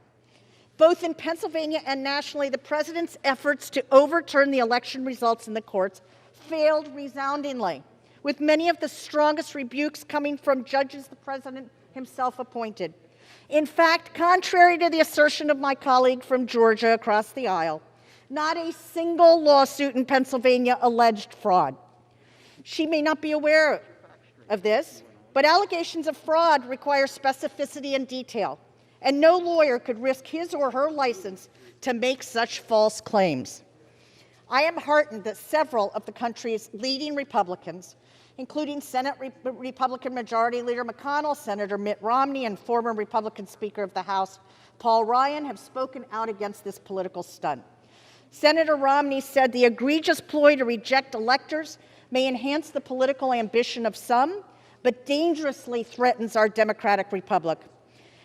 S18: Both in Pennsylvania and nationally, the president's efforts to overturn the election results in the courts failed resoundingly, with many of the strongest rebukes coming from judges the president himself appointed. In fact, contrary to the assertion of my colleague from Georgia across the aisle, not a single lawsuit in Pennsylvania alleged fraud. She may not be aware of this, but allegations of fraud require specificity and detail, and no lawyer could risk his or her license to make such false claims. I am heartened that several of the country's leading Republicans, including Senate Republican Majority Leader McConnell, Senator Mitt Romney, and former Republican Speaker of the House Paul Ryan, have spoken out against this political stunt. Senator Romney said the egregious ploy to reject electors may enhance the political ambition of some, but dangerously threatens our democratic republic.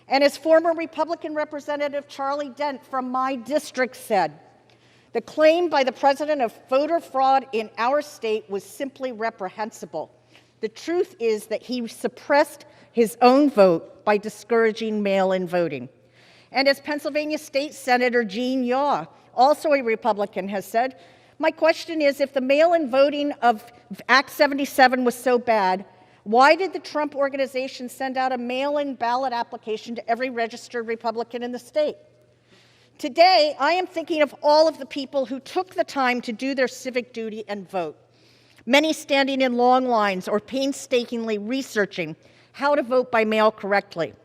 S18: And as former Republican Representative Charlie Dent from my district said, the claim by the president of voter fraud in our state was simply reprehensible. The truth is that he suppressed his own vote by discouraging mail-in voting. And as Pennsylvania State Senator Gene Yaw, also a Republican, has said, my question is, if the mail-in voting of Act 77 was so bad, why did the Trump organization send out a mail-in ballot application to every registered Republican in the state? Today, I am thinking of all of the people who took the time to do their civic duty and vote, many standing in long lines or painstakingly researching how to vote by mail correctly.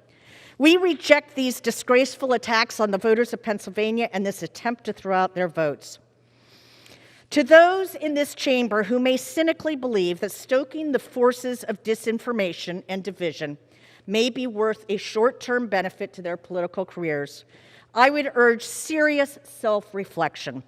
S18: We reject these disgraceful attacks on the voters of Pennsylvania and this attempt to throw out their votes. To those in this chamber who may cynically believe that stoking the forces of disinformation and division may be worth a short-term benefit to their political careers, I would urge serious self-reflection.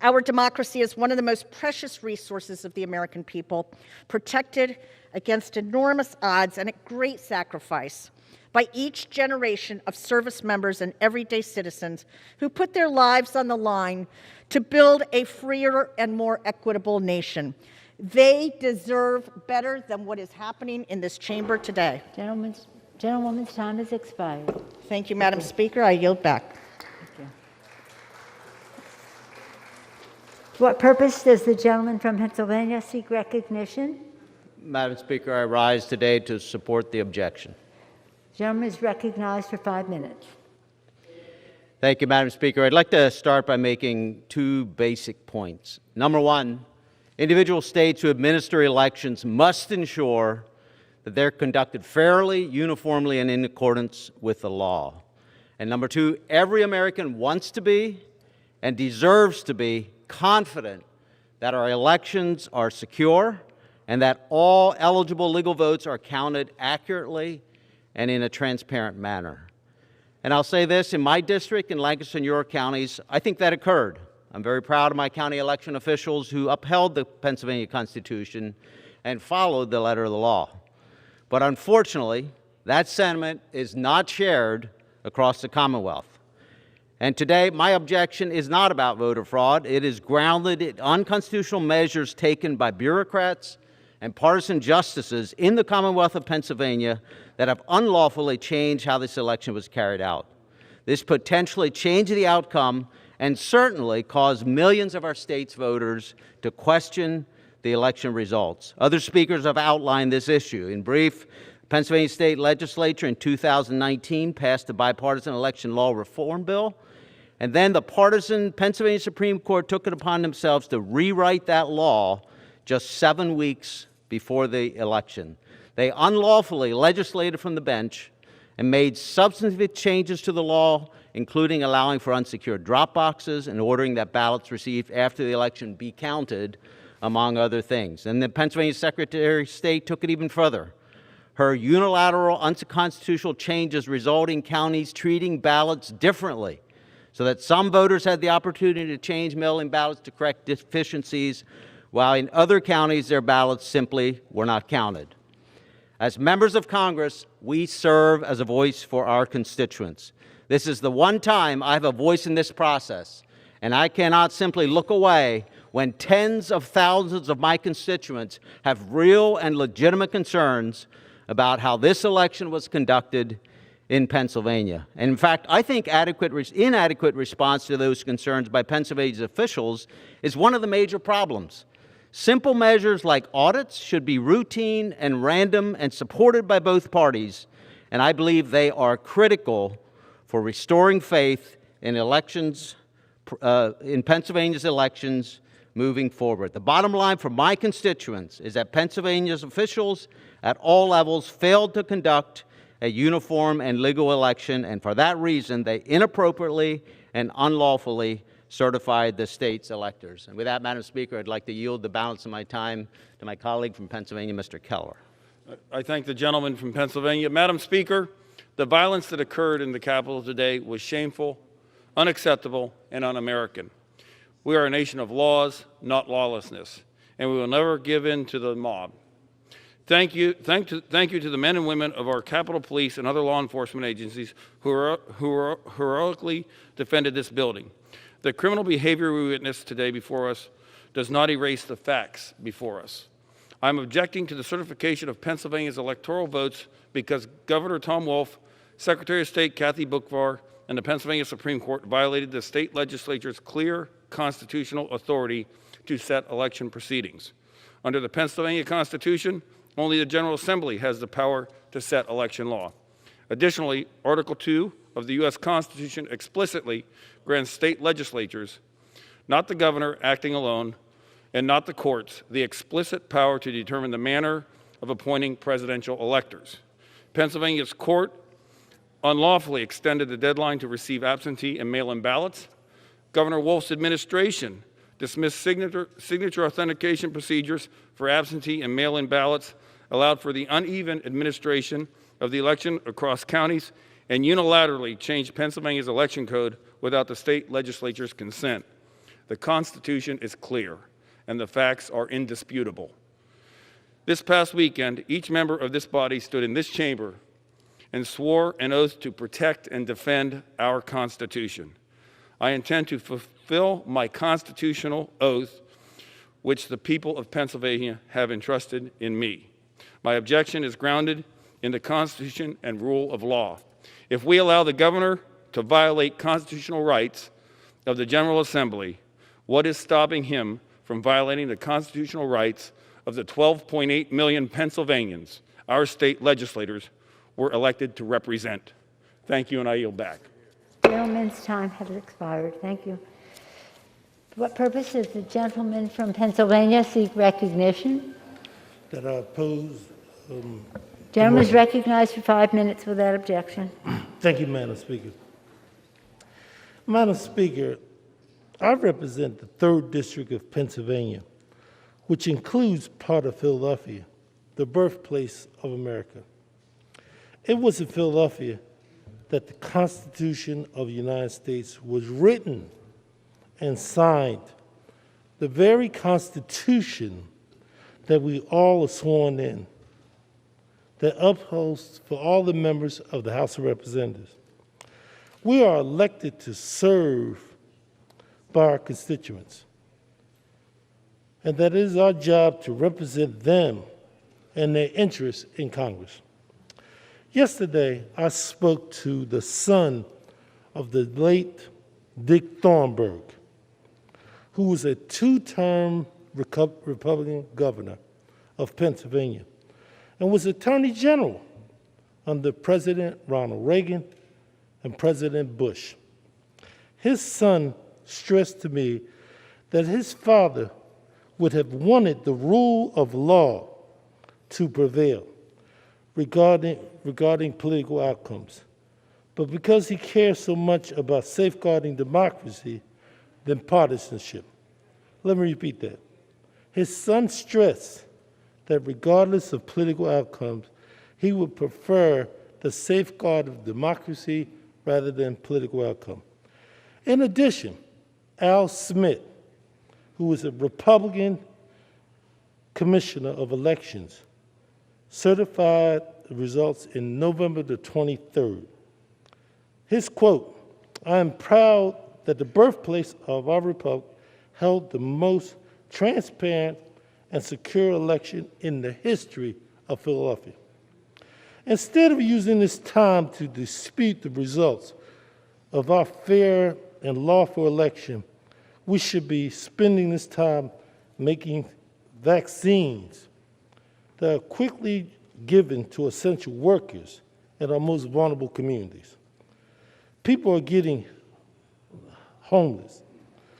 S18: Our democracy is one of the most precious resources of the American people, protected against enormous odds and at great sacrifice by each generation of service members and everyday citizens who put their lives on the line to build a freer and more equitable nation. They deserve better than what is happening in this chamber today.
S11: Gentlewoman's time has expired.
S18: Thank you, Madam Speaker. I yield back.
S11: Thank you. For what purpose does the gentleman from Pennsylvania seek recognition?
S2: Madam Speaker, I rise today to support the objection.
S11: The gentleman is recognized for 5 minutes.
S2: Thank you, Madam Speaker. I'd like to start by making two basic points. Number one, individual states who administer elections must ensure that they're conducted fairly, uniformly, and in accordance with the law. And number two, every American wants to be and deserves to be confident that our elections are secure and that all eligible legal votes are counted accurately and in a transparent manner. And I'll say this, in my district, in Lancaster and York counties, I think that occurred. I'm very proud of my county election officials who upheld the Pennsylvania Constitution and followed the letter of the law. But unfortunately, that sentiment is not shared across the Commonwealth. And today, my objection is not about voter fraud. It is grounded in unconstitutional measures taken by bureaucrats and partisan justices in the Commonwealth of Pennsylvania that have unlawfully changed how this election was carried out. This potentially changed the outcome and certainly caused millions of our state's voters to question the election results. Other speakers have outlined this issue. In brief, the Pennsylvania State Legislature in 2019 passed the bipartisan election law reform bill, and then the partisan Pennsylvania Supreme Court took it upon themselves to rewrite that law just 7 weeks before the election. They unlawfully legislated from the bench and made substantive changes to the law, including allowing for unsecured drop boxes and ordering that ballots received after the election be counted, among other things. And the Pennsylvania Secretary of State took it even further. Her unilateral unconstitutional changes resulting in counties treating ballots differently, so that some voters had the opportunity to change mail-in ballots to correct deficiencies, while in other counties their ballots simply were not counted. As members of Congress, we serve as a voice for our constituents. This is the one time I have a voice in this process, and I cannot simply look away when tens of thousands of my constituents have real and legitimate concerns about how this election was conducted in Pennsylvania. And in fact, I think inadequate response to those concerns by Pennsylvania's officials is one of the major problems. Simple measures like audits should be routine and random and supported by both parties, and I believe they are critical for restoring faith in elections, in Pennsylvania's elections moving forward. The bottom line for my constituents is that Pennsylvania's officials at all levels failed to conduct a uniform and legal election, and for that reason, they inappropriately and unlawfully certified the state's electors. And with that, Madam Speaker, I'd like to yield the balance of my time to my colleague from Pennsylvania, Mr. Keller.
S6: I thank the gentleman from Pennsylvania. Madam Speaker, the violence that occurred in the Capitol today was shameful, unacceptable, and un-American. We are a nation of laws, not lawlessness, and we will never give in to the mob. Thank you to the men and women of our Capitol Police and other law enforcement agencies who heroically defended this building. The criminal behavior we witnessed today before us does not erase the facts before us. I'm objecting to the certification of Pennsylvania's electoral votes because Governor Tom Wolf, Secretary of State Kathy Boockvar, and the Pennsylvania Supreme Court violated the state legislature's clear constitutional authority to set election proceedings. Under the Pennsylvania Constitution, only the General Assembly has the power to set election law. Additionally, Article 2 of the U.S. Constitution explicitly grants state legislatures, not the governor acting alone, and not the courts, the explicit power to determine the manner of appointing presidential electors. Pennsylvania's court unlawfully extended the deadline to receive absentee and mail-in ballots. Governor Wolf's administration dismissed signature authentication procedures for absentee and mail-in ballots, allowed for the uneven administration of the election across counties, and unilaterally changed Pennsylvania's election code without the state legislature's consent. The Constitution is clear, and the facts are indisputable. This past weekend, each member of this body stood in this chamber and swore an oath to protect and defend our Constitution. I intend to fulfill my constitutional oath, which the people of Pennsylvania have entrusted in me. My objection is grounded in the Constitution and rule of law. If we allow the governor to violate constitutional rights of the General Assembly, what is stopping him from violating the constitutional rights of the 12.8 million Pennsylvanians our state legislators were elected to represent? Thank you, and I yield back.
S11: The gentleman's time has expired. Thank you. For what purpose does the gentleman from Pennsylvania seek recognition?
S7: That I oppose.
S11: Gentleman is recognized for 5 minutes without objection.
S7: Thank you, Madam Speaker. Madam Speaker, I represent the 3rd District of Pennsylvania, which includes part of Philadelphia, the birthplace of America. It was in Philadelphia that the Constitution of the United States was written and signed, the very Constitution that we all are sworn in, that upholds for all the members of the House of Representatives. We are elected to serve by our constituents, and that it is our job to represent them and their interests in Congress. Yesterday, I spoke to the son of the late Dick Thornburgh, who was a 2-term Republican governor of Pennsylvania and was Attorney General under President Ronald Reagan and President Bush. His son stressed to me that his father would have wanted the rule of law to prevail regarding political outcomes. But because he cares so much about safeguarding democracy than partisanship. Let me repeat that. His son stressed that regardless of political outcomes, he would prefer the safeguard of democracy rather than political outcome. In addition, Al Smith, who was a Republican commissioner of elections, certified the results in November the 23rd. His quote, "I am proud that the birthplace of our republic held the most transparent, and secure election in the history of Philadelphia. Instead of using this time to dispute the results of our fair and lawful election, we should be spending this time making vaccines that are quickly given to essential workers in our most vulnerable communities. People are getting homeless.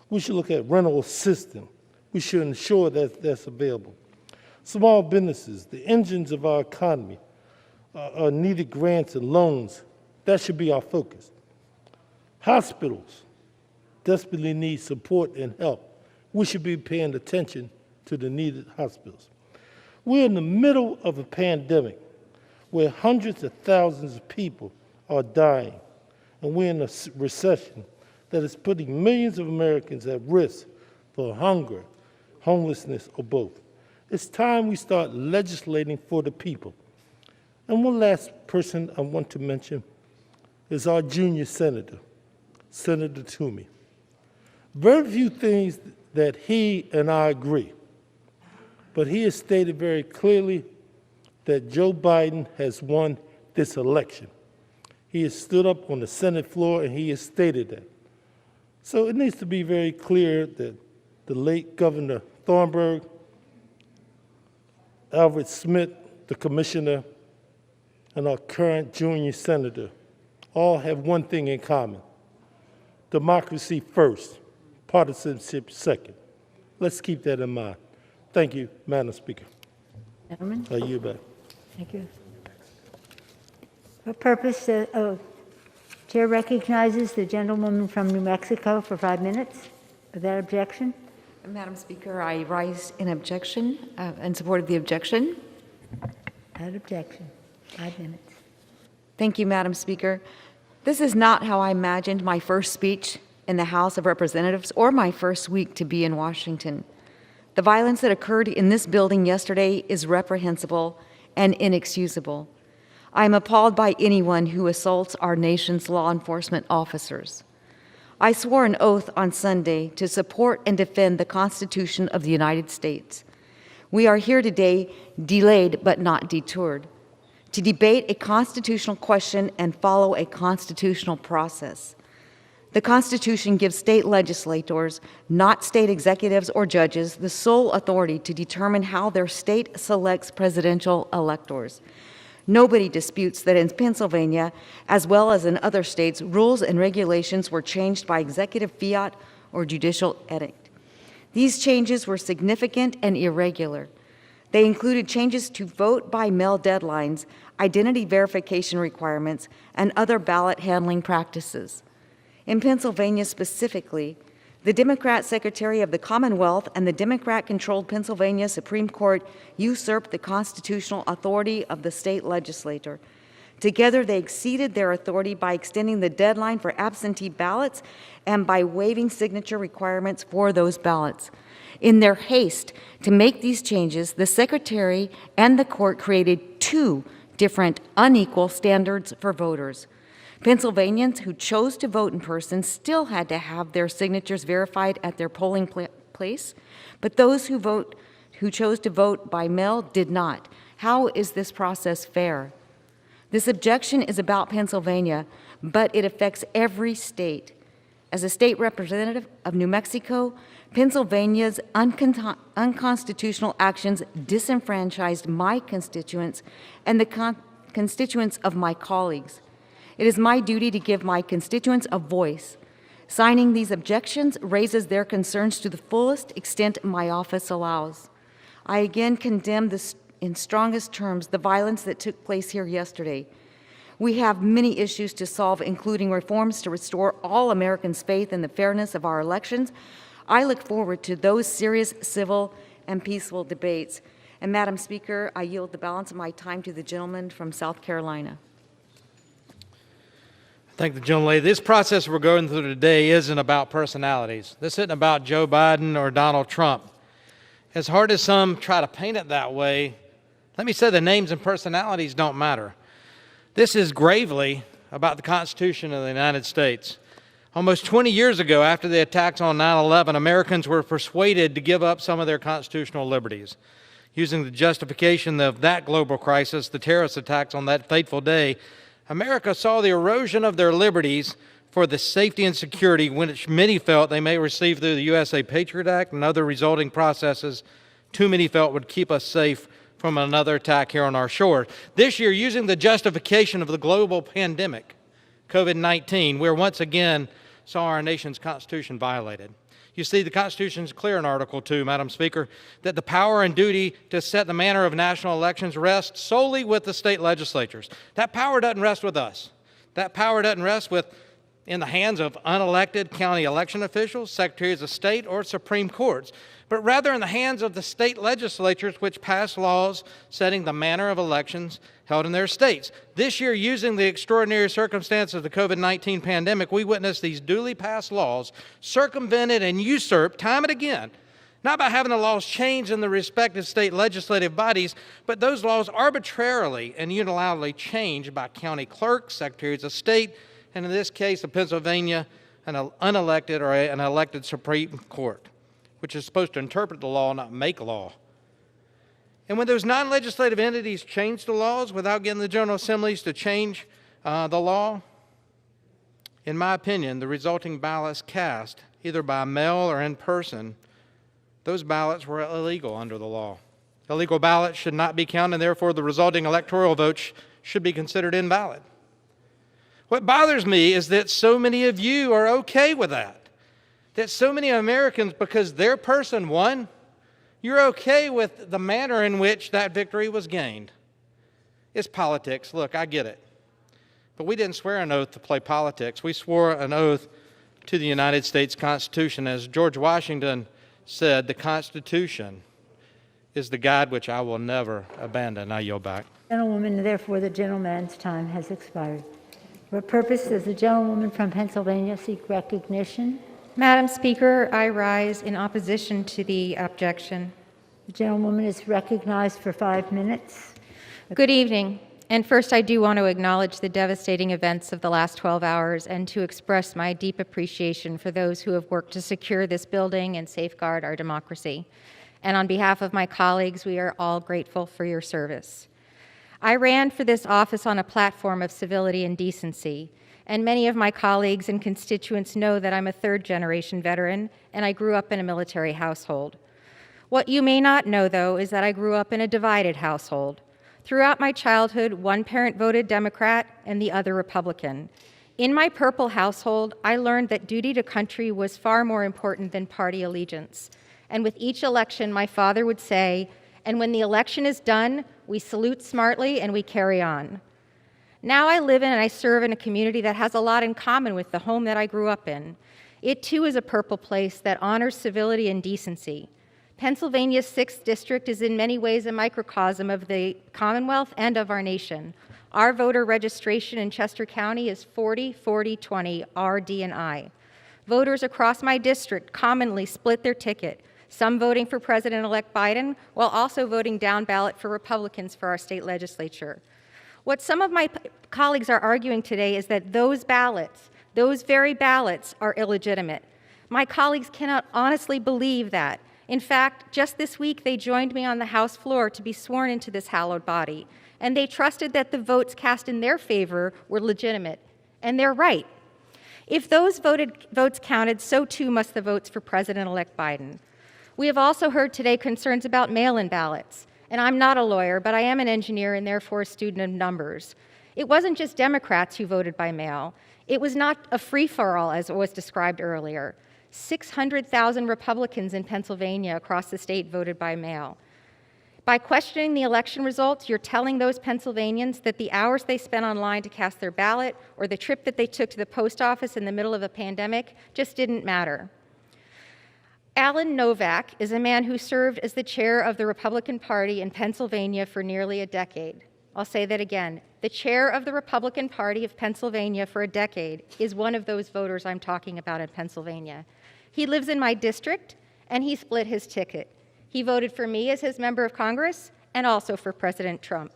S7: We should look at rental assistance. We should ensure that that's available. Small businesses, the engines of our economy, are needed grants and loans. That should be our focus. Hospitals desperately need support and help. We should be paying attention to the needed hospitals. We're in the middle of a pandemic where hundreds of thousands of people are dying, and we're in a recession that is putting millions of Americans at risk for hunger, homelessness, or both. It's time we start legislating for the people. And one last person I want to mention is our junior senator, Senator Toomey. Very few things that he and I agree, but he has stated very clearly that Joe Biden has won this election. He has stood up on the Senate floor and he has stated that. So it needs to be very clear that the late Governor Thornburg, Alfred Smith, the commissioner, and our current junior senator all have one thing in common: democracy first, partisanship second. Let's keep that in mind. Thank you, Madam Speaker.
S11: Gentlemen?
S7: I yield back.
S11: Thank you. For purpose, Chair recognizes the gentlewoman from New Mexico for 5 minutes. Without objection?
S19: Madam Speaker, I rise in objection, in support of the objection.
S11: Without objection. 5 minutes.
S19: Thank you, Madam Speaker. This is not how I imagined my first speech in the House of Representatives or my first week to be in Washington. The violence that occurred in this building yesterday is reprehensible and inexcusable. I am appalled by anyone who assaults our nation's law enforcement officers. I swore an oath on Sunday to support and defend the Constitution of the United States. We are here today, delayed but not detoured, to debate a constitutional question and follow a constitutional process. The Constitution gives state legislators, not state executives or judges, the sole authority to determine how their state selects presidential electors. Nobody disputes that in Pennsylvania, as well as in other states, rules and regulations were changed by executive fiat or judicial edict. These changes were significant and irregular. They included changes to vote by mail deadlines, identity verification requirements, and other ballot handling practices. In Pennsylvania specifically, the Democrat Secretary of the Commonwealth and the Democrat-controlled Pennsylvania Supreme Court usurped the constitutional authority of the state legislature. Together, they exceeded their authority by extending the deadline for absentee ballots and by waiving signature requirements for those ballots. In their haste to make these changes, the Secretary and the court created two different unequal standards for voters. Pennsylvanians who chose to vote in person still had to have their signatures verified at their polling place, but those who chose to vote by mail did not. How is this process fair? This objection is about Pennsylvania, but it affects every state. As a state representative of New Mexico, Pennsylvania's unconstitutional actions disenfranchised my constituents and the constituents of my colleagues. It is my duty to give my constituents a voice. Signing these objections raises their concerns to the fullest extent my office allows. I again condemn in strongest terms the violence that took place here yesterday. We have many issues to solve, including reforms to restore all Americans' faith in the fairness of our elections. I look forward to those serious, civil, and peaceful debates. And Madam Speaker, I yield the balance of my time to the gentleman from South Carolina.
S21: Thank the gentlelady. This process we're going through today isn't about personalities. This isn't about Joe Biden or Donald Trump. As hard as some try to paint it that way, let me say the names and personalities don't matter. This is gravely about the Constitution of the United States. Almost 20 years ago, after the attacks on 9/11, Americans were persuaded to give up some of their constitutional liberties. Using the justification of that global crisis, the terrorist attacks on that fateful day, America saw the erosion of their liberties for the safety and security which many felt they may receive through the USA Patriot Act and other resulting processes too many felt would keep us safe from another attack here on our shore. This year, using the justification of the global pandemic, COVID-19, we once again saw our nation's Constitution violated. You see, the Constitution is clear in Article 2, Madam Speaker, that the power and duty to set the manner of national elections rests solely with the state legislatures. That power doesn't rest with us. That power doesn't rest in the hands of unelected county election officials, secretaries of state, or Supreme Courts, but rather in the hands of the state legislatures which pass laws setting the manner of elections held in their states. This year, using the extraordinary circumstances of the COVID-19 pandemic, we witnessed these duly passed laws circumvented and usurped time and again, not by having the laws changed in the respective state legislative bodies, but those laws arbitrarily and unilaterally changed by county clerks, secretaries of state, and in this case of Pennsylvania, an unelected or an elected Supreme Court, which is supposed to interpret the law, not make law. And when those non-legislative entities change the laws without getting the General Assemblies to change the law, in my opinion, the resulting ballots cast, either by mail or in person, those ballots were illegal under the law. Illegal ballots should not be counted, and therefore the resulting electoral votes should be considered invalid. What bothers me is that so many of you are okay with that. That so many Americans, because their person won, you're okay with the manner in which that victory was gained. It's politics. Look, I get it. But we didn't swear an oath to play politics. We swore an oath to the United States Constitution. As George Washington said, the Constitution is the guide which I will never abandon. I yield back.
S11: Gentlewoman, therefore, the gentleman's time has expired. For purpose, does the gentlewoman from Pennsylvania seek recognition?
S3: Madam Speaker, I rise in opposition to the objection.
S11: The gentlewoman is recognized for 5 minutes.
S3: Good evening. And first, I do want to acknowledge the devastating events of the last 12 hours and to express my deep appreciation for those who have worked to secure this building and safeguard our democracy. And on behalf of my colleagues, we are all grateful for your service. I ran for this office on a platform of civility and decency, and many of my colleagues and constituents know that I'm a third-generation veteran, and I grew up in a military household. What you may not know, though, is that I grew up in a divided household. Throughout my childhood, one parent voted Democrat and the other Republican. In my purple household, I learned that duty to country was far more important than party allegiance. And with each election, my father would say, "And when the election is done, we salute smartly and we carry on." Now I live in and I serve in a community that has a lot in common with the home that I grew up in. It too is a purple place that honors civility and decency. Pennsylvania's 6th District is in many ways a microcosm of the Commonwealth and of our nation. Our voter registration in Chester County is 40-40-20 R, D, and I. Voters across my district commonly split their ticket, some voting for President-elect Biden while also voting down ballot for Republicans for our state legislature. What some of my colleagues are arguing today is that those ballots, those very ballots, are illegitimate. My colleagues cannot honestly believe that. In fact, just this week, they joined me on the House floor to be sworn into this hallowed body, and they trusted that the votes cast in their favor were legitimate, and they're right. If those votes counted, so too must the votes for President-elect Biden. We have also heard today concerns about mail-in ballots, and I'm not a lawyer, but I am an engineer and therefore a student of numbers. It wasn't just Democrats who voted by mail. It was not a free-for-all, as was described earlier. 600,000 Republicans in Pennsylvania across the state voted by mail. By questioning the election results, you're telling those Pennsylvanians that the hours they spent online to cast their ballot or the trip that they took to the post office in the middle of a pandemic just didn't matter. Alan Novak is a man who served as the chair of the Republican Party in Pennsylvania for nearly a decade. I'll say that again. The chair of the Republican Party of Pennsylvania for a decade is one of those voters I'm talking about in Pennsylvania. He lives in my district, and he split his ticket. He voted for me as his member of Congress and also for President Trump.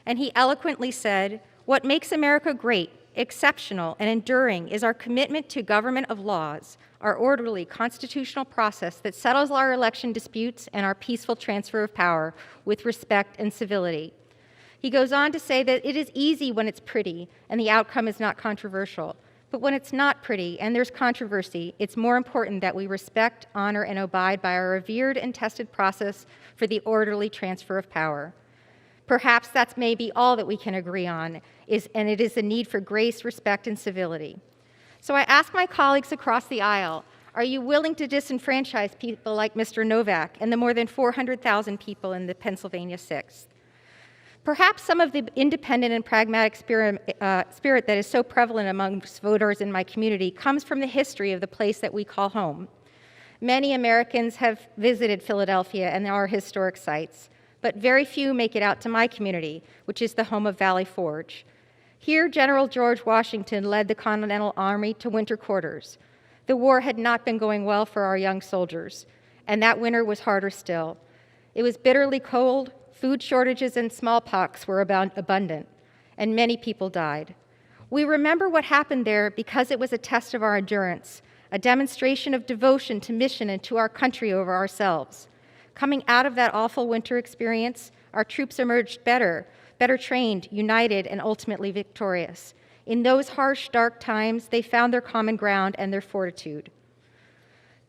S3: And he eloquently said, "What makes America great
S10: exceptional, and enduring is our commitment to government of laws, our orderly constitutional process that settles our election disputes and our peaceful transfer of power with respect and civility. He goes on to say that it is easy when it's pretty and the outcome is not controversial. But when it's not pretty and there's controversy, it's more important that we respect, honor, and abide by our revered and tested process for the orderly transfer of power. Perhaps that's maybe all that we can agree on, and it is the need for grace, respect, and civility. So I ask my colleagues across the aisle, are you willing to disenfranchise people like Mr. Novak and the more than 400,000 people in the Pennsylvania 6th? Perhaps some of the independent and pragmatic spirit that is so prevalent amongst voters in my community comes from the history of the place that we call home. Many Americans have visited Philadelphia and our historic sites, but very few make it out to my community, which is the home of Valley Forge. Here, General George Washington led the Continental Army to winter quarters. The war had not been going well for our young soldiers, and that winter was harder still. It was bitterly cold. Food shortages and smallpox were abundant, and many people died. We remember what happened there because it was a test of our endurance, a demonstration of devotion to mission and to our country over ourselves. Coming out of that awful winter experience, our troops emerged better trained, united, and ultimately victorious. In those harsh, dark times, they found their common ground and their fortitude.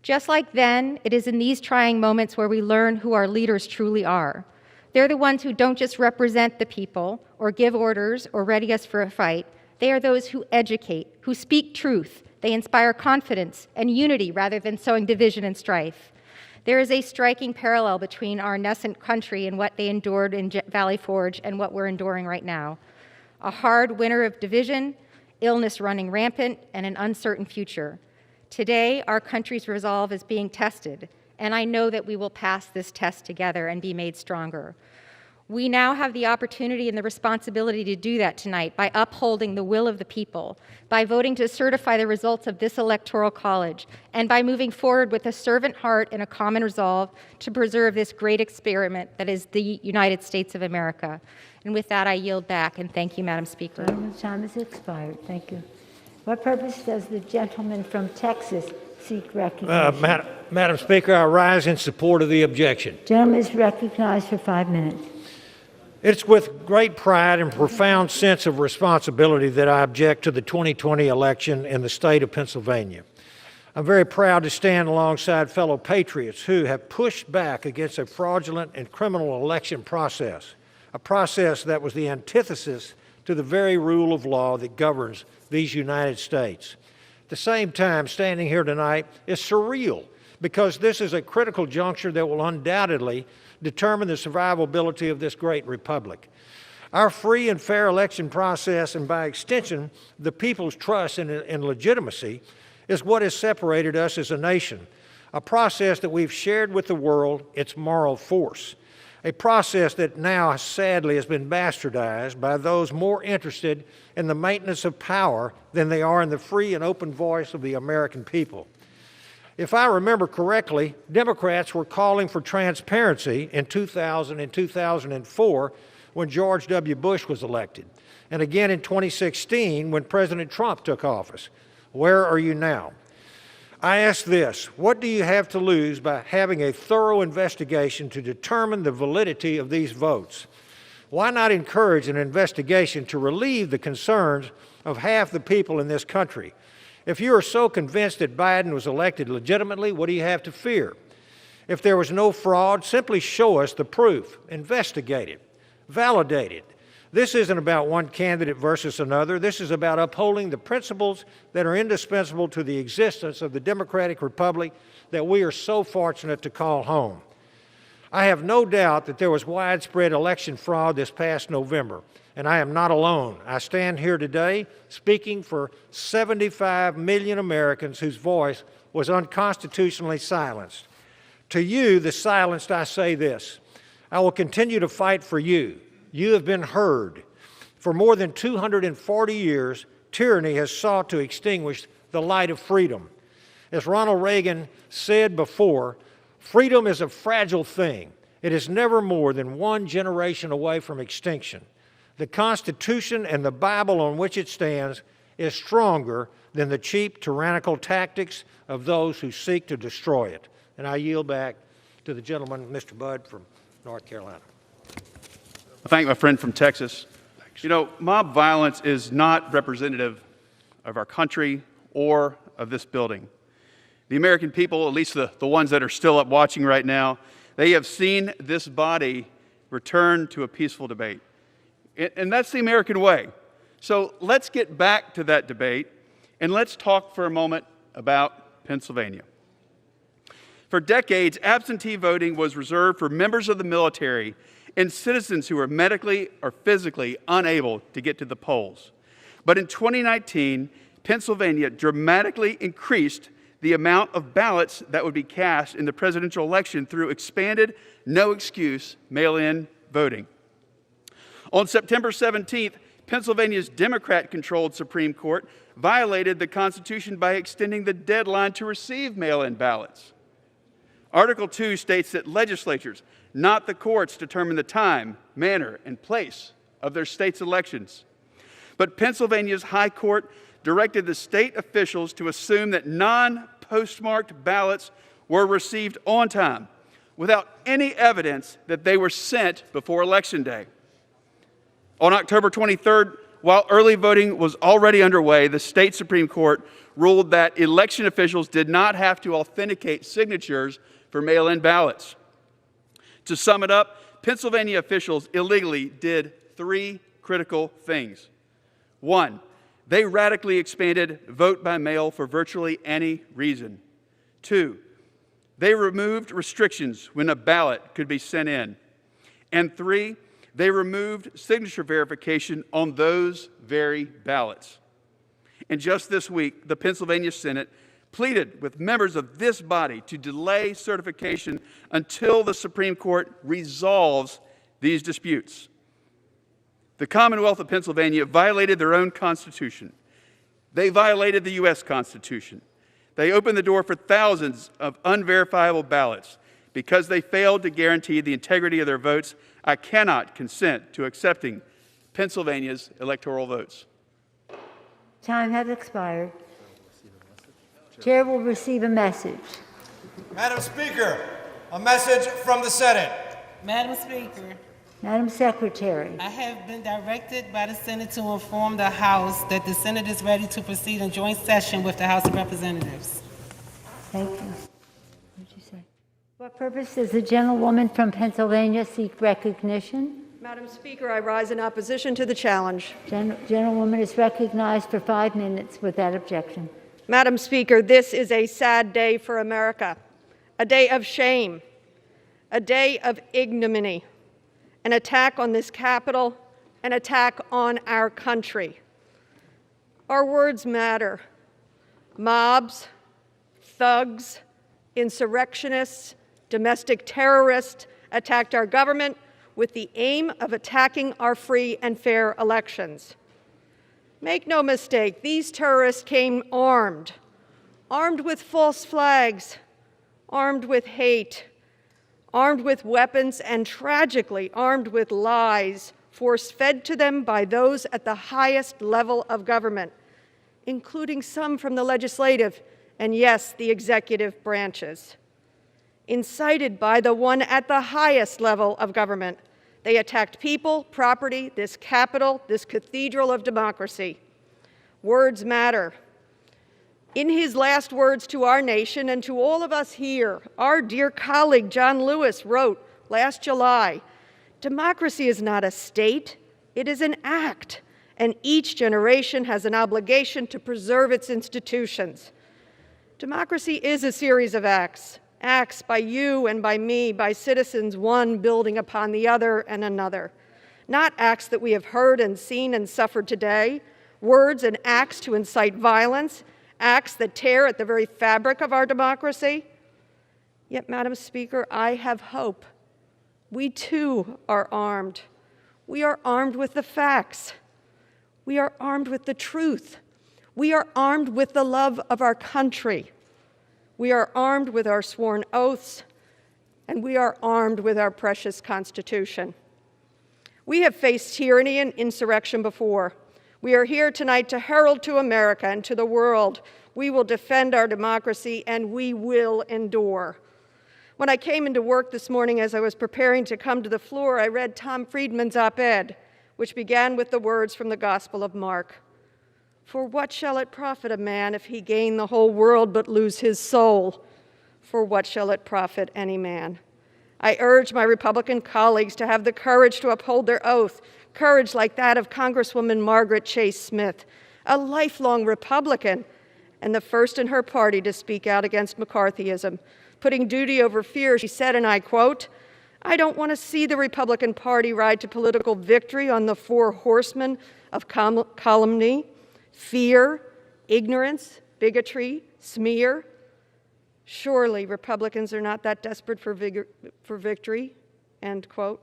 S10: Just like then, it is in these trying moments where we learn who our leaders truly are. They're the ones who don't just represent the people or give orders or ready us for a fight. They are those who educate, who speak truth. They inspire confidence and unity rather than sowing division and strife. There is a striking parallel between our nascent country and what they endured in Valley Forge and what we're enduring right now. A hard winter of division, illness running rampant, and an uncertain future. Today, our country's resolve is being tested, and I know that we will pass this test together and be made stronger. We now have the opportunity and the responsibility to do that tonight by upholding the will of the people, by voting to certify the results of this electoral college, and by moving forward with a servant heart and a common resolve to preserve this great experiment that is the United States of America. And with that, I yield back, and thank you, Madam Speaker.
S11: Gentleman's time has expired. Thank you. What purpose does the gentleman from Texas seek recognition?
S20: Madam Speaker, I rise in support of the objection.
S11: Gentleman is recognized for 5 minutes.
S20: It's with great pride and profound sense of responsibility that I object to the 2020 election in the state of Pennsylvania. I'm very proud to stand alongside fellow patriots who have pushed back against a fraudulent and criminal election process, a process that was the antithesis to the very rule of law that governs these United States. At the same time, standing here tonight is surreal because this is a critical juncture that will undoubtedly determine the survivability of this great republic. Our free and fair election process, and by extension, the people's trust and legitimacy, is what has separated us as a nation, a process that we've shared with the world its moral force, a process that now sadly has been bastardized by those more interested in the maintenance of power than they are in the free and open voice of the American people. If I remember correctly, Democrats were calling for transparency in 2000 and 2004 when George W. Bush was elected, and again in 2016 when President Trump took office. Where are you now? I ask this: what do you have to lose by having a thorough investigation to determine the validity of these votes? Why not encourage an investigation to relieve the concerns of half the people in this country? If you are so convinced that Biden was elected legitimately, what do you have to fear? If there was no fraud, simply show us the proof, investigate it, validate it. This isn't about one candidate versus another. This is about upholding the principles that are indispensable to the existence of the democratic republic that we are so fortunate to call home. I have no doubt that there was widespread election fraud this past November, and I am not alone. I stand here today speaking for 75 million Americans whose voice was unconstitutionally silenced. To you, the silenced, I say this: I will continue to fight for you. You have been heard. For more than 240 years, tyranny has sought to extinguish the light of freedom. As Ronald Reagan said before, freedom is a fragile thing. It is never more than one generation away from extinction. The Constitution and the Bible on which it stands is stronger than the cheap, tyrannical tactics of those who seek to destroy it. And I yield back to the gentleman, Mr. Budd from North Carolina.
S8: I thank my friend from Texas. You know, mob violence is not representative of our country or of this building. The American people, at least the ones that are still up watching right now, they have seen this body return to a peaceful debate. And that's the American way. So let's get back to that debate, and let's talk for a moment about Pennsylvania. For decades, absentee voting was reserved for members of the military and citizens who were medically or physically unable to get to the polls. But in 2019, Pennsylvania dramatically increased the amount of ballots that would be cast in the presidential election through expanded, no-excuse mail-in voting. On September 17th, Pennsylvania's Democrat-controlled Supreme Court violated the Constitution by extending the deadline to receive mail-in ballots. Article 2 states that legislatures, not the courts, determine the time, manner, and place of their state's elections. But Pennsylvania's High Court directed the state officials to assume that non-postmarked ballots were received on time, without any evidence that they were sent before Election Day. On October 23rd, while early voting was already underway, the state Supreme Court ruled that election officials did not have to authenticate signatures for mail-in ballots. To sum it up, Pennsylvania officials illegally did three critical things. One, they radically expanded vote by mail for virtually any reason. Two, they removed restrictions when a ballot could be sent in. And three, they removed signature verification on those very ballots. And just this week, the Pennsylvania Senate pleaded with members of this body to delay certification until the Supreme Court resolves these disputes. The Commonwealth of Pennsylvania violated their own Constitution. They violated the U.S. Constitution. They opened the door for thousands of unverifiable ballots. Because they failed to guarantee the integrity of their votes, I cannot consent to accepting Pennsylvania's electoral votes.
S11: Time has expired. Chair will receive a message.
S12: Madam Speaker, a message from the Senate.
S22: Madam Speaker,
S11: Madam Secretary.
S22: I have been directed by the Senate to inform the House that the Senate is ready to proceed in joint session with the House of Representatives.
S11: Thank you. What did you say? What purpose does the gentlewoman from Pennsylvania seek recognition?
S24: Madam Speaker, I rise in opposition to the challenge.
S11: Gentlewoman is recognized for 5 minutes without objection.
S24: Madam Speaker, this is a sad day for America, a day of shame, a day of ignominy, an attack on this Capitol, an attack on our country. Our words matter. Mobs, thugs, insurrectionists, domestic terrorists attacked our government with the aim of attacking our free and fair elections. Make no mistake, these terrorists came armed with false flags, armed with hate, armed with weapons, and tragically armed with lies force-fed to them by those at the highest level of government, including some from the legislative and, yes, the executive branches. Incited by the one at the highest level of government, they attacked people, property, this Capitol, this cathedral of democracy. Words matter. In his last words to our nation and to all of us here, our dear colleague John Lewis wrote last July, "Democracy is not a state, it is an act, and each generation has an obligation to preserve its institutions." Democracy is a series of acts. Acts by you and by me, by citizens, one building upon the other and another. Not acts that we have heard and seen and suffered today, words and acts to incite violence, acts that tear at the very fabric of our democracy. Yet, Madam Speaker, I have hope. We too are armed. We are armed with the facts. We are armed with the truth. We are armed with the love of our country. We are armed with our sworn oaths, and we are armed with our precious Constitution. We have faced tyranny and insurrection before. We are here tonight to herald to America and to the world we will defend our democracy and we will endure. When I came into work this morning as I was preparing to come to the floor, I read Tom Friedman's op-ed, which began with the words from the Gospel of Mark. For what shall it profit a man if he gain the whole world but lose his soul? For what shall it profit any man? I urge my Republican colleagues to have the courage to uphold their oath, courage like that of Congresswoman Margaret Chase Smith, a lifelong Republican, and the first in her party to speak out against McCarthyism. Putting duty over fear, she said, and I quote, I don't want to see the Republican Party ride to political victory on the four horsemen of calumny, fear, ignorance, bigotry, smear. Surely Republicans are not that desperate for victory, end quote.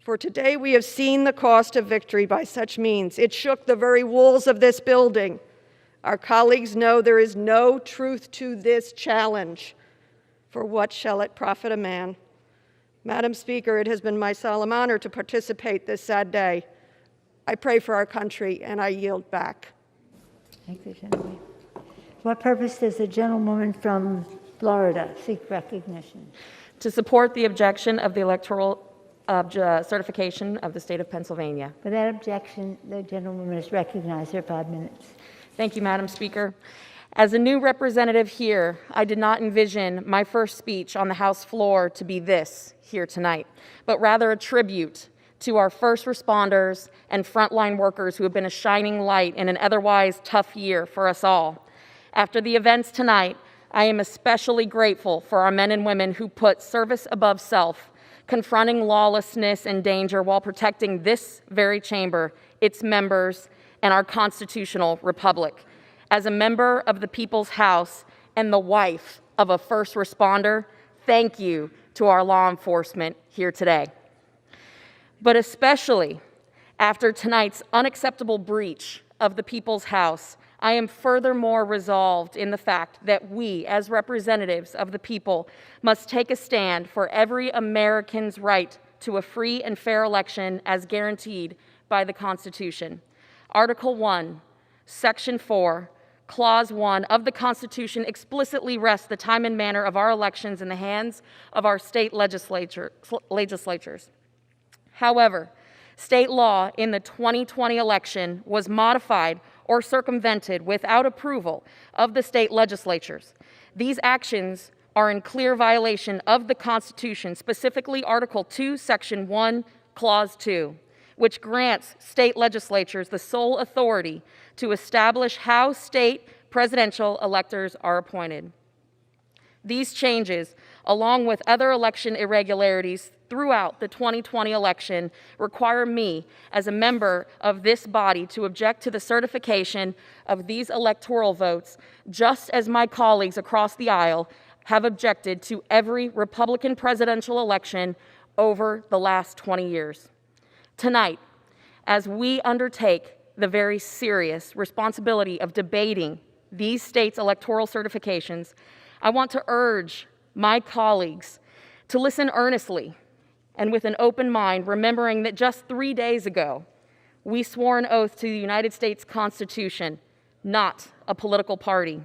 S24: For today we have seen the cost of victory by such means. It shook the very walls of this building. Our colleagues know there is no truth to this challenge. For what shall it profit a man? Madam Speaker, it has been my solemn honor to participate this sad day. I pray for our country, and I yield back.
S11: Thank you, gentlemen. What purpose does the gentlewoman from Florida seek recognition?
S13: To support the objection of the electoral certification of the state of Pennsylvania.
S11: For that objection, the gentlewoman is recognized for 5 minutes.
S13: Thank you, Madam Speaker. As a new representative here, I did not envision my first speech on the House floor to be this here tonight, but rather a tribute to our first responders and frontline workers who have been a shining light in an otherwise tough year for us all. After the events tonight, I am especially grateful for our men and women who put service above self, confronting lawlessness and danger while protecting this very chamber, its members, and our constitutional republic. As a member of the People's House and the wife of a first responder, thank you to our law enforcement here today. But especially after tonight's unacceptable breach of the People's House, I am furthermore resolved in the fact that we, as representatives of the people, must take a stand for every American's right to a free and fair election as guaranteed by the Constitution. Article 1, Section 4, Clause 1 of the Constitution explicitly rests the time and manner of our elections in the hands of our state legislatures. However, state law in the 2020 election was modified or circumvented without approval of the state legislatures. These actions are in clear violation of the Constitution, specifically Article 2, Section 1, Clause 2, which grants state legislatures the sole authority to establish how state presidential electors are appointed. These changes, along with other election irregularities throughout the 2020 election, require me, as a member of this body, to object to the certification of these electoral votes, just as my colleagues across the aisle have objected to every Republican presidential election over the last 20 years. Tonight, as we undertake the very serious responsibility of debating these states' electoral certifications, I want to urge my colleagues to listen earnestly and with an open mind, remembering that just 3 days ago, we swore an oath to the United States Constitution, not a political party.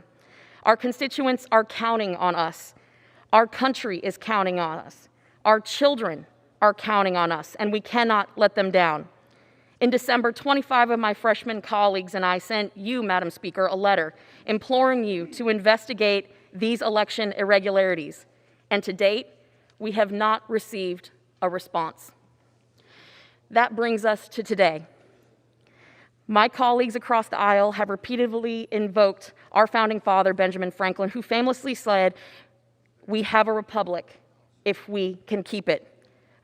S13: Our constituents are counting on us. Our country is counting on us. Our children are counting on us, and we cannot let them down. In December, 25 of my freshman colleagues and I sent you, Madam Speaker, a letter imploring you to investigate these election irregularities. And to date, we have not received a response. That brings us to today. My colleagues across the aisle have repeatedly invoked our founding father, Benjamin Franklin, who famously said, "We have a republic if we can keep it."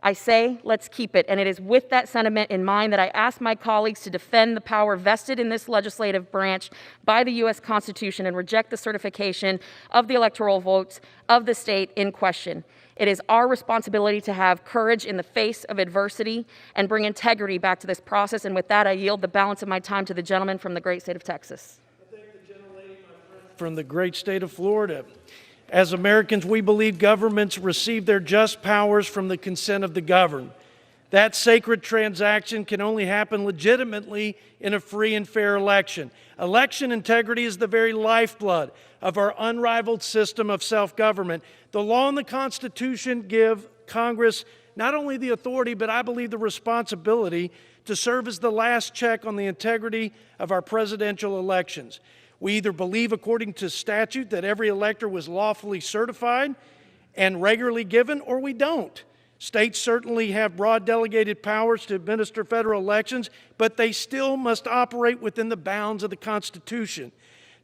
S13: I say, let's keep it, and it is with that sentiment in mind that I ask my colleagues to defend the power vested in this legislative branch by the U.S. Constitution and reject the certification of the electoral votes of the state in question. It is our responsibility to have courage in the face of adversity and bring integrity back to this process, and with that, I yield the balance of my time to the gentleman from the great state of Texas.
S14: I thank the gentlelady, my friend from the great state of Florida. As Americans, we believe governments receive their just powers from the consent of the governed. That sacred transaction can only happen legitimately in a free and fair election. Election integrity is the very lifeblood of our unrivaled system of self-government. The law and the Constitution give Congress not only the authority, but I believe the responsibility to serve as the last check on the integrity of our presidential elections. We either believe, according to statute, that every elector was lawfully certified and regularly given, or we don't. States certainly have broad delegated powers to administer federal elections, but they still must operate within the bounds of the Constitution.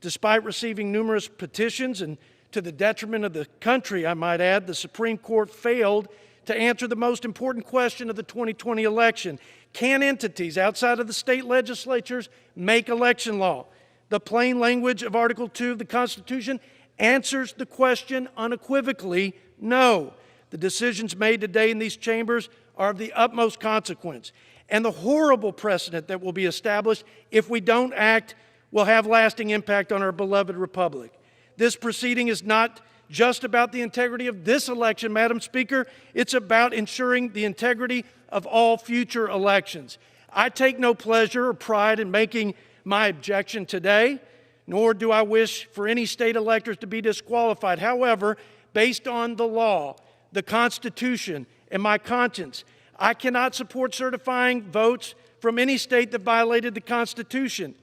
S14: Despite receiving numerous petitions, and to the detriment of the country, I might add, the Supreme Court failed to answer the most important question of the 2020 election. Can entities outside of the state legislatures make election law? The plain language of Article 2 of the Constitution answers the question unequivocally, no. The decisions made today in these chambers are of the utmost consequence, and the horrible precedent that will be established if we don't act will have lasting impact on our beloved republic. This proceeding is not just about the integrity of this election, Madam Speaker. It's about ensuring the integrity of all future elections. I take no pleasure or pride in making my objection today, nor do I wish for any state electors to be disqualified. However, based on the law, the Constitution, and my conscience, I cannot support certifying votes from any state that violated the Constitution.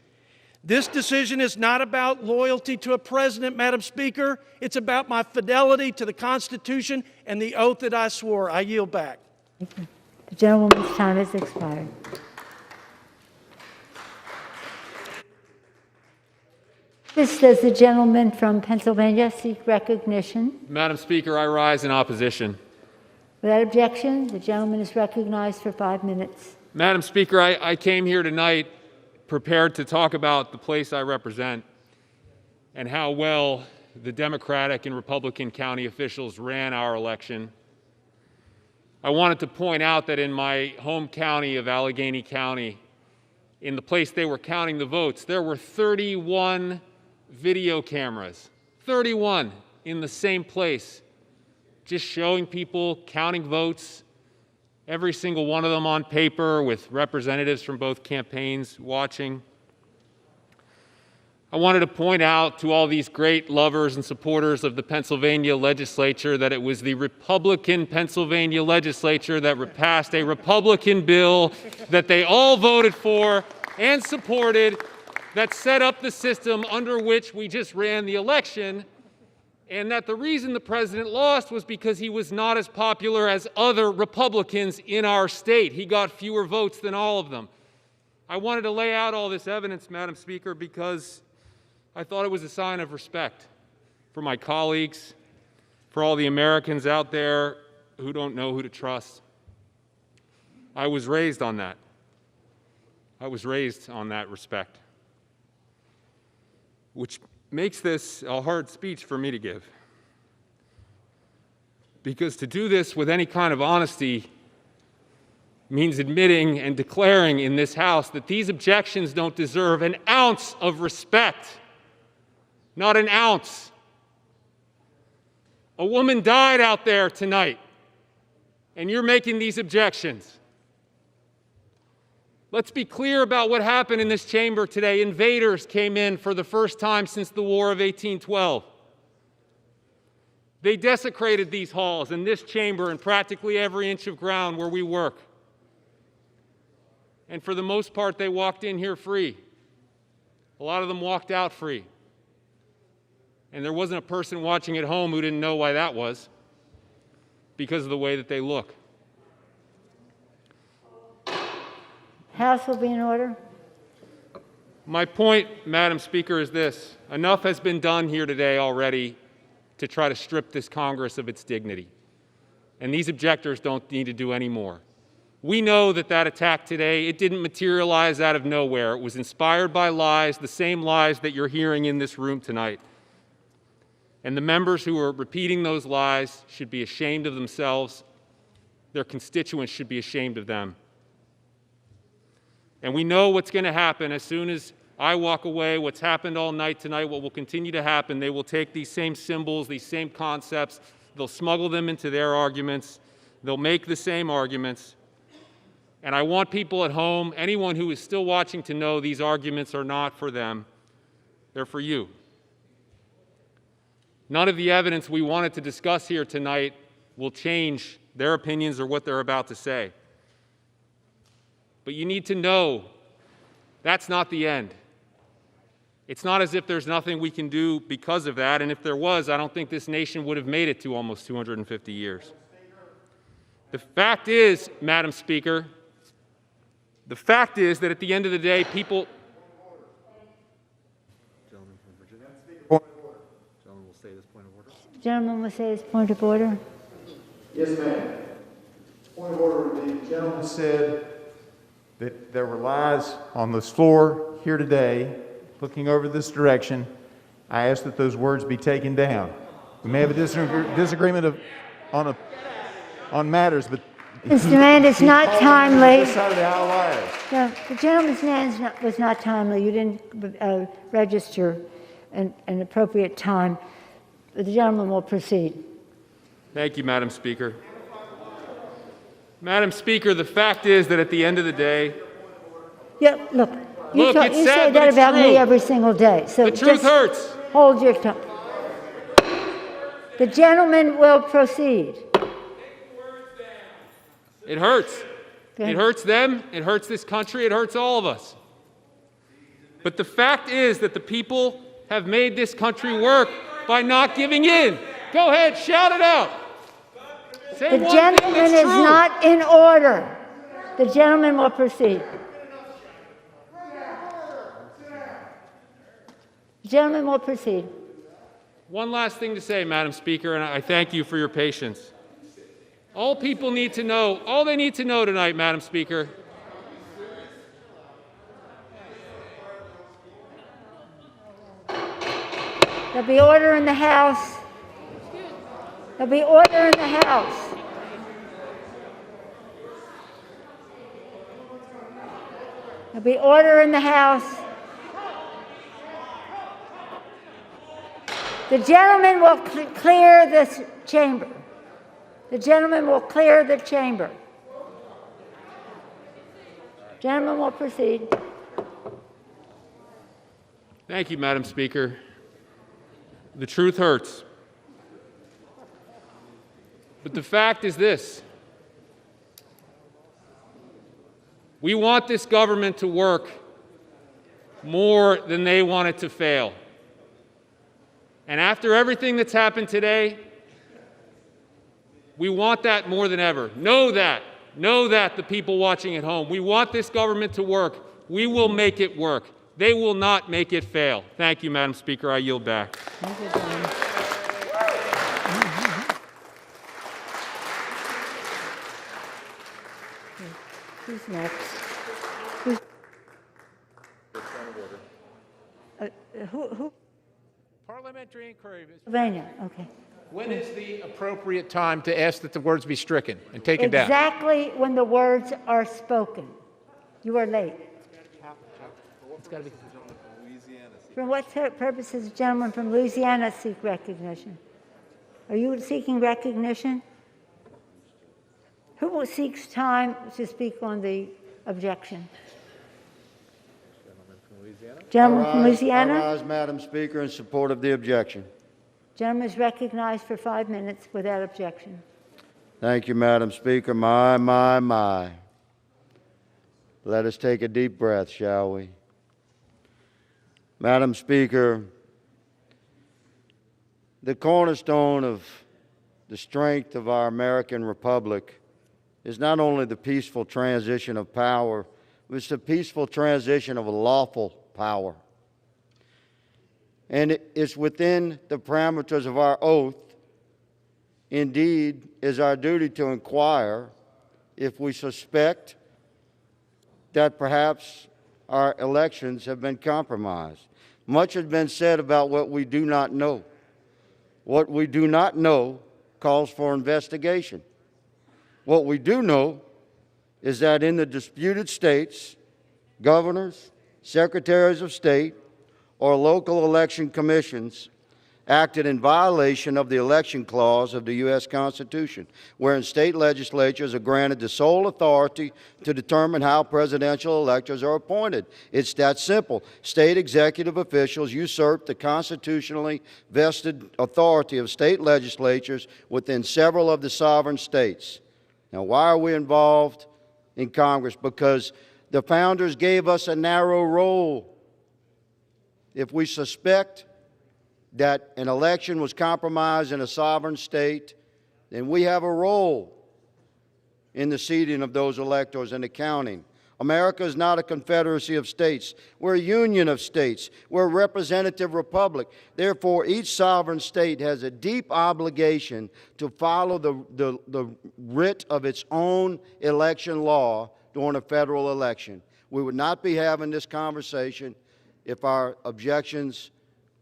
S14: This decision is not about loyalty to a president, Madam Speaker. It's about my fidelity to the Constitution and the oath that I swore. I yield back.
S11: Thank you. The gentlewoman's time has expired. Does the gentleman from Pennsylvania seek recognition?
S9: Madam Speaker, I rise in opposition.
S11: Without objection, the gentleman is recognized for 5 minutes.
S9: Madam Speaker, I came here tonight prepared to talk about the place I represent and how well the Democratic and Republican county officials ran our election. I wanted to point out that in my home county of Allegheny County, in the place they were counting the votes, there were 31 video cameras, 31 in the same place, just showing people counting votes, every single one of them on paper with representatives from both campaigns watching. I wanted to point out to all these great lovers and supporters of the Pennsylvania legislature that it was the Republican Pennsylvania legislature that passed a Republican bill that they all voted for and supported, that set up the system under which we just ran the election, and that the reason the president lost was because he was not as popular as other Republicans in our state. He got fewer votes than all of them. I wanted to lay out all this evidence, Madam Speaker, because I thought it was a sign of respect for my colleagues, for all the Americans out there who don't know who to trust. I was raised on that. I was raised on that respect, which makes this a hard speech for me to give. Because to do this with any kind of honesty means admitting and declaring in this House that these objections don't deserve an ounce of respect. Not an ounce. A woman died out there tonight, and you're making these objections. Let's be clear about what happened in this chamber today. Invaders came in for the first time since the War of 1812. They desecrated these halls and this chamber and practically every inch of ground where we work. And for the most part, they walked in here free. A lot of them walked out free. And there wasn't a person watching at home who didn't know why that was, because of the way that they look.
S11: House will be in order.
S9: My point, Madam Speaker, is this. Enough has been done here today already to try to strip this Congress of its dignity. And these objectors don't need to do any more. We know that that attack today, it didn't materialize out of nowhere. It was inspired by lies, the same lies that you're hearing in this room tonight. And the members who are repeating those lies should be ashamed of themselves. Their constituents should be ashamed of them. And we know what's going to happen as soon as I walk away, what's happened all night tonight, what will continue to happen. They will take these same symbols, these same concepts, they'll smuggle them into their arguments, they'll make the same arguments,
S1: And I want people at home, anyone who is still watching, to know these arguments are not for them. They're for you. None of the evidence we wanted to discuss here tonight will change their opinions or what they're about to say. But you need to know that's not the end. It's not as if there's nothing we can do because of that, and if there was, I don't think this nation would have made it to almost 250 years. The fact is, Madam Speaker, the fact is that at the end of the day, people...
S4: Gentleman from Virginia. Gentleman will say this point of order.
S11: Gentleman will say his point of order.
S15: Yes, ma'am. Point of order, the gentleman said that there were lies on this floor here today. Looking over this direction, I ask that those words be taken down. We may have a disagreement on matters, but
S11: Mr. Mann, it's not timely.
S15: This side of the aisle liars.
S11: No, the gentleman's name was not timely. You didn't register an appropriate time. The gentleman will proceed.
S1: Thank you, Madam Speaker. Madam Speaker, the fact is that at the end of the day...
S11: Yeah, look, you
S1: it's
S11: say
S1: sad, but
S11: that
S1: it's
S11: about
S1: true.
S11: me every single day. So
S1: The truth
S11: just
S1: hurts.
S11: Hold your tongue. The gentleman will proceed.
S1: It hurts.
S11: Okay.
S1: It hurts them, it hurts this country, it hurts all of us. But the fact is that the people have made this country work by not giving in. Go ahead, shout it out. Say
S11: The
S1: one thing
S11: gentleman
S1: that's
S11: is
S1: true.
S11: not in order. The gentleman will proceed. The gentleman will proceed.
S1: One last thing to say, Madam Speaker, and I thank you for your patience. All people need to know, all they need to know tonight, Madam Speaker,
S11: There'll be order in the House. There'll be order in the House. There'll be order in the House. The gentleman will clear this chamber. The gentleman will clear the chamber. Gentleman will proceed.
S1: thank you, Madam Speaker. The truth hurts. But the fact is this. We want this government to work more than they want it to fail. And after everything that's happened today, we want that more than ever. Know that, the people watching at home. We want this government to work. We will make it work. They will not make it fail. Thank you, Madam Speaker. I yield back.
S11: Who's next? Who?
S9: Parliamentary inquiry.
S11: Pennsylvania, okay.
S9: When is the appropriate time to ask that the words be stricken and taken down?
S11: Exactly when the words are spoken. You are late.
S9: It's got to be.
S11: For what purpose does the gentleman from Louisiana seek recognition? Are you seeking recognition? Who seeks time to speak on the objection? Gentleman from Louisiana?
S23: I rise, Madam Speaker, in support of the objection.
S11: Gentleman is recognized for 5 minutes without objection.
S23: Thank you, Madam Speaker. My. Let us take a deep breath, shall we? Madam Speaker, the cornerstone of the strength of our American Republic is not only the peaceful transition of power, but it's the peaceful transition of a lawful power. And it's within the parameters of our oath, indeed, is our duty to inquire if we suspect that perhaps our elections have been compromised. Much has been said about what we do not know. What we do not know calls for investigation. What we do know is that in the disputed states, governors, secretaries of state, or local election commissions, acted in violation of the election clause of the U.S. Constitution, wherein state legislatures are granted the sole authority to determine how presidential electors are appointed. It's that simple. State executive officials usurp the constitutionally vested authority of state legislatures within several of the sovereign states. Now, why are we involved in Congress? Because the founders gave us a narrow role. If we suspect that an election was compromised in a sovereign state, then we have a role in the seating of those electors and the counting. America is not a confederacy of states. We're a union of states. We're a representative republic. Therefore, each sovereign state has a deep obligation to follow the writ of its own election law during a federal election. We would not be having this conversation if our objections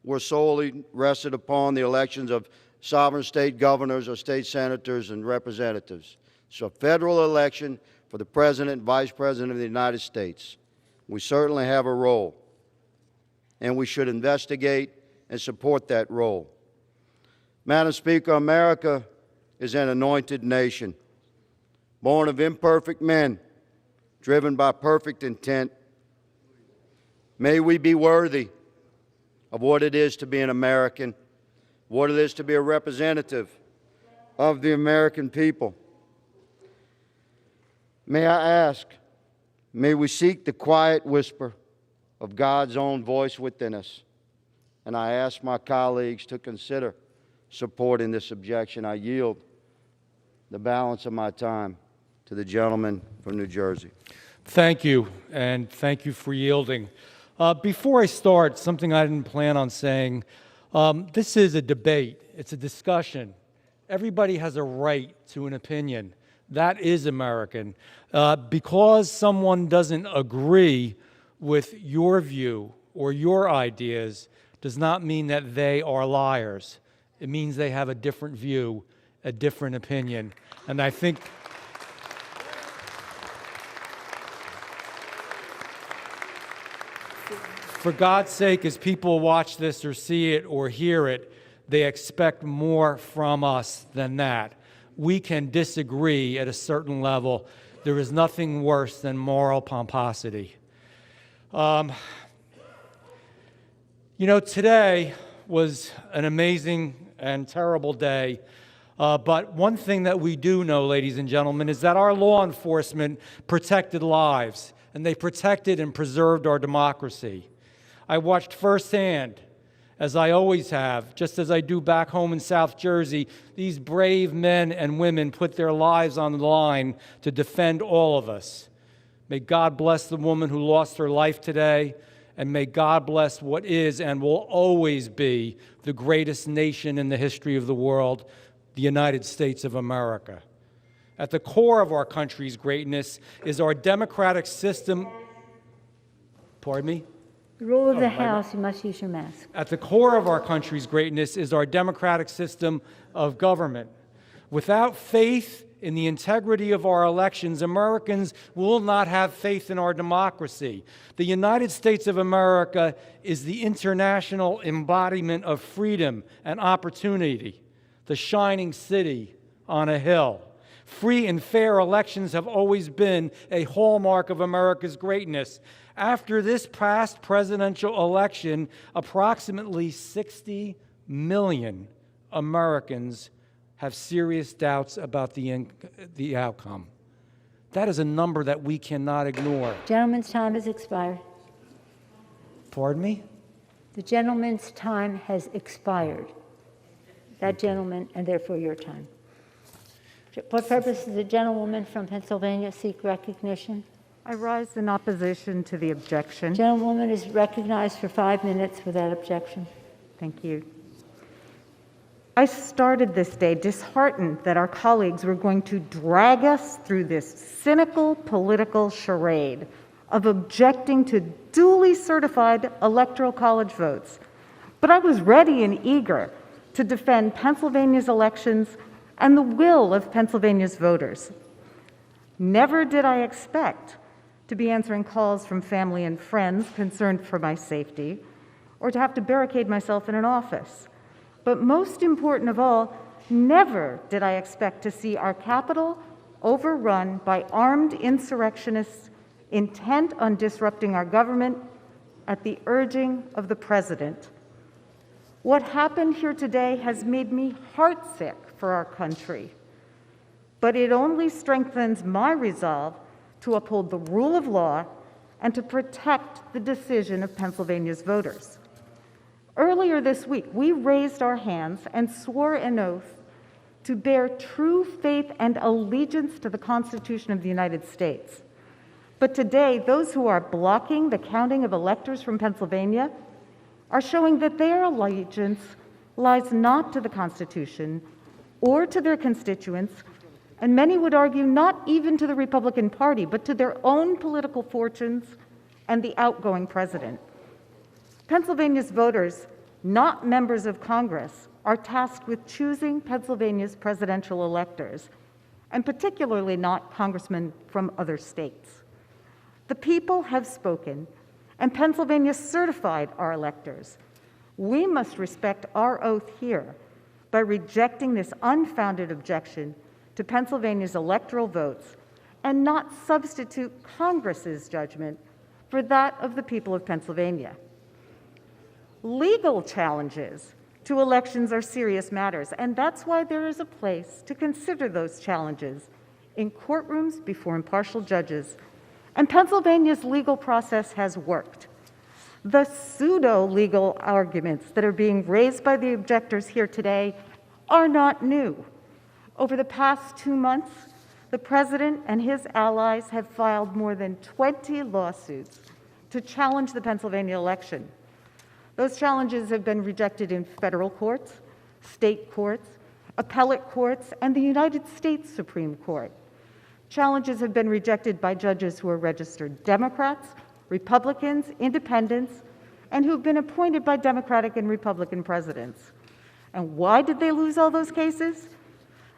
S23: were solely rested upon the elections of sovereign state governors or state senators and representatives. It's a federal election for the President and Vice President of the United States. We certainly have a role, and we should investigate and support that role. Madam Speaker, America is an anointed nation, born of imperfect men, driven by perfect intent. May we be worthy of what it is to be an American, what it is to be a representative of the American people. May I ask, may we seek the quiet whisper of God's own voice within us. And I ask my colleagues to consider supporting this objection. I yield the balance of my time to the gentleman from New Jersey.
S5: Thank you, and thank you for yielding. Before I start, something I didn't plan on saying, this is a debate. It's a discussion. Everybody has a right to an opinion. That is American. Because someone doesn't agree with your view or your ideas does not mean that they are liars. It means they have a different view, a different opinion. And I think for God's sake, as people watch this or see it or hear it, they expect more from us than that. We can disagree at a certain level. There is nothing worse than moral pomposity. You know, today was an amazing and terrible day. But one thing that we do know, ladies and gentlemen, is that our law enforcement protected lives, and they protected and preserved our democracy. I watched firsthand, as I always have, just as I do back home in South Jersey, these brave men and women put their lives on the line to defend all of us. May God bless the woman who lost her life today, and may God bless what is and will always be the greatest nation in the history of the world, the United States of America. At the core of our country's greatness is our democratic system. Pardon me?
S11: The rule of the House, you must use your mask.
S5: At the core of our country's greatness is our democratic system of government. Without faith in the integrity of our elections, Americans will not have faith in our democracy. The United States of America is the international embodiment of freedom and opportunity, the shining city on a hill. Free and fair elections have always been a hallmark of America's greatness. After this past presidential election, approximately 60 million Americans have serious doubts about the outcome. That is a number that we cannot ignore.
S11: Gentleman's time has expired.
S5: Pardon me?
S11: The gentleman's time has expired. That gentleman, and therefore your time. What purpose does the gentlewoman from Pennsylvania seek recognition?
S16: I rise in opposition to the objection.
S11: Gentlewoman is recognized for 5 minutes without objection.
S16: Thank you. I started this day disheartened that our colleagues were going to drag us through this cynical political charade of objecting to duly certified electoral college votes. But I was ready and eager to defend Pennsylvania's elections and the will of Pennsylvania's voters. Never did I expect to be answering calls from family and friends concerned for my safety, or to have to barricade myself in an office. But most important of all, never did I expect to see our capital overrun by armed insurrectionists intent on disrupting our government at the urging of the president. What happened here today has made me heartsick for our country, but it only strengthens my resolve to uphold the rule of law and to protect the decision of Pennsylvania's voters. Earlier this week, we raised our hands and swore an oath to bear true faith and allegiance to the Constitution of the United States. But today, those who are blocking the counting of electors from Pennsylvania are showing that their allegiance lies not to the Constitution or to their constituents, and many would argue not even to the Republican Party, but to their own political fortunes and the outgoing president. Pennsylvania's voters, not members of Congress, are tasked with choosing Pennsylvania's presidential electors, and particularly not congressmen from other states. The people have spoken, and Pennsylvania certified our electors. We must respect our oath here by rejecting this unfounded objection to Pennsylvania's electoral votes and not substitute Congress's judgment for that of the people of Pennsylvania. Legal challenges to elections are serious matters, and that's why there is a place to consider those challenges in courtrooms before impartial judges. And Pennsylvania's legal process has worked. The pseudo-legal arguments that are being raised by the objectors here today are not new. Over the past 2 months, the president and his allies have filed more than 20 lawsuits to challenge the Pennsylvania election. Those challenges have been rejected in federal courts, state courts, appellate courts, and the United States Supreme Court. Challenges have been rejected by judges who are registered Democrats, Republicans, Independents, and who've been appointed by Democratic and Republican presidents. And why did they lose all those cases?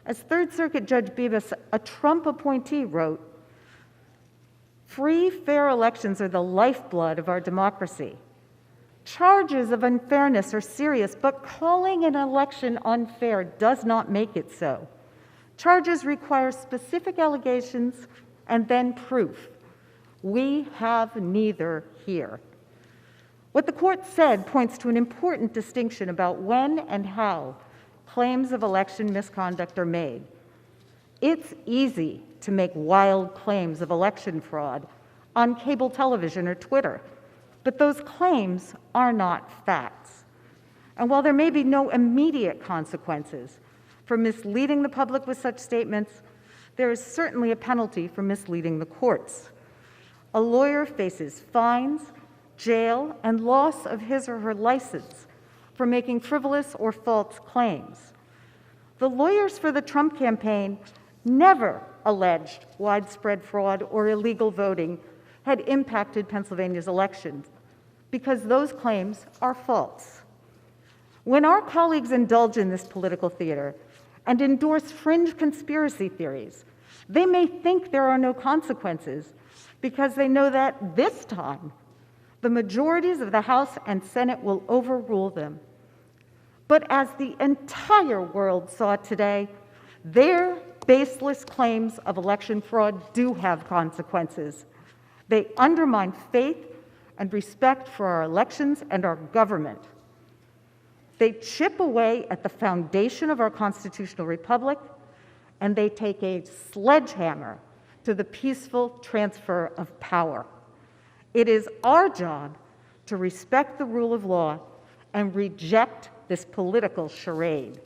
S16: As Third Circuit Judge Bibas, a Trump appointee, wrote, "Free, fair elections are the lifeblood of our democracy. Charges of unfairness are serious, but calling an election unfair does not make it so. Charges require specific allegations and then proof. We have neither here." What the court said points to an important distinction about when and how claims of election misconduct are made. It's easy to make wild claims of election fraud on cable television or Twitter, but those claims are not facts. And while there may be no immediate consequences for misleading the public with such statements, there is certainly a penalty for misleading the courts. A lawyer faces fines, jail, and loss of his or her license for making frivolous or false claims. The lawyers for the Trump campaign never alleged widespread fraud or illegal voting had impacted Pennsylvania's elections, because those claims are false. When our colleagues indulge in this political theater and endorse fringe conspiracy theories, they may think there are no consequences because they know that this time the majorities of the House and Senate will overrule them. But as the entire world saw today, their baseless claims of election fraud do have consequences. They undermine faith and respect for our elections and our government. They chip away at the foundation of our constitutional republic, and they take a sledgehammer to the peaceful transfer of power. It is our job to respect the rule of law and reject this political charade.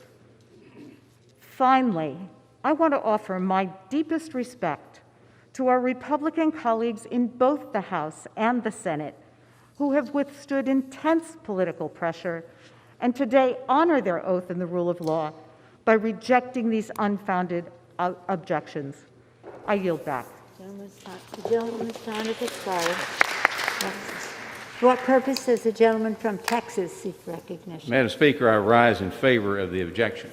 S16: Finally, I want to offer my deepest respect to our Republican colleagues in both the House and the Senate who have withstood intense political pressure and today honor their oath in the rule of law by rejecting these unfounded objections. I yield back.
S11: The gentleman's time has expired. For what purpose does the gentleman from Texas seek recognition?
S2: Madam Speaker, I rise in favor of the objection.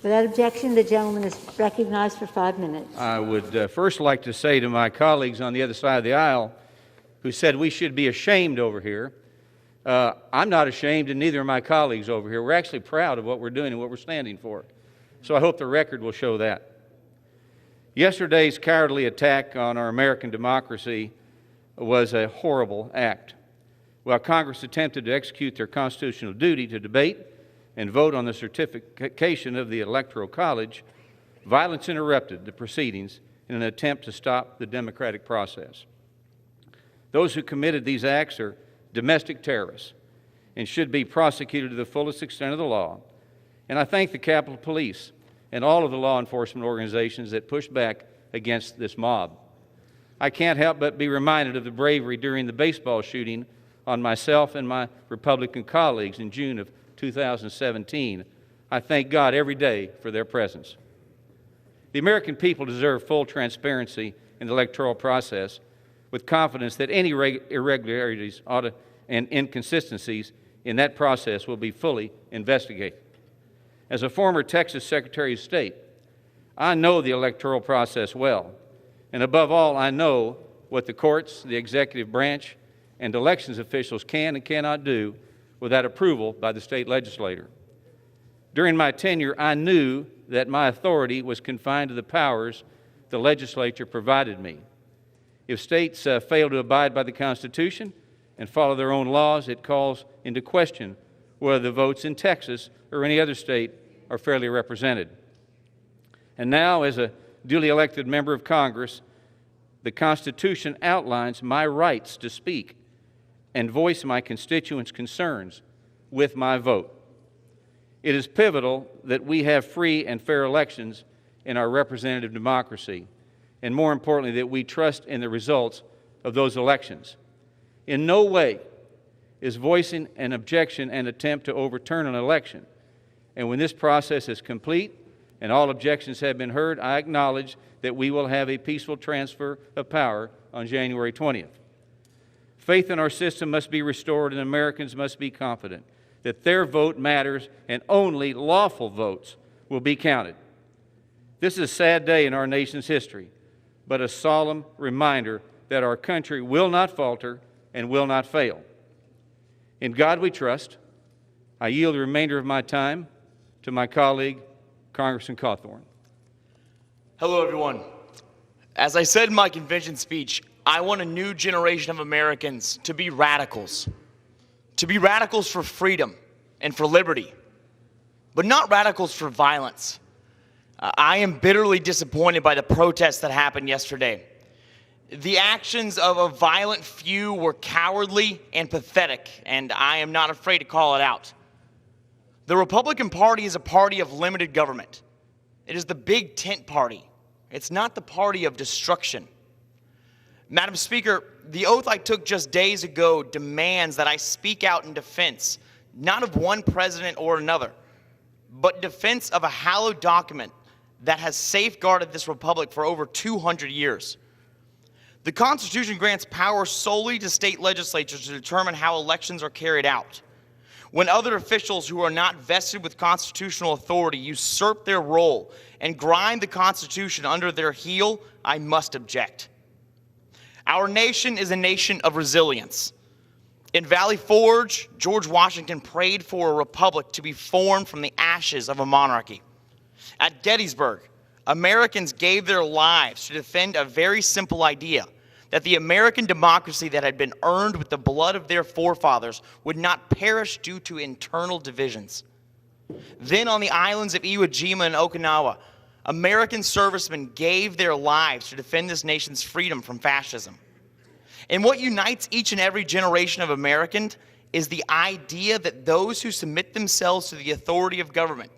S11: Without objection, the gentleman is recognized for 5 minutes.
S2: I would first like to say to my colleagues on the other side of the aisle who said we should be ashamed over here I'm not ashamed, and neither are my colleagues over here. We're actually proud of what we're doing and what we're standing for. So I hope the record will show that. Yesterday's cowardly attack on our American democracy was a horrible act. While Congress attempted to execute their constitutional duty to debate and vote on the certification of the Electoral College, violence interrupted the proceedings in an attempt to stop the democratic process. Those who committed these acts are domestic terrorists and should be prosecuted to the fullest extent of the law. And I thank the Capitol Police and all of the law enforcement organizations that pushed back against this mob. I can't help but be reminded of the bravery during the baseball shooting on myself and my Republican colleagues in June of 2017. I thank God every day for their presence. The American people deserve full transparency in the electoral process, with confidence that any irregularities and inconsistencies in that process will be fully investigated. As a former Texas Secretary of State, I know the electoral process well, and above all, I know what the courts, the executive branch, and elections officials can and cannot do without approval by the state legislature. During my tenure, I knew that my authority was confined to the powers the legislature provided me. If states fail to abide by the Constitution and follow their own laws, it calls into question whether the votes in Texas or any other state are fairly represented. And now, as a duly elected member of Congress, the Constitution outlines my rights to speak and voice my constituents' concerns with my vote. It is pivotal that we have free and fair elections in our representative democracy, and more importantly, that we trust in the results of those elections. In no way is voicing an objection an attempt to overturn an election. And when this process is complete and all objections have been heard, I acknowledge that we will have a peaceful transfer of power on January 20th. Faith in our system must be restored, and Americans must be confident that their vote matters and only lawful votes will be counted. This is a sad day in our nation's history, but a solemn reminder that our country will not falter and will not fail. In God we trust. I yield the remainder of my time to my colleague, Congressman Cawthorn.
S6: Hello, everyone. As I said in my convention speech, I want a new generation of Americans to be radicals for freedom and for liberty, but not radicals for violence. I am bitterly disappointed by the protests that happened yesterday. The actions of a violent few were cowardly and pathetic, and I am not afraid to call it out. The Republican Party is a party of limited government. It is the big tent party. It's not the party of destruction. Madam Speaker, the oath I took just days ago demands that I speak out in defense, not of one president or another, but defense of a hallowed document that has safeguarded this republic for over 200 years. The Constitution grants power solely to state legislatures to determine how elections are carried out. When other officials who are not vested with constitutional authority usurp their role and grind the Constitution under their heel, I must object. Our nation is a nation of resilience. In Valley Forge, George Washington prayed for a republic to be formed from the ashes of a monarchy. At Gettysburg, Americans gave their lives to defend a very simple idea, that the American democracy that had been earned with the blood of their forefathers would not perish due to internal divisions. Then on the islands of Iwo Jima and Okinawa, American servicemen gave their lives to defend this nation's freedom from fascism. And what unites each and every generation of Americans is the idea that those who submit themselves to the authority of government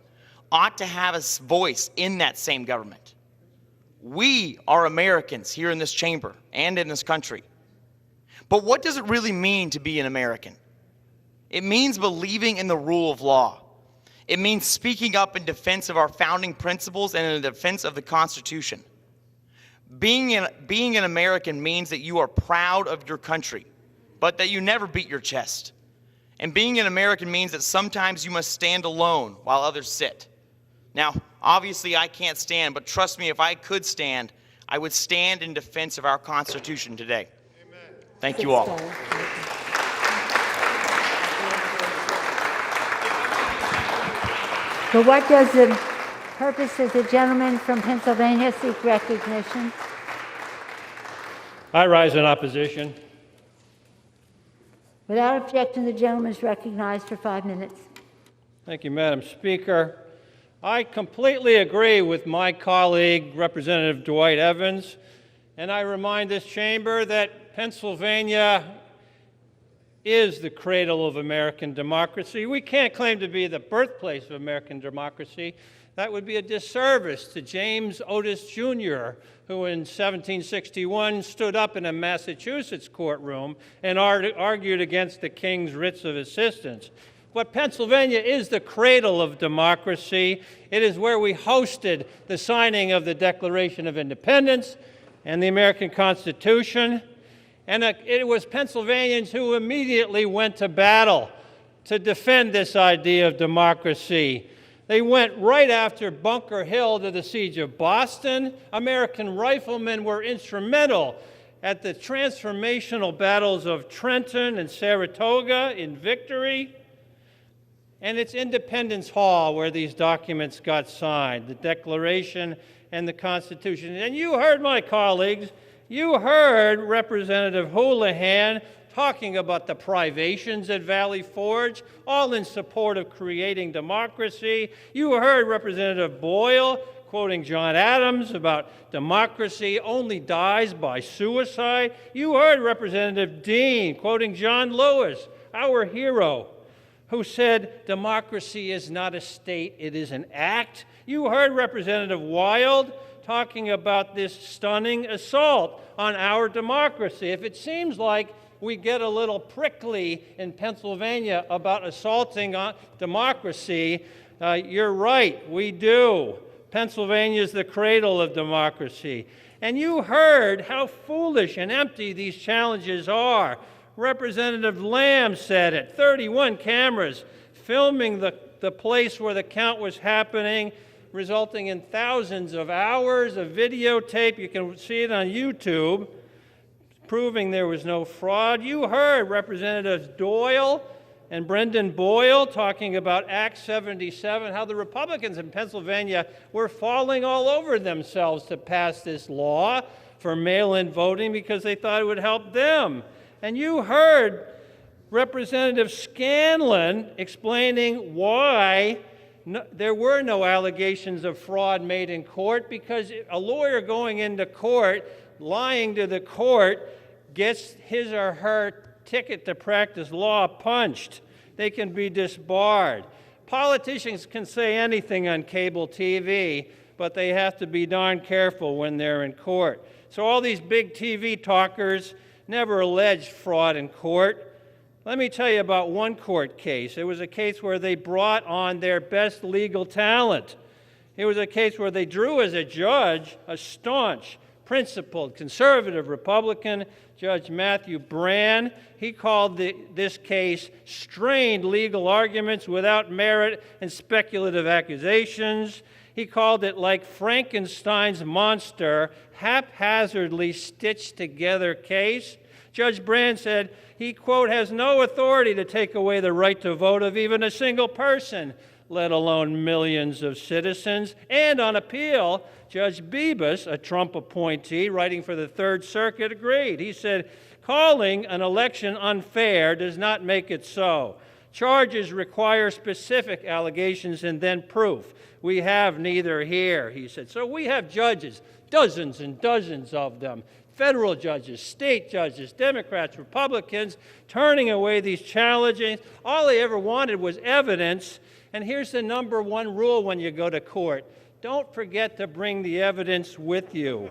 S6: ought to have a voice in that same government. We are Americans here in this chamber and in this country. But what does it really mean to be an American? It means believing in the rule of law. It means speaking up in defense of our founding principles and in defense of the Constitution. Being an American means that you are proud of your country, but that you never beat your chest. And being an American means that sometimes you must stand alone while others sit. Now, obviously I can't stand, but trust me, if I could stand, I would stand in defense of our Constitution today. Amen. Thank you all.
S11: For what does the purpose does the gentleman from Pennsylvania seek recognition?
S7: I rise in opposition.
S11: Without objection, the gentleman is recognized for 5 minutes.
S21: Thank you, Madam Speaker. I completely agree with my colleague, Representative Dwight Evans, and I remind this chamber that Pennsylvania is the cradle of American democracy. We can't claim to be the birthplace of American democracy. That would be a disservice to James Otis Jr., who in 1761 stood up in a Massachusetts courtroom and argued against the king's writs of assistance. But Pennsylvania is the cradle of democracy. It is where we hosted the signing of the Declaration of Independence and the American Constitution. And it was Pennsylvanians who immediately went to battle to defend this idea of democracy. They went right after Bunker Hill to the siege of Boston. American riflemen were instrumental at the transformational battles of Trenton and Saratoga in victory. And it's Independence Hall where these documents got signed, the Declaration and the Constitution. And you heard my colleagues, you heard Representative Houlahan talking about the privations at Valley Forge, all in support of creating democracy. You heard Representative Boyle quoting John Adams about democracy only dies by suicide. You heard Representative Dean quoting John Lewis, our hero, who said democracy is not a state, it is an act. You heard Representative Wild talking about this stunning assault on our democracy. If it seems like we get a little prickly in Pennsylvania about assaulting on democracy, you're right, we do. Pennsylvania is the cradle of democracy. And you heard how foolish and empty these challenges are. Representative Lamb said it, 31 cameras filming the place where the count was happening, resulting in thousands of hours of videotape. You can see it on YouTube, proving there was no fraud. You heard Representatives Doyle and Brendan Boyle talking about Act 77, how the Republicans in Pennsylvania were falling all over themselves to pass this law for mail-in voting because they thought it would help them. And you heard Representative Scanlon explaining why there were no allegations of fraud made in court, because a lawyer going into court, lying to the court, gets his or her ticket to practice law punched. They can be disbarred. Politicians can say anything on cable TV, but they have to be darn careful when they're in court. So all these big TV talkers never alleged fraud in court. Let me tell you about one court case. It was a case where they brought on their best legal talent. It was a case where they drew as a judge a staunch, principled, conservative Republican, Judge Matthew Brann. He called this case strained legal arguments without merit and speculative accusations. He called it like Frankenstein's monster, haphazardly stitched together case. Judge Brann said he, quote, has no authority to take away the right to vote of even a single person, let alone millions of citizens. And on appeal, Judge Bibas, a Trump appointee writing for the Third Circuit, agreed. He said, calling an election unfair does not make it so. Charges require specific allegations and then proof. We have neither here, he said. So we have judges, dozens and dozens of them, federal judges, state judges, Democrats, Republicans, turning away these challenges. All they ever wanted was evidence. And here's the number one rule when you go to court. Don't forget to bring the evidence with you.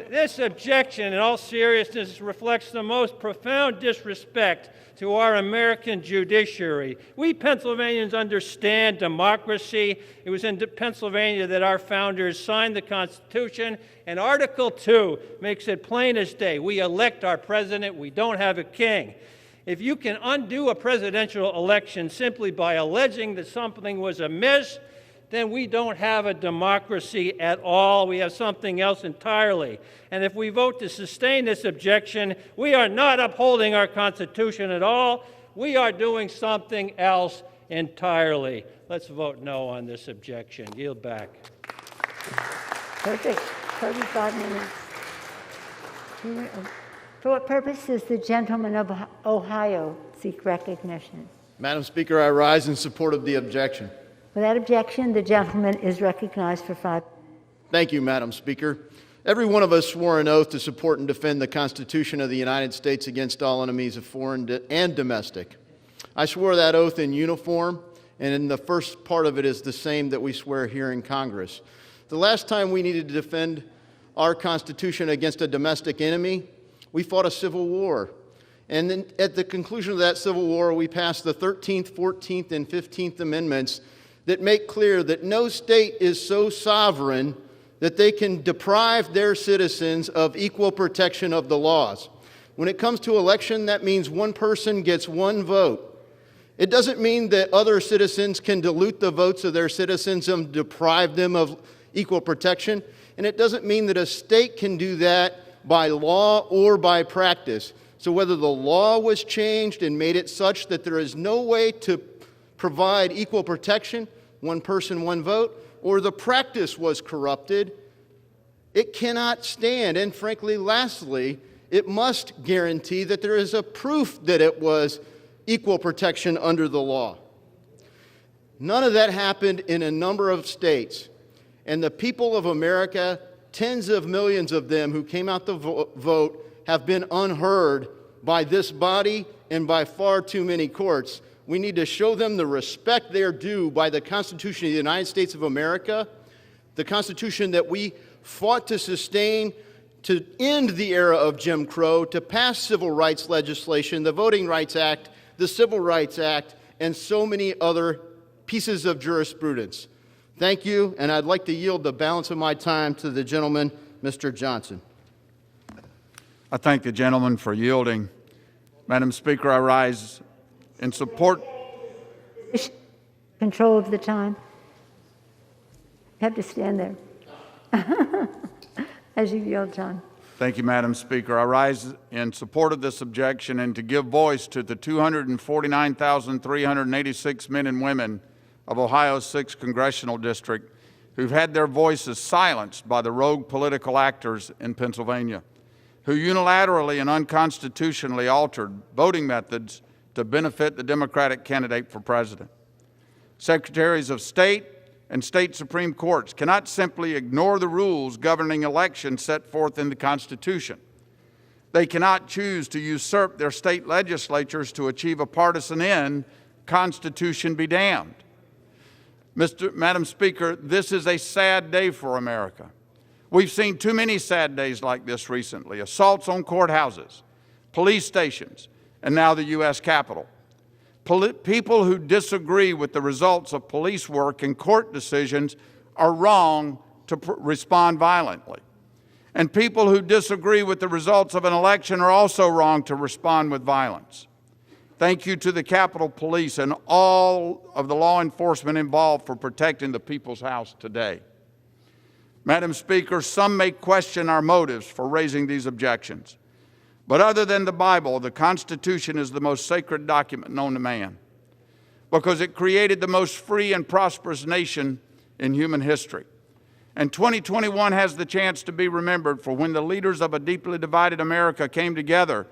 S21: This objection, in all seriousness, reflects the most profound disrespect to our American judiciary. We Pennsylvanians understand democracy. It was in Pennsylvania that our founders signed the Constitution, and Article 2 makes it plain as day. We elect our president. We don't have a king. If you can undo a presidential election simply by alleging that something was amiss, then we don't have a democracy at all. We have something else entirely. And if we vote to sustain this objection, we are not upholding our Constitution at all. We are doing something else
S7: entirely. Let's vote no on this objection. Yield back.
S11: Perfect. 35 minutes. For what purpose does the gentleman of Ohio seek recognition?
S17: Madam Speaker, I rise in support of the objection.
S11: Without objection, the gentleman is recognized for 5 minutes.
S17: Thank you, Madam Speaker. Every one of us swore an oath to support and defend the Constitution of the United States against all enemies of foreign and domestic. I swore that oath in uniform, and in the first part of it is the same that we swear here in Congress. The last time we needed to defend our Constitution against a domestic enemy, we fought a civil war. And then at the conclusion of that civil war, we passed the 13th, 14th, and 15th Amendments that make clear that no state is so sovereign that they can deprive their citizens of equal protection of the laws. When it comes to election, that means one person gets one vote. It doesn't mean that other citizens can dilute the votes of their citizens and deprive them of equal protection. And it doesn't mean that a state can do that by law or by practice. So whether the law was changed and made it such that there is no way to provide equal protection, one person, one vote, or the practice was corrupted, it cannot stand. And frankly, lastly, it must guarantee that there is a proof that it was equal protection under the law. None of that happened in a number of states. And the people of America, tens of millions of them who came out to vote, have been unheard by this body and by far too many courts. We need to show them the respect they are due by the Constitution of the United States of America, the Constitution that we fought to sustain, to end the era of Jim Crow, to pass civil rights legislation, the Voting Rights Act, the Civil Rights Act, and so many other pieces of jurisprudence. Thank you, and I'd like to yield the balance of my time to the gentleman, Mr. Johnson.
S18: I thank the gentleman for yielding. Madam Speaker, I rise in support.
S11: Control of the time. You have to stand there. As you yield, John.
S18: Thank you, Madam Speaker. I rise in support of this objection and to give voice to the 249,386 men and women of Ohio's 6th Congressional District who've had their voices silenced by the rogue political actors in Pennsylvania, who unilaterally and unconstitutionally altered voting methods to benefit the Democratic candidate for president. Secretaries of State and state Supreme Courts cannot simply ignore the rules governing elections set forth in the Constitution. They cannot choose to usurp their state legislatures to achieve a partisan end. Constitution be damned. Madam Speaker, this is a sad day for America. We've seen too many sad days like this recently: assaults on courthouses, police stations, and now the U.S. Capitol. People who disagree with the results of police work and court decisions are wrong to respond violently. And people who disagree with the results of an election are also wrong to respond with violence. Thank you to the Capitol Police and all of the law enforcement involved for protecting the people's house today. Madam Speaker, some may question our motives for raising these objections. But other than the Bible, the Constitution is the most sacred document known to man because it created the most free and prosperous nation in human history. And 2021 has the chance to be remembered for when the leaders of a deeply divided America came together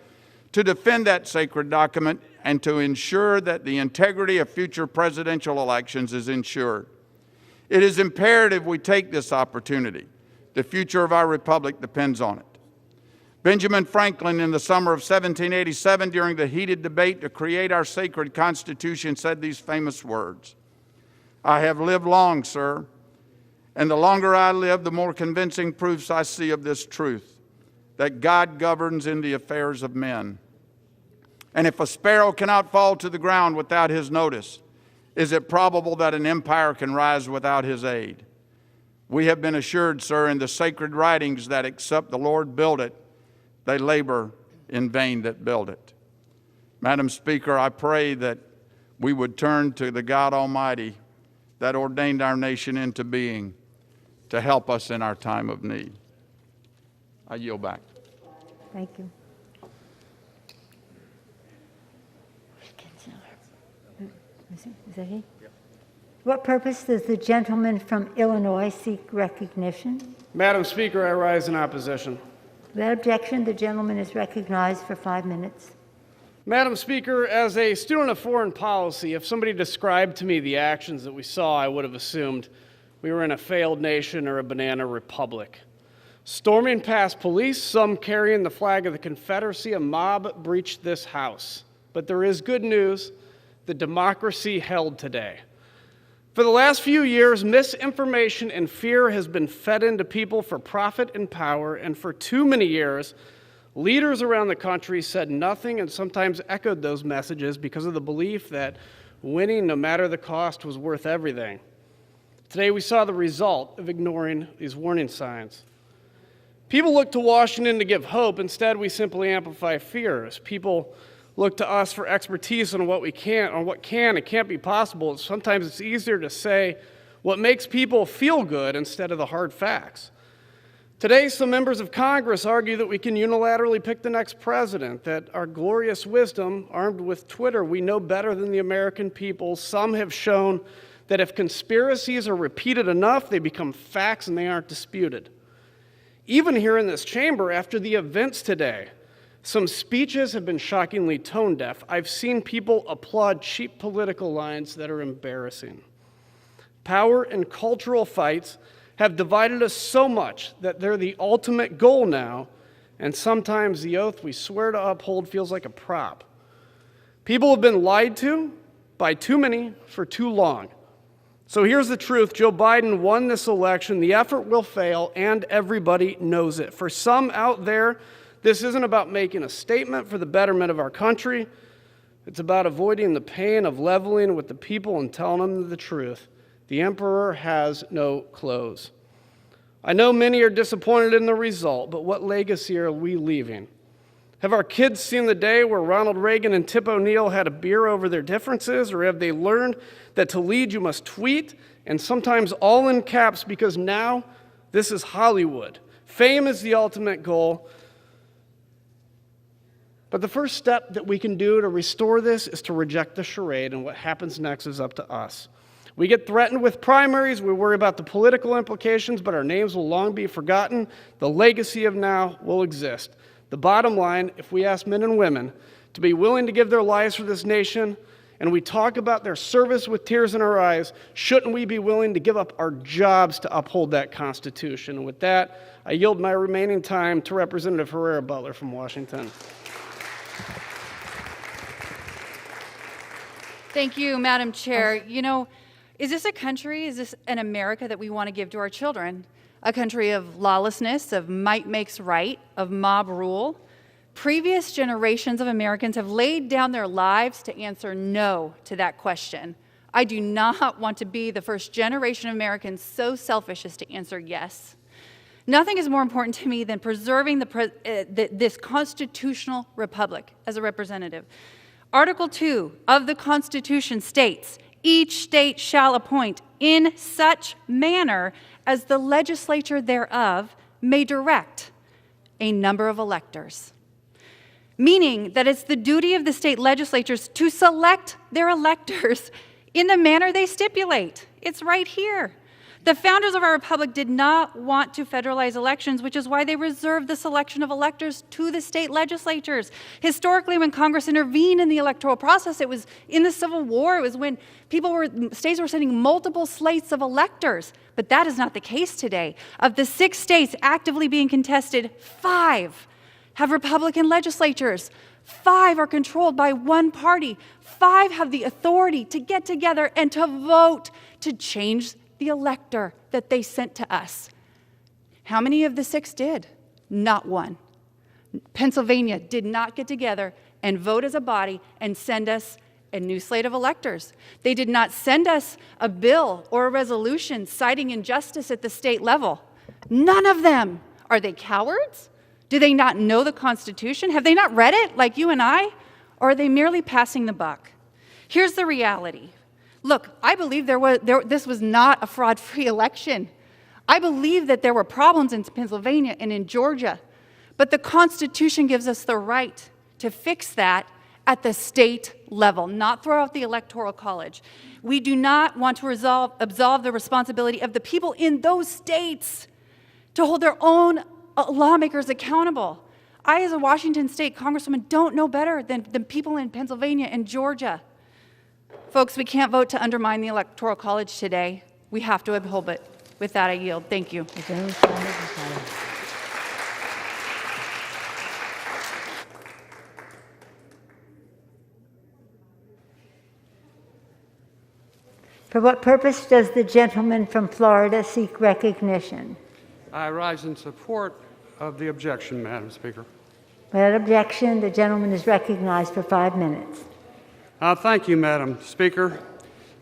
S18: to defend that sacred document and to ensure that the integrity of future presidential elections is ensured. It is imperative we take this opportunity. The future of our republic depends on it. Benjamin Franklin, in the summer of 1787, during the heated debate to create our sacred Constitution, said these famous words: "I have lived long, sir, and the longer I live, the more convincing proofs I see of this truth, that God governs in the affairs of men. And if a sparrow cannot fall to the ground without his notice, is it probable that an empire can rise without his aid? We have been assured, sir, in the sacred writings that except the Lord build it, they labor in vain that build it." Madam Speaker, I pray that we would turn to the God Almighty that ordained our nation into being to help us in our time of need. I yield back.
S11: Thank you. Is that he? What purpose does the gentleman from Illinois seek recognition?
S3: Madam Speaker, I rise in opposition.
S11: Without objection, the gentleman is recognized for 5 minutes.
S3: Madam Speaker, as a student of foreign policy, if somebody described to me the actions that we saw, I would have assumed we were in a failed nation or a banana republic. Storming past police, some carrying the flag of the Confederacy, a mob breached this House. But there is good news: the democracy held today. For the last few years, misinformation and fear has been fed into people for profit and power, and for too many years, leaders around the country said nothing and sometimes echoed those messages because of the belief that winning, no matter the cost, was worth everything. Today, we saw the result of ignoring these warning signs. People look to Washington to give hope. Instead, we simply amplify fears. People look to us for expertise on what can and can't be possible. Sometimes it's easier to say what makes people feel good instead of the hard facts. Today, some members of Congress argue that we can unilaterally pick the next president, that our glorious wisdom, armed with Twitter, we know better than the American people. Some have shown that if conspiracies are repeated enough, they become facts and they aren't disputed. Even here in this chamber, after the events today, some speeches have been shockingly tone deaf. I've seen people applaud cheap political lines that are embarrassing. Power and cultural fights have divided us so much that they're the ultimate goal now, and sometimes the oath we swear to uphold feels like a prop. People have been lied to by too many for too long. So here's the truth: Joe Biden won this election. The effort will fail, and everybody knows it. For some out there, this isn't about making a statement for the betterment of our country. It's about avoiding the pain of leveling with the people and telling them the truth. The emperor has no clothes. I know many are disappointed in the result, but what legacy are we leaving? Have our kids seen the day where Ronald Reagan and Tip O'Neill had a beer over their differences, or have they learned that to lead you must tweet, and sometimes all in caps, because now this is Hollywood. Fame is the ultimate goal. But the first step that we can do to restore this is to reject the charade, and what happens next is up to us. We get threatened with primaries, we worry about the political implications, but our names will long be forgotten. The legacy of now will exist. The bottom line, if we ask men and women to be willing to give their lives for this nation, and we talk about their service with tears in our eyes, shouldn't we be willing to give up our jobs to uphold that Constitution? And with that, I yield my remaining time to Representative Herrera Butler from Washington.
S10: Thank you, Madam Chair. You know, is this an America that we want to give to our children? A country of lawlessness, of might makes right, of mob rule? Previous generations of Americans have laid down their lives to answer no to that question. I do not want to be the first generation of Americans so selfish as to answer yes. Nothing is more important to me than preserving this constitutional republic as a representative. Article 2 of the Constitution states, each state shall appoint in such manner as the legislature thereof may direct a number of electors. Meaning that it's the duty of the state legislatures to select their electors in the manner they stipulate. It's right here. The founders of our republic did not want to federalize elections, which is why they reserved the selection of electors to the state legislatures. Historically, when Congress intervened in the electoral process, it was in the Civil War, it was when states were sending multiple slates of electors. But that is not the case today. Of the 6 states actively being contested, 5 have Republican legislatures. 5 are controlled by one party. 5 have the authority to get together and to vote to change the elector that they sent to us. How many of the 6 did? Not one. Pennsylvania did not get together and vote as a body and send us a new slate of electors. They did not send us a bill or a resolution citing injustice at the state level. None of them. Are they cowards? Do they not know the Constitution? Have they not read it like you and I? Or are they merely passing the buck? Here's the reality. Look, I believe this was not a fraud-free election. I believe that there were problems in Pennsylvania and in Georgia, but the Constitution gives us the right to fix that at the state level, not throw out the Electoral College. We do not want to absolve the responsibility of the people in those states to hold their own lawmakers accountable. I, as a Washington State Congresswoman, don't know better than the people in Pennsylvania and Georgia. Folks, we can't vote to undermine the Electoral College today. We have to uphold it. With that, I yield. Thank you.
S11: For what purpose does the gentleman from Florida seek recognition?
S8: I rise in support of the objection, Madam Speaker.
S11: Without objection, the gentleman is recognized for 5 minutes.
S8: Thank you, Madam Speaker.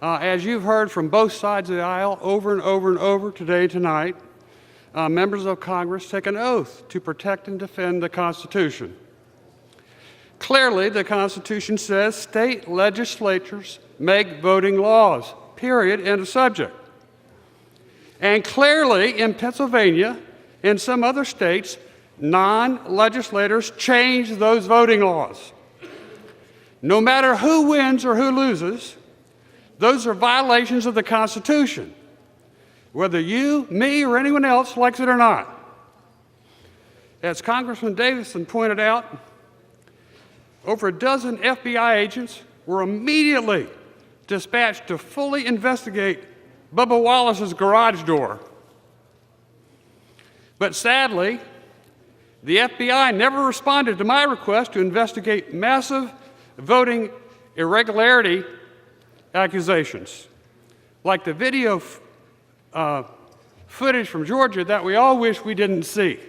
S8: As you've heard from both sides of the aisle over and over and over today, tonight, members of Congress take an oath to protect and defend the Constitution. Clearly, the Constitution says state legislatures make voting laws, period, end of subject. And clearly, in Pennsylvania and some other states, non-legislators change those voting laws. No matter who wins or who loses, those are violations of the Constitution, whether you, me, or anyone else likes it or not. As Congressman Davison pointed out, over a dozen FBI agents were immediately dispatched to fully investigate Bubba Wallace's garage door. But sadly, the FBI never responded to my request to investigate massive voting irregularity accusations, like the video footage from Georgia that we all wish we didn't see.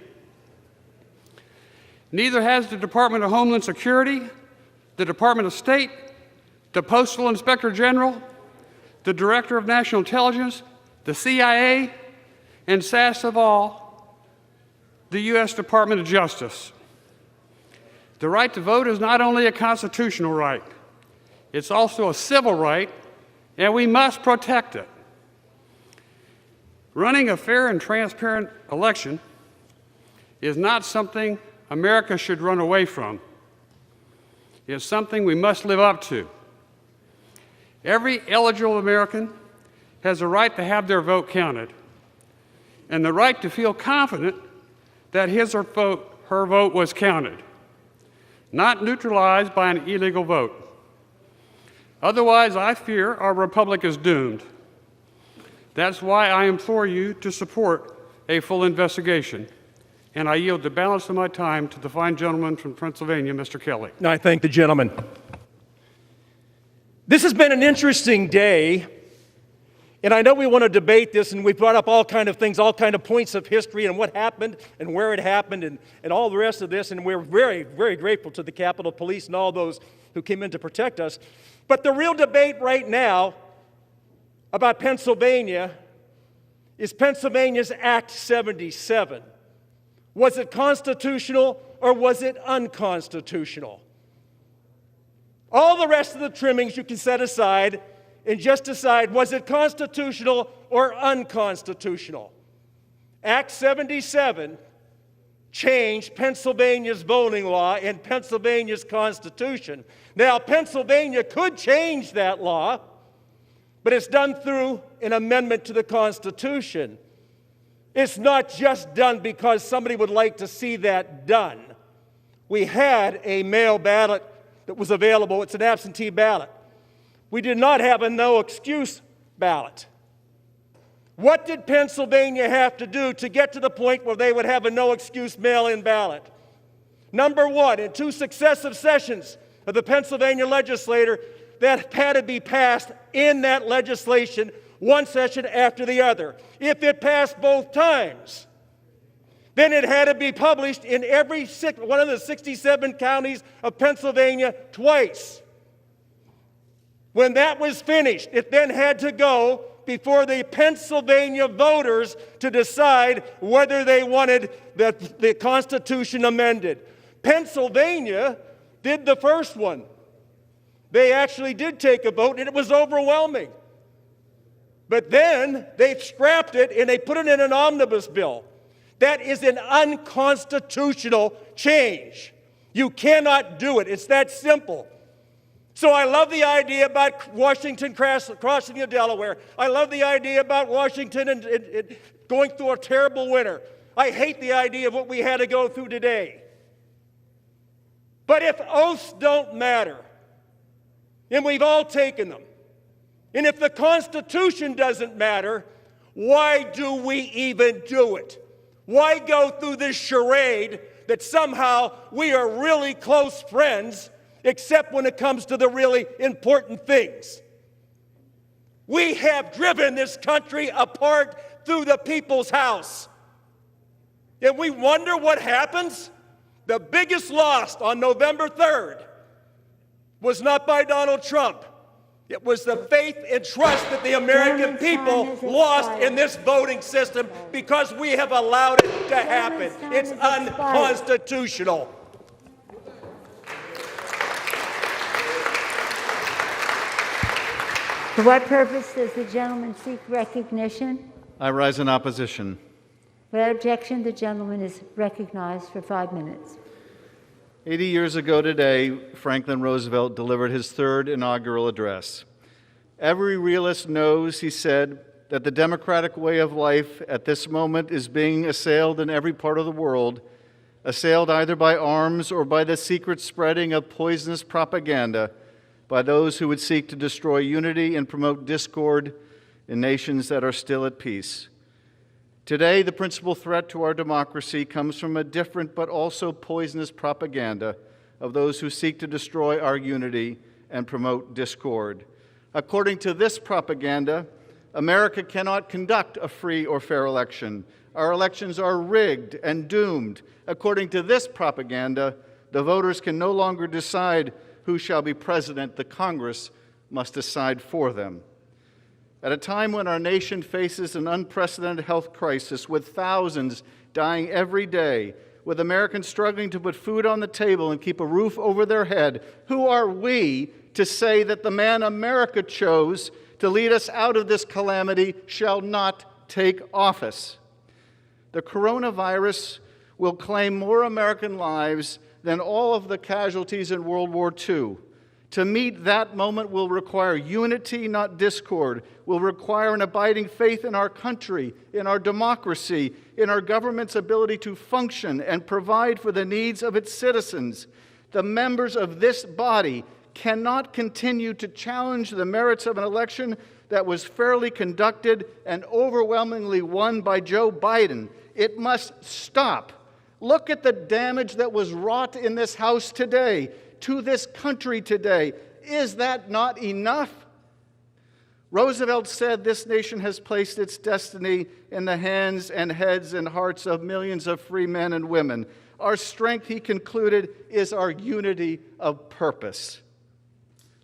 S8: Neither has the Department of Homeland Security, the Department of State, the Postal Inspector General, the Director of National Intelligence, the CIA, and Sasse of all, the U.S. Department of Justice. The right to vote is not only a constitutional right, it's also a civil right, and we must protect it. Running a fair and transparent election is not something America should run away from. It's something we must live up to. Every eligible American has a right to have their vote counted and the right to feel confident that his or her vote was counted, not neutralized by an illegal vote. Otherwise, I fear our republic is doomed. That's why I implore you to support a full investigation. And I yield the balance of my time to the fine gentleman from Pennsylvania, Mr. Kelly.
S12: I thank the gentleman. This has been an interesting day, and I know we want to debate this, and we brought up all kind of things, all kind of points of history and what happened and where it happened and all the rest of this, and we're very, very grateful to the Capitol Police and all those who came in to protect us. But the real debate right now about Pennsylvania is Pennsylvania's Act 77. Was it constitutional or was it unconstitutional? All the rest of the trimmings you can set aside and just decide, was it constitutional or unconstitutional? Act 77 changed Pennsylvania's voting law and Pennsylvania's Constitution. Now, Pennsylvania could change that law, but it's done through an amendment to the Constitution. It's not just done because somebody would like to see that done. We had a mail ballot that was available. It's an absentee ballot. We did not have a no-excuse ballot. What did Pennsylvania have to do to get to the point where they would have a no-excuse mail-in ballot? Number one, in 2 successive sessions of the Pennsylvania legislature, that had to be passed in that legislation, one session after the other. If it passed both times, then it had to be published in every one of the 67 counties of Pennsylvania twice. When that was finished, it then had to go before the Pennsylvania voters to decide whether they wanted the Constitution amended. Pennsylvania did the first one. They actually did take a vote, and it was overwhelming. But then they scrapped it, and they put it in an omnibus bill. That is an unconstitutional change. You cannot do it. It's that simple. So I love the idea about Washington crossing the Delaware. I love the idea about Washington and going through a terrible winter. I hate the idea of what we had to go through today. But if oaths don't matter, and we've all taken them, and if the Constitution doesn't matter, why do we even do it? Why go through this charade that somehow we are really close friends, except when it comes to the really important things? We have driven this country apart through the people's house. And we wonder what happens? The biggest loss on November 3rd was not by Donald Trump. It was the faith and trust that the American people lost in this voting system because we have allowed it to happen. It's unconstitutional.
S11: For what purpose does the gentleman seek recognition?
S19: I rise in opposition.
S11: Without objection, the gentleman is recognized for 5 minutes.
S19: 80 years ago today, Franklin Roosevelt delivered his third inaugural address. Every realist knows, he said, that the democratic way of life at this moment is being assailed in every part of the world, assailed either by arms or by the secret spreading of poisonous propaganda by those who would seek to destroy unity and promote discord in nations that are still at peace. Today, the principal threat to our democracy comes from a different but also poisonous propaganda of those who seek to destroy our unity and promote discord. According to this propaganda, America cannot conduct a free or fair election. Our elections are rigged and doomed. According to this propaganda, the voters can no longer decide who shall be president. The Congress must decide for them. At a time when our nation faces an unprecedented health crisis with thousands dying every day, with Americans struggling to put food on the table and keep a roof over their head, who are we to say that the man America chose to lead us out of this calamity shall not take office? The coronavirus will claim more American lives than all of the casualties in World War II. To meet that moment will require unity, not discord, will require an abiding faith in our country, in our democracy, in our government's ability to function and provide for the needs of its citizens. The members of this body cannot continue to challenge the merits of an election that was fairly conducted and overwhelmingly won by Joe Biden. It must stop. Look at the damage that was wrought in this House today, to this country today. Is that not enough? Roosevelt said this nation has placed its destiny in the hands and heads and hearts of millions of free men and women. Our strength, he concluded, is our unity of purpose.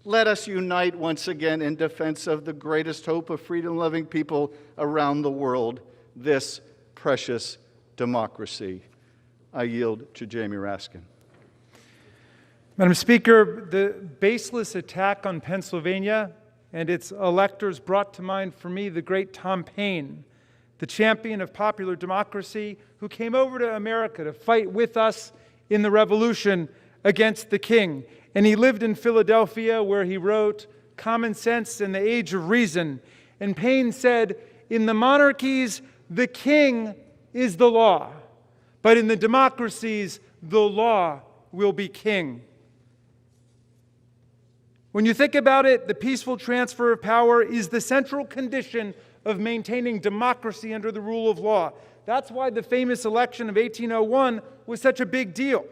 S19: Let us unite once again in defense of the greatest hope of freedom-loving people around the world, this precious democracy. I yield to Jamie Raskin.
S5: Madam Speaker, the baseless attack on Pennsylvania and its electors brought to mind for me the great Tom Paine, the champion of popular democracy, who came over to America to fight with us in the revolution against the king. And he lived in Philadelphia, where he wrote Common Sense and the Age of Reason. And Paine said, in the monarchies, the king is the law, but in the democracies, the law will be king. When you think about it, the peaceful transfer of power is the central condition of maintaining democracy under the rule of law. That's why the famous election of 1801 was such a big deal.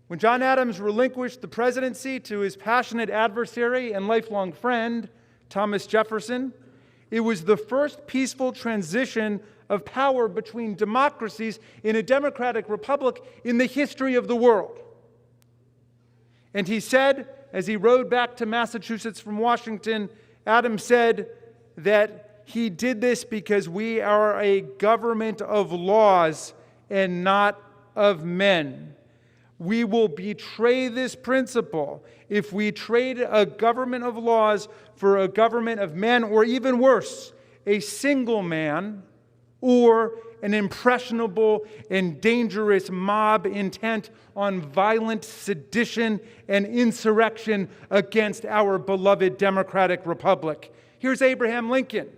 S5: When John Adams relinquished the presidency to his passionate adversary and lifelong friend, Thomas Jefferson, it was the first peaceful transition of power between democracies in a democratic republic in the history of the world. And he said, as he rode back to Massachusetts from Washington, Adams said that he did this because we are a government of laws and not of men. We will betray this principle if we trade a government of laws for a government of men, or even worse, a single man or an impressionable and dangerous mob intent on violent sedition and insurrection against our beloved democratic republic. Here's Abraham Lincoln,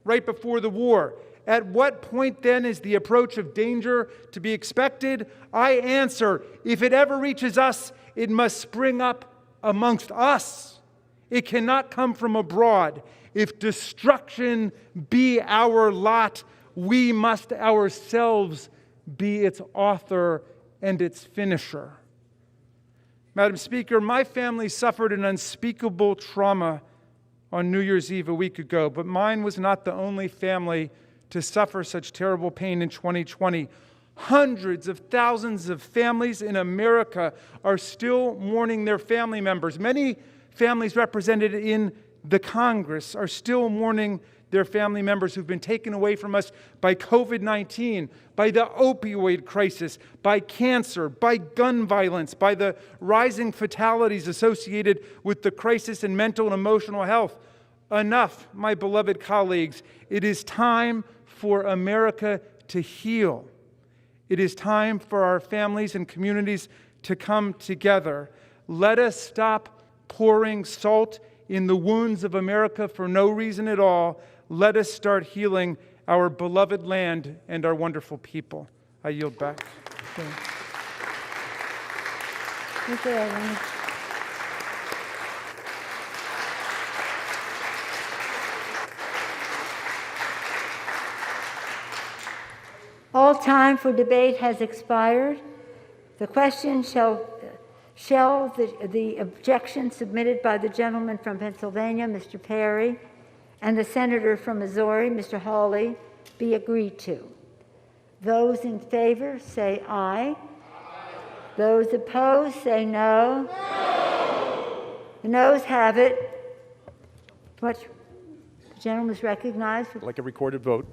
S5: right before the war. At what point then is the approach of danger to be expected? I answer, if it ever reaches us, it must spring up amongst us. It cannot come from abroad. If destruction be our lot, we must ourselves be its author and its finisher. Madam Speaker, my family suffered an unspeakable trauma on New Year's Eve a week ago, but mine was not the only family to suffer such terrible pain in 2020. Hundreds of thousands of families in America are still mourning their family members. Many families represented in the Congress are still mourning their family members who've been taken away from us by COVID-19, by the opioid crisis, by cancer, by gun violence, by the rising fatalities associated with the crisis in mental and emotional health. Enough, my beloved colleagues. It is time for America to heal. It is time for our families and communities to come together. Let us stop pouring salt in the wounds of America for no reason at all. Let us start healing our beloved land and our wonderful people. I yield back.
S11: Thank you, Ellen. All time for debate has expired. The question shall the objection submitted by the gentleman from Pennsylvania, Mr. Perry, and the senator from Missouri, Mr. Hawley, be agreed to. Those in favor say aye. Those opposed say no. The noes have it. The gentleman is recognized.
S12: Like a recorded vote.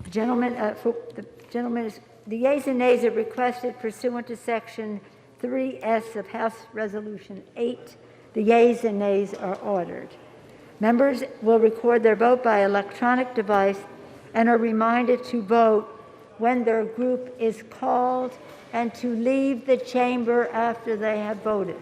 S11: The gentleman is, the yeas and nays are requested pursuant to Section 3S of House Resolution 8. The yeas and nays are ordered. Members will record their vote by electronic device and are reminded to vote when their group is called and to leave the chamber after they have voted.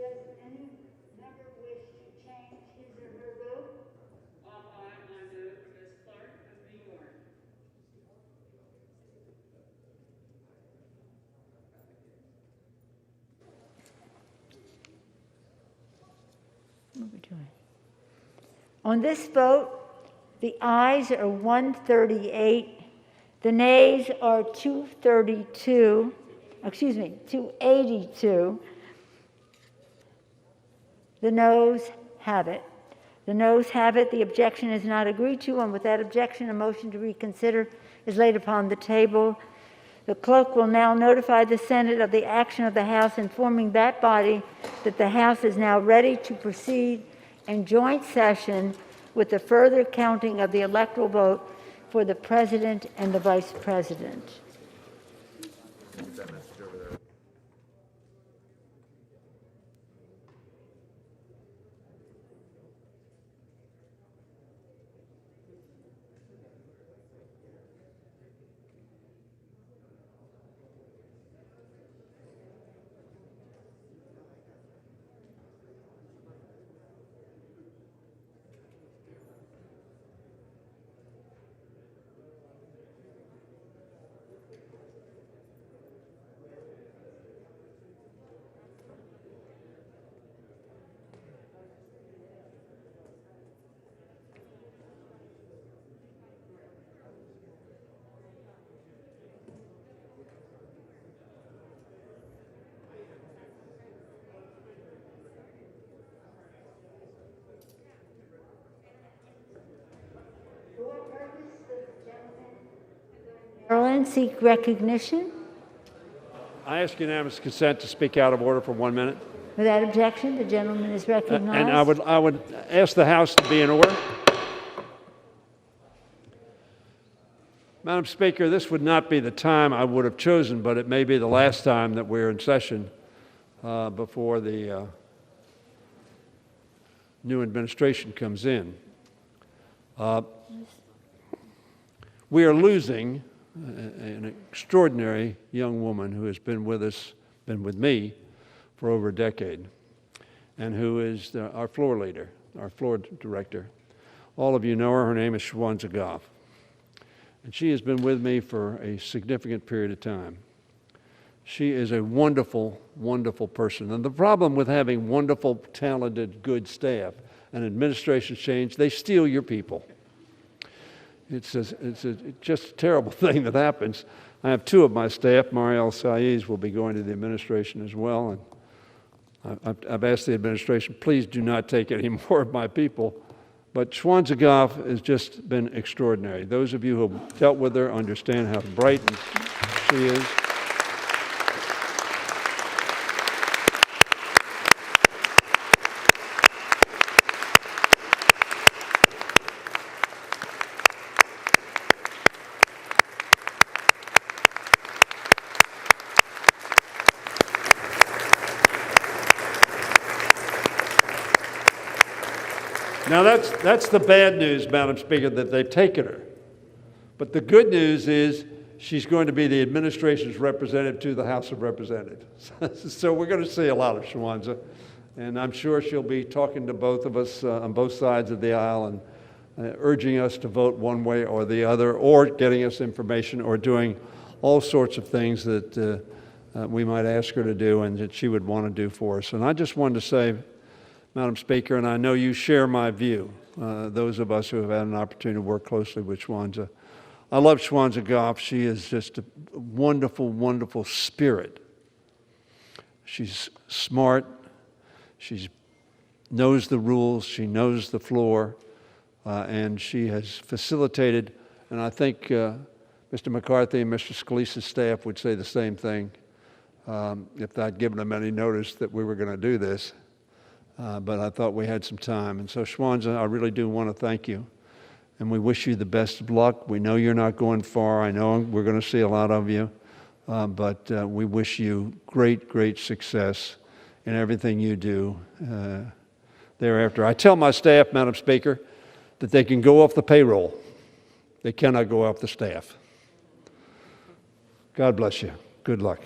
S11: Does any member wish to change his or her vote?
S13: I move as clerk of the order.
S11: What are we doing? On this vote, the ayes are 138, the nays are 232, 282. The noes have it. The noes have it. The objection is not agreed to, and with that objection, a motion to reconsider is laid upon the table. The clerk will now notify the Senate of the action of the House, informing that body that the House is now ready to proceed in joint session with the further counting of the electoral vote for the President and the Vice President. Maryland seek recognition.
S20: I ask unanimous consent to speak out of order for 1 minute.
S11: Without objection, the gentleman is recognized.
S20: And I would ask the House to be in order. Madam Speaker, this would not be the time I would have chosen, but it may be the last time that we're in session before the new administration comes in. We are losing an extraordinary young woman who has been with us, been with me for over a decade, and who is our floor leader, our floor director. All of you know her. Her name is Shaheen Goff. And she has been with me for a significant period of time. She is a wonderful, wonderful person. And the problem with having wonderful, talented, good staff and administrations change, they steal your people. It's just a terrible thing that happens. I have two of my staff, Marielle Saez, will be going to the administration as well. And I've asked the administration, please do not take any more of my people. But Shaheen Goff has just been extraordinary. Those of you who have dealt with her understand how bright she is. Now that's the bad news, Madam Speaker, that they've taken her. But the good news is she's going to be the administration's representative to the House of Representatives. So we're going to see a lot of Shaheen, and I'm sure she'll be talking to both of us on both sides of the aisle and urging us to vote one way or the other, or getting us information, or doing all sorts of things that we might ask her to do and that she would want to do for us. And I just wanted to say, Madam Speaker, and I know you share my view, those of us who have had an opportunity to work closely with Shaheen. I love Shaheen Goff. She is just a wonderful, wonderful spirit. She's smart. She knows the rules. She knows the floor. And she has facilitated, and I think Mr. McCarthy and Mr. Scalise's staff would say the same thing if I'd given them any notice that we were going to do this. But I thought we had some time. And so, Shaheen, I really do want to thank you. And we wish you the best of luck. We know you're not going far. I know we're going to see a lot of you. But we wish you great, great success in everything you do thereafter. I tell my staff, Madam Speaker, that they can go off the payroll. They cannot go off the staff. God bless you. Good luck.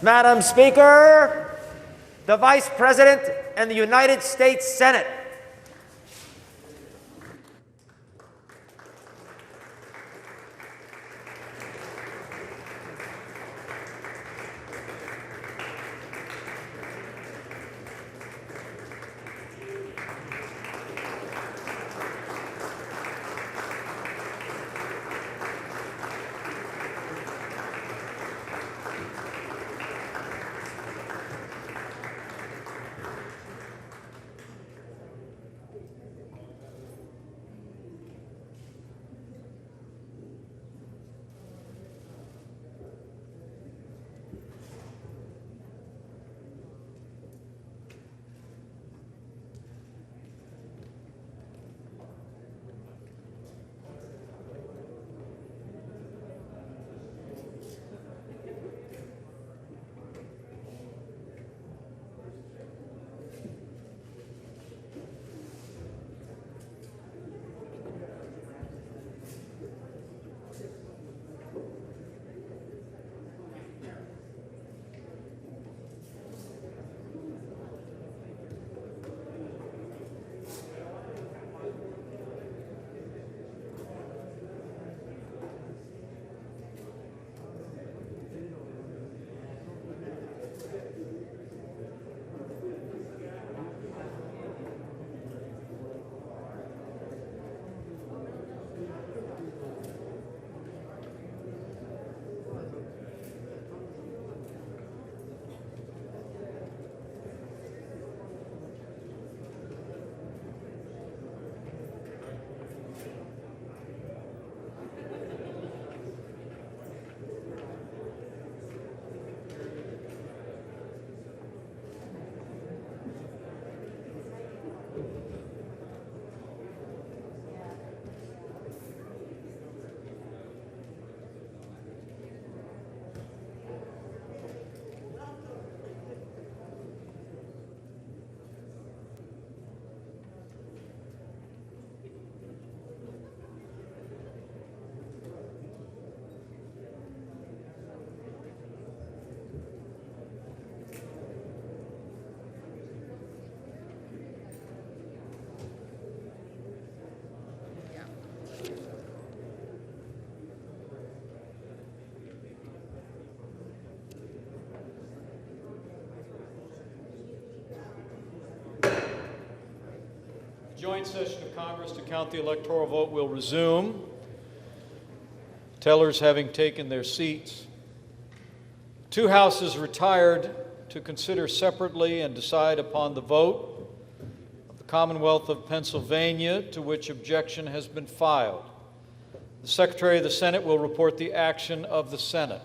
S4: Madam Speaker, the Vice President and the United States Senate.
S14: Joint session of Congress to count the electoral vote will resume. Tellers having taken their seats. Two houses retired to consider separately and decide upon the vote of the Commonwealth of Pennsylvania to which objection has been filed. The Secretary of the Senate will report the action of the Senate.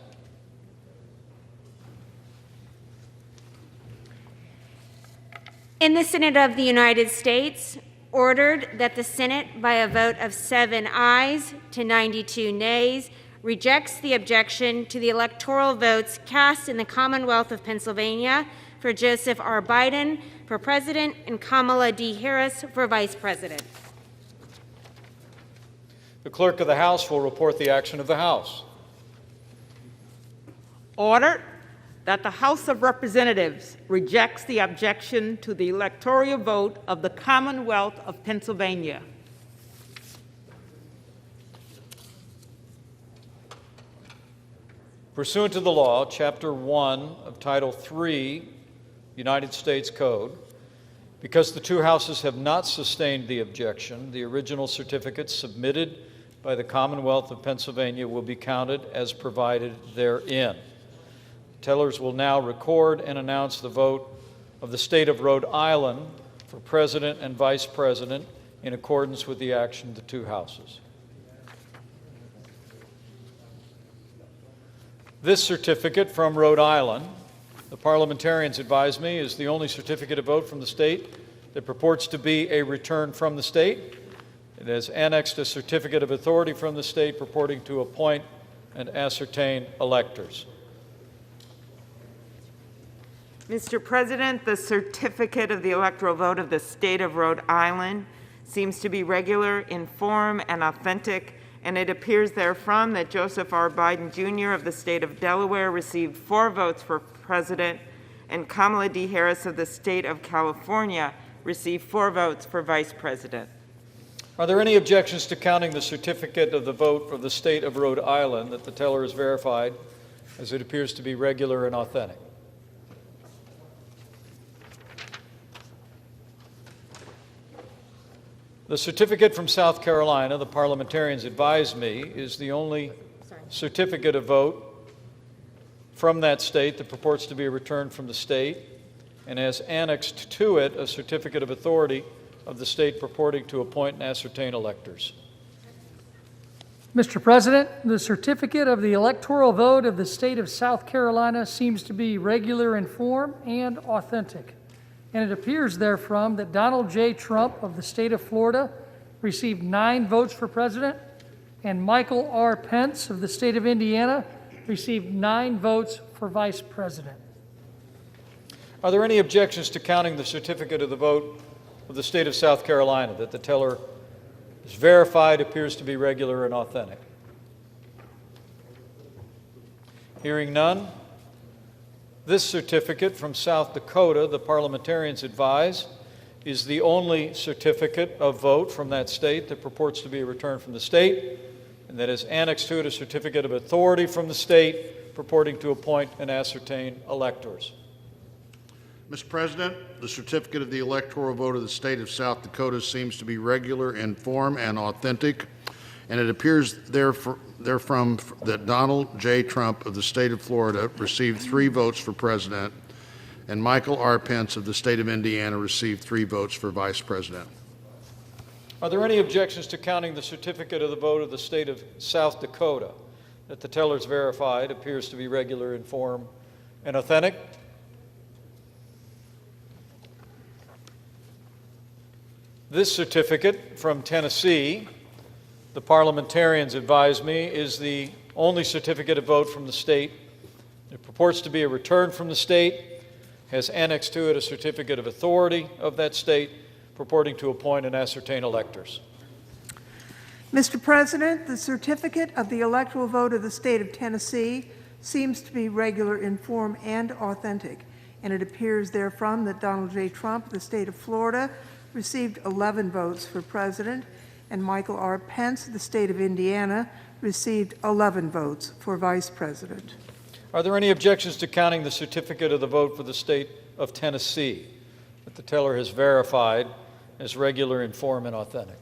S22: In the Senate of the United States, ordered that the Senate, by a vote of 7 ayes to 92 nays, rejects the objection to the electoral votes cast in the Commonwealth of Pennsylvania for Joseph R. Biden for President and Kamala D. Harris for Vice President.
S14: The Clerk of the House will report the action of the House.
S24: Ordered that the House of Representatives rejects the objection to the electoral vote of the Commonwealth of Pennsylvania.
S14: Pursuant to the law, Chapter 1 of Title 3, United States Code, because the two houses have not sustained the objection, the original certificates submitted by the Commonwealth of Pennsylvania will be counted as provided therein. Tellers will now record and announce the vote of the State of Rhode Island for President and Vice President in accordance with the action of the two houses. This certificate from Rhode Island, the parliamentarians advise me, is the only certificate of vote from the state that purports to be a return from the state. It has annexed a certificate of authority from the state purporting to appoint and ascertain electors.
S24: Mr. President, the certificate of the electoral vote of the State of Rhode Island seems to be regular in form and authentic,
S1: and it appears therefrom that Joseph R. Biden Jr. of the state of Delaware received 4 votes for president, and Kamala D. Harris of the state of California received 4 votes for vice president.
S14: Are there any objections to counting the certificate of the vote for the state of Rhode Island that the teller is verified, as it appears to be regular and authentic? The certificate from South Carolina, the parliamentarians advise me, is the only certificate of vote from that state that purports to be a return from the state, and has annexed to it a certificate of authority of the state purporting to appoint and ascertain electors.
S9: Mr. President, the certificate of the electoral vote of the state of South Carolina seems to be regular in form and authentic. And it appears therefrom that Donald J. Trump of the state of Florida received 9 votes for president, and Michael R. Pence of the state of Indiana received 9 votes for vice president.
S14: Are there any objections to counting the certificate of the vote of the state of South Carolina that the teller is verified, appears to be regular and authentic? Hearing none, this certificate from South Dakota, the parliamentarians advise, is the only certificate of vote from that state that purports to be a return from the state, and that is annexed to it a certificate of authority from the state purporting to appoint and ascertain electors.
S15: Mr. President, the certificate of the electoral vote of the state of South Dakota seems to be regular in form and authentic, and it appears therefrom that Donald J. Trump of the state of Florida received 3 votes for president, and Michael R. Pence of the state of Indiana received 3 votes for vice president.
S14: Are there any objections to counting the certificate of the vote of the state of South Dakota that the teller is verified, appears to be regular in form and authentic? This certificate from Tennessee, the parliamentarians advise me, is the only certificate of vote from the state. It purports to be a return from the state, has annexed to it a certificate of authority of that state, purporting to appoint and ascertain electors.
S23: Mr. President, the certificate of the electoral vote of the state of Tennessee seems to be regular in form and authentic, and it appears therefrom that Donald J. Trump of the state of Florida received 11 votes for president, and Michael R. Pence of the state of Indiana received 11 votes for vice president.
S14: Are there any objections to counting the certificate of the vote for the state of Tennessee that the teller has verified as regular in form and authentic?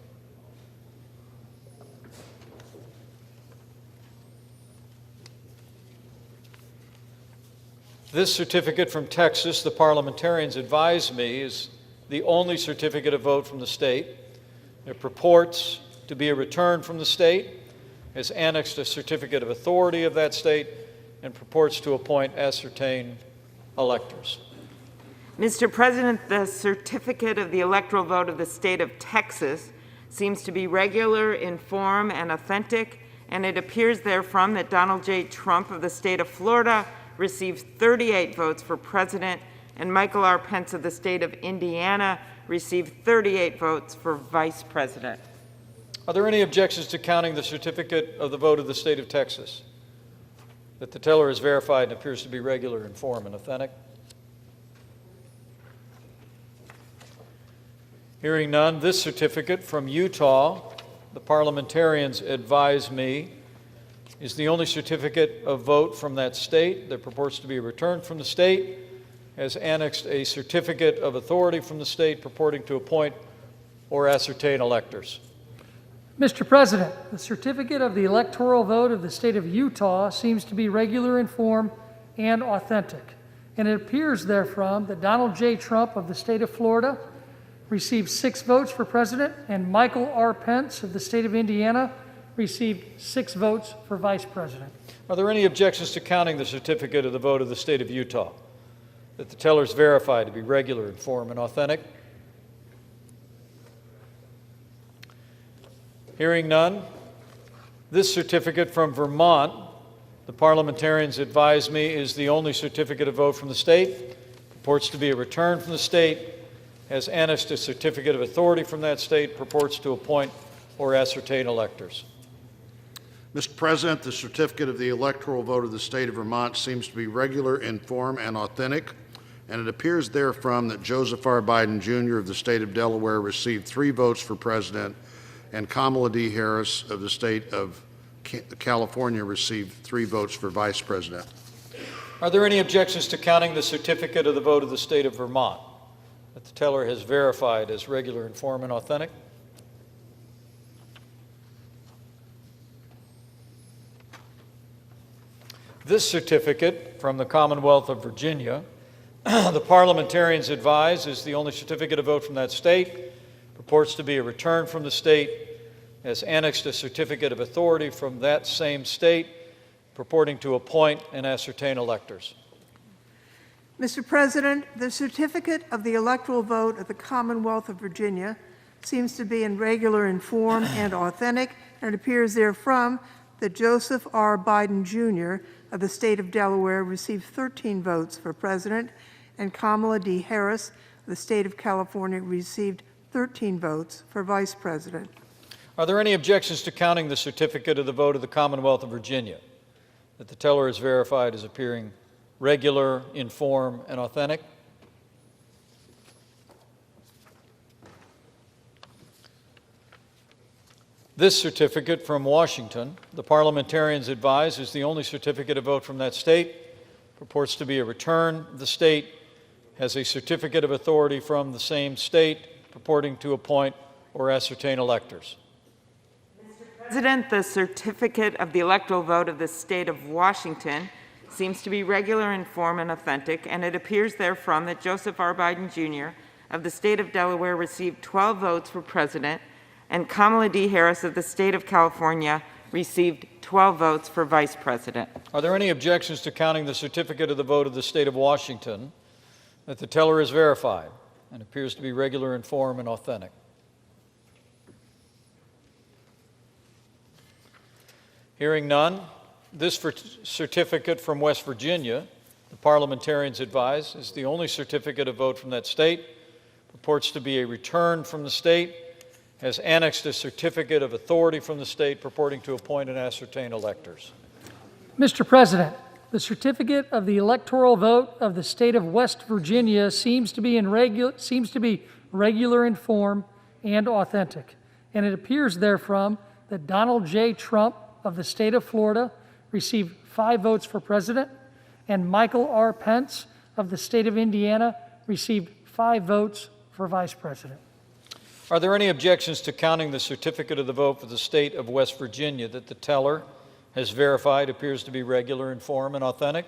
S14: This certificate from Texas, the parliamentarians advise me, is the only certificate of vote from the state. It purports to be a return from the state, has annexed a certificate of authority of that state, and purports to appoint ascertain electors.
S1: Mr. President, the certificate of the electoral vote of the state of Texas seems to be regular in form and authentic, and it appears therefrom that Donald J. Trump of the state of Florida received 38 votes for president, and Michael R. Pence of the state of Indiana received 38 votes for vice president.
S14: Are there any objections to counting the certificate of the vote of the state of Texas that the teller is verified and appears to be regular in form and authentic? Hearing none, this certificate from Utah, the parliamentarians advise me, is the only certificate of vote from that state that purports to be a return from the state, has annexed a certificate of authority from the state purporting to appoint or ascertain electors.
S9: Mr. President, the certificate of the electoral vote of the state of Utah seems to be regular in form and authentic, and it appears therefrom that Donald J. Trump of the state of Florida received 6 votes for president, and Michael R. Pence of the state of Indiana received 6 votes for vice president.
S14: Are there any objections to counting the certificate of the vote of the state of Utah that the teller is verified to be regular in form and authentic? Hearing none, this certificate from Vermont, the parliamentarians advise me, is the only certificate of vote from the state, purports to be a return from the state, has annexed a certificate of authority from that state, purports to appoint or ascertain electors.
S15: Mr. President, the certificate of the electoral vote of the state of Vermont seems to be regular in form and authentic, and it appears therefrom that Joseph R. Biden, Jr. of the state of Delaware received 3 votes for president, and Kamala D. Harris of the state of California received 3 votes for vice president.
S14: Are there any objections to counting the certificate of the vote of the state of Vermont that the teller has verified as regular in form and authentic? This certificate from the Commonwealth of Virginia, the parliamentarians advise, is the only certificate of vote from that state, purports to be a return from the state, has annexed a certificate of authority from that same state, purporting to appoint and ascertain electors.
S23: Mr. President, the certificate of the electoral vote of the Commonwealth of Virginia seems to be regular in form and authentic, and it appears therefrom that Joseph R. Biden, Jr. of the state of Delaware received 13 votes for president, and Kamala D. Harris of the state of California received 13 votes for vice president.
S14: Are there any objections to counting the certificate of the vote of the Commonwealth of Virginia that the teller is verified as appearing regular in form and authentic? This certificate from Washington, the parliamentarians advise, is the only certificate of vote from that state, purports to be a return of the state, has a certificate of authority from the same state, purporting to appoint or ascertain electors.
S1: President, the certificate of the electoral vote of the state of Washington seems to be regular in form and authentic, and it appears therefrom that Joseph R. Biden, Jr. of the state of Delaware received 12 votes for president, and Kamala D. Harris of the state of California received 12 votes for vice president.
S14: Are there any objections to counting the certificate of the vote of the state of Washington that the teller is verified and appears to be regular in form and authentic? Hearing none, this certificate from West Virginia, the parliamentarians advise, is the only certificate of vote from that state, purports to be a return from the state, has annexed a certificate of authority from the state, purporting to appoint and ascertain electors.
S9: Mr. President, the certificate of the electoral vote of the state of West Virginia seems to be regular in form and authentic, and it appears therefrom that Donald J. Trump of the state of Florida received 5 votes for president, and Michael R. Pence of the state of Indiana received 5 votes for vice president.
S14: Are there any objections to counting the certificate of the vote for the state of West Virginia that the teller has verified appears to be regular in form and authentic?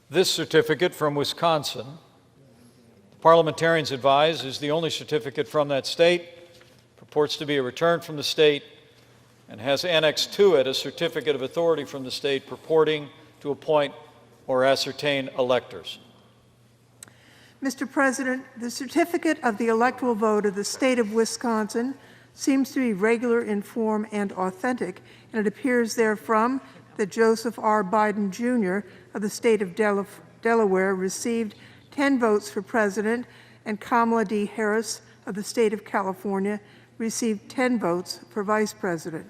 S14: This certificate from Wisconsin, parliamentarians advise, is the only certificate from that state, purports to be a return from the state, and has annexed to it a certificate of authority from the state purporting to appoint or ascertain electors.
S23: Mr. President, the certificate of the electoral vote of the state of Wisconsin seems to be regular in form and authentic, and it appears therefrom that Joseph R. Biden, Jr. of the state of Delaware received 10 votes for president, and Kamala D. Harris of the state of California received 10 votes for vice president.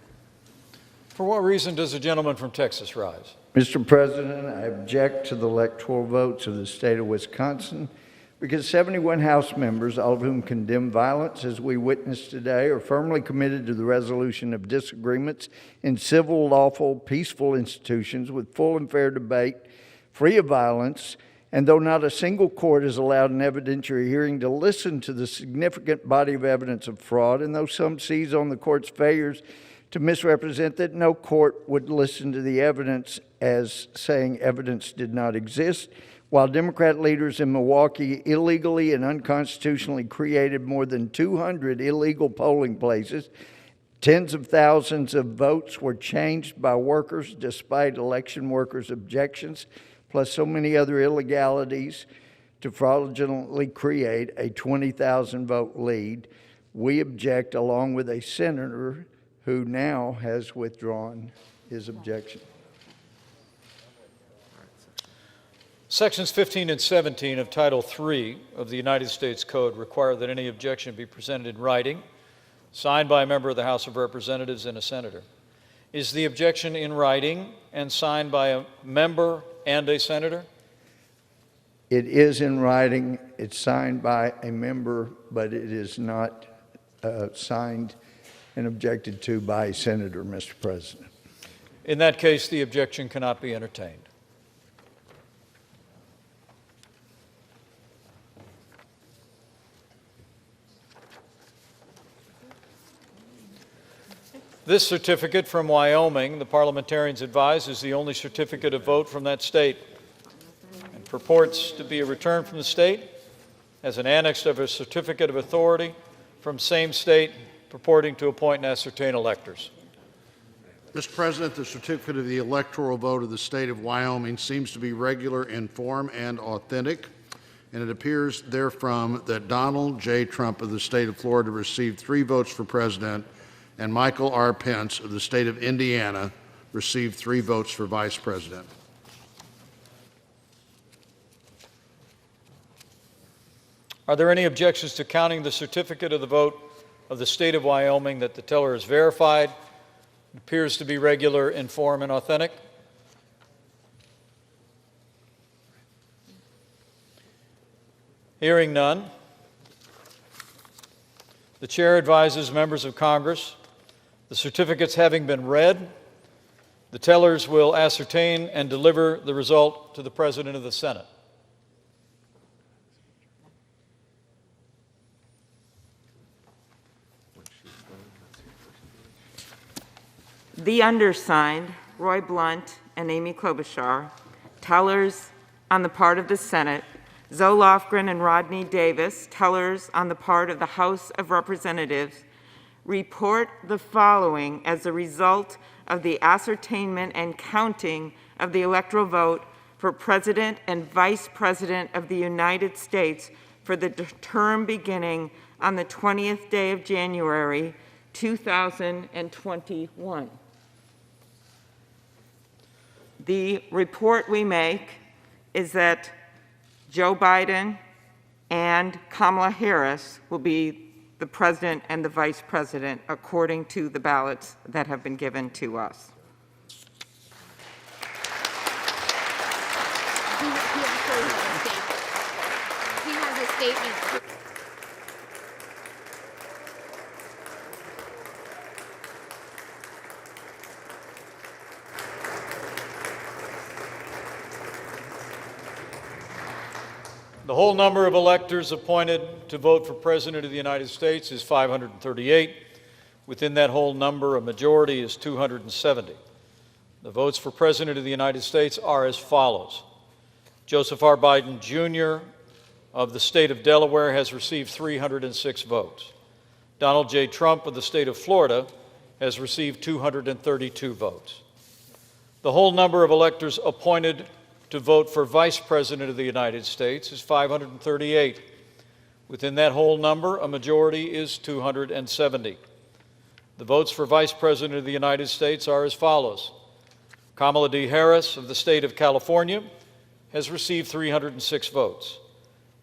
S14: For what reason does the gentleman from Texas rise?
S2: Mr. President, I object to the electoral votes of the state of Wisconsin because 71 House members, all of whom condemn violence as we witnessed today, are firmly committed to the resolution of disagreements in civil, lawful, peaceful institutions with full and fair debate, free of violence, and though not a single court is allowed an evidentiary hearing to listen to the significant body of evidence of fraud, and though some seize on the court's failures to misrepresent that, no court would listen to the evidence as saying evidence did not exist, while Democrat leaders in Milwaukee illegally and unconstitutionally created more than 200 illegal polling places. Tens of thousands of votes were changed by workers despite election workers' objections, plus so many other illegalities to fraudulently create a 20,000 vote lead. We object, along with a senator who now has withdrawn his objection.
S14: Sections 15 and 17 of Title III of the United States Code require that any objection be presented in writing, signed by a member of the House of Representatives and a senator. Is the objection in writing and signed by a member and a senator?
S2: It is in writing. It's signed by a member, but it is not signed and objected to by a senator, Mr. President.
S14: In that case, the objection cannot be entertained. This certificate from Wyoming, the parliamentarians advise, is the only certificate of vote from that state and purports to be a return from the state as an annex of a certificate of authority from same state purporting to appoint and ascertain electors.
S15: Mr. President, the certificate of the electoral vote of the state of Wyoming seems to be regular in form and authentic, and it appears therefrom that Donald J. Trump of the state of Florida received 3 votes for president, and Michael R. Pence of the state of Indiana received 3 votes for vice president.
S14: Are there any objections to counting the certificate of the vote of the state of Wyoming that the teller has verified? It appears to be regular in form and authentic. Hearing none, the chair advises members of Congress, the certificates having been read, the tellers will ascertain and deliver the result to the President of the Senate.
S1: The undersigned, Roy Blunt and Amy Klobuchar, tellers on the part of the Senate, Zoe Lofgren and Rodney Davis, tellers on the part of the House of Representatives, report the following as a result of the ascertainment and counting of the electoral vote for President and Vice President of the United States for the term beginning on the 20th day of January, 2021. The report we make is that Joe Biden and Kamala Harris will be the president and the vice president according to the ballots that have been given to us.
S22: He has a statement.
S14: The whole number of electors appointed to vote for President of the United States is 538. Within that whole number, a majority is 270. The votes for President of the United States are as follows. Joseph R. Biden, Jr. of the state of Delaware has received 306 votes. Donald J. Trump of the state of Florida has received 232 votes. The whole number of electors appointed to vote for Vice President of the United States is 538. Within that whole number, a majority is 270. The votes for Vice President of the United States are as follows. Kamala D. Harris of the state of California has received 306 votes.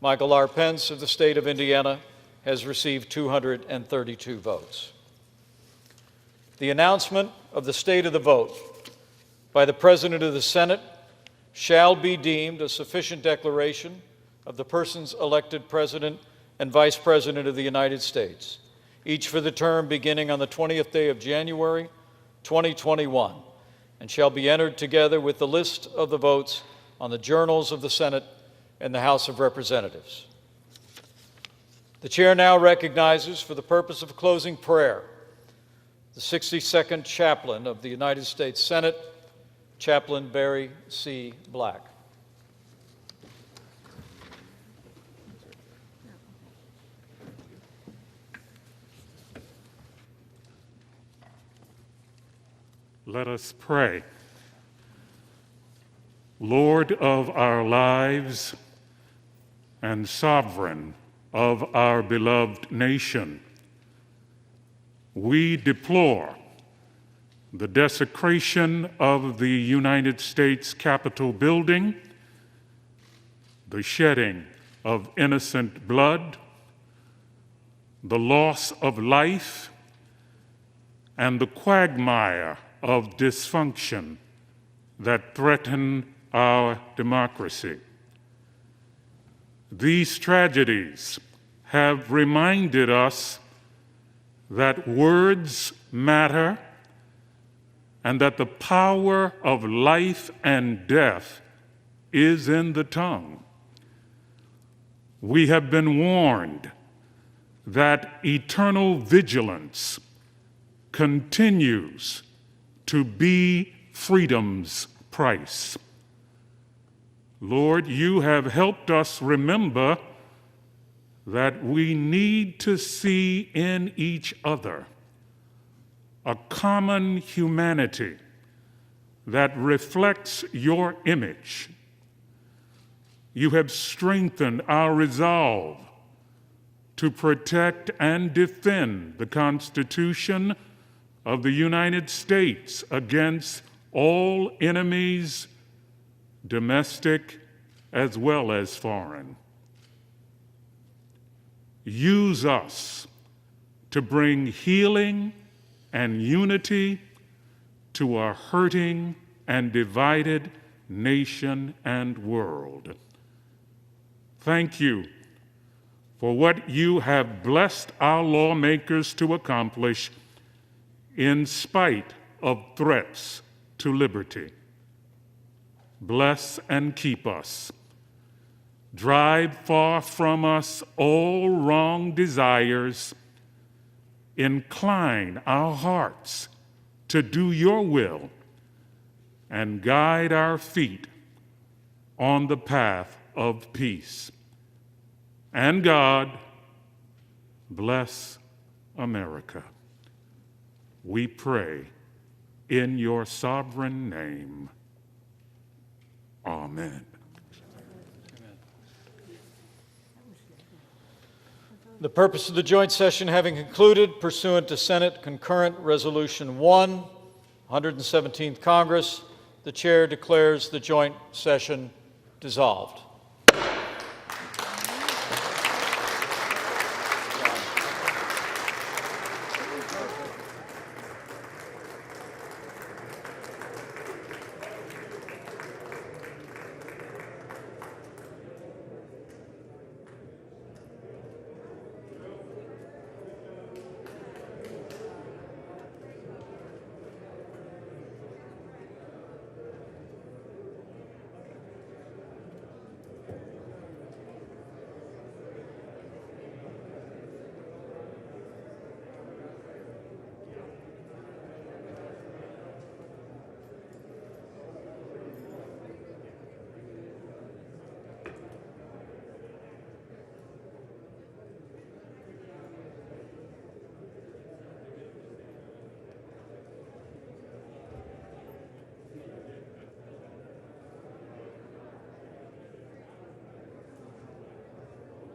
S14: Michael R. Pence of the state of Indiana has received 232 votes. The announcement of the state of the vote by the President of the Senate shall be deemed a sufficient declaration of the persons elected President and Vice President of the United States, each for the term beginning on the 20th day of January, 2021, and shall be entered together with the list of the votes on the journals of the Senate and the House of Representatives. The chair now recognizes, for the purpose of closing prayer, the 62nd chaplain of the United States Senate, Chaplain Barry C. Black.
S6: Let us pray. Lord of our lives and sovereign of our beloved nation, we deplore the desecration of the United States Capitol building the shedding of innocent blood, the loss of life, and the quagmire of dysfunction that threaten our democracy. These tragedies have reminded us that words matter and that the power of life and death is in the tongue. We have been warned that eternal vigilance continues to be freedom's price. Lord, you have helped us remember that we need to see in each other a common humanity that reflects your image. You have strengthened our resolve to protect and defend the Constitution of the United States against all enemies, domestic as well as foreign. Use us to bring healing and unity to a hurting and divided nation and world. Thank you for what you have blessed our lawmakers to accomplish in spite of threats to liberty. Bless and keep us. Drive far from us all wrong desires. Incline our hearts to do your will and guide our feet on the path of peace. And God, bless America. We pray in your sovereign name. Amen.
S14: The purpose of the joint session having concluded, pursuant to Senate Concurrent Resolution 1, 117th Congress, the chair declares the joint session dissolved.